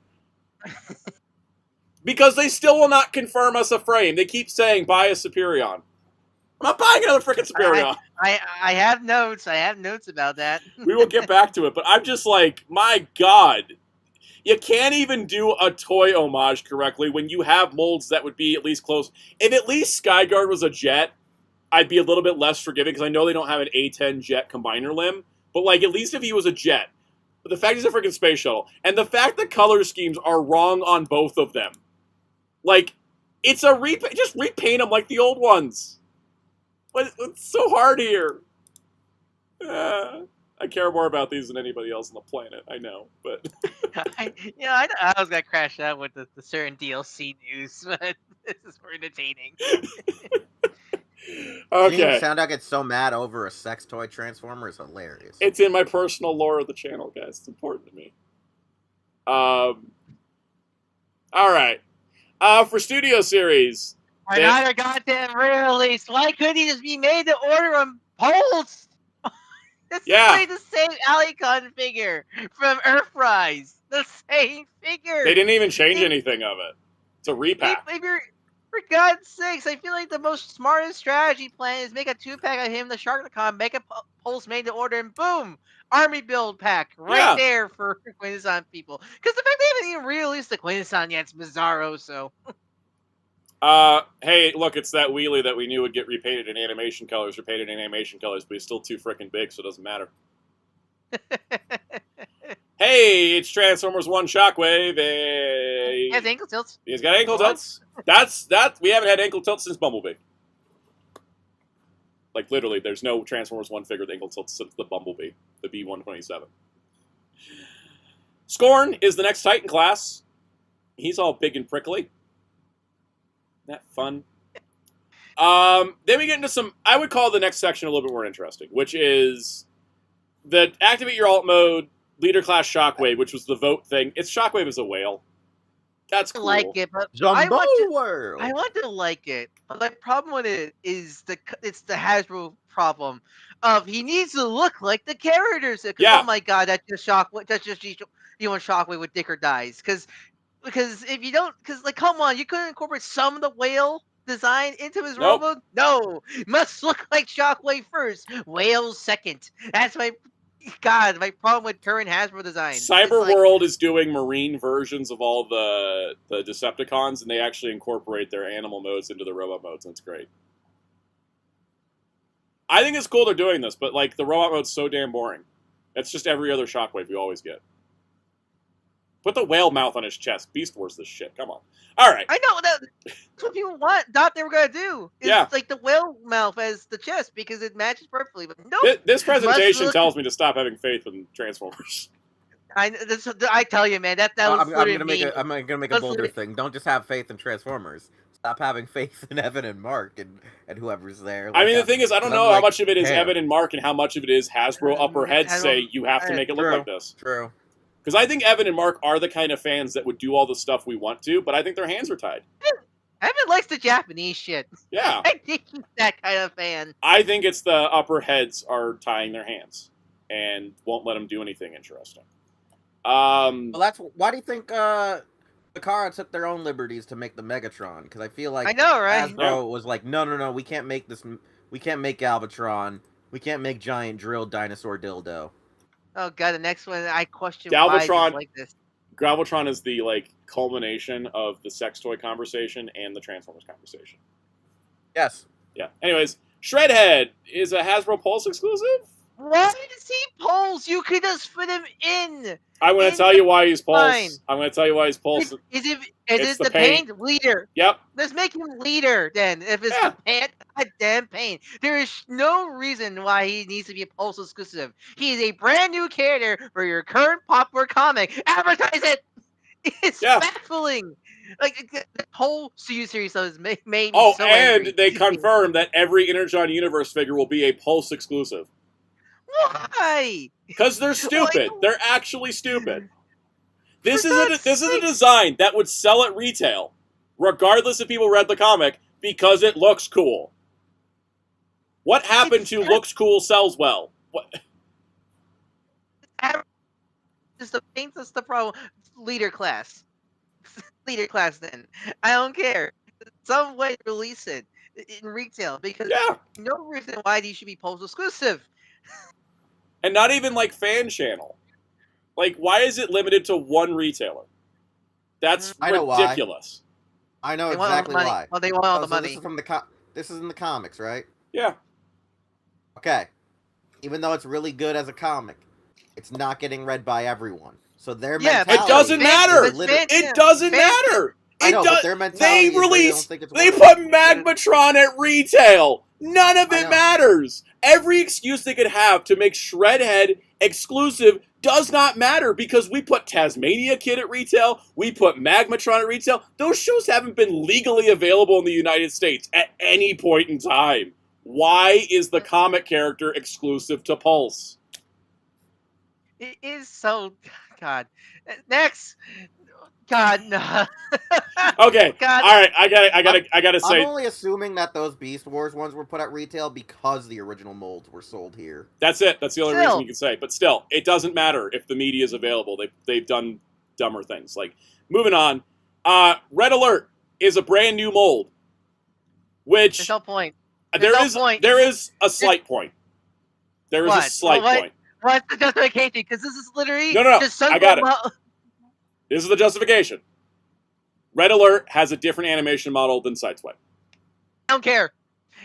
Because they still will not confirm us a frame. They keep saying, buy a Superion. I'm not buying another freaking Superion. I have notes. I have notes about that. We will get back to it, but I'm just like, my God. You can't even do a toy homage correctly when you have molds that would be at least close. If at least Skyguard was a jet, I'd be a little bit less forgiving, because I know they don't have an A-10 jet combiner limb, but like, at least if he was a jet. But the fact he's a freaking space shuttle, and the fact the color schemes are wrong on both of them. Like, it's a just repaint them like the old ones. It's so hard here. I care more about these than anybody else on the planet. I know, but I was gonna crash out with the certain DLC news, but this is more entertaining. Okay. Seeing Soundout get so mad over a sex toy transformer is hilarious. It's in my personal lore of the channel, guys. It's important to me. All right. For Studio Series. Another goddamn release. Why couldn't he just be made to order on Pulse? This is like the same Alicon figure from Earthrise. The same figure. They didn't even change anything of it. It's a repack. For God's sakes, I feel like the most smartest strategy plan is make a 2-pack of him, the Sharknicon, make a Pulse made to order, and boom! Army build pack right there for Quintesson people. Because the fact they haven't even released the Quintesson yet, it's bizarro, so... Hey, look, it's that wheelie that we knew would get repainted in animation colors, but he's still too freaking big, so it doesn't matter. Hey, it's Transformers 1 Shockwave. He has ankle tilts. He's got ankle tilts. We haven't had ankle tilts since Bumblebee. Like, literally, there's no Transformers 1 figure with ankle tilts since the Bumblebee, the B-127. Scorn is the next Titan class. He's all big and prickly. Isn't that fun? Then we get into some, I would call the next section a little bit more interesting, which is the activate your alt mode, leader class Shockwave, which was the vote thing. It's Shockwave as a whale. That's cool. I like it, but Jumbo World. I want to like it, but the problem with it is it's the Hasbro problem of he needs to look like the characters. Yeah. Oh my god, that's just Shockwave. That's just you want Shockwave with Dick or Dies. Because if you don't, because like come on, you couldn't incorporate some of the whale design into his Nope. robot. No, must look like Shockwave first, whale second. That's my problem with current Hasbro designs. Cyber World is doing marine versions of all the Decepticons, and they actually incorporate their animal modes into the robot modes, and it's great. I think it's cool they're doing this, but like the robot mode's so damn boring. It's just every other Shockwave you always get. Put the whale mouth on his chest. Beast Wars this shit. Come on. All right. I know that's what people thought they were gonna do. Is like the whale mouth as the chest because it matches perfectly. But no, this presentation tells me to stop having faith in Transformers. I tell you, man, that was. I'm gonna make a bolder thing. Don't just have faith in Transformers. Stop having faith in Evan and Mark and whoever's there. Like, I mean, the thing is, I don't know how much of it is Evan and Mark and how much of it is Hasbro upper heads say you have to make it look like this. True. Because I think Evan and Mark are the kind of fans that would do all the stuff we want to, but I think their hands are tied. Evan likes the Japanese shit. Yeah. I think he's that kind of fan. I think it's the upper heads are tying their hands and won't let them do anything interesting. Well, that's why do you think Takara took their own liberties to make the Megatron? Because I feel like I know, right? Hasbro was like, no, we can't make this. We can't make Galvatron. We can't make giant drilled dinosaur dildo. Oh god, the next one I question Galvatron, why like this. Galvatron is the like culmination of the sex toy conversation and the Transformers conversation. Yes. Yeah. Anyways, Shredhead is a Hasbro Pulse exclusive. Why does he pulse? You could just fit him in. I'm going to tell you why he's Pulse. I'm going to tell you why he's Pulse. Is it the paint? Leader. Yep. Let's make him leader then. If it's the paint, goddamn paint. There is no reason why he needs to be a Pulse exclusive. He is a brand new character for your current popular comic. Advertise it. It's baffling. Like the whole series has made me so angry. They confirmed that every Energon Universe figure will be a Pulse exclusive. Why? Because they're stupid. They're actually stupid. This is a design that would sell at retail, regardless if people read the comic, because it looks cool. What happened to looks cool sells well? What? Just the paint that's the problem. Leader class. Leader class then. I don't care. Some way release it in retail because no reason why these should be Pulse exclusive. And not even like fan channel. Like, why is it limited to one retailer? That's ridiculous. I know exactly why. Oh, they want all the money. This is this is in the comics, right? Yeah. Okay. Even though it's really good as a comic, it's not getting read by everyone. So their mentality... It doesn't matter! It doesn't matter! I know, but their mentality they put Magmatron at retail! None of it matters! Every excuse they could have to make Shredhead exclusive does not matter because we put Tasmania Kid at retail, we put Magmatron at retail. Those shows haven't been legally available in the United States at any point in time. Why is the comic character exclusive to Pulse? It is so... God. Next! God, no. Okay. God. All right. I gotta say. I'm only assuming that those Beast Wars ones were put at retail because the original molds were sold here. That's it. That's the only reason you can say. But still, it doesn't matter if the media is available. They've done dumber things. Like, moving on. Red Alert is a brand new mold, which there's no point. There is a slight point. There is a slight point. What's the justification? Because this is literally no. I got it. This is the justification. Red Alert has a different animation model than Sideswipe. I don't care.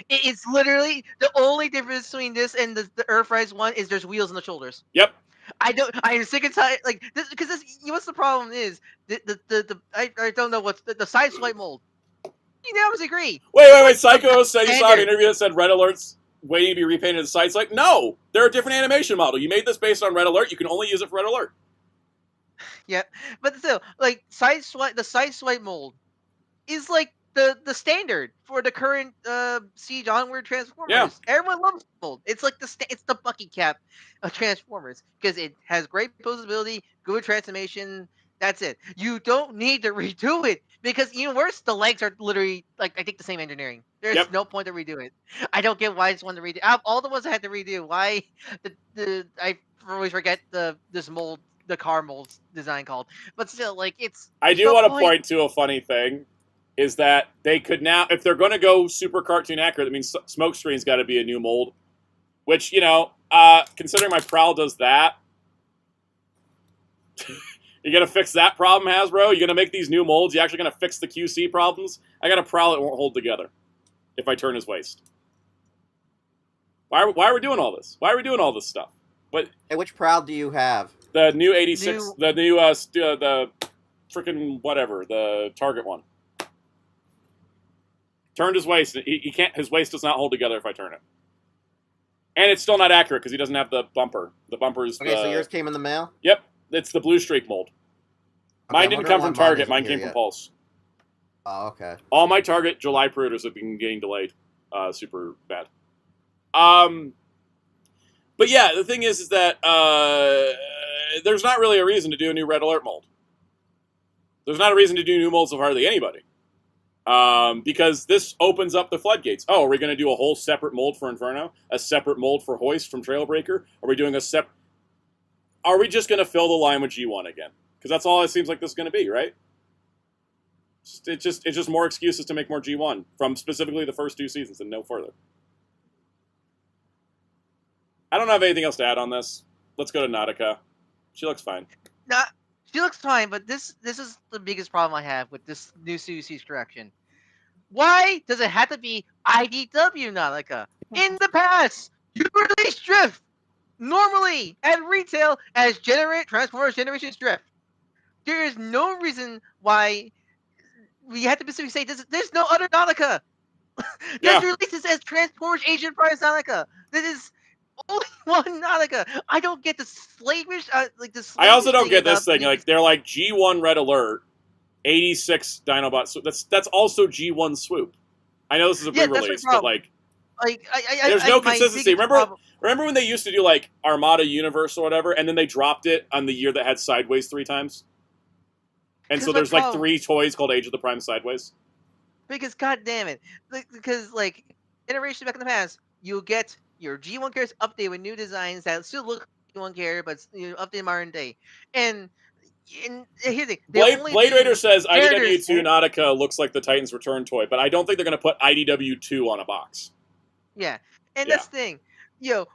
It's literally the only difference between this and the Earthrise one is there's wheels on the shoulders. Yep. I'm sick and tired like this because what's the problem is I don't know what's the Sideswipe mold. You never agree. Wait. Psycho said you saw an interview that said Red Alert's waiting to be repainted at the site. It's like, no, they're a different animation model. You made this based on Red Alert. You can only use it for Red Alert. Yeah, but still, like the side swipe mold is like the standard for the current Siege Onward Transformers. Yeah. Everyone loves the mold. It's like it's the Bucky cap of Transformers because it has great posability, good transformation. That's it. You don't need to redo it because even worse, the legs are literally like I think the same engineering. There's no point to redo it. I don't get why it's one to redo. Out of all the ones I had to redo, why I always forget this mold, the car mold design called. But still, like I do want to point to a funny thing. Is that they could now, if they're going to go super cartoon accurate, that means Smokescreen's got to be a new mold. Which, considering my Prowl does that, you're going to fix that problem, Hasbro? You're going to make these new molds? You're actually going to fix the QC problems? I got a Prowl that won't hold together if I turn his waist. Why are we doing all this? Why are we doing all this stuff? But Hey, which Prowl do you have? the new 86, the new, the freaking whatever, the Target one. Turned his waist. He can't. His waist does not hold together if I turn it. And it's still not accurate because he doesn't have the bumper. The bumper is Okay, so yours came in the mail? Yep, it's the Blue Streak mold. Okay, Mine didn't come from Target. Mine came from Pulse. Oh, okay. All my Target July pre-orders have been getting delayed. Super bad. But yeah, the thing is that there's not really a reason to do a new Red Alert mold. There's not a reason to do new molds of hardly anybody. Because this opens up the floodgates. Oh, are we going to do a whole separate mold for Inferno? A separate mold for Hoist from Trailbreaker? Are we doing Are we just going to fill the line with G1 again? Because that's all it seems like this is going to be, right? It's just more excuses to make more G1 from specifically the first 2 seasons and no further. I don't have anything else to add on this. Let's go to Nautica. She looks fine. She looks fine, but this is the biggest problem I have with this new CUC's correction. Why does it have to be IDW Nautica? In the past, you released Drift normally at retail as Transformers Generations Drift. There is no reason why we have to specifically say there's no other Nautica. There's releases as Transformers Agent Price Nautica. This is only one Nautica. I don't get the slavish, I also don't get this thing. Like they're like G1 Red Alert, 86 Dinobot. So that's also G1 Swoop. I know this is a pre-release, but there's no consistency. Remember when they used to do like Armada Universe or whatever, and then they dropped it on the year that had Sideways 3 times. And so there's like 3 toys called Age of the Prime Sideways. Because god damn it, because like iteration back in the past, you'll get your G1 characters updated with new designs that still look like G1 character, but updated modern day. And here's the thing. Blade Raider says IDW2 Nautica looks like the Titans Return toy, but I don't think they're going to put IDW2 on a box. Yeah, and that's the thing. The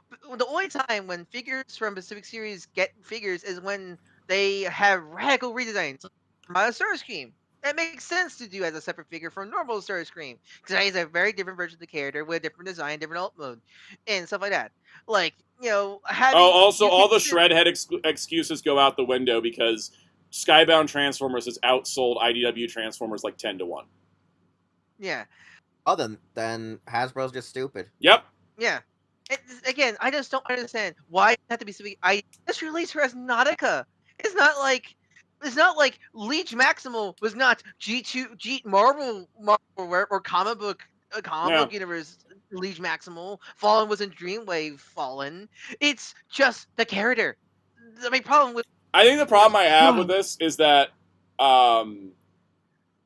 only time when figures from Pacific Series get figures is when they have radical redesigns. My Starscream. That makes sense to do as a separate figure from normal Starscream, because he's a very different version of the character with a different design, different alt mode, and stuff like that. Like, also all the Shredhead excuses go out the window because Skybound Transformers has outsold IDW Transformers like 10-1. Yeah. Oh, then Hasbro's just stupid. Yep. Yeah. Again, I just don't understand why it had to be specific. Let's release her as Nautica. It's not like Leech Maximal was not G2 Marvel or comic book universe Leech Maximal. Fallen wasn't Dreamwave Fallen. It's just the character. I think the problem I have with this is that no,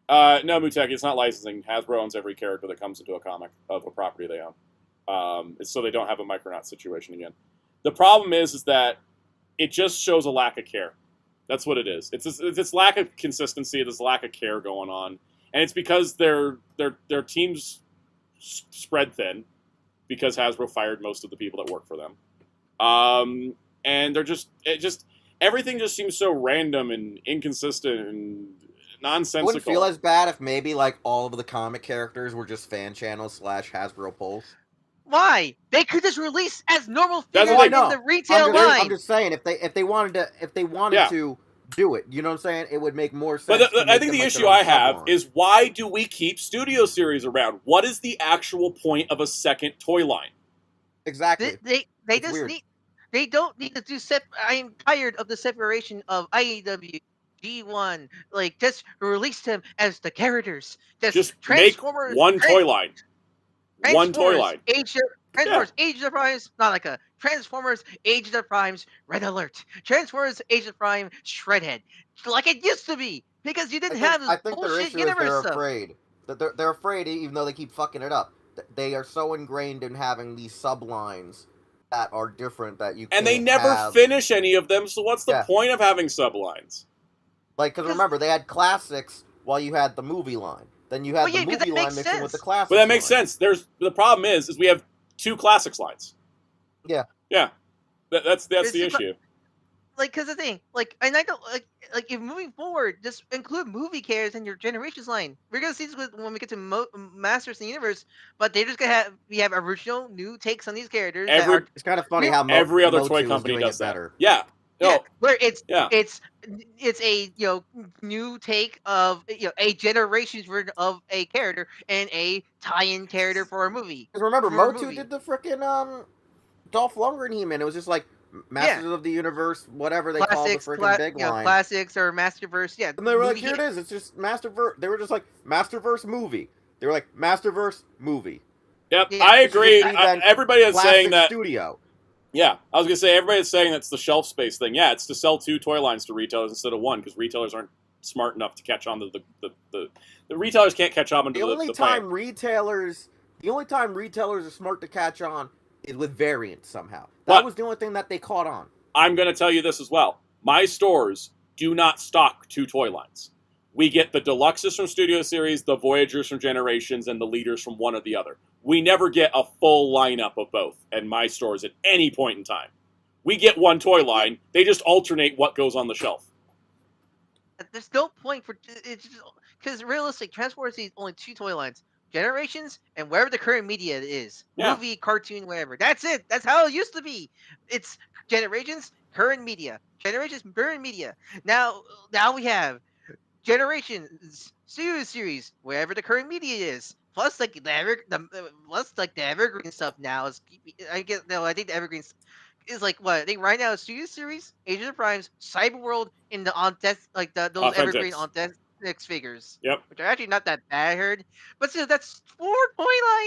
Muteki, it's not licensing. Hasbro owns every character that comes into a comic of a property they own. So they don't have a Micronaut situation again. The problem is that it just shows a lack of care. That's what it is. It's this lack of consistency, this lack of care going on, and it's because their teams spread thin because Hasbro fired most of the people that work for them, and everything just seems so random and inconsistent and nonsensical. It wouldn't feel as bad if maybe like all of the comic characters were just fan channels / Hasbro Pulse. Why? They could just release as normal figures in the retail line. I'm just saying, if they wanted to do it, you know what I'm saying? It would make more sense. But I think the issue I have is, why do we keep Studio Series around? What is the actual point of a second toy line? Exactly. They It's just weird. need. They don't need to do I'm tired of the separation of IEW, G1. Like, just release them as the characters. Just make Transformers. one toy line. One toy Transformers line. Transformers Yeah. Age of the Primes, not like a Transformers Age of the Primes Red Alert. Transformers Age of the Prime Shredhead. Like it used to be. Because you didn't have this I think their bullshit issue is universe they're stuff. afraid. That they're afraid, even though they keep fucking it up. They are so ingrained in having these sublines that are different that you can't And they never have. finish any of them, so what's the Yeah. point of having sublines? Like, because remember, they had classics while you had the movie line. Then you had Well, yeah, the 'cause that movie line makes mixing with the sense. classics. But that makes line. sense. The problem is we have 2 classics lines. Yeah. Yeah. That's the It's just issue. Like, cause the thing, like, and I don't like if moving forward, just include movie characters in your generations line. We're gonna see this when we get to Masters of the Universe, but they're just gonna have original new takes on these characters that are It's kind of funny real- how Every other Motu toy is company doing does it that. better. Yeah. yeah, No. where it's Yeah. it's a new take of a generations version of a character and a tie-in character for a movie. Because remember, For a Motu movie. did the frickin' Dolph Lundgren He-Man. It was just like Masters of the Universe, whatever they call the frickin' big line. Classics or Masterverse, yeah. And they were like, here it is. It's just Masterverse. They were just like, Masterverse movie. They were like, Masterverse movie. Yep, Yeah, I agree. Just then Everybody is saying Classic that. Studio. Yeah, I was gonna say everybody is saying that's the shelf space thing. Yeah, it's to sell 2 toy lines to retailers instead of 1 because retailers aren't smart enough to catch on to the retailers can't catch on to The only plan. time retailers are smart to catch on is with variants somehow. That was the only thing that they caught on. I'm going to tell you this as well. My stores do not stock 2 toy lines. We get the Deluxes from Studio Series, the Voyagers from Generations, and the Leaders from one or the other. We never get a full lineup of both at my stores at any point in time. We get one toy line. They just alternate what goes on the shelf. There's no point for it's because realistic Transformers is only 2 toy lines. Generations and wherever the current media is. Yeah. Movie, cartoon, whatever. That's it. That's how it used to be. It's Generations, current media. Generations, current media. Now we have Generations, Studio Series, wherever the current media is. Plus, like the evergreen stuff now is. I think the evergreen is like what I think right now. Studio Series, Age of the Primes, Cyberworld, in the on death like those Authentics. evergreen on death figures. Yep. Which are actually not that bad, I heard. But still, that's 4 toy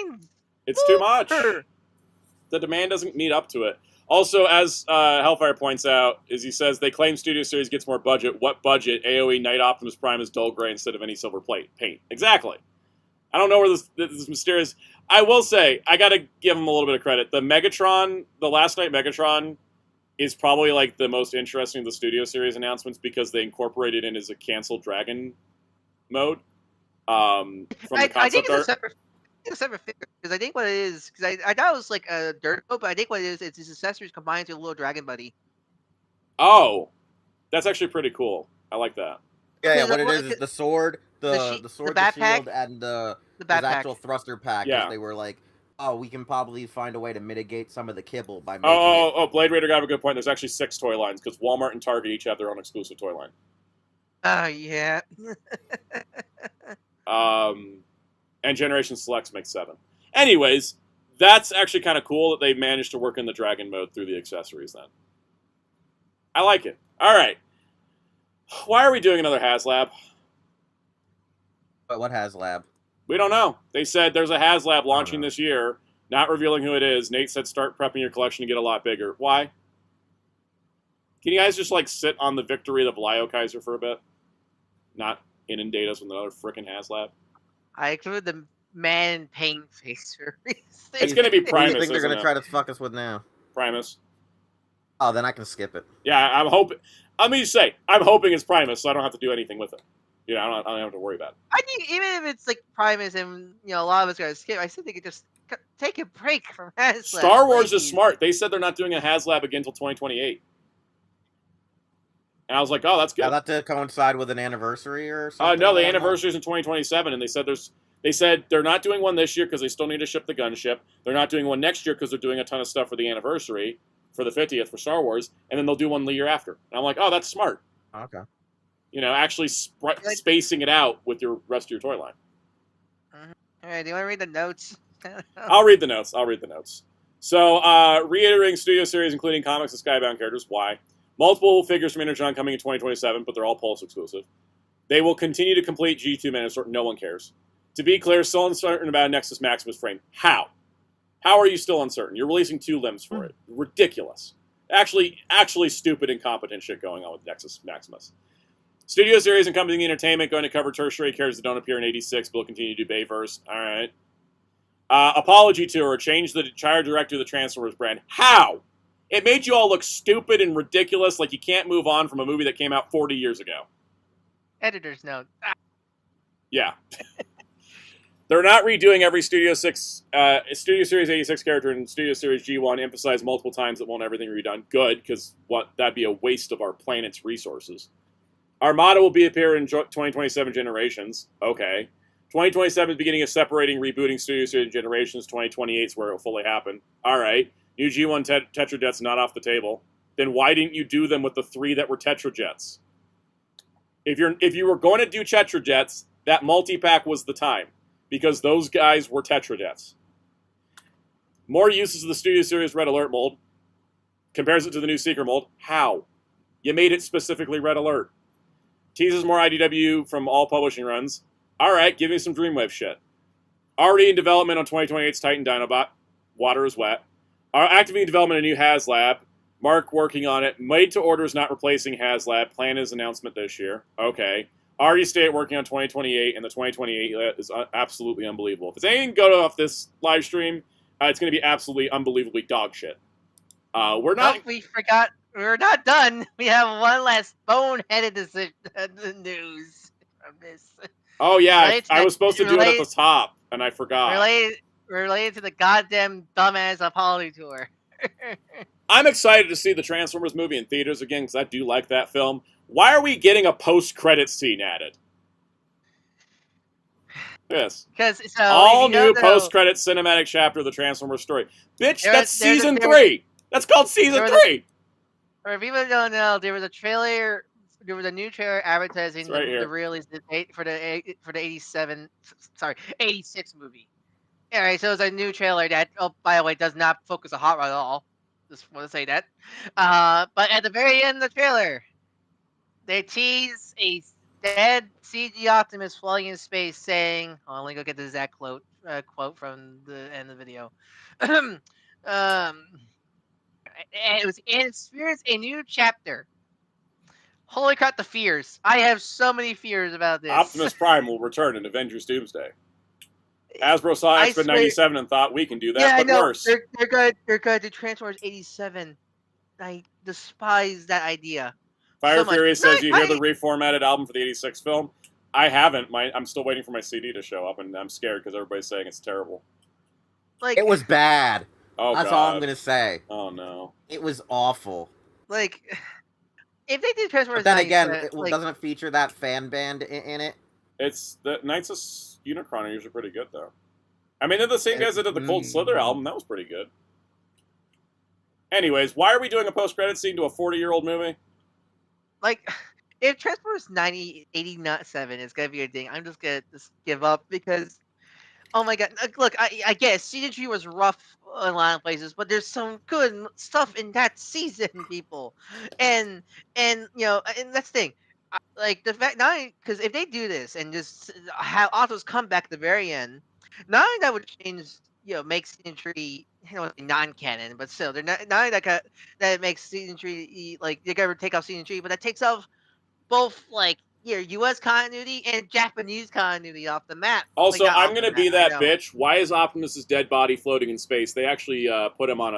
lines. It's too much. The demand doesn't meet up to it. Also, as Hellfire points out, is he says they claim Studio Series gets more budget. What budget? AOE Night Optimus Prime is dull gray instead of any silver paint. Exactly. I don't know where this mysterious. I will say I got to give him a little bit of credit. The Megatron, the Last Night Megatron, is probably like the most interesting of the Studio Series announcements because they incorporated in as a canceled dragon mode from the concept I think art. it's a separate figure because I think what it is because I thought it was like a dirt coat, but I think what it is it's his accessories combined with a little dragon buddy. Oh, that's actually pretty cool. I like that. Yeah, what it is the sword, the sword, the shield, and the actual thruster pack. Yeah. They were like, oh, we can probably find a way to mitigate some of the kibble by making it. Blade Raider got a good point. There's actually 6 toy lines because Walmart and Target each have their own exclusive toy line. Oh, yeah. And Generation Selects makes 7. Anyways, that's actually kind of cool that they managed to work in the dragon mode through the accessories then. I like it. All right. Why are we doing another Haslab? But what Haslab? We don't know. They said there's a Haslab launching this year, not revealing who it is. Nate said start prepping your collection to get a lot bigger. Why? Can you guys just like sit on the victory of Lio Kaiser for a bit? Not inundate us with another frickin' Haslab? I included the man pain face for It's going to be What do Primus, you think they're isn't going to it? try to fuck us with now? Primus. Oh, then I can skip it. Yeah, I'm hoping. Let me just say, I'm hoping it's Primus, so I don't have to do anything with it. You know, I don't have to worry about it. I think even if it's like Primus and a lot of us gotta skip, I still think it just take a break from Haslab. Star Wars is please. smart. They said they're not doing a Haslab again until 2028. And I was like, oh, that's good. Now that to coincide with an anniversary or something? No, the anniversary is in 2027, and they said they're not doing one this year because they still need to ship the gunship. They're not doing one next year because they're doing a ton of stuff for the anniversary, for the 50th for Star Wars, and then they'll do one the year after. And I'm like, oh, that's smart. Okay. You know, actually spacing it out with your rest of your toy line. All right, do you want to read the notes? I'll read the notes. So, reiterating studio series, including comics and Skybound characters. Why? Multiple figures from Energon coming in 2027, but they're all Pulse exclusive. They will continue to complete G2 Manusort. No one cares. To be clear, still uncertain about Nexus Maximus frame. How? How are you still uncertain? You're releasing 2 limbs for it. Ridiculous. Actually stupid, incompetent shit going on with Nexus Maximus. Studio series encompassing entertainment, going to cover tertiary characters that don't appear in 86, but will continue to do Bayverse. All right. Apology Tour, change the entire director of the Transformers brand. How? It made you all look stupid and ridiculous, like you can't move on from a movie that came out 40 years ago. Editor's note. Yeah. They're not redoing every Studio Series 86 character in Studio Series G1, emphasize multiple times that won't everything redone. Good, because that'd be a waste of our planet's resources. Armada will appear in 2027 Generations. Okay. 2027 is beginning of separating, rebooting Studio Series Generations. 2028 is where it will fully happen. All right. New G1 Tetrajets not off the table. Then why didn't you do them with the 3 that were Tetrajets? If you were going to do Tetrajets, that multi-pack was the time. Because those guys were Tetrajets. More uses of the Studio Series Red Alert mold. Compares it to the new Seeker mold. How? You made it specifically Red Alert. Teases more IDW from all publishing runs. Alright, give me some Dreamwave shit. Already in development on 2028's Titan Dinobot. Water is wet. Activating development of new Haslab. Mark working on it. Made to order is not replacing Haslab. Plan is announcement this year. Okay. Already stay working on 2028, and the 2028 is absolutely unbelievable. If it's anything good off this live stream, it's going to be absolutely unbelievably dog shit. We're not. Oh, we forgot. We're not done. We have one last boneheaded news from this. Oh yeah, I was supposed to do it at the top, and I forgot. Related to the goddamn dumbass Apollo tour. I'm excited to see the Transformers movie in theaters again because I do like that film. Why are we getting a post-credit scene added? Yes. Because all new post-credit cinematic chapter of the Transformers story. Bitch, that's season 3. That's called season 3. For people who don't know, there was a trailer. There was a new trailer advertising the release date for the 86 movie. All right, so it's a new trailer that, by the way, does not focus on Hot Rod at all. Just want to say that. But at the very end of the trailer, they tease a dead CG Optimus floating in space, saying, "Oh, let me go get the exact quote from the end of the video." And it was experience a new chapter. Holy crap! The fears. I have so many fears about this. Optimus Prime will return in Avengers Doomsday. Hasbro saw X-Men 97 and thought we can do that, yeah, but worse. They're good. They're good to Transformers 87. I despise that idea. Fire Fury says you hear the reformatted album for the 86 film. I haven't. I'm still waiting for my CD to show up, and I'm scared because everybody's saying it's terrible. Like, it was bad. Oh, That's God. all I'm going to say. Oh, no. It was awful. Like, if they do Transformers... But then again, doesn't it feature that fan band in it? It's... The Knights of Unicron are usually pretty good, though. I mean, they're the same guys that did the Cold Slither album. That was pretty good. Anyways, why are we doing a post-credit scene to a 40-year-old movie? Like, if Transformers 87 is going to be a thing, I'm just going to give up because, oh my god, look, I guess Season 3 was rough in a lot of places, but there's some good stuff in that season, people. And you know, and that's the thing. Like, the fact, not because if they do this and just have autos come back at the very end, not only that would change, you know, make Season 3, you know, non-canon, but still, they're not only that it makes Season 3, like, they're going to take off Season 3, but that takes off both, like, your U.S. continuity and Japanese continuity off the map. Also, like, I'm going to be that bitch. Why is Optimus's dead body floating in space? They actually put him on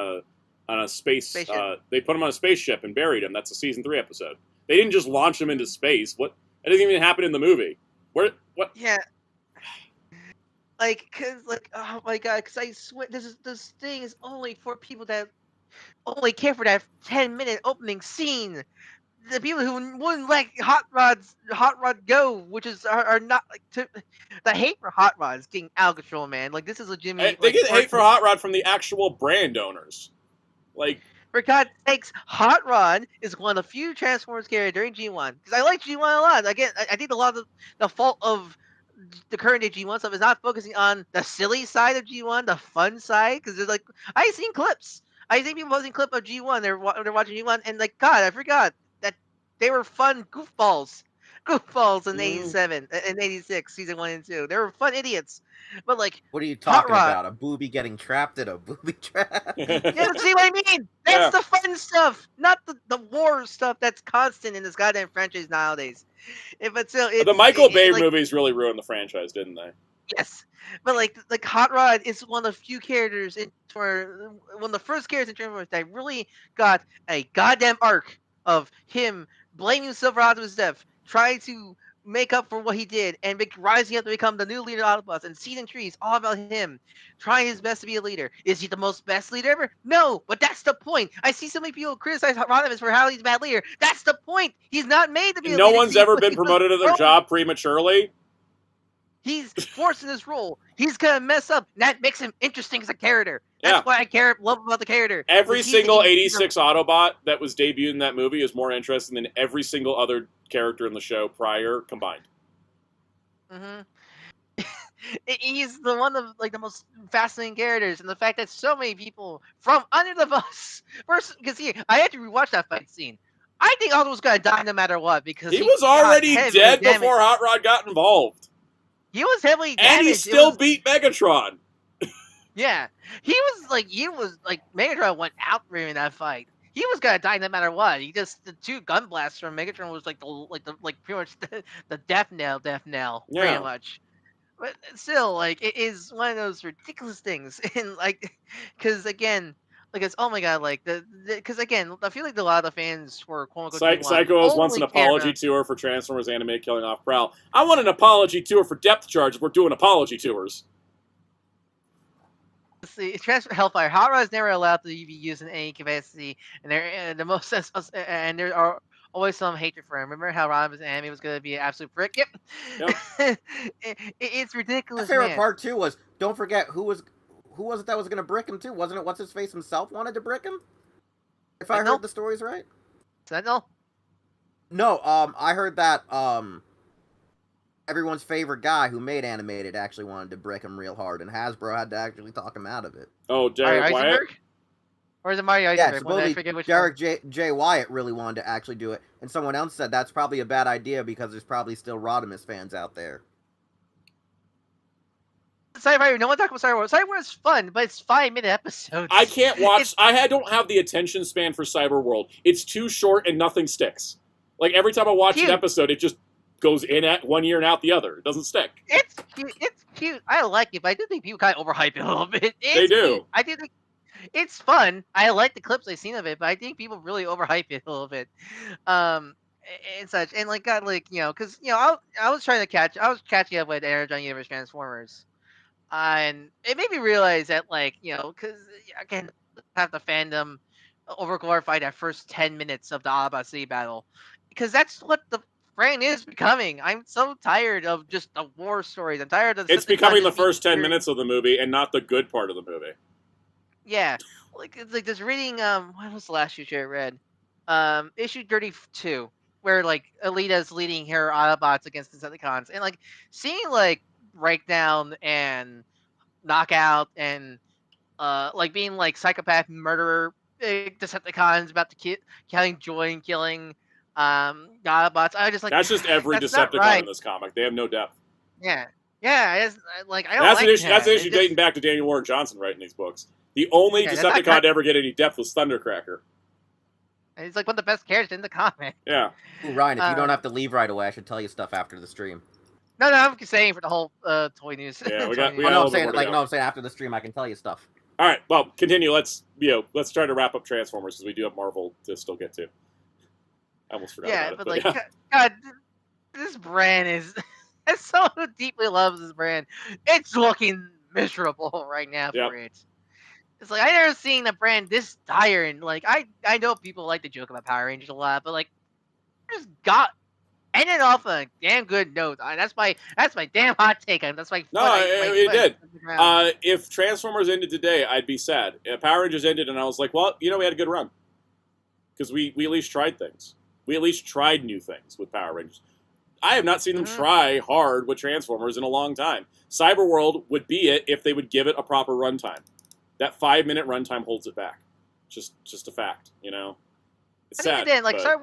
a spaceship. They put him on a spaceship and buried him. That's a Season 3 episode. They didn't just launch him into space. What? That didn't even happen in the movie. What? Yeah. Like, cause, like, oh my god, cause I swear, this thing is only for people that only care for that 10-minute opening scene. The people who wouldn't let Hot Rod go, which is are not like the hate for Hot Rod is getting out of control, man. Like, this is legitimate. They get hate for Hot Rod from the actual brand owners. Like, for God's sakes, Hot Rod is one of the few Transformers characters during G1 because I like G1 a lot. Again, I think a lot of the fault of the current day G1 stuff is not focusing on the silly side of G1, the fun side. Because there's like, I seen clips. I seen people posting clip of G1. They're watching G1, and like, God, I forgot that they were fun goofballs in '87 and '86, season 1 and 2. They were fun idiots, but like, What are you Hot talking Rod. about? A booby getting trapped in a booby trap? Yeah, see what I mean? That's the fun stuff, not the war stuff that's constant in this goddamn franchise nowadays. But still, the Michael Bay movies really ruined the franchise, didn't they? Yes, but like Hot Rod is one of the few characters one of the first characters in Transformers that really got a goddamn arc of him blaming Silver Optimus' death, trying to make up for what he did, and rising up to become the new leader of Autobots. And Season 3 is all about him trying his best to be a leader. Is he the most best leader ever? No, but that's the point. I see so many people criticize Rodimus for how he's a bad leader. That's the point. He's not made to be a leader. No one's ever been promoted to their job prematurely. He's forced in this role. He's gonna mess up. And that makes him interesting as a character. That's why I love about the character. Every single 86 Autobot that was debuted in that movie is more interesting than every single other character in the show prior combined. He's the one of like the most fascinating characters, and the fact that so many people from under the bus. First, because I had to rewatch that fight scene. I think Otto was gonna die no matter what because he was already dead before Hot Rod got involved. He was heavily damaged. And he still beat Megatron. Yeah. He was like Megatron went out for him in that fight. He was gonna die no matter what. He just the 2 gun blasts from Megatron was pretty much the death knell, pretty much. But still, like, it is one of those ridiculous things, and like, because again, like it's oh my god, like because again, I feel like a lot of the fans were quote unquote Psycho owes once an apology tour for Transformers animated killing off Prowl. I want an apology tour for Depth Charge if we're doing apology tours. See, Transfer Hellfire. Hot Rod is never allowed to be used in any capacity, and there are always some hatred for him. Remember how Rodimus Anime was going to be an absolute prick? Yep. It's ridiculous. My favorite part too was don't forget who was it that was going to brick him too? Wasn't it what's his face himself wanted to brick him? If I heard the stories right. Sentinel? No, I heard that everyone's favorite guy who made animated actually wanted to brick him real hard, and Hasbro had to actually talk him out of it. Oh, Derek Wyatt? Or is it Mario Eisenberg? Yeah, supposedly Derek J. Wyatt really wanted to actually do it, and someone else said that's probably a bad idea because there's probably still Rodimus fans out there. Cyber, no one talks about Cyber War. Cyber War is fun, but it's 5-minute episodes. I can't watch. Don't have the attention span for Cyber World. It's too short and nothing sticks. Like every time I watch an episode, it just goes in at one ear and out the other. It doesn't stick. It's cute. It's cute. I like it, but I do think people kind of overhype it a little bit. They do. Cute. I do think it's fun. I like the clips I've seen of it, but I think people really overhype it a little bit. And such, and like got like because I was catching up with Energon Universe Transformers. And it made me realize that, like, because again, have the fandom overglorify that first 10 minutes of the Autobot City battle, because that's what the brand is becoming. I'm so tired of just the war stories. I'm tired of. It's becoming the first 10 minutes of the movie and not the good part of the movie. Yeah, like it's like this reading. What was the last issue I read? Issue 32, where like Alita's leading her Autobots against the Decepticons, and like seeing like Breakdown and Knockout and like being like psychopath murderer Decepticons about to killing Joy and killing Autobots. I just like that's just every Decepticon in this comic. They have no depth. Yeah. Like I don't that's like an issue. that. That's an issue dating back to Daniel Warren Johnson writing these books. The only Decepticon to ever get any depth was Thundercracker. And he's like one of the best characters in the comic. Yeah. Ooh, Ryan, if you don't have to leave right away, I should tell you stuff after the stream. No, I'm just saying for the whole toy news. Yeah, we got I'm saying after the stream I can tell you stuff. All right, well, continue. Let's try to wrap up Transformers because we do have Marvel to still get to. I almost forgot about it. But like, God, this brand is. I so deeply loves this brand. It's looking miserable right now for it. It's like I never seen a brand this dire, and like I know people like to joke about Power Rangers a lot, but like, just got. Ended off a damn good note. That's my damn hot take. That's my it did. If Transformers ended today, I'd be sad. If Power Rangers ended, and I was like, well, we had a good run because we at least tried things. We at least tried new things with Power Rangers. I have not seen them try hard with Transformers in a long time. Cyberworld would be it if they would give it a proper runtime. That 5-minute runtime holds it back. Just a fact, you know. It's sad. Then, like, but...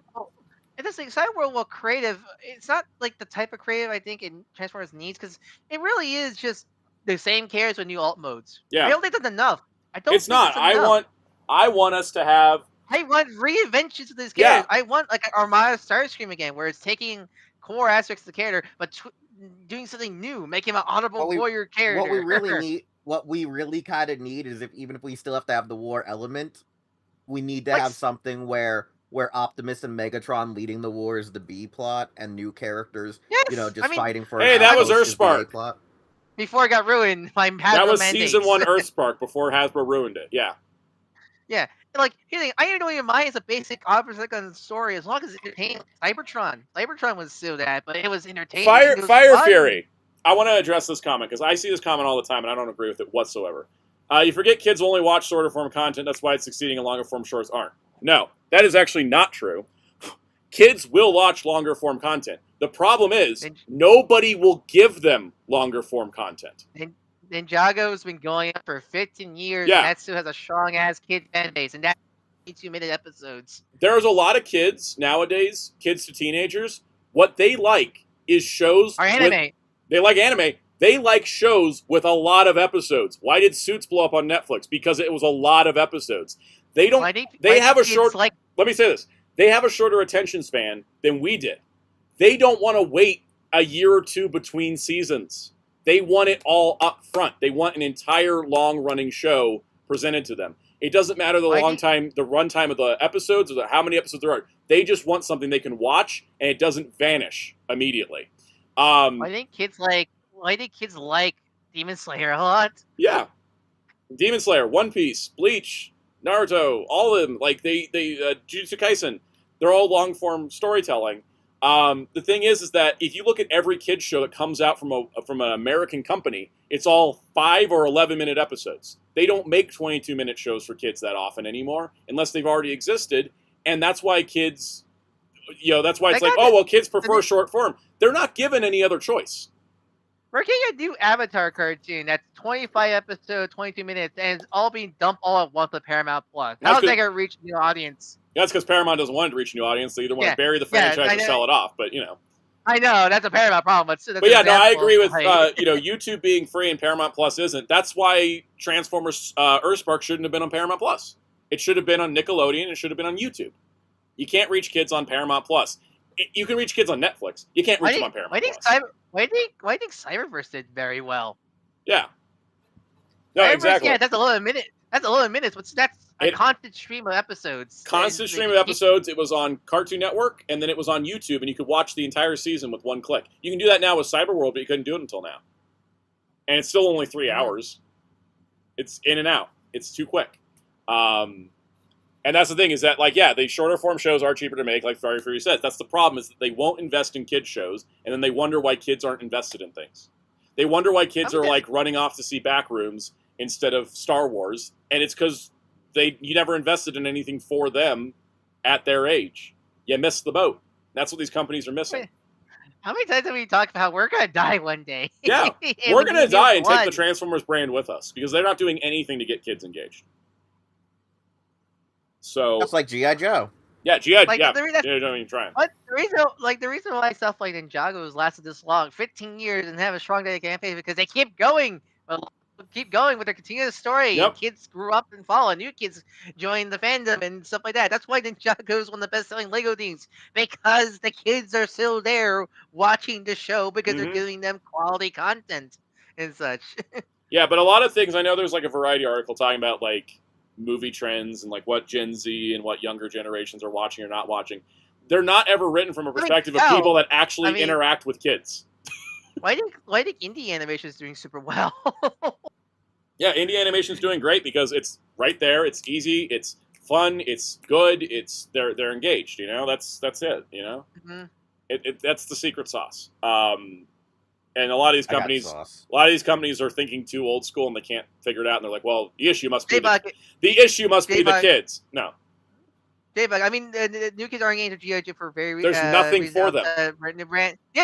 Cyberworld, well, creative. It's not like the type of creative I think in Transformers needs, because it really is just the same characters with new alt modes. Yeah. I don't think that's enough. It's not. I want us to have. I want reinventions of this character. Yeah. I want like Armada Starscream again, where it's taking core aspects of the character, but doing something new, making him an honorable warrior character. What we really kind of need is even if we still have to have the war element, we need to have something where Optimus and Megatron leading the war is the B plot, and new characters, fighting for. Hey, that was Earthspark plot. Before it got ruined by Hasbro That was mandates. season 1 Earthspark before Hasbro ruined it. Yeah. Yeah. Like, here's the thing, I don't even mind it's a basic opera story as long as it's entertaining. Cybertron was still that, but it was entertaining. Fire fun. Fury. I want to address this comment because I see this comment all the time and I don't agree with it whatsoever. You forget kids only watch shorter form content. That's why it's succeeding and longer form shorts aren't. No, that is actually not true. Kids will watch longer form content. The problem is nobody will give them longer form content. Ninjago's been going on for 15 years, and that still has a strong-ass kid fan base, and that's 22-minute episodes. There's a lot of kids nowadays, kids to teenagers, what they like is shows... Anime. They like anime. They like shows with a lot of episodes. Why did Suits blow up on Netflix? Because it was a lot of episodes. They don't... Let me say this. They have a shorter attention span than we did. They don't want to wait a year or two between seasons. They want it all up front. They want an entire long-running show presented to them. It doesn't matter the runtime of the episodes or how many episodes there are. They just want something they can watch, and it doesn't vanish immediately. I think kids like Demon Slayer a lot. Yeah, Demon Slayer, One Piece, Bleach, Naruto, all of them. Like Jujutsu Kaisen, they're all long-form storytelling. The thing is that if you look at every kids show that comes out from an American company, it's all 5 or 11-minute episodes. They don't make 22-minute shows for kids that often anymore, unless they've already existed. And that's why kids, that's why it's kids prefer short form. They're not given any other choice. We're getting a new Avatar cartoon that's 25 episodes, 22 minutes, and it's all being dumped all at once with Paramount Plus. How's that going to reach a new audience? That's because Paramount doesn't want it to reach a new audience. They either want to bury the franchise or sell it off, but I know, that's a Paramount problem. But yeah, no, I agree with, YouTube being free and Paramount Plus isn't. That's why Transformers Earthspark shouldn't have been on Paramount Plus. It should have been on Nickelodeon. It should have been on YouTube. You can't reach kids on Paramount Plus. You can reach kids on Netflix. You can't reach them on Paramount Plus. I think Cyberverse did very well. Yeah. No, Cyberverse, exactly. Yeah, that's 11 minutes. That's 11 minutes, but that's a constant stream of episodes. Constant stream of episodes. It was on Cartoon Network, and then it was on YouTube, and you could watch the entire season with one click. You can do that now with Cyberworld, but you couldn't do it until now. And it's still only 3 hours. It's in and out. It's too quick. And that's the thing is that, the shorter form shows are cheaper to make, like Fire Fury says. That's the problem is that they won't invest in kids shows, and then they wonder why kids aren't invested in things. They wonder why kids are running off to see Backrooms instead of Star Wars, and it's because you never invested in anything for them at their age. You missed the boat. That's what these companies are missing. How many times have we talked about how we're going to die one day? Yeah, we're going to die and take the Transformers brand with us because they're not doing anything to get kids engaged. So that's like G.I. Joe. Yeah, G.I. Joe. Don't even try. But the reason why stuff like Ninjago's lasted this long, 15 years, and have a strong dedicated campaign because they keep going with their continuous story. Yep. And kids grew up and followed. New kids joined the fandom and stuff like that. That's why Ninjago's one of the best-selling Lego things because the kids are still there watching the show because they're giving them quality content and such. Yeah, but a lot of things. I know there's a Variety article talking about movie trends and what Gen Z and what younger generations are watching or not watching. They're not ever written from a perspective of people that actually interact with kids. Why do you think indie animation is doing super well? Yeah, indie animation is doing great because it's right there. It's easy. It's fun. It's good. They're engaged. That's it. That's the secret sauce. And a lot of these companies are thinking too old school and they can't figure it out. And they're like, well, the issue must be the kids. No. J-Bug, I mean, the new kids aren't getting into G.I. Joe for very There's nothing for them. Yeah,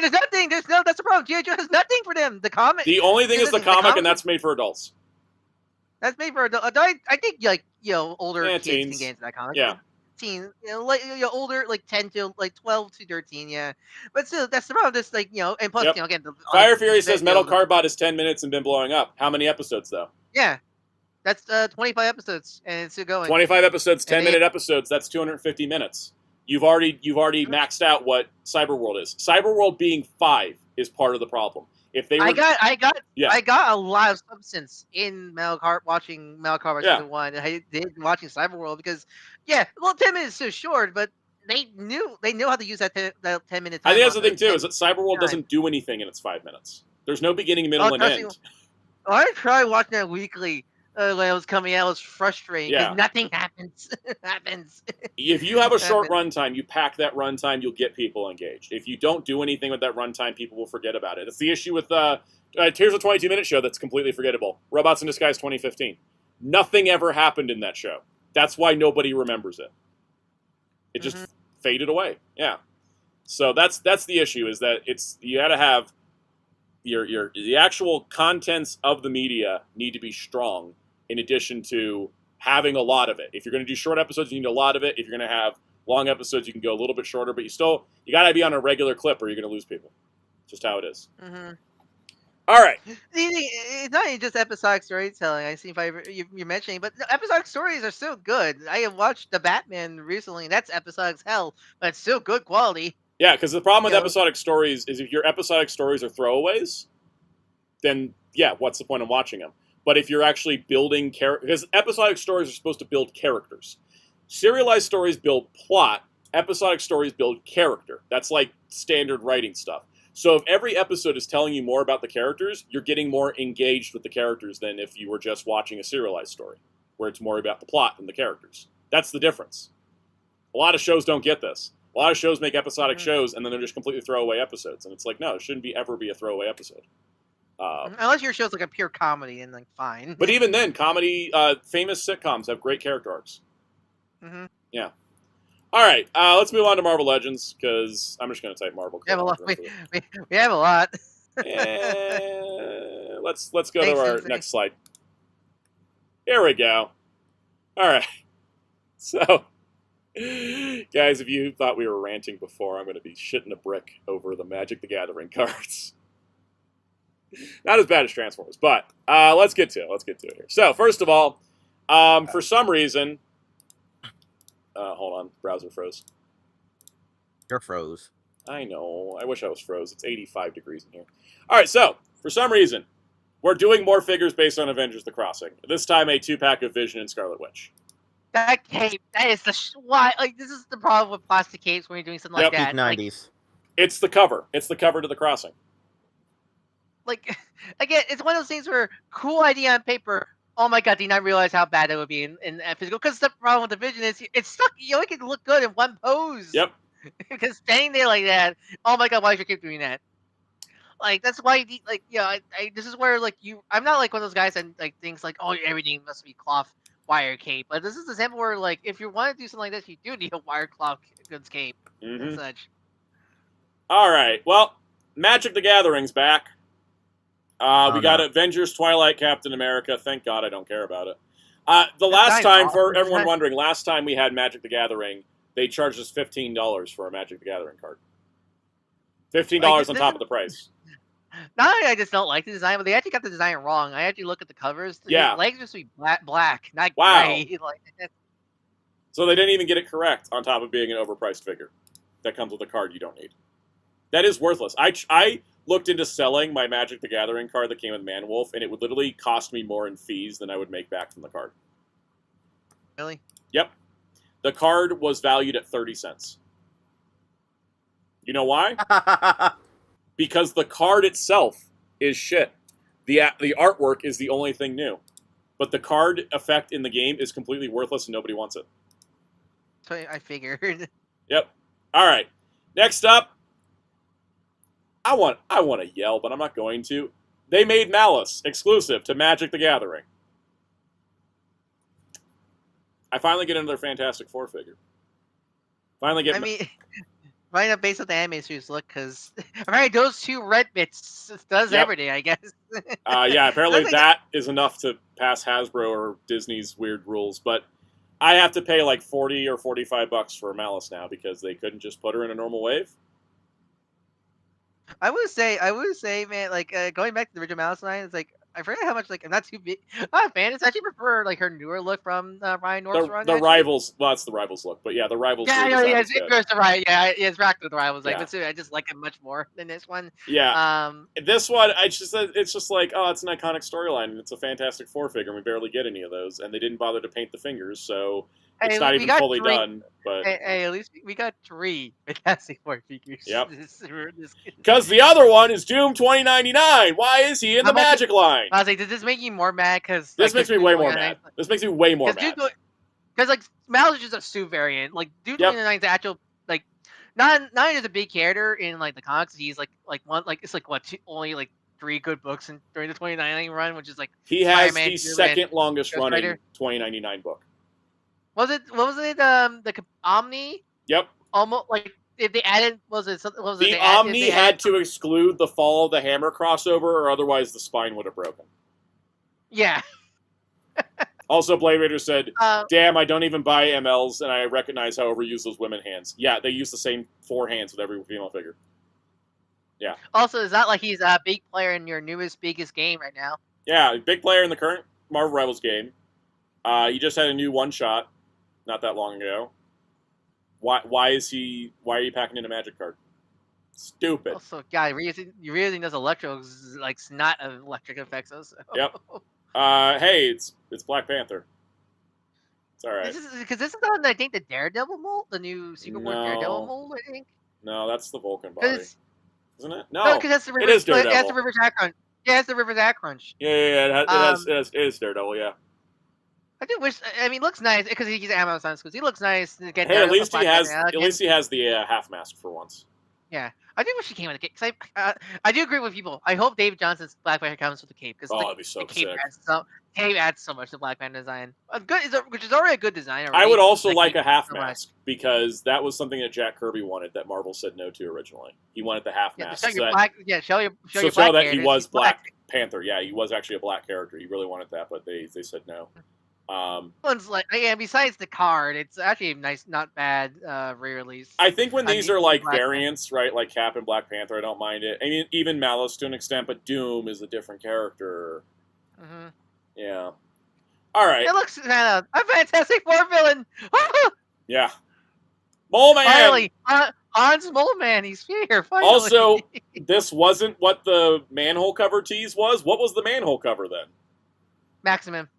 there's nothing. That's the problem. G.I. Joe has nothing for them. The comic. The only thing is the comic, and comic- that's made for adults. That's made for adults. I think like older kids teens. can get into that comic. Yeah. Teen, like older, like 10 to like 12 to 13, yeah. But still, that's the problem. Just like and plus, Yep. Again, Fire Fury says Metal Carbot is 10 minutes and been blowing up. How many episodes though? Yeah, that's 25 episodes and it's still going. 25 episodes, 10-minute episodes. That's 250 minutes. You've already maxed out what Cyberworld is. Cyberworld being 5 is part of the problem. If they were, I got a lot of substance in watching Metal Carbot season 1. I did watching Cyberworld because 10 minutes is so short, but they knew how to use that 10 minutes. I think that's the thing too, is that Cyberworld doesn't do anything in its 5 minutes. There's no beginning, middle, and end. I tried watching that weekly when it was coming out. It was frustrating because nothing happens. If you have a short runtime, you pack that runtime, you'll get people engaged. If you don't do anything with that runtime, people will forget about it. It's the issue with here's a 22-minute show that's completely forgettable. Robots in Disguise 2015. Nothing ever happened in that show. That's why nobody remembers it. It just faded away. Yeah. So that's the issue, is that you got to have the actual contents of the media need to be strong in addition to having a lot of it. If you're going to do short episodes, you need a lot of it. If you're going to have long episodes, you can go a little bit shorter, but you got to be on a regular clip or you're going to lose people. Just how it is. Mm-hmm. All right. It's not even just episodic storytelling. I see you're mentioning, but episodic stories are still good. I have watched The Batman recently, and that's episodic as hell, but it's still good quality. Yeah, because the problem with episodic stories is if your episodic stories are throwaways, then what's the point of watching them? But if you're actually building because episodic stories are supposed to build characters. Serialized stories build plot. Episodic stories build character. That's like standard writing stuff. So if every episode is telling you more about the characters, you're getting more engaged with the characters than if you were just watching a serialized story, where it's more about the plot than the characters. That's the difference. A lot of shows don't get this. A lot of shows make episodic shows, and then they're just completely throwaway episodes. And it's like, no, it shouldn't ever be a throwaway episode. Unless your show's like a pure comedy, and like fine. But even then, famous sitcoms have great character arcs. Mm-hmm. Yeah. All right, let's move on to Marvel Legends, because I'm just going to type Marvel. We have a lot. Let's go to our next slide. Here we go. All right. So, guys, if you thought we were ranting before, I'm going to be shitting a brick over the Magic the Gathering cards. Not as bad as Transformers, but let's get to it here. So, first of all, for some reason... hold on, browser froze. You're froze. I know. I wish I was froze. It's 85 degrees in here. All right, so, for some reason, we're doing more figures based on Avengers The Crossing. This time, a 2-pack of Vision and Scarlet Witch. That cape, that is why. Like, this is the problem with plastic capes when you're doing something like that. 90s. It's the cover. It's the cover to The Crossing. Like, again, it's one of those things where, cool idea on paper. Oh my god, did not realize how bad it would be in physical. Because the problem with the Vision is it's stuck. You only can look good in one pose. Yep. Because standing there like that, oh my god, why is your cape doing that? Like, that's why, this is where, like, I'm not like one of those guys that, like, thinks, like, oh, everything must be cloth wire cape. But this is the example where, like, if you want to do something like this, you do need a wire cloth goods cape and such. All right. Well, Magic the Gathering's back. We got Avengers, Twilight, Captain America. Thank God I don't care about it. The last time, for everyone wondering, last time we had Magic the Gathering, they charged us $15 for a Magic the Gathering card. $15 on top of the price. Not only I just don't like the design, but they actually got the design wrong. I actually look at the covers. Yeah. The legs just be black, not Wow. gray. So they didn't even get it correct on top of being an overpriced figure that comes with a card you don't need. That is worthless. I looked into selling my Magic the Gathering card that came with Manwolf, and it would literally cost me more in fees than I would make back from the card. Really? Yep. The card was valued at 30 cents. You know why? Because the card itself is shit. The artwork is the only thing new. But the card effect in the game is completely worthless and nobody wants it. So I figured. Yep. All right. Next up, I want to yell, but I'm not going to. They made Malice exclusive to Magic the Gathering. I finally get into their Fantastic Four figure. Finally get. I mean, right up based on the anime series look, because right, those two red bits does Yep. everything, I guess. Yeah, apparently Looks like- that is enough to pass Hasbro or Disney's weird rules, but I have to pay like $40 or $45 for Malice now because they couldn't just put her in a normal wave. I would say, man, like going back to the original Malice line, it's like I forget how much like I'm not too big. I'm not a fan. It's actually prefer like her newer look from Ryan North's run. The actually. Rivals, well, that's the Rivals look, but yeah, the Rivals. Yeah, redesign is it good. goes to right. Yeah, it's back to the Rivals. Like, Yeah. but I just like it much more than this one. Yeah, this one, it's just like, oh, it's an iconic storyline, and it's a Fantastic Four figure, and we barely get any of those, and they didn't bother to paint the fingers, so it's Hey, not we even got fully three- done. But Hey, at least we got 3 Fantastic Four figures. Yep. This- because the other one is Doom 2099. Why is he in the How much- Magic line? I was like, does this make you more mad? Because This makes me way more mad. This makes me way more mad. Because like Malice is just a Sue variant. Like Dude Yep. 29 is the actual like not just a big character in like the comics. He's like one like it's like what only like 3 good books during the 2099 run, which is like He has Spider-Man, the Doom, second longest Ghost running Rider. 2099 book. what was it the Omni Yep. almost like if they added what was it The they Omni had added- to exclude the Fall of the Hammer crossover, or otherwise the spine would have broken. yeah Also, Blade Raider said, uh, damn, I don't even buy MLs, and I recognize how overused those women hands. Yeah, they use the same 4 hands with every female figure. also it's not like he's a big player in your biggest game right now. Yeah, big player in the current Marvel Rivals game. He just had a new one-shot not that long ago. Why are you packing in a Magic card? Stupid. Also, God, you really does electro like snot of electric effects. Also. Yep. Hey, it's Black Panther. It's alright. Because this is the one that I think the Daredevil mold, the new Secret War No. Daredevil mold, I think. No, that's the Vulcan body. Because Isn't it? no, No. because that's the it is River. That's Daredevil. the River Attack Crunch. Yeah, it's the River Attack Crunch. Yeah, it is Daredevil, yeah. I do wish. I mean, looks nice because he's Amazon because he looks nice. To get Hey, at Daredevil least he Black has Panther out again. the half mask for once. Yeah, I do wish he came with a cape. Cause I do agree with people. I hope David Johnson's Black Panther comes with a cape because Oh, that'd be so the cape sick. adds so much to Black Panther design. Which is already a good design. I would also That like cape a half so much. mask because that was something that Jack Kirby wanted that Marvel said no to originally. He wanted the half Yeah, mask. show so your that, black. Yeah, show your so your show black that he characters. was He's Black Panther. Yeah, he was actually a black character. He really wanted that, but they said no. One's like besides the card, it's actually a nice, not bad re-release. I think when I these need are like Black variants, right, like Cap and Black Panther, I don't mind it. I mean, even Malice to an extent, but Doom is a different character. Mm-hmm. Yeah. All right. It looks kind of a Fantastic Four villain. Yeah. Mole Man. Finally, Hans Mole Man, he's here. Finally. Also, this wasn't what the manhole cover tease was. What was the manhole cover then? Maximum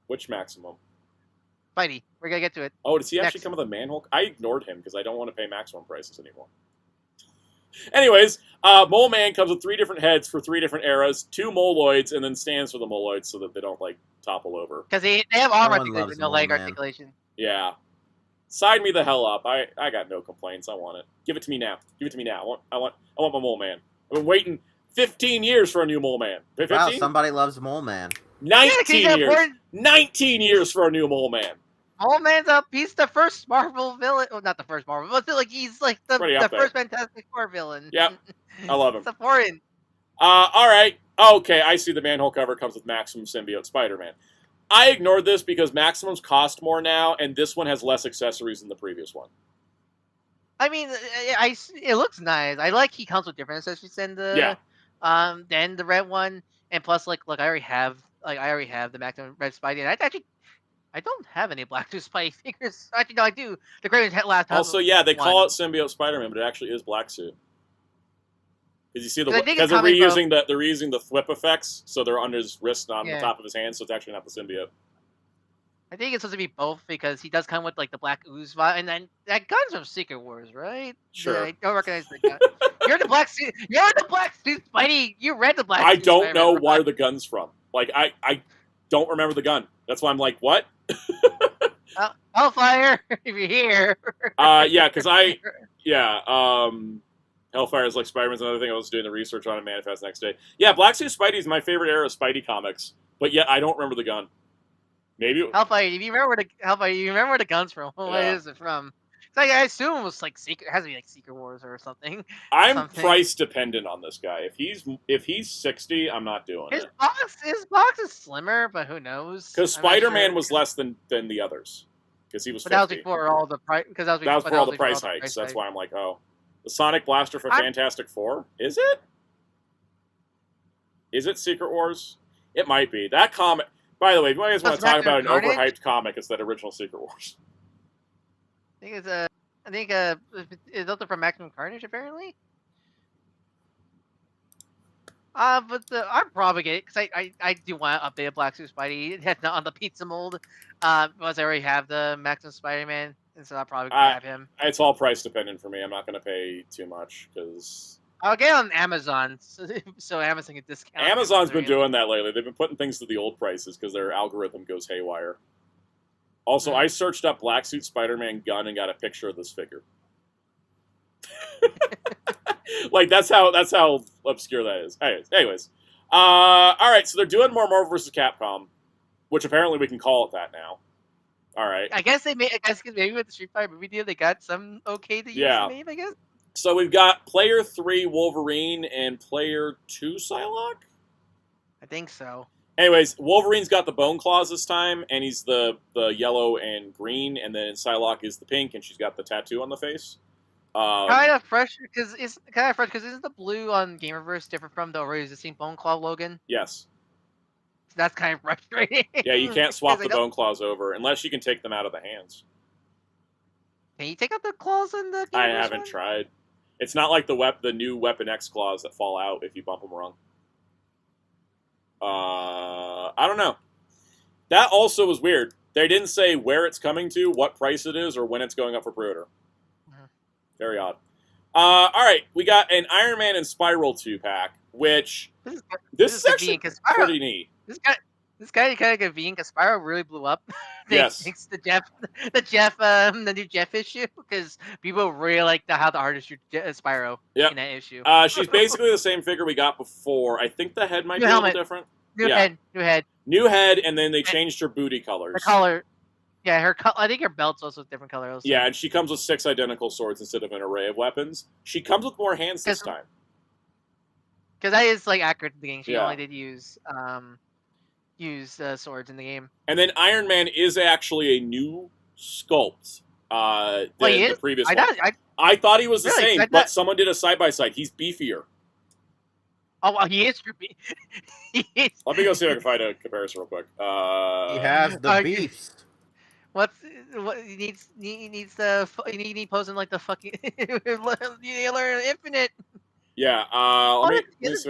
Which Maximum? Spidey. We're gonna get to it. Oh, does he actually Next. come with a manhole? I ignored him because I don't want to pay maximum prices anymore. Anyways, Mole Man comes with 3 different heads for 3 different eras, 2 moloids, and then stands for the moloids so that they don't like topple over. Because they have arm Everyone articulation, loves no Mole leg Man. articulation. Yeah. Sign me the hell up. I got no complaints. I want it. Give it to me now. Give it to me now. I want my Mole Man. I've been waiting 15 years for a new Mole Man. 15? Wow, somebody loves Mole Man. 19 Yeah, years. 19 years for a new Mole Man. Mole Man's up. He's the first Marvel villain. Well, not the first Marvel, but like he's like the Pretty up there. first Fantastic Four villain. Yep. I love him. It's important. All right. Okay, I see the manhole cover comes with Maximum Symbiote Spider-Man. I ignored this because Maximums cost more now, and this one has less accessories than the previous one. I mean, it looks nice. I like he comes with different accessories than the red one, and plus look, I already have the Maximum Red Spidey, and I don't have any Black Suit Spidey figures. Actually, no, I do. The Craven's last time. Also, yeah, they one. call it Symbiote Spider-Man, but it actually is Black Suit. Because you see I think because it's they're coming reusing they're reusing the thwip effects, so they're under his wrist, not on the Yeah. top of his hand, so it's actually not the symbiote. I think it's supposed to be both because he does come with like the Black Ooze vibe, and then that gun's from Secret Wars, right? Sure. Yeah, I don't recognize the gun. You're the Black Suit. You're the Black Suit Spidey. You read the Black. I Suit don't Spider-Man, know right? where the gun's from. Like I don't remember the gun. That's why I'm like, what? Hellfire, if you're here. Yeah, because Hellfire is like Spider-Man's another thing I was doing the research on in Manifest next day. Yeah, Black Suit Spidey is my favorite era of Spidey comics, but yet I don't remember the gun. Maybe Hellfire, you remember where the Hellfire? You remember where the gun's from? What Yeah. is it from? It's like, I assume it was like Secret. It has to be like Secret Wars or something. I'm price dependent on this guy. If he's 60, I'm not doing His it. box is slimmer, but who knows? Because I'm not Spider-Man sure. was less than the others. Because he was But 50. that was before all the price. Because That was before all the price hikes. That's why I'm like, oh, the Sonic Blaster for Fantastic Four? Is it? Is it Secret Wars? It might be. That comic. By the way, if you guys want to talk about an overhyped comic, it's that original Secret Wars. I think it's something from Maximum Carnage apparently. But I'm probably get it because I do want to update a Black Suit Spidey. That's not on the pizza mold. Because I already have the Maximum Spider-Man, and so I'll probably grab him. It's all price dependent for me. I'm not going to pay too much because I'll get it on Amazon, so Amazon can discount. Amazon's been doing that lately. They've been putting things to the old prices because their algorithm goes haywire. Also, I searched up Black Suit Spider-Man gun and got a picture of this figure. Like that's how obscure that is. Anyways, all right. So they're doing more Marvel vs. Capcom, which apparently we can call it that now. All right. I guess maybe with the Street Fighter movie deal, they got some okay to use the name, I guess. So we've got Player 3 Wolverine and Player 2 Psylocke? I think so. Anyways, Wolverine's got the bone claws this time, and he's the yellow and green, and then Psylocke is the pink, and she's got the tattoo on the face. Kind of fresh because isn't the blue on Gamerverse different from the already existing Bone Claw Logan? Yes. So that's kind of frustrating. Yeah, you can't swap the bone claws over unless you can take them out of the hands. Can you take out the claws in the Gamerverse I haven't tried. It's not like the new Weapon X claws that fall out if you bump them wrong. I don't know. That also was weird. They didn't say where it's coming to, what price it is, or when it's going up for pre-order. Very odd. All right, we got an Iron Man and Spiral 2-pack, which this is actually pretty neat. This guy kind of convenient because Spyro really blew up. Yes. Thanks to the new Jeff issue because people really like how the artist drew Spyro in that issue. She's basically the same figure we got before. I think the head might be a little different. New head, and then they changed her booty colors. The color. Yeah, I think her belt's also a different color. Also. Yeah, and she comes with 6 identical swords instead of an array of weapons. She comes with more hands this time. Because that is like accurate to the game. She only did use swords in the game. And then Iron Man is actually a new sculpt. The previous one. I thought he was the same, but someone did a side-by-side. He's beefier. Oh, well, he is. Let me go see if I can find a comparison real quick. He has the beast. What he needs posing like the fucking you learn Infinite. Yeah. He has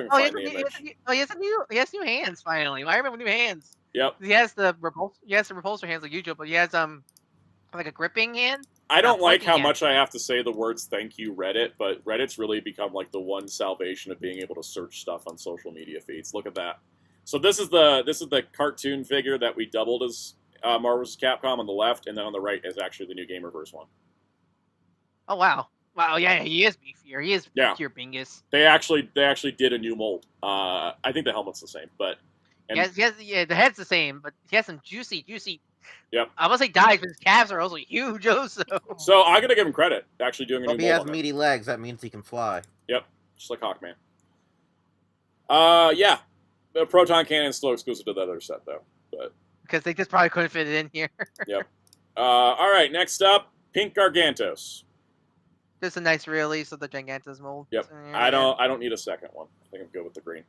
new hands finally. I remember new hands. Yep. He has the repulsor hands like usual, but he has like a gripping hand. I don't like how much I have to say the words "thank you, Reddit," but Reddit's really become like the one salvation of being able to search stuff on social media feeds. Look at that. So this is the cartoon figure that we doubled as Marvel vs. Capcom on the left, and then on the right is actually the new Gamerverse one. Oh wow! Yeah, he is beefier. He is pure bingus. They actually did a new mold. I think the helmet's the same, but the head's the same, but he has some juicy. Yep. I must say dies, but his calves are also huge. Also. So I'm gonna give him credit. Actually doing a new mold. If he has meaty legs, that means he can fly. Yep, just like Hawkman. Yeah, the proton cannon is still exclusive to the other set though, but because they just probably couldn't fit it in here. Yep. All right, next up, Pink Gargantos. Just a nice release of the Gigantos mold. Yep. I don't need a second one. I think I'm good with the green.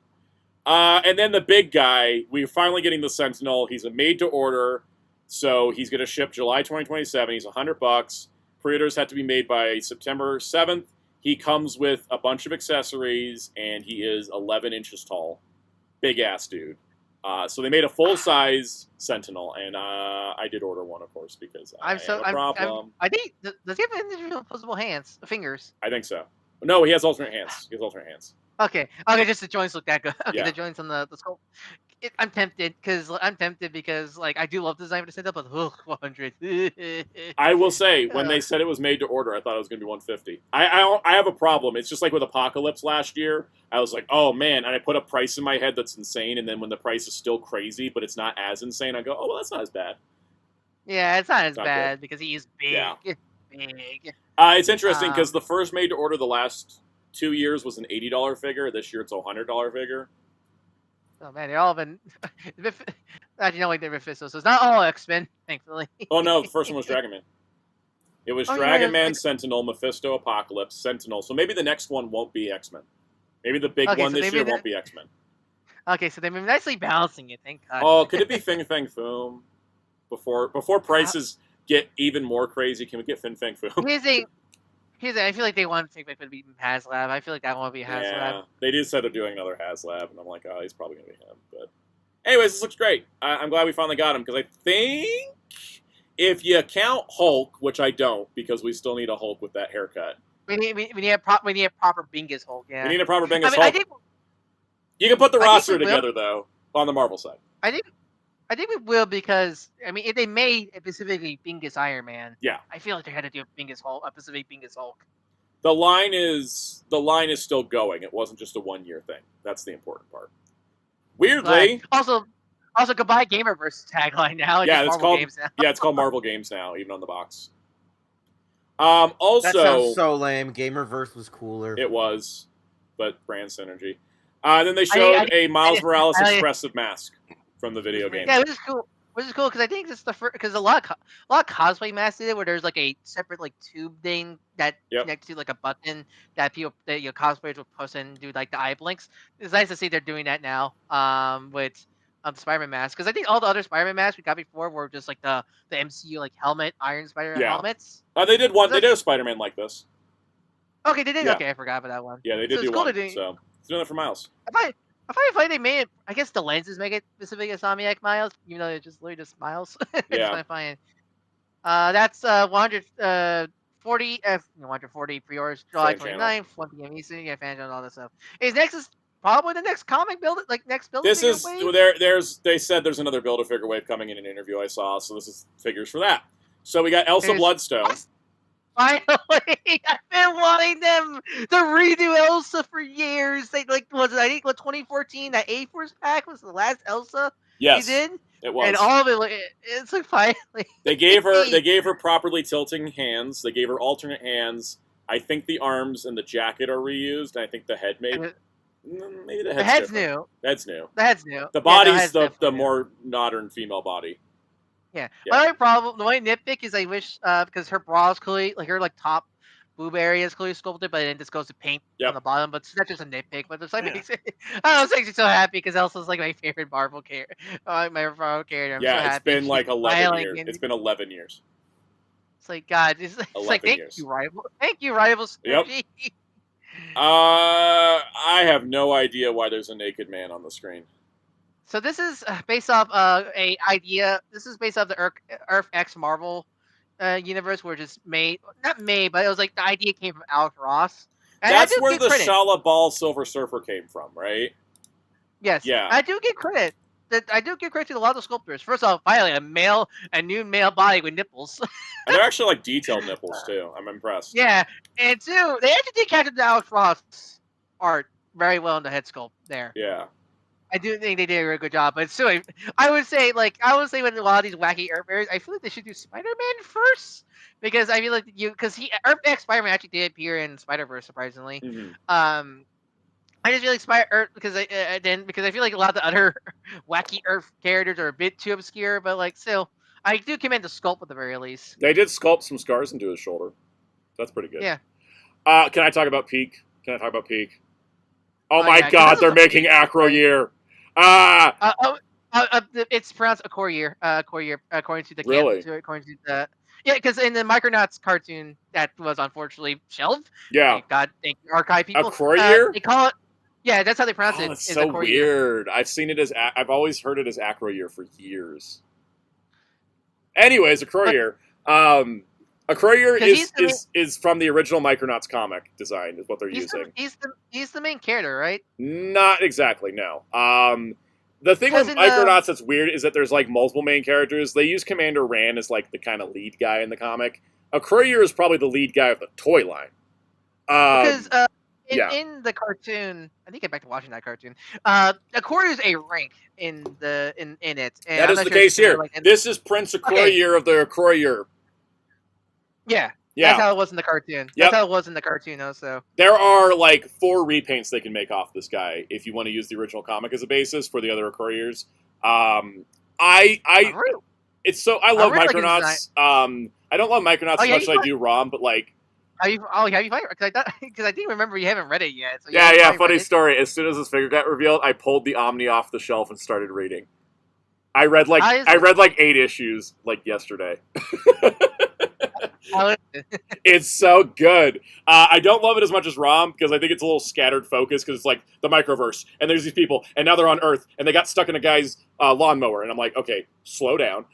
And then the big guy, we're finally getting the Sentinel. He's a made-to-order, so he's going to ship July 2027. He's $100. Pre-orders have to be made by September 7th. He comes with a bunch of accessories, and he is 11 inches tall. Big-ass dude. So they made a full-size Sentinel, and I did order one, of course, because I have a problem. I think, does he have individual opposable fingers? I think so. No, he has alternate hands. Okay, just the joints look that good. Okay, the joints on the sculpt. I'm tempted because like I do love the design for the Sentai, but 100. I will say, when they said it was made to order, I thought it was going to be 150. I have a problem. It's just like with Apocalypse last year. I was like, oh man, and I put a price in my head that's insane, and then when the price is still crazy, but it's not as insane, I go, oh well, that's not as bad. Yeah, it's not as Not bad because he is big. Yeah. Big. It's interesting because the first made to order the last 2 years was an $80 figure. This year it's a $100 figure. Oh man, they're all been. Actually, no, like they're Mephisto, so it's not all X-Men, thankfully. Oh no, the first one was Dragon Man. It was Dragon Man, Sentinel, Mephisto, Apocalypse, Sentinel. So maybe the next one won't be X-Men. Maybe the big one this year won't be X-Men. Okay, so they've been nicely balancing it. Thank God. Oh, could it be Fin Fang Foom? Before prices get even more crazy, can we get Fin Fang Foom? Here's a, I feel like they want to take like would be Haslab. I feel like that won't be Haslab. Yeah, they did say they're doing another Haslab, and I'm like, oh, he's probably gonna be him. But anyways, this looks great. I'm glad we finally got him because I think if you count Hulk, which I don't, because we still need a Hulk with that haircut. We need a proper Bingus Hulk. Yeah, we need a proper Bingus Hulk. I think, you can put the roster together though on the Marvel side. I think we will because if they made a specifically Bingus Iron Man, yeah, I feel like they had to do a Bingus Hulk, a specific Bingus Hulk. The line is still going. It wasn't just a 1 year thing. That's the important part. Weirdly, but also goodbye Gamerverse tagline now. It's called Games now. Yeah, it's called Marvel Games now, even on the box. Also, that sounds so lame. Gamerverse was cooler. It was, but brand synergy. Then they showed a Miles Morales expressive mask from the video game. Yeah, which is cool. Which is cool because I think it's the first because a lot of cosplay masks did it where there's like a separate like tube thing that connects to like a button that your cosplayers will push and do like the eye blinks. It's nice to see they're doing that now with the Spider-Man mask because I think all the other Spider-Man masks we got before were just like the MCU like helmet Iron Spider-Man helmets. They did one. They did a Spider-Man like this. Okay, they did. Yeah. Okay, I forgot about that one. Yeah, they did do one. So it's doing it for Miles. I find it funny they made it. I guess the lenses make it specific Insomniac Miles, even though they're just literally just Miles. Yeah. It's fine. That's 140 pre-orders July 29th, 1 p.m. Eastern. Yeah, fan channel, all that stuff. Is next is probably the next comic build, like next build. This is they said there's another Build-A-Figure wave coming in an interview I saw, so this is figures for that. So we got Elsa Bloodstone. Finally, I've been wanting them to redo Elsa for years. They I think 2014 that A-Force pack was the last Elsa they did. It was, and all of it. It's like finally they gave her properly tilting hands. They gave her alternate hands. I think the arms and the jacket are reused. And I think the head maybe the head's new. Head's new. The head's new. The body's the more modern female body. Yeah. My problem, the only nitpick is I wish because her bra is clearly like her top boob area is clearly sculpted, but then just goes to paint on the bottom. But that's just a nitpick. But it's like makes it makes me so happy because Elsa's like my favorite Marvel character. My favorite Marvel character. I'm so happy. It's been like 11 years. It's been 11 years. It's like God. It's like thank you, Rival. Thank you, Rival. Yep. I have no idea why there's a naked man on the screen. So this is based off a idea. This is based off the Earth X Marvel universe, where it's not made, but it was like the idea came from Alex Ross. And that's where the Shala Ball Silver Surfer came from, right? Yes. Yeah. I do give credit. I do give credit to a lot of sculptors. First off, finally a new male body with nipples. And they're actually like detailed nipples too. I'm impressed. Yeah, and two, they actually did capture the Alex Ross art very well in the head sculpt there. Yeah. I do think they did a really good job, but still, I would say with a lot of these wacky Earth areas, I feel like they should do Spider-Man first because I feel like Earth X Spider-Man actually did appear in Spider-Verse surprisingly. Mm-hmm. I just feel like Spider-Earth because I feel like a lot of the other wacky Earth characters are a bit too obscure, but still, I do commend the sculpt at the very least. They did sculpt some scars into his shoulder. That's pretty good. Yeah. Can I talk about Peak? Oh my God, they're making Acro Year. It's pronounced a core year, according to the really? According to the because in the Micronauts cartoon that was unfortunately shelved. Yeah. Thank God, thank you, archive people. A core year? They call it. Yeah, that's how they pronounce it. That's so weird. I've seen it as I've always heard it as Acro Year for years. Anyways, a Crow Year. A Crow Year is from the original Micronauts comic design, is what they're using. He's the main character, right? Not exactly, no. The thing with 'Cause in, Micronauts that's weird is that there's like multiple main characters. They use Commander Ran as like the kind of lead guy in the comic. A Courier is probably the lead guy of the toy line. Because yeah. in the cartoon, I think get back to watching that cartoon. A Courier is a rank in it. And That I'm is not the sure if case it's here. like This is Prince Courier of the Courier. Yeah. Yeah. That's how it was in the cartoon. Yep. That's how it was in the cartoon, also. There are like 4 repaints they can make off this guy if you want to use the original comic as a basis for the other Couriers. It's so I love really like Micronauts. I don't love Micronauts as much as I do ROM, but like. Have you because I didn't remember you haven't read it yet. So Yeah. Funny story. As soon as this figure got revealed, I pulled the Omni off the shelf and started reading. I read like 8 issues like yesterday. It's so good. I don't love it as much as ROM because I think it's a little scattered focus because it's like the microverse and there's these people and now they're on Earth and they got stuck in a guy's lawnmower and I'm like, okay, slow down.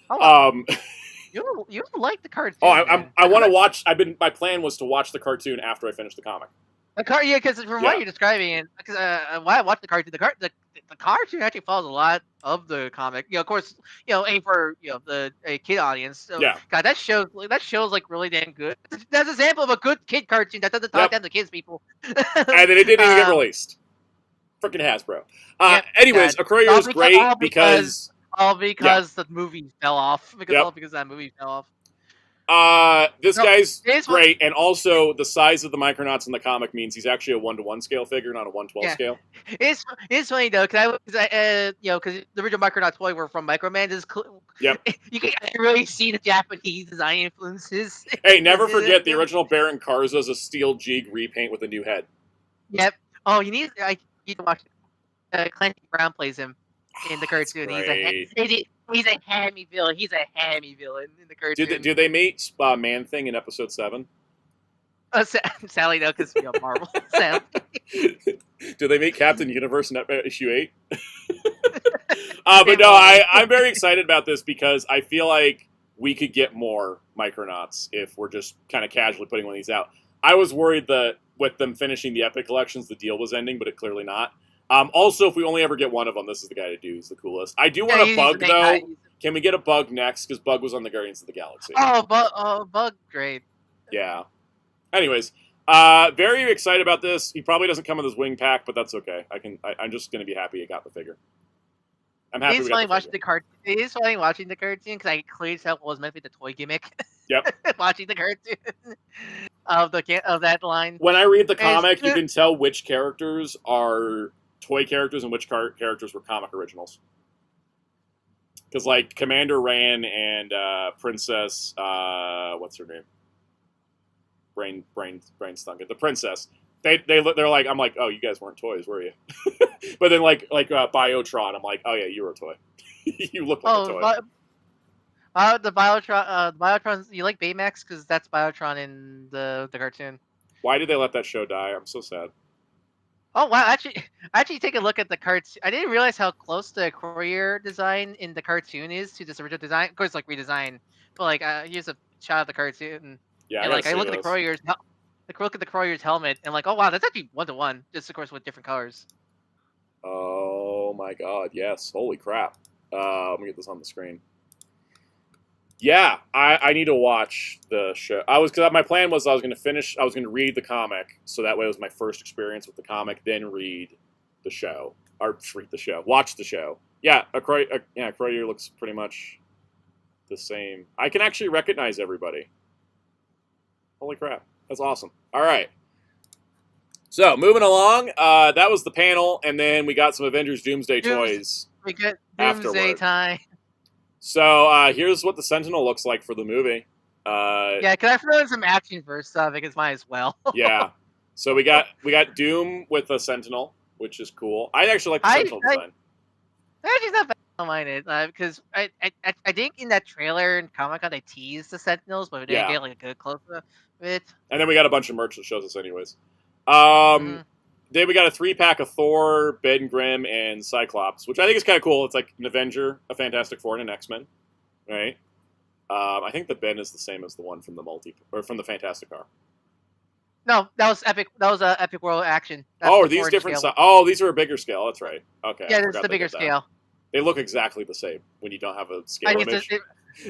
You like the cartoon? Oh, I want to watch. My plan was to watch the cartoon after I finished the comic. Because from what you're describing, because why I watched the cartoon, the cartoon actually follows a lot of the comic. Of course, aim for a kid audience. So, yeah. God, that shows like really damn good. That's an example of a good kid cartoon that doesn't talk down to kids people. And then it didn't even get released. Freaking Hasbro. Anyways, A Courier is great because the movie fell off. Because that movie fell off. This guy's great, and also the size of the Micronauts in the comic means he's actually a 1-to-1 scale figure, not a 1/12 scale. It's funny though, because the original Micronaut toy were from Microman. You can really see the Japanese design influences. Hey, never forget the original Baron Karza is a steel Jeeg repaint with a new head. Yep. Oh, I need to watch. Clancy Brown plays him in the cartoon. He's a hammy villain. He's a hammy villain in the cartoon. Do they meet Man Thing in episode 7? Sally, no, because Marvel. Sally. Do they meet Captain Universe in issue 8? But no, I'm very excited about this because I feel like we could get more Micronauts if we're just kind of casually putting one of these out. I was worried that with them finishing the Epic Collections, the deal was ending, but it clearly not. Also, if we only ever get one of them, this is the guy to do. He's the coolest. I do want a Bug, though. Can we get a Bug next? Because Bug was on the Guardians of the Galaxy. Bug, great. Yeah. Anyways, very excited about this. He probably doesn't come with his wing pack, but that's okay. I'm just going to be happy he got the figure. I'm happy we got the figure. It is funny watching the cartoon because I clearly tell what was meant to be the toy gimmick. Yep. Watching the cartoon of that line. When I read the comic, you can tell which characters are toy characters and which characters were comic originals. Because like Commander Ran and Princess, what's her name? Brain stunk. The princess. They're like, I'm like, oh, you guys weren't toys, were you? But then like Biotron, I'm like, oh yeah, you were a toy. You look like a toy. The Biotron. You like Baymax because that's Biotron in the cartoon. Why did they let that show die? I'm so sad. Oh wow! Actually, take a look at the cartoon. I didn't realize how close the Courier design in the cartoon is to this original design. Of course, like redesign, but like here's a shot of the cartoon. Yeah, and like I look at the Courier's. Look at the Courier's helmet and like, oh wow, that's actually 1-to-1. Just of course with different colors. Oh my god! Yes, holy crap! Let me get this on the screen. Yeah, I need to watch the show. Because my plan was I was going to read the comic, so that way it was my first experience with the comic, then read the show. Or read the show. Watch the show. Yeah, Courier looks pretty much the same. I can actually recognize everybody. Holy crap. That's awesome. All right. So, moving along, that was the panel, and then we got some Avengers Doomsday toys. We get Doomsday time. So here's what the Sentinel looks like for the movie. Yeah, can I throw in some action first stuff? Because might as well. Yeah. So we got Doom with a Sentinel, which is cool. I actually like the Sentinel design. Actually, not bad. I don't mind it because I think in that trailer in Comic-Con they teased the Sentinels, but we didn't get like a good close up of it. And then we got a bunch of merch that shows us anyways. Then we got a 3-pack of Thor, Ben Grimm, and Cyclops, which I think is kind of cool. It's like an Avenger, a Fantastic Four, and an X-Men, right? I think the Ben is the same as the one from from the Fantastic Car. No, that was Epic. That was Epic World Action. Are these different? These are a bigger scale. That's right. Okay. Yeah, it's the bigger scale. They look exactly the same when you don't have a scale I think, image.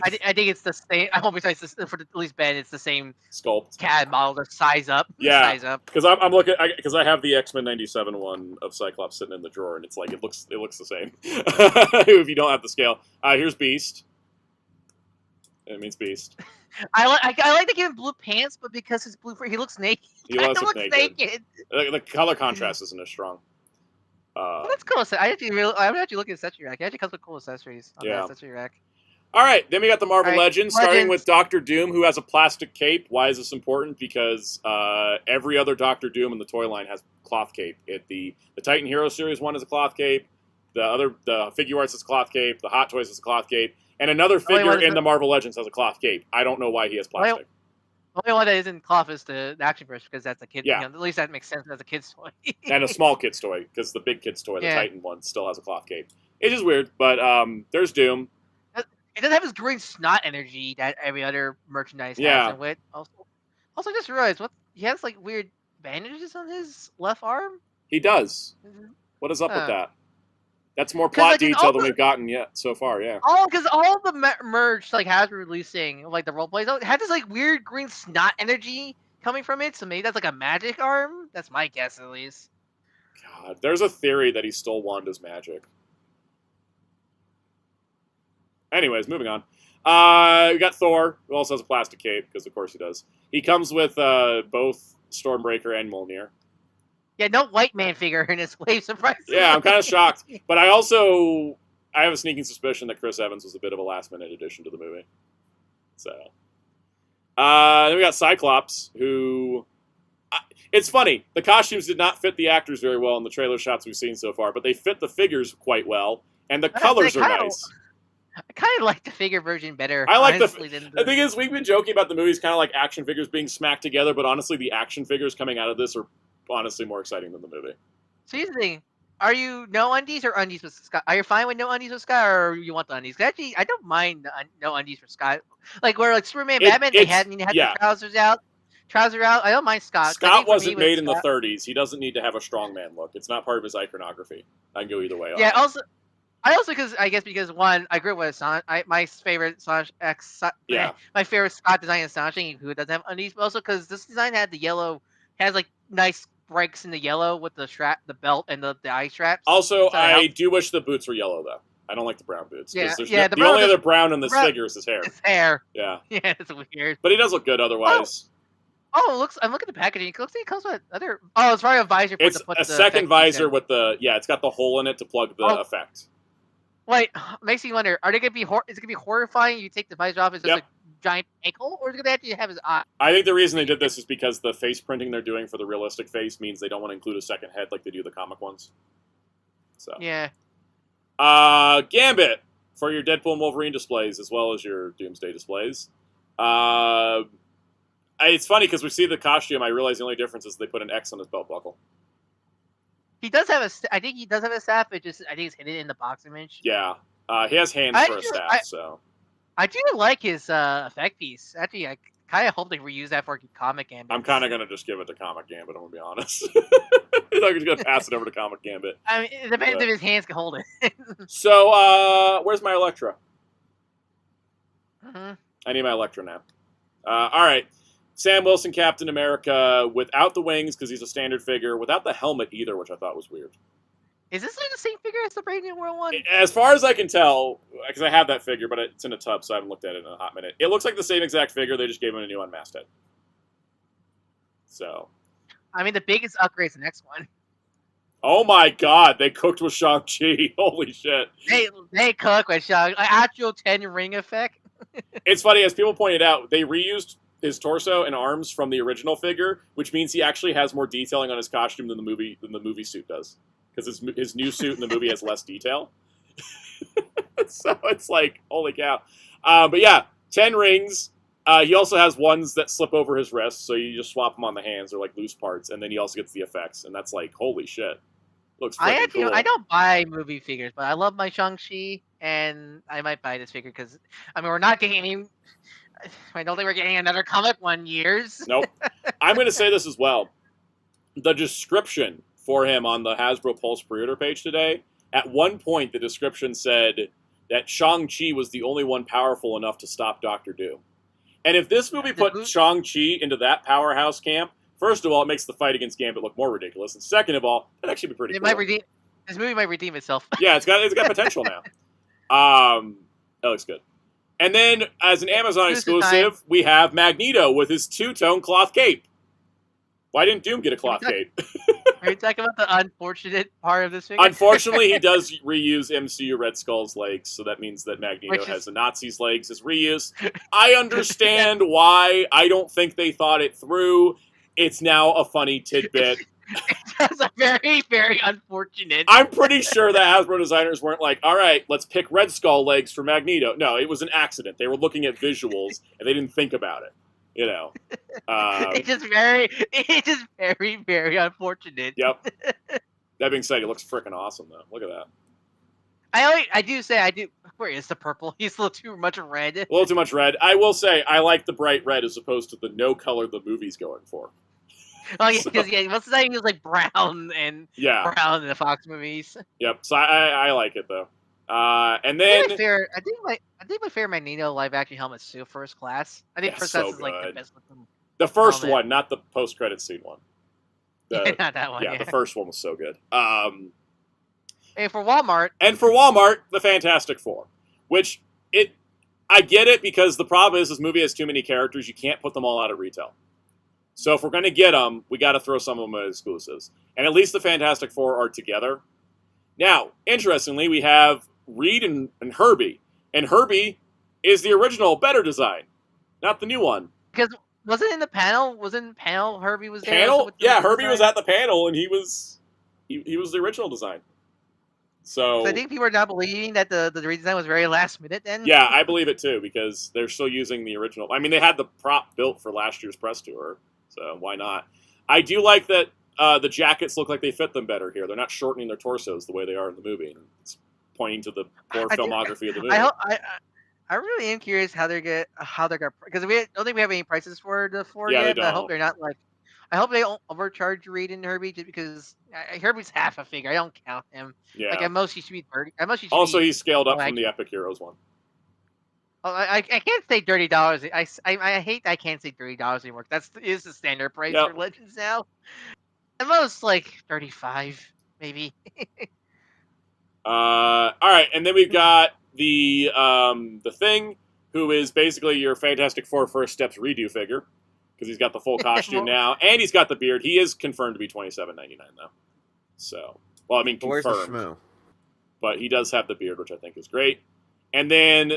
I think it's the same. I hope it's for at least Ben. It's the same Sculpt. CAD model to size up. Yeah, size up. because I'm looking because I have the X-Men '97 one of Cyclops sitting in the drawer, and it's like it looks the same if you don't have the scale. Here's Beast. It means Beast. I like to give him blue pants, but because it's blue, he looks naked. He does look looks naked. The color contrast isn't as strong. Well, that's cool. I'm actually looking at accessory rack. It actually comes with cool accessories on the accessory rack. All right, then we got the Marvel Legends, starting with Legends. Doctor Doom, who has a plastic cape. Why is this important? Because every other Doctor Doom in the toy line has cloth cape. The Titan Hero Series one is a cloth cape. The Figure Arts is a cloth cape. The Hot Toys is a cloth cape. And another figure in the Marvel Legends has a cloth cape. I don't know why he has plastic. The only one that isn't cloth is the action version because that's a kid. Yeah. At least that makes sense as a kid's toy. And a small kid's toy, because the big kid's toy, the Titan one, still has a cloth cape. It's just weird, but there's Doom. It doesn't have his green snot energy that every other merchandise has. And with also, I just realized he has like weird bandages on his left arm. He does. What is up with that? That's more 'Cause, plot like, in detail all than the- we've gotten yet so far. Yeah. Because all the merch like Hasbro releasing, like the role plays, had this like weird green snot energy coming from it. So maybe that's like a magic arm. That's my guess, at least. God, there's a theory that he stole Wanda's magic. Anyways, moving on. We got Thor, who also has a plastic cape, because of course he does. He comes with both Stormbreaker and Mjolnir. Yeah, no white man figure in his wave, surprisingly. Yeah, I'm kind of shocked. But I have a sneaking suspicion that Chris Evans was a bit of a last-minute addition to the movie. So, then we got Cyclops, who... It's funny. The costumes did not fit the actors very well in the trailer shots we've seen so far, but they fit the figures quite well, and the colors are nice. I kind of like the figure version better. I like honestly, the thing is, we've been joking about the movies kind of like action figures being smacked together, but honestly, the action figures coming out of this are honestly more exciting than the movie. So here's the thing: are you no undies or undies with Scott? Are you fine with no undies with Scott, or you want the undies? 'Cause actually, I don't mind the no undies for Scott. Like where like Superman, Batman, they had the trousers out. I don't mind Scott. Scott wasn't made in the 30s. He doesn't need to have a strongman look. It's not part of his iconography. I can go either way. Yeah. Because one, I grew up with my favorite my favorite Scott design is Astonishing, who doesn't have undies, but also because this design had the yellow, has like nice breaks in the yellow with the strap, the belt, and the eye straps. Also, I do wish the boots were yellow though. I don't like the brown boots. Yeah, the only other brown in this figure is his hair. His hair. Yeah. Yeah, it's weird. But he does look good otherwise. I'm looking at the packaging. It looks like it comes with other. Oh, it's probably a visor. It's a second visor with the it's got the hole in it to plug the effect. Wait, makes me wonder: are they gonna be? Is it gonna be horrifying? You take the visor off, it's just a giant ankle, or is it gonna actually have his eye? I think the reason they did this is because the face printing they're doing for the realistic face means they don't want to include a second head like they do the comic ones. So yeah. Gambit for your Deadpool and Wolverine displays as well as your Doomsday displays. It's funny because we see the costume. I realize the only difference is they put an X on his belt buckle. He does have I think he does have a staff. I think it's hidden in the box image. Yeah, he has hands for a staff. So I do like his effect piece. Actually, I kind of hope they reuse that for Comic Gambit. I'm kind of gonna just give it to Comic Gambit. I'm gonna be honest. I'm just gonna pass it over to Comic Gambit. I mean, it depends if his hands can hold it. So, where's my Elektra? Mm-hmm. I need my Elektra now. All right. Sam Wilson, Captain America, without the wings because he's a standard figure, without the helmet either, which I thought was weird. Is this like the same figure as the Brave New World one? As far as I can tell, because I have that figure, but it's in a tub, so I haven't looked at it in a hot minute. It looks like the same exact figure. They just gave him a new unmasked head. So, I mean, the biggest upgrade is the next one. Oh my God! They cooked with Shang-Chi. Holy shit! They cook with Shang. Actual 10-ring effect. It's funny, as people pointed out, they reused his torso and arms from the original figure, which means he actually has more detailing on his costume than the movie suit does. Because his new suit in the movie has less detail. So it's like, holy cow. But yeah, 10 rings. He also has ones that slip over his wrists, so you just swap them on the hands. They're like loose parts, and then he also gets the effects, and that's like, holy shit. Looks freaking cool. I don't buy movie figures, but I love my Shang-Chi, and I might buy this figure because, I mean, we're not getting any... I don't think we're getting another comic one years. Nope. I'm going to say this as well. The description for him on the Hasbro Pulse pre-order page today At one point, the description said that Shang-Chi was the only one powerful enough to stop Doctor Doom. And if this movie put Shang-Chi into that powerhouse camp, first of all, it makes the fight against Gambit look more ridiculous, and second of all, that'd actually be pretty cool. This movie might redeem itself. Yeah, it's got potential now. That looks good. And then, as an Amazon exclusive, we have Magneto with his two-tone cloth cape. Why didn't Doom get a cloth cape? Are you talking about the unfortunate part of this figure? Unfortunately, he does reuse MCU Red Skull's legs, so that means that Magneto has the Nazi's legs as reuse. I understand why. I don't think they thought it through. It's now a funny tidbit. That's a very, very unfortunate. I'm pretty sure that Hasbro designers weren't like, all right, let's pick Red Skull legs for Magneto. No, it was an accident. They were looking at visuals, and they didn't think about it. You know. It's just very, very unfortunate. Yep. That being said, he looks freaking awesome, though. Look at that. I do. Where is the purple? He's a little too much red. A little too much red. I will say, I like the bright red as opposed to the no color the movie's going for. Oh yeah, because most of the time he was like brown and brown in the Fox movies. Yep. So I like it though. And then I think my favorite Magneto live action helmet's Sue First Class. I think First Class is like the best looking. The first one, not the post credit scene one. Not that one. Yeah, the first one was so good. And for Walmart, the Fantastic Four, which I get it because the problem is this movie has too many characters. You can't put them all out at retail. So if we're going to get them, we got to throw some of them as exclusives. And at least the Fantastic Four are together. Now, interestingly, we have Reed and Herbie. And Herbie is the original, better design, not the new one. Because wasn't in the panel? Herbie was there? Panel? Yeah, Herbie was at the panel, and he was the original design. So I think people are now believing that the redesign was very last minute then? Yeah, I believe it too, because they're still using the original. I mean, they had the prop built for last year's press tour, so why not? I do like that the jackets look like they fit them better here. They're not shortening their torsos the way they are in the movie. It's pointing to the poor filmography of the movie. I really am curious how they're gonna because I don't think we have any prices for the four yet. But I hope they're not like. I hope they don't overcharge Reed and Herbie just because Herbie's half a figure. I don't count him. Yeah. Like at most he should be 30. Also, he's scaled up from the Epic Heroes one. Oh, I can't say $30. I hate I can't say $30 anymore. Is the standard price for Legends now. At most like 35 maybe. All right, and then we've got the Thing, who is basically your Fantastic Four First Steps redo figure. Because he's got the full costume now, and he's got the beard. He is confirmed to be $27.99 though. So, well, I mean confirmed. Where's the schmoo? But he does have the beard, which I think is great. And then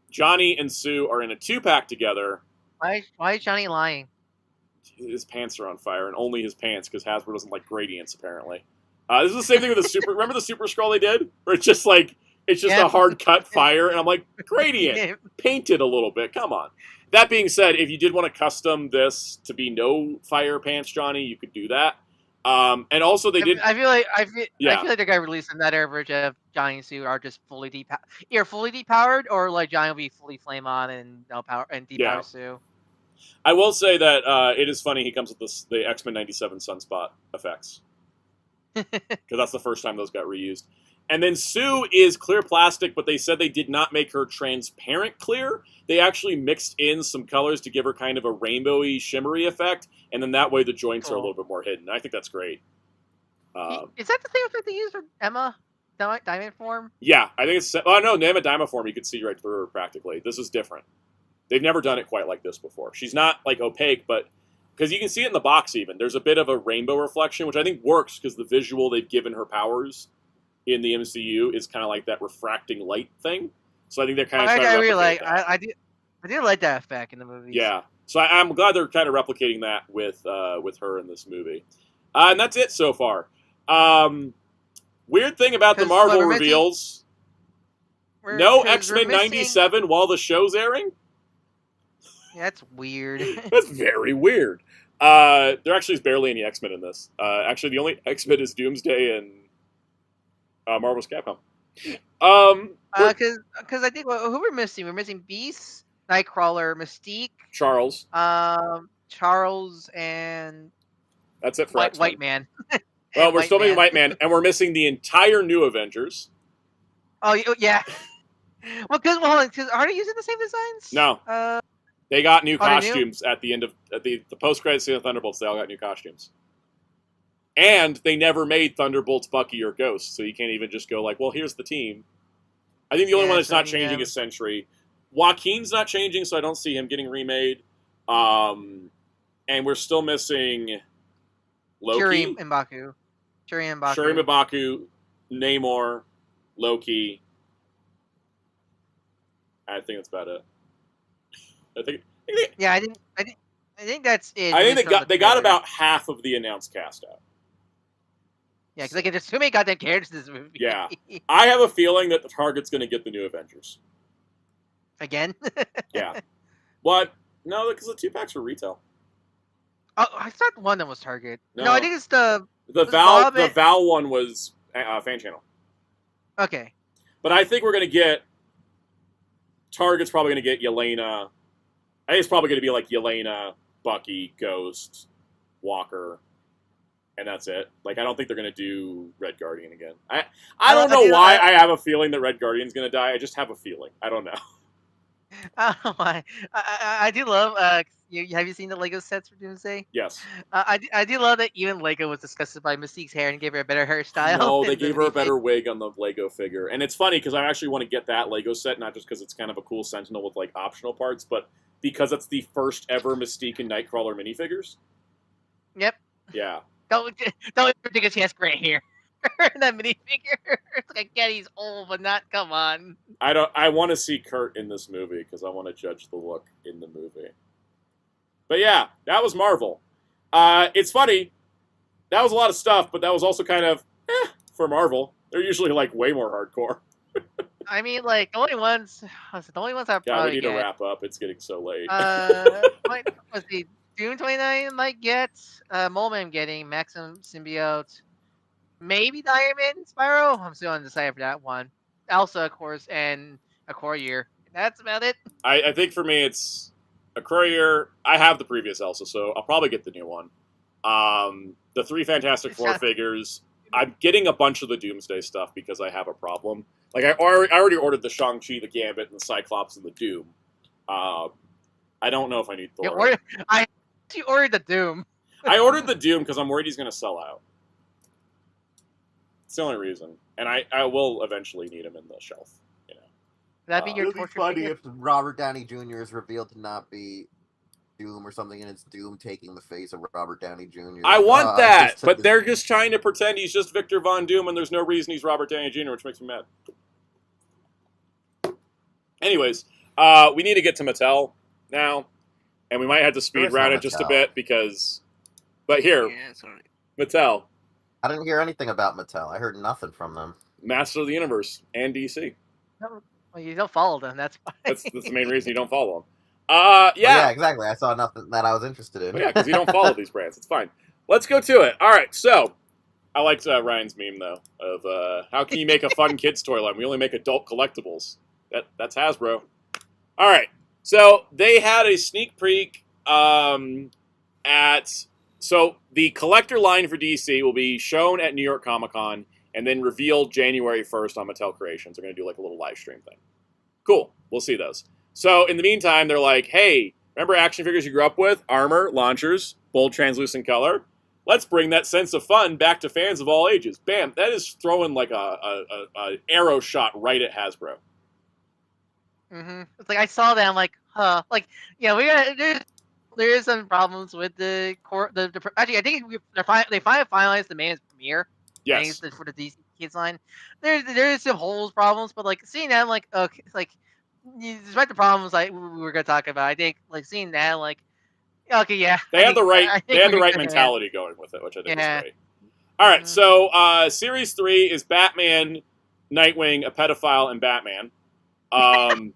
Johnny and Sue are in a 2-pack together. Why is Johnny lying? His pants are on fire, and only his pants, because Hasbro doesn't like gradients apparently. This is the same thing with the Super. Remember the Super Scroll they did, where it's just a hard cut fire, and I'm like, gradient, paint it a little bit. Come on. That being said, if you did want to custom this to be no fire pants, Johnny, you could do that. And also they did. I feel like they're gonna release another version of Johnny and Sue are just fully depowered, or like Johnny will be fully flame on and no power and depower Sue. I will say that it is funny he comes with the X-Men 97 Sunspot effects because that's the first time those got reused. And then Sue is clear plastic, but they said they did not make her transparent clear. They actually mixed in some colors to give her kind of a rainbowy, shimmery effect, and then that way the joints are a little bit more hidden. I think that's great. Is that the thing that they use for Emma Diamond Form? Yeah, I think it's... Oh, no, Emma Diamond Form, you could see right through her practically. This is different. They've never done it quite like this before. She's not, like, opaque, but... Because you can see it in the box even. There's a bit of a rainbow reflection, which I think works because the visual they've given her powers in the MCU is kind of like that refracting light thing. So I think they're kind of trying to replicate that. I do like that effect in the movie. Yeah. So I'm glad they're kind of replicating that with her in this movie. And that's it so far. Weird thing about the Marvel reveals. No X-Men 97 while the show's airing? Yeah, that's weird. That's very weird. There actually is barely any X-Men in this. Actually, the only X-Men is Doomsday and Marvel's Capcom. Because I think who we're missing? We're missing Beast, Nightcrawler, Mystique, Charles, Charles, and that's it for X-Men. White Man. Well, we're White still making Man. White Man, and we're missing the entire new Avengers. Oh yeah. Well, because are they using the same designs? No. They got new Are they new? costumes at the end of the post-credits scene of Thunderbolts. They all got new costumes. And they never made Thunderbolts, Bucky, or Ghost, so you can't even just go like, well, here's the team. I think the only one that's not changing is Sentry. Joaquin's not changing, so I don't see him getting remade. And we're still missing Loki. Shuri and Baku. Shuri and M'Baku, Namor, Loki. I think that's about it. I think that's it. I think they got about half of the announced cast out. Yeah, because there's too many goddamn characters in this movie. Yeah. I have a feeling that the Target's going to get the new Avengers. Again? Yeah. But, no, because the 2-packs were retail. Oh, I thought one of them was Target. No. No, I think it's the Val one was fan channel. Okay. But I think we're going to get... Target's probably going to get Yelena. I think it's probably going to be like Yelena, Bucky, Ghost, Walker, and that's it. Like, I don't think they're going to do Red Guardian again. I don't know why I have a feeling that Red Guardian's going to die. I just have a feeling. I don't know. I don't know why. I do love. Have you seen the Lego sets for Doomsday? Yes. I do love that even Lego was disgusted by Mystique's hair and gave her a better hairstyle. No, they gave her a better wig on the Lego figure. And it's funny because I actually want to get that Lego set, not just because it's kind of a cool Sentinel with like optional parts, but because it's the first ever Mystique and Nightcrawler minifigures. Yep. Yeah. Don't think she has gray hair. That minifigure. It's like, I get he's old, but not. Come on. I want to see Kurt in this movie because I want to judge the look in the movie. But yeah, that was Marvel. It's funny. That was a lot of stuff, but that was also kind of for Marvel. They're usually like way more hardcore. I mean, like the only ones I Yeah, probably we need get. to wrap up. It's getting so late. Let's see. June 29 might get Mole Man getting Maximum Symbiote. Maybe the Iron Man Spyro. I'm still undecided for that one. Elsa, of course, and a Courier. That's about it. I think for me it's a Courier. I have the previous Elsa, so I'll probably get the new one. The 3 Fantastic Four figures. I'm getting a bunch of the Doomsday stuff because I have a problem. Like I already ordered the Shang-Chi, the Gambit, and the Cyclops, and the Doom. I don't know if I need Thor. You ordered the Doom. I ordered the Doom because I'm worried he's going to sell out. It's the only reason. And I will eventually need him in the shelf. You know. That'd be your It would be torture funny figure? if Robert Downey Jr. is revealed to not be Doom or something, and it's Doom taking the face of Robert Downey Jr. I want that, but they're just trying to pretend he's just Victor Von Doom, and there's no reason he's Robert Downey Jr., which makes me mad. Anyways, we need to get to Mattel now, and we might have to speed round it just a bit because... But here, Yeah, sorry. Mattel, I didn't hear anything about Mattel. I heard nothing from them. Master of the Universe, and DC. Well, you don't follow them. That's why. That's the main reason you don't follow them. Well, Yeah, exactly. I saw nothing that I was interested in. Well, yeah, because you don't follow these brands. It's fine. Let's go to it. All right, so I liked Ryan's meme, though, of how can you make a fun kids' toy line? We only make adult collectibles. That's Hasbro. All right, so they had a sneak peek So the collector line for DC will be shown at New York Comic Con and then revealed January 1st on Mattel Creations. They're going to do like a little live stream thing. Cool. We'll see those. So in the meantime, they're like, hey, remember action figures you grew up with? Armor, launchers, bold translucent color. Let's bring that sense of fun back to fans of all ages. Bam. That is throwing like a arrow shot right at Hasbro. Mm-hmm. It's like I saw that. I'm like, huh. Like, yeah, there is some problems with the core. Actually, I think they finally finalized the man's premiere. Yes. For the DC Kids line, there is some holes problems, but like seeing that, I'm like, okay, it's like despite the problems like we were gonna talk about, I think like seeing that, like, okay, yeah, they had the right mentality going with it, which I think is great. All right, so Series 3 is Batman, Nightwing, a pedophile, and Batman. I'm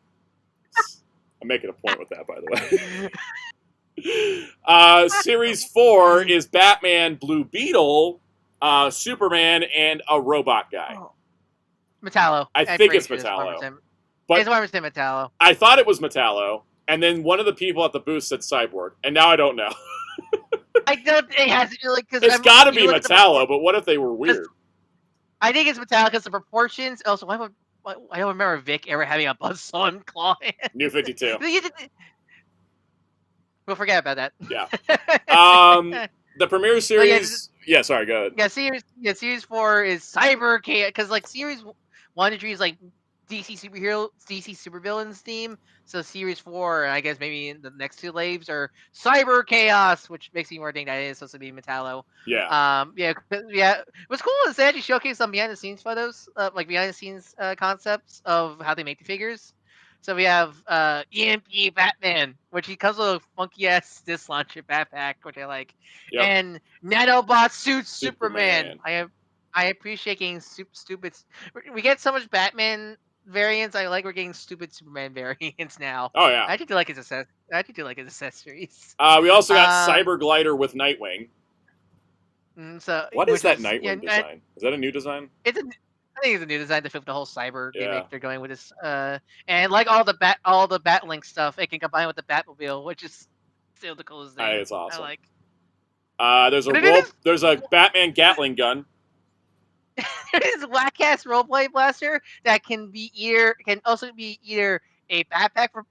making a point with that, by the way. Series 4 is Batman, Blue Beetle, Superman, and a robot guy. Metallo. I think it's Metallo. But it's 100% Metallo. I thought it was Metallo, and then one of the people at the booth said Cyborg, and now I don't know. I don't. It has to be like because It's got to be Metallo, but what if they were weird? I think it's Metallo because the proportions. Also, I don't remember Vic ever having a buzzsaw and claw hand. New 52. We'll forget about that. Yeah. The premiere series. Yeah, sorry, go ahead. Series 4 is Cyber Chaos because like Series 1 to 3 is like DC supervillains theme. So Series 4, I guess maybe in the next two waves are Cyber Chaos, which makes me more think that it is supposed to be Metallo. Yeah. What's cool is they actually showcase some behind the scenes photos, like behind the scenes concepts of how they make the figures. So we have EMP Batman, which he comes with a funky ass disc launcher backpack, which I like, and Nanobot suit Superman. I appreciate getting stupid. We get so much Batman variants. I like we're getting stupid Superman variants now. Oh yeah. I actually do like his accessories. We also got Cyber Glider with Nightwing. So what is that Nightwing design? Is that a new design? I think it's a new design to fit the whole cyber gimmick they're going with this. And like all the Batlink stuff, it can combine with the Batmobile, which is still the coolest thing. It's awesome. I like. There's a Batman Gatling gun. There's a whack ass roleplay blaster that can also be either a backpack for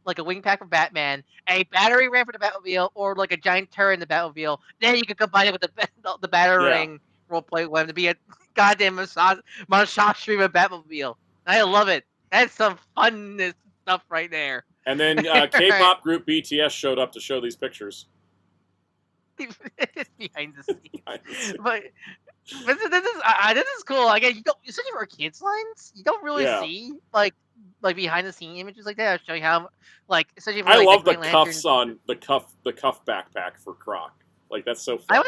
like a wing pack for Batman, a battery ram for the Batmobile, or like a giant turret in the Batmobile. Then you can combine it with the battery ring roleplay weapon to be a goddamn massage stream of Batmobile. I love it. That's some funness stuff right there. And then K-pop group BTS showed up to show these pictures. Behind the scenes. But this is cool. Again, especially for kids lines, you don't really see like behind the scene images like that. I'll show you how especially for, I love the cuffs on the cuff backpack for Croc. Like that's so fun.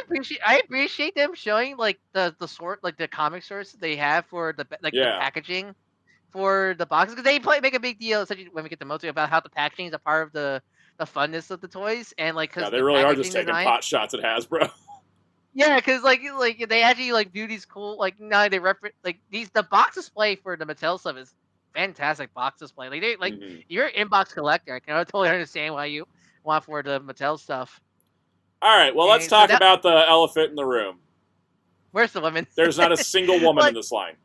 I appreciate them showing like the sort like the comic source they have for the the packaging for the boxes because they make a big deal, especially when we get to Moto, about how the packaging is a part of the funness of the toys and like because they really are just taking pot shots at Hasbro. Yeah, because like they actually do these cool now they reference the box display for the Mattel stuff is fantastic box display. You're an inbox collector. I can totally understand why you want for the Mattel stuff. All right, well, let's talk about the elephant in the room. Where's the women? There's not a single woman in this line.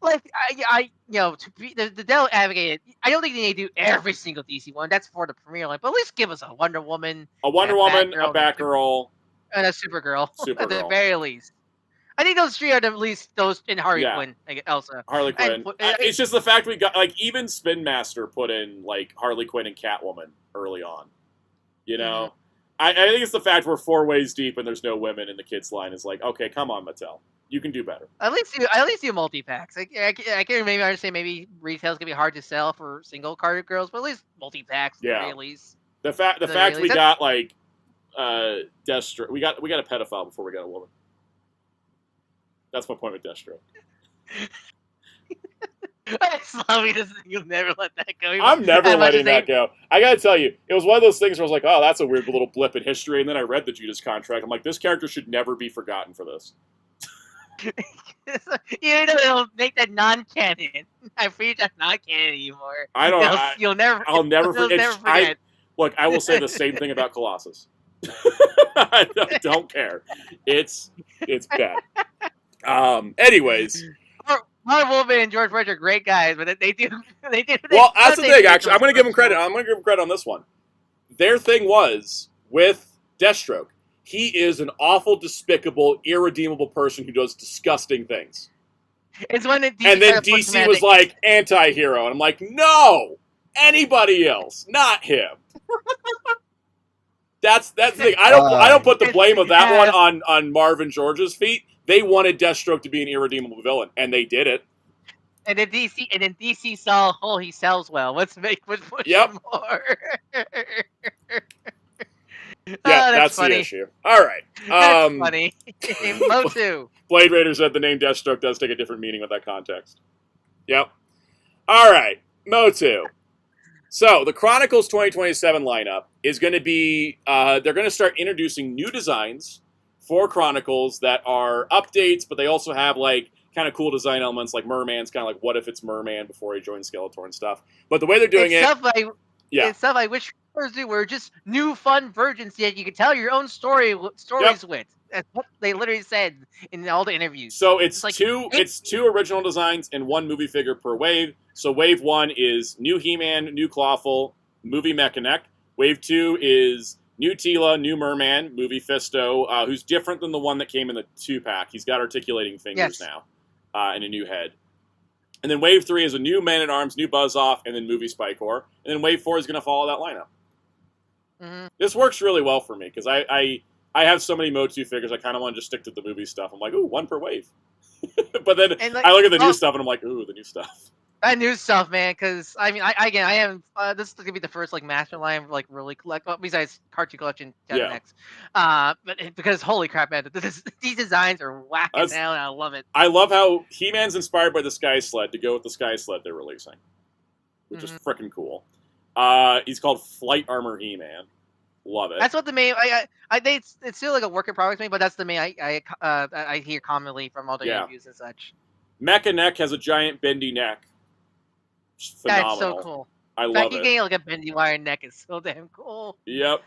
To be the devil advocate, I don't think they need to do every single DC one. That's for the premiere line, but at least give us a Wonder Woman, a Batgirl, and a Supergirl at the very least. I think those three are the least those in Harley Quinn. Elsa, Harley Quinn. It's just the fact we got even Spin Master put in Harley Quinn and Catwoman early on. You know. Mm-hmm. I think it's the fact we're 4 ways deep and there's no women in the kids line is okay, come on, Mattel. You can do better. At least do multi-packs. I can maybe understand maybe retail's gonna be hard to sell for single carded girls, but at least multi-packs at least. The fact we got Deathstroke. We got a pedophile before we got a woman. That's my point with Deathstroke. You'll never let that go. I'm never letting that go. I gotta tell you, it was one of those things where I was like, oh, that's a weird little blip in history, and then I read the Judas contract. I'm like, this character should never be forgotten for this. It'll make that non-canon. I'm afraid that's not canon anymore. I'll never forget. Look, I will say the same thing about Colossus. I don't care. It's bad. Anyways. Mark Wolfman and George Frederick are great guys, but they do. Well, that's the thing. Actually, I'm going to give them credit. I'm going to give them credit on this one. Their thing was with Deathstroke. He is an awful, despicable, irredeemable person who does disgusting things. It's when and then DC was like anti-hero, and I'm like, no, anybody else, not him. That's the thing. I don't put the blame of that one on Marvin George's feet. They wanted Deathstroke to be an irredeemable villain, and they did it. And then DC saw, he sells well. Let's push him more. That's funny. the issue. All right. That's funny. Motu. Blade Raider said the name Deathstroke does take a different meaning with that context. Yep. All right. Motu. So, the Chronicles 2027 lineup is going to be, they're going to start introducing new designs for Chronicles that are updates, but they also have, kind of cool design elements, like Merman's kind of what if it's Merman before he joins Skeletor and stuff. But the way they're doing it's stuff I wish Wars do were just new fun versions that you could tell your own stories with. That's what they literally said in all the interviews. So it's like, two original designs and one movie figure per wave. So wave 1 is new He-Man, new Clawful, movie Mechanic. Wave 2 is new Teela, new Merman, movie Fisto, who's different than the one that came in the 2-pack. He's got articulating fingers now and a new head. And then Wave 3 is a new Man-at-Arms, new Buzz-Off, and then movie Spycore. And then Wave 4 is going to follow that lineup. Mm-hmm. This works really well for me, because I have so many Motu figures, I kind of want to just stick to the movie stuff. I'm like, ooh, one per wave. But then I look at the new stuff, and I'm like, ooh, the new stuff. That new stuff, man, because, I mean, I haven't, this is going to be the first, like, master line, like, really collect, besides Cartoon Collection 10X. But because, holy crap, man, these designs are whack as hell, and I love it. I love how He-Man's inspired by the Sky Sled to go with the Sky Sled they're releasing, which is freaking cool. He's called Flight Armor He-Man. Love it. That's what the main, it's still, like, a work in progress to me, but that's the main I hear commonly from all the interviews and such. Mecha Neck has a giant bendy neck. Phenomenal. That's so cool. I love it. Getting like a bendy wire neck is so damn cool. Yep.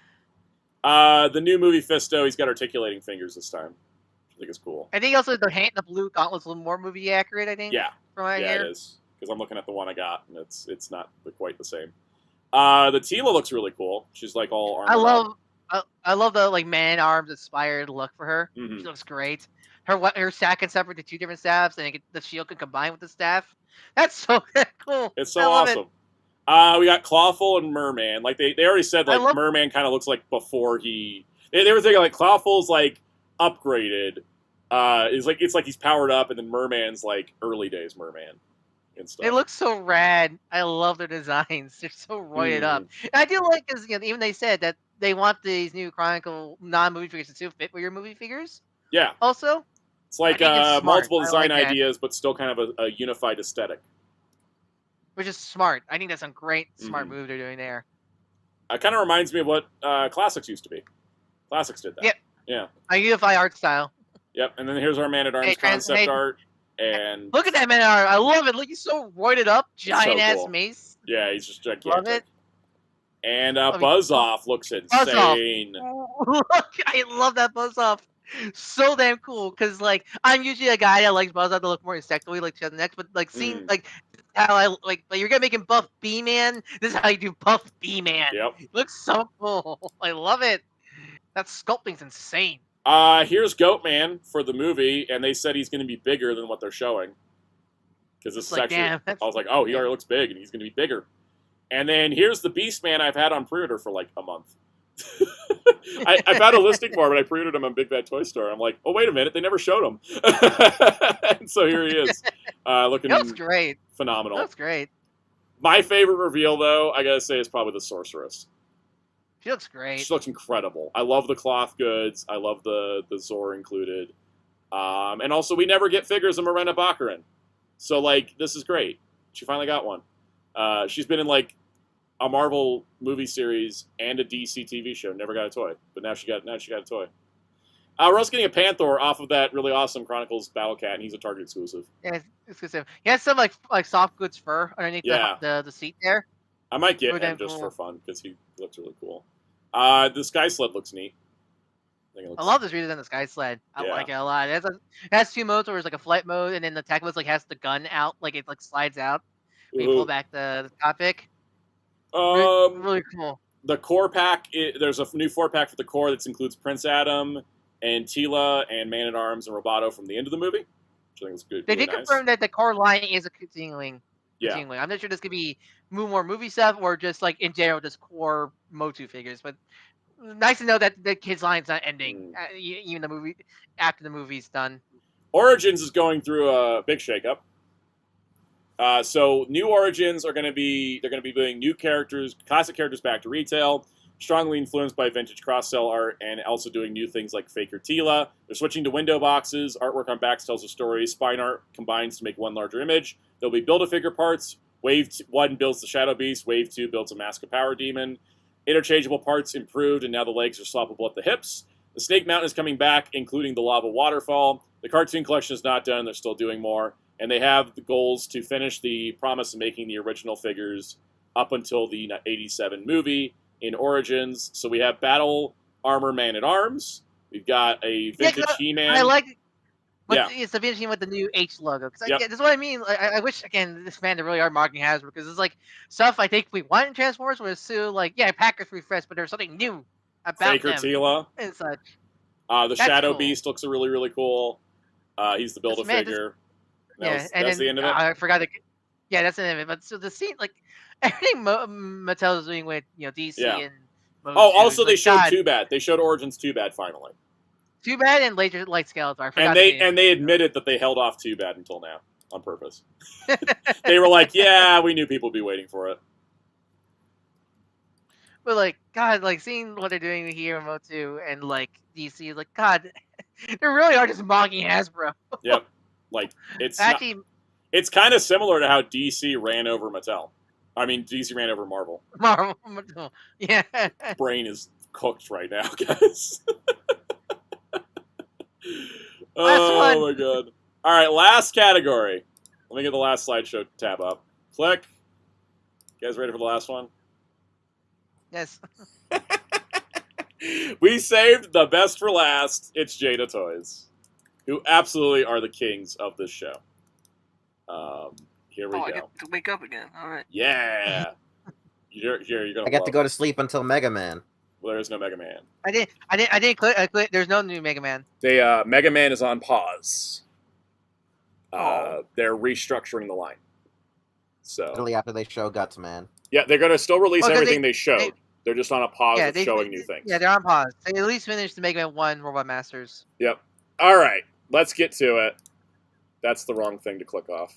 The new movie Fisto, he's got articulating fingers this time. I think it's cool. I think also the blue gauntlet's a little more movie accurate, I think. Yeah. From what I hear. It is. Because I'm looking at the one I got, and it's not quite the same. The Teela looks really cool. She's like all armored I love the like Man-Arms inspired look for her. Mm-hmm. She looks great. Her staff can separate to 2 different staffs, and the shield can combine with the staff. That's so cool. It's so awesome. We got Clawful and Merman. Like they already said, like Merman kind of looks like before he. They were thinking like Clawful's like upgraded. It's like he's powered up, and then Merman's like early days Merman and stuff. They look so rad. I love their designs. They're so roided up. And I do like because even they said that they want these new Chronicle non-movie figures to still fit with your movie figures. Yeah. Also. It's like multiple design ideas, but still kind of a unified aesthetic. Which is smart. I think that's a great, smart move they're doing there. It kind of reminds me of what Classics used to be. Classics did that. Yep. Yeah. A unified art style. Yep. And then here's our Man-at-Arms concept art. And look at that Man-at-Arms. I love it. Look, he's so roided up. Giant-ass mace. Yeah, he's just gigantic. Love it. And Buzz-Off looks insane. Look, I love that Buzz-Off. So damn cool, because like I'm usually a guy that likes Buzz-Off to look more insectoid, like the next, but like seeing like how I like you're gonna make him buff B-Man. This is how you do buff B-Man. Yep. Looks so cool. I love it. That sculpting's insane. Here's Goatman for the movie, and they said he's gonna be bigger than what they're showing. Because this is actually, I was like, oh, he already looks big, and he's gonna be bigger. And then here's the Beastman I've had on pre-order for like a month. I've had a listing for him, but I pre-ordered him on Big Bad Toy Store. I'm like, oh, wait a minute, they never showed him. And so here he is, looking great. Phenomenal. That's great. My favorite reveal, though, I gotta say, is probably the Sorceress. She looks great. She looks incredible. I love the cloth goods. I love the Zor included. And also, we never get figures of Miranda Baccarin. So, like, this is great. She finally got one. She's been in, like, a Marvel movie series and a DC TV show. Never got a toy, but now she got a toy. We're also getting a Panther off of that really awesome Chronicles Battle Cat, and he's a Target exclusive. Yeah, it's exclusive. He has some like soft goods fur underneath the seat there. I might get him just for fun because he looks really cool. The Sky Sled looks neat. I love this redesign of the Sky Sled. I like it a lot. It has 2 modes where it's like a flight mode, and then the attack mode like has the gun out, like it like slides out when you pull back the topic. Really cool. The core pack, there's a new 4-pack for the core that includes Prince Adam and Teela and Man-at-Arms and Roboto from the end of the movie, which I think is good. They did confirm that the core line is a continuing. I'm not sure this could be more movie stuff or just like in general just core Motu figures, but nice to know that the kids line's not ending even the movie after the movie's done. Origins is going through a big shakeup. So new Origins they're going to be doing new characters, classic characters back to retail, strongly influenced by vintage cross-sell art, and also doing new things like Faker Teela. They're switching to window boxes. Artwork on backs tells a story. Spine art combines to make one larger image. There'll be Build-A-Figure parts. Wave 1 builds the Shadow Beast. Wave 2 builds a Mask of Power Demon. Interchangeable parts improved, and now the legs are swappable at the hips. The Snake Mountain is coming back, including the Lava Waterfall. The cartoon collection is not done. They're still doing more. And they have the goals to finish the promise of making the original figures up until the 87 movie. in Origins. So we have Battle Armor Man at Arms. We've got a vintage He-Man. I like. Yeah. It's the vintage with the new H logo. Because Yep. that's what I mean. I wish, again, this man really are marketing Hasbro, because it's like stuff I think we want in Transformers was still like, yeah, Packers refresh, but there's something new about Faker them Tila. and such. The That's Shadow cool. Beast looks really, really cool. He's the Build-A-Figure. That's the end of it? I forgot. Yeah, that's the end of it. But so the scene, like, everything Mattel is doing with, DC and... Oh, also they like, showed God, Too Bad. They showed Origins Too Bad finally. Too Bad and Laser Light Skeletor. I forgot. And they admitted that they held off Too Bad until now on purpose. They were like, yeah, we knew people would be waiting for it. But, like, God, like, seeing what they're doing here in Mo2 and, like, DC, like, God, they really are just mocking Hasbro. Yep. Like, it's actually... it's kind of similar to how DC ran over Mattel. I mean, DC ran over Marvel. Yeah. Brain is cooked right now, guys. Oh my god. Alright, last category. Let me get the last slideshow tab up. Click. You guys ready for the last one? Yes. We saved the best for last. It's Jada Toys, who absolutely are the kings of this show. Here we go. I get to wake up again. All right. Yeah. You're gonna. I get to go to sleep until Mega Man. Well, there is no Mega Man. I didn't click. There's no new Mega Man. They Mega Man is on pause. They're restructuring the line. So Literally after they show Guts Man. yeah, they're gonna still release everything they showed. they- They're just on a pause of showing new things. Yeah, they're on pause. They at least finished the Mega Man 1 Robot Masters. Yep. All right, let's get to it. That's the wrong thing to click off.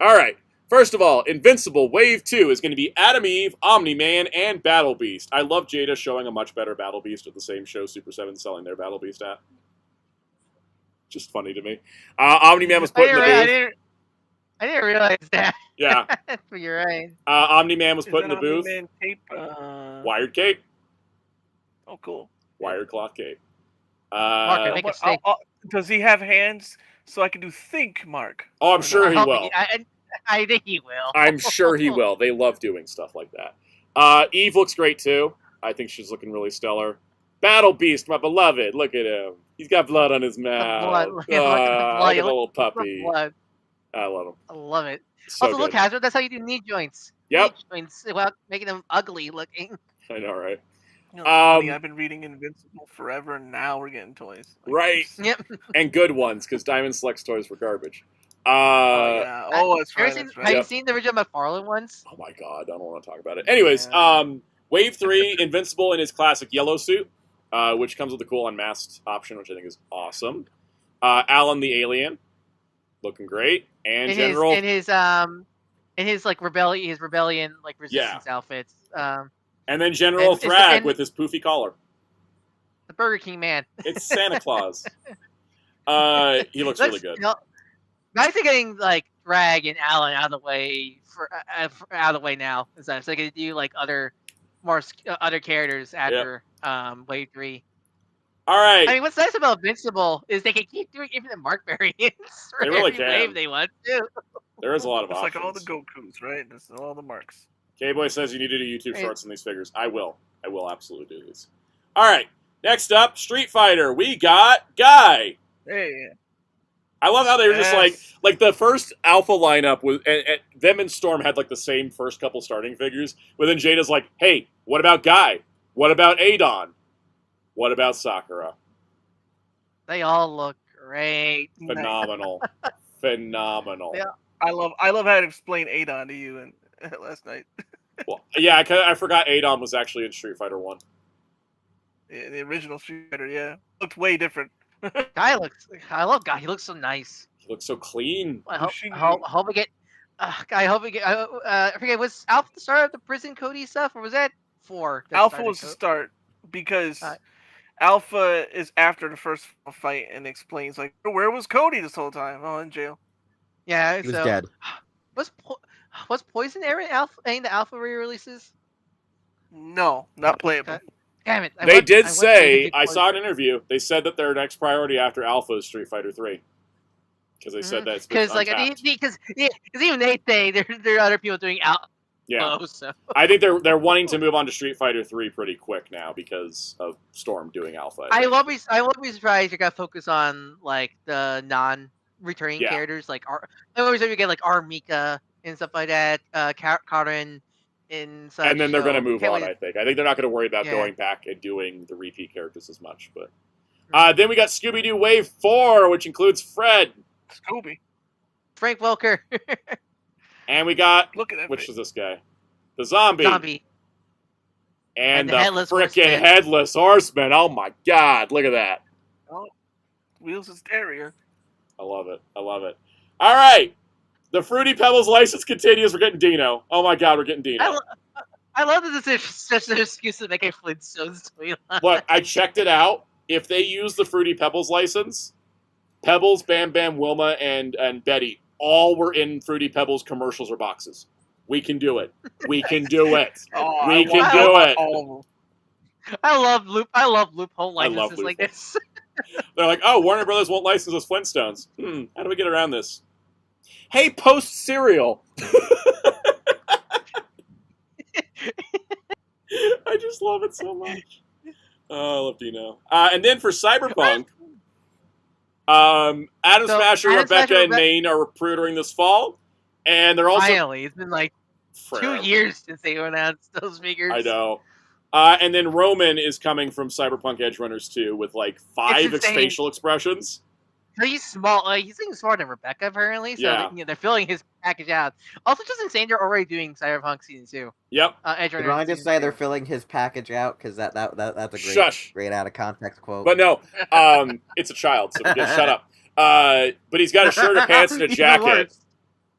All right. First of all, Invincible Wave 2 is going to be Atom Eve, Omni-Man, and Battle Beast. I love Jada showing a much better Battle Beast at the same show Super 7 selling their Battle Beast at. Just funny to me. Omni-Man was put in the booth. I didn't realize that. Yeah. But you're right. Omni-Man was put in the booth. Omni-Man tape? Wired cape. Oh, cool. Wired cloth cape. Mark, make a stick. Does he have hands so I can do think, Mark? Oh, I'm sure he will. I think he will. I'm sure he will. They love doing stuff like that. Eve looks great, too. I think she's looking really stellar. Battle Beast, my beloved. Look at him. He's got blood on his mouth. Look at the little puppy. Blood. I love him. I love it. So also, look, good. Hasbro, that's how you do knee joints. Yep. Knee joints without making them ugly looking. I know, right? I've been reading Invincible forever, and now we're getting toys. Right. Yep. And good ones, because Diamond Selects toys were garbage. Yeah. Oh, that's right. Have you seen the original McFarlane ones? Oh my god, I don't want to talk about it. Anyways, Wave 3, Invincible in his classic yellow suit, which comes with a cool unmasked option, which I think is awesome. Alan the Alien, looking great. And in General... his like rebellion like resistance outfits. And then General Thrag with his poofy collar. The Burger King man. It's Santa Claus. He looks really good. Nice to getting like Thrag and Alan out of the way out of the way now. So they can do like other characters after Wave 3. All right. I mean, what's nice about Invincible is they can keep doing infinite mark variants for really every wave they want to. There is a lot of options. It's like all the Gokus, right? It's all the marks. K-Boy says you need to do YouTube shorts on these figures. I will. I will absolutely do these. All right. Next up, Street Fighter. We got Guy. Hey. I love how they were just like the first Alpha lineup was, and them and Storm had like the same first couple starting figures. But then Jada's like, hey, what about Guy? What about Adon? What about Sakura? They all look great. Phenomenal. Phenomenal. Yeah. I love how to explain Adon to you last night. Well, yeah, I forgot Adon was actually in Street Fighter 1. Yeah, the original Street Fighter, yeah. Looked way different. I love Guy. He looks so nice. He looks so clean. I hope we get. I forget. Was Alpha the start of the prison Cody stuff, or was that 4? Alpha was the start because Alpha is after the first fight and explains like, where was Cody this whole time? Oh, in jail. Yeah, he was dead. Was Poison Aaron Alpha in the Alpha re-releases? No, not playable. Damn it! I saw an interview. They said that their next priority after Alpha is Street Fighter 3. Because they said that's because even they say there are other people doing Yeah. close. So. I think they're wanting to move on to Street Fighter 3 pretty quick now because of Storm doing Alpha. I won't be surprised if you got focus on like the non-returning Yeah. characters, like I always you get like Armika and stuff like that, Karen and such. And then they're going to move on, wait. I think. I think they're not going to worry about Yeah. going back and doing the repeat characters as much. But then we got Scooby-Doo Wave 4, which includes Fred. Scooby. Frank Welker. And we got, Look at that. which is this guy? The Zombie. And the Headless frickin' Horseman. Headless Horseman. Oh my god, look at that. Oh, Wheels is Terrier. I love it. I love it. All right. The Fruity Pebbles license continues. We're getting Dino. Oh my god, we're getting Dino. I love that this is such an excuse to make a Flintstones storyline. Look, I checked it out. If they use the Fruity Pebbles license, Pebbles, Bam Bam, Wilma, and Betty all were in Fruity Pebbles commercials or boxes. We can do it. We can do it. Oh, We can do it. All I love loophole I love licenses like this. They're like, oh, Warner Brothers won't license us Flintstones. How do we get around this? Hey, Post Cereal. I just love it so much. Oh, I love Dino. And then for Cyberpunk, Adam Smasher, Adam Rebecca, Smasher, and Maine are pre-ordering this fall. And they're also... Finally, it's been like Forever. 2 years since they announced those figures. I know. And then Roman is coming from Cyberpunk Edge Runners 2 with like 5 insane. facial expressions. So he's small. He's getting smaller than Rebecca apparently. So Yeah. they're filling his package out. Also, just insane. They're already doing Cyberpunk Season 2. Yep. Edge Did Runners I just Season say 2. they're filling his package out? Because that's a great, Shush. great out of context quote. But no, it's a child, so just shut up. But he's got a shirt, a pants, and a Even jacket. worse.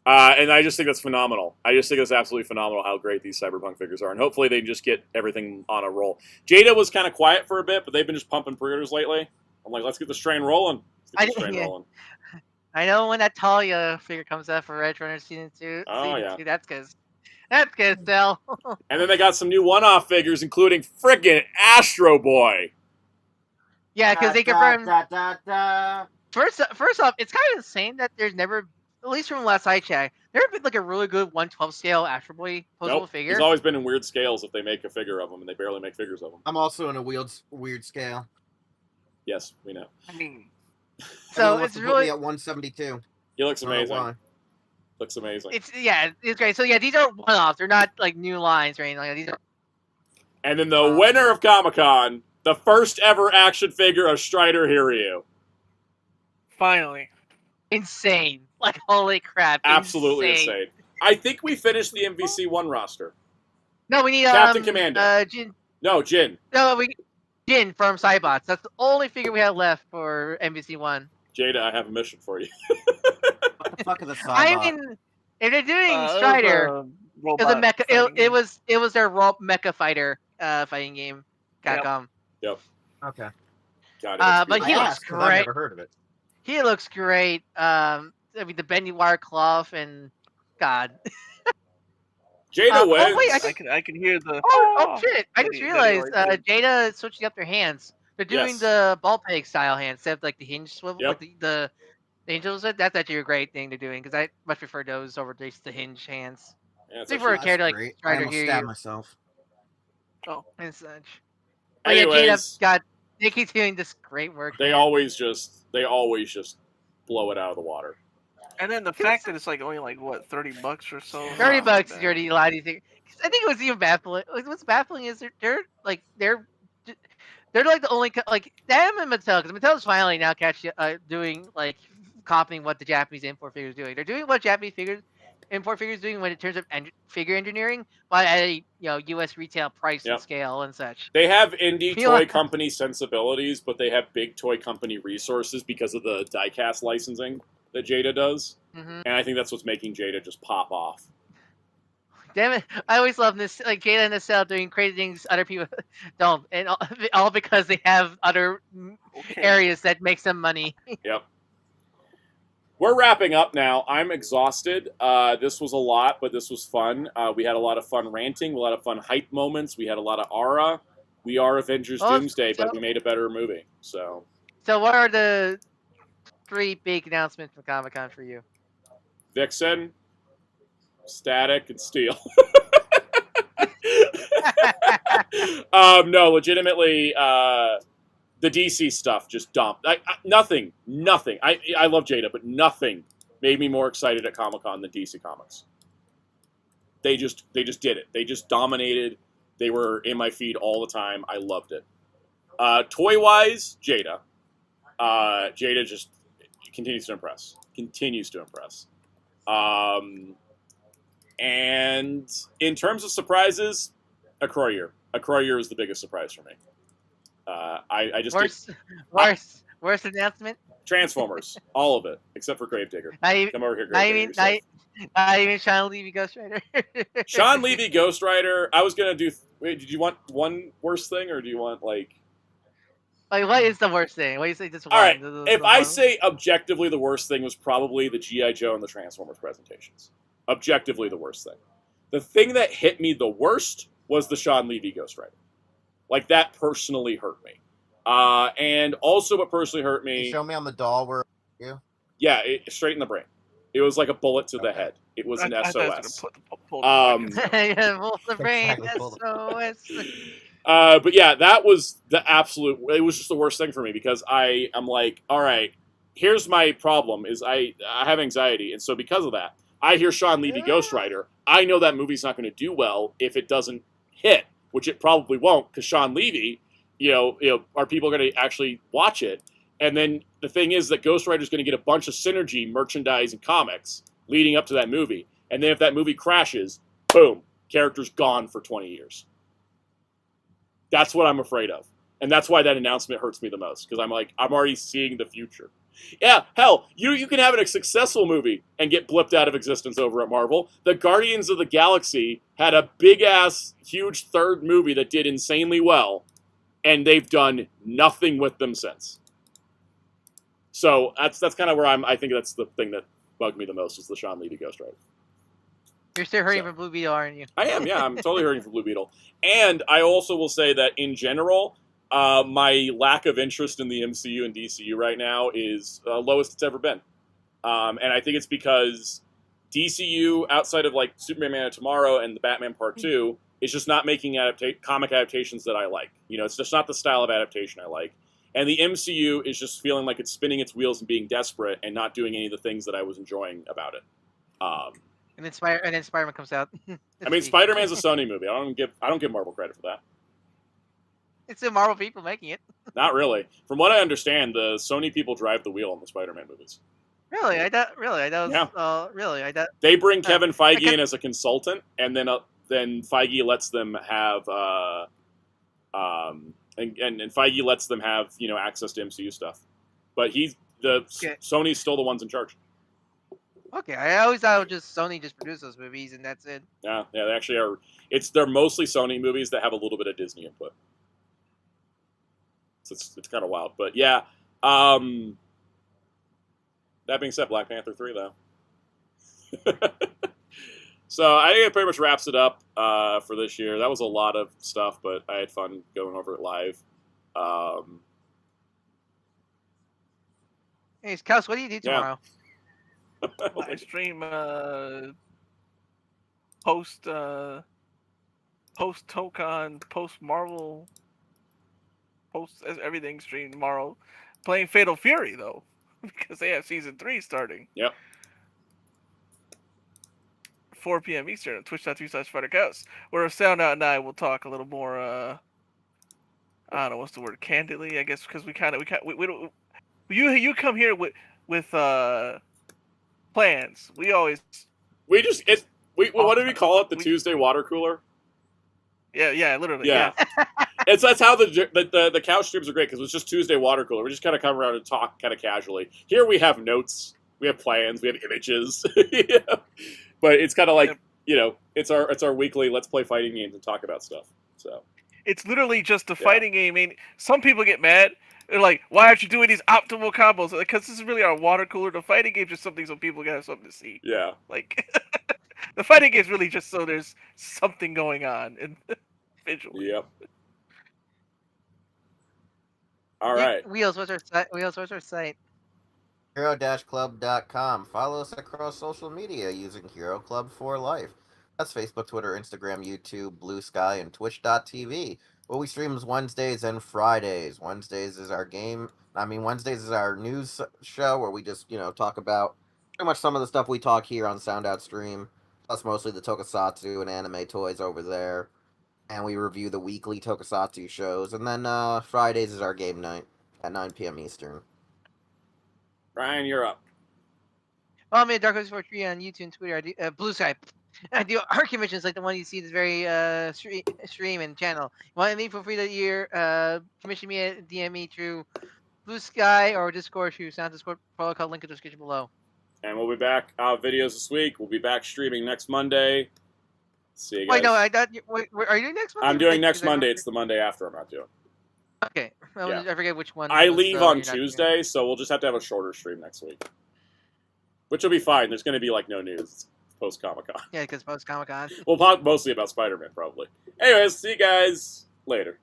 And I just think that's phenomenal. I just think it's absolutely phenomenal how great these Cyberpunk figures are. And hopefully they just get everything on a roll. Jada was kind of quiet for a bit, but they've been just pumping pre-orders lately. I'm like, let's get this train rolling. Let's get this train rolling. I know when that Talia figure comes out for Edge Runners Season 2. Oh, Season yeah. 2, that's good. That's good, Stel. And then they got some new one-off figures, including frickin' Astro Boy. Yeah, because they confirmed. Da, da, da. First off, it's kind of insane that there's never, at least from last I checked, never been like a really good 1/12 scale Astro Boy posable Nope. figure. He's always been in weird scales if they make a figure of him, and they barely make figures of him. I'm also in a weird scale. Yes, we know. I mean, So Everyone wants it's to put really, me at 172. He looks I don't know amazing. why. Looks amazing. it's great. So yeah, these are one-offs. They're not like new lines or anything like that. These are And then the winner of Comic-Con, the first ever action figure of Strider Hiryu. finally. insane. Like holy crap! Absolutely insane. I think we finished the MVC1 roster. No, we need Captain Commando. Jin. No, Jin. No, Jin from Cybots. That's the only figure we have left for MVC one. Jada, I have a mission for you. What the fuck is a Cybot? I mean, if they're doing Strider, it was a mecha. It was their raw mecha fighter fighting game. Capcom. Yep. Okay. Got it. But he I looks asked 'cause I've great. never heard of it. He looks great. I mean, the bendy wire cloth and God. Jada wins. oh, wait, I can hear the. Oh shit! I just That he realized already did. Jada is switching up their hands. They're doing Yes. the ball peg style hands instead of like the hinge swivel. Yep. Like the angels. That's actually a great thing they're doing because I much prefer those over just the hinge hands Yeah, it's Think for a actually- character like Great. I Strider almost here stabbed myself. and such. But yeah, Anyways, Jada got. They keep doing this great work. they man. always just blow it out of the water. And then the fact that it's like only like what $30 or so. $30 Not is already a lot. I think it was even baffling. What's baffling is they're like the only like them and Mattel because Mattel's finally now doing like copying what the Japanese import figures doing. They're doing what Japanese import figures doing when in terms of figure engineering, but at a U.S. retail price Yep. and scale and such. They have indie You know toy what? company sensibilities, but they have big toy company resources because of the diecast licensing that Jada does. Hmm And I think that's what's making Jada just pop off. Damn it! I always love this, like Jada and Nacelle doing crazy things other people don't, and all because they have other Okay. areas that makes them money. Yep. We're wrapping up now. I'm exhausted. This was a lot, but this was fun. We had a lot of fun ranting, a lot of fun hype moments. We had a lot of aura. We are Avengers Oh, Doomsday, so- but we made a better movie. So, So, what are the 3 big announcements from Comic Con for you? Vixen, Static, and Steel. No, legitimately, the DC stuff just dumped. Nothing. I love Jada, but nothing made me more excited at Comic-Con than DC Comics. They just did it. They just dominated. They were in my feed all the time. I loved it. Toy-wise, Jada. Jada just continues to impress. And in terms of surprises, a Croyer. A Croyer is the biggest surprise for me. I just worst announcement. Transformers, all of it except for Gravedigger. Come over here, Gravedigger. Not even Sean Levy Ghost Rider. Sean Levy Ghost Rider. I was gonna do. Wait, did you want one worst thing, or do you want like? Like, what is the worst thing? What do you say? Just one. All right. If I say objectively, the worst thing was probably the G.I. Joe and the Transformers presentations. Objectively, the worst thing. The thing that hit me the worst was the Sean Levy Ghost Rider. Like, that personally hurt me. And also what personally hurt me... Can you show me on the doll where you? Yeah, straight in the brain. It was like a bullet to the head. It was an SOS. The brain, SOS. But yeah, that was the absolute... It was just the worst thing for me because I'm like, all right, here's my problem, is I have anxiety. And so because of that, I hear Sean Levy Ghost Rider. I know that movie's not going to do well if it doesn't hit, which it probably won't, because Sean Levy, are people going to actually watch it? And then the thing is that Ghost Rider's going to get a bunch of synergy, merchandise, and comics leading up to that movie. And then if that movie crashes, boom, character's gone for 20 years. That's what I'm afraid of. And that's why that announcement hurts me the most, because I'm like, I'm already seeing the future. Yeah, hell, you can have a successful movie and get blipped out of existence over at Marvel. The Guardians of the Galaxy had a big-ass, huge third movie that did insanely well, and they've done nothing with them since. So that's kind of where I think that's the thing that bugged me the most, is the Sean Levy Ghost Rider. You're still hurting for Blue Beetle, aren't you? I am, yeah, I'm totally hurting for Blue Beetle. And I also will say that, in general... my lack of interest in the MCU and DCU right now is lowest it's ever been. And I think it's because DCU, outside of like Superman Man of Tomorrow and the Batman Part 2, is just not making comic adaptations that I like. It's just not the style of adaptation I like. And the MCU is just feeling like it's spinning its wheels and being desperate and not doing any of the things that I was enjoying about it. And then Spider-Man comes out. I mean, Spider-Man's a Sony movie. I don't give Marvel credit for that. It's the Marvel people making it. Not really. From what I understand, the Sony people drive the wheel in the Spider-Man movies. Really? I doubt. Yeah. Really? I doubt. They bring Kevin Feige in as a consultant, and then Feige lets them have and Feige lets them have access to MCU stuff. But Sony's still the ones in charge. Okay, I always thought it was just Sony just produced those movies and that's it. Yeah, they actually are. They're mostly Sony movies that have a little bit of Disney input. So it's kind of wild, but yeah. That being said, Black Panther 3 though. So I think it pretty much wraps it up for this year. That was a lot of stuff, but I had fun going over it live. Hey, Kels, what do you do tomorrow? I stream post Tokon, post Marvel, post everything stream tomorrow. Playing Fatal Fury though, because they have season 3 starting. Yep. 4 p.m. Eastern at twitch.tv/FighterCows, where Soundout and I will talk a little more. I don't know what's the word, candidly, I guess, because we don't. You come here with plans. What do we call it? The Tuesday water cooler. Yeah, literally. Yeah. That's how the couch streams are great, because it's just Tuesday water cooler. We just kind of come around and talk kind of casually. Here we have notes, we have plans, we have images. Yeah. But it's kind of like, it's our weekly let's play fighting games and talk about stuff. So it's literally just a fighting game. I mean, some people get mad. They're like, why aren't you doing these optimal combos? Because this is really our water cooler. The fighting game is just something so people can have something to see. Yeah. Like, the fighting game is really just so there's something going on visually. Yep. All right. Wheels, what's our site? Hero-Club.com. Follow us across social media using Hero Club for Life. That's Facebook, Twitter, Instagram, YouTube, Blue Sky, and Twitch.tv. What we stream is Wednesdays and Fridays. Wednesdays is our game. Wednesdays is our news show where we just, talk about pretty much some of the stuff we talk here on Soundout Stream. Plus mostly the Tokusatsu and anime toys over there. And we review the weekly Tokusatsu shows. And then Fridays is our game night at 9 p.m. Eastern. Ryan, you're up. Well, I'm at Dark Horse 43 on YouTube and Twitter. I do Blue Sky. I do art commissions like the one you see this very stream and channel. You want me for free that year? Commission me at DM me through Blue Sky or Discord through Sound Discord protocol. Link in the description below. And we'll be back videos this week. We'll be back streaming next Monday. See you guys. Wait, no, I thought. Wait, are you doing next Monday? I'm doing next Monday. It's the Monday after I'm not doing. Okay, well, Yeah. I forget which one. I leave on you're not Tuesday, so we'll just have to have a shorter stream next week. Which will be fine. There's going to be like no news. It's post Comic-Con. Yeah, because post Comic Con. We'll talk mostly about Spider-Man, probably. Anyways, see you guys later.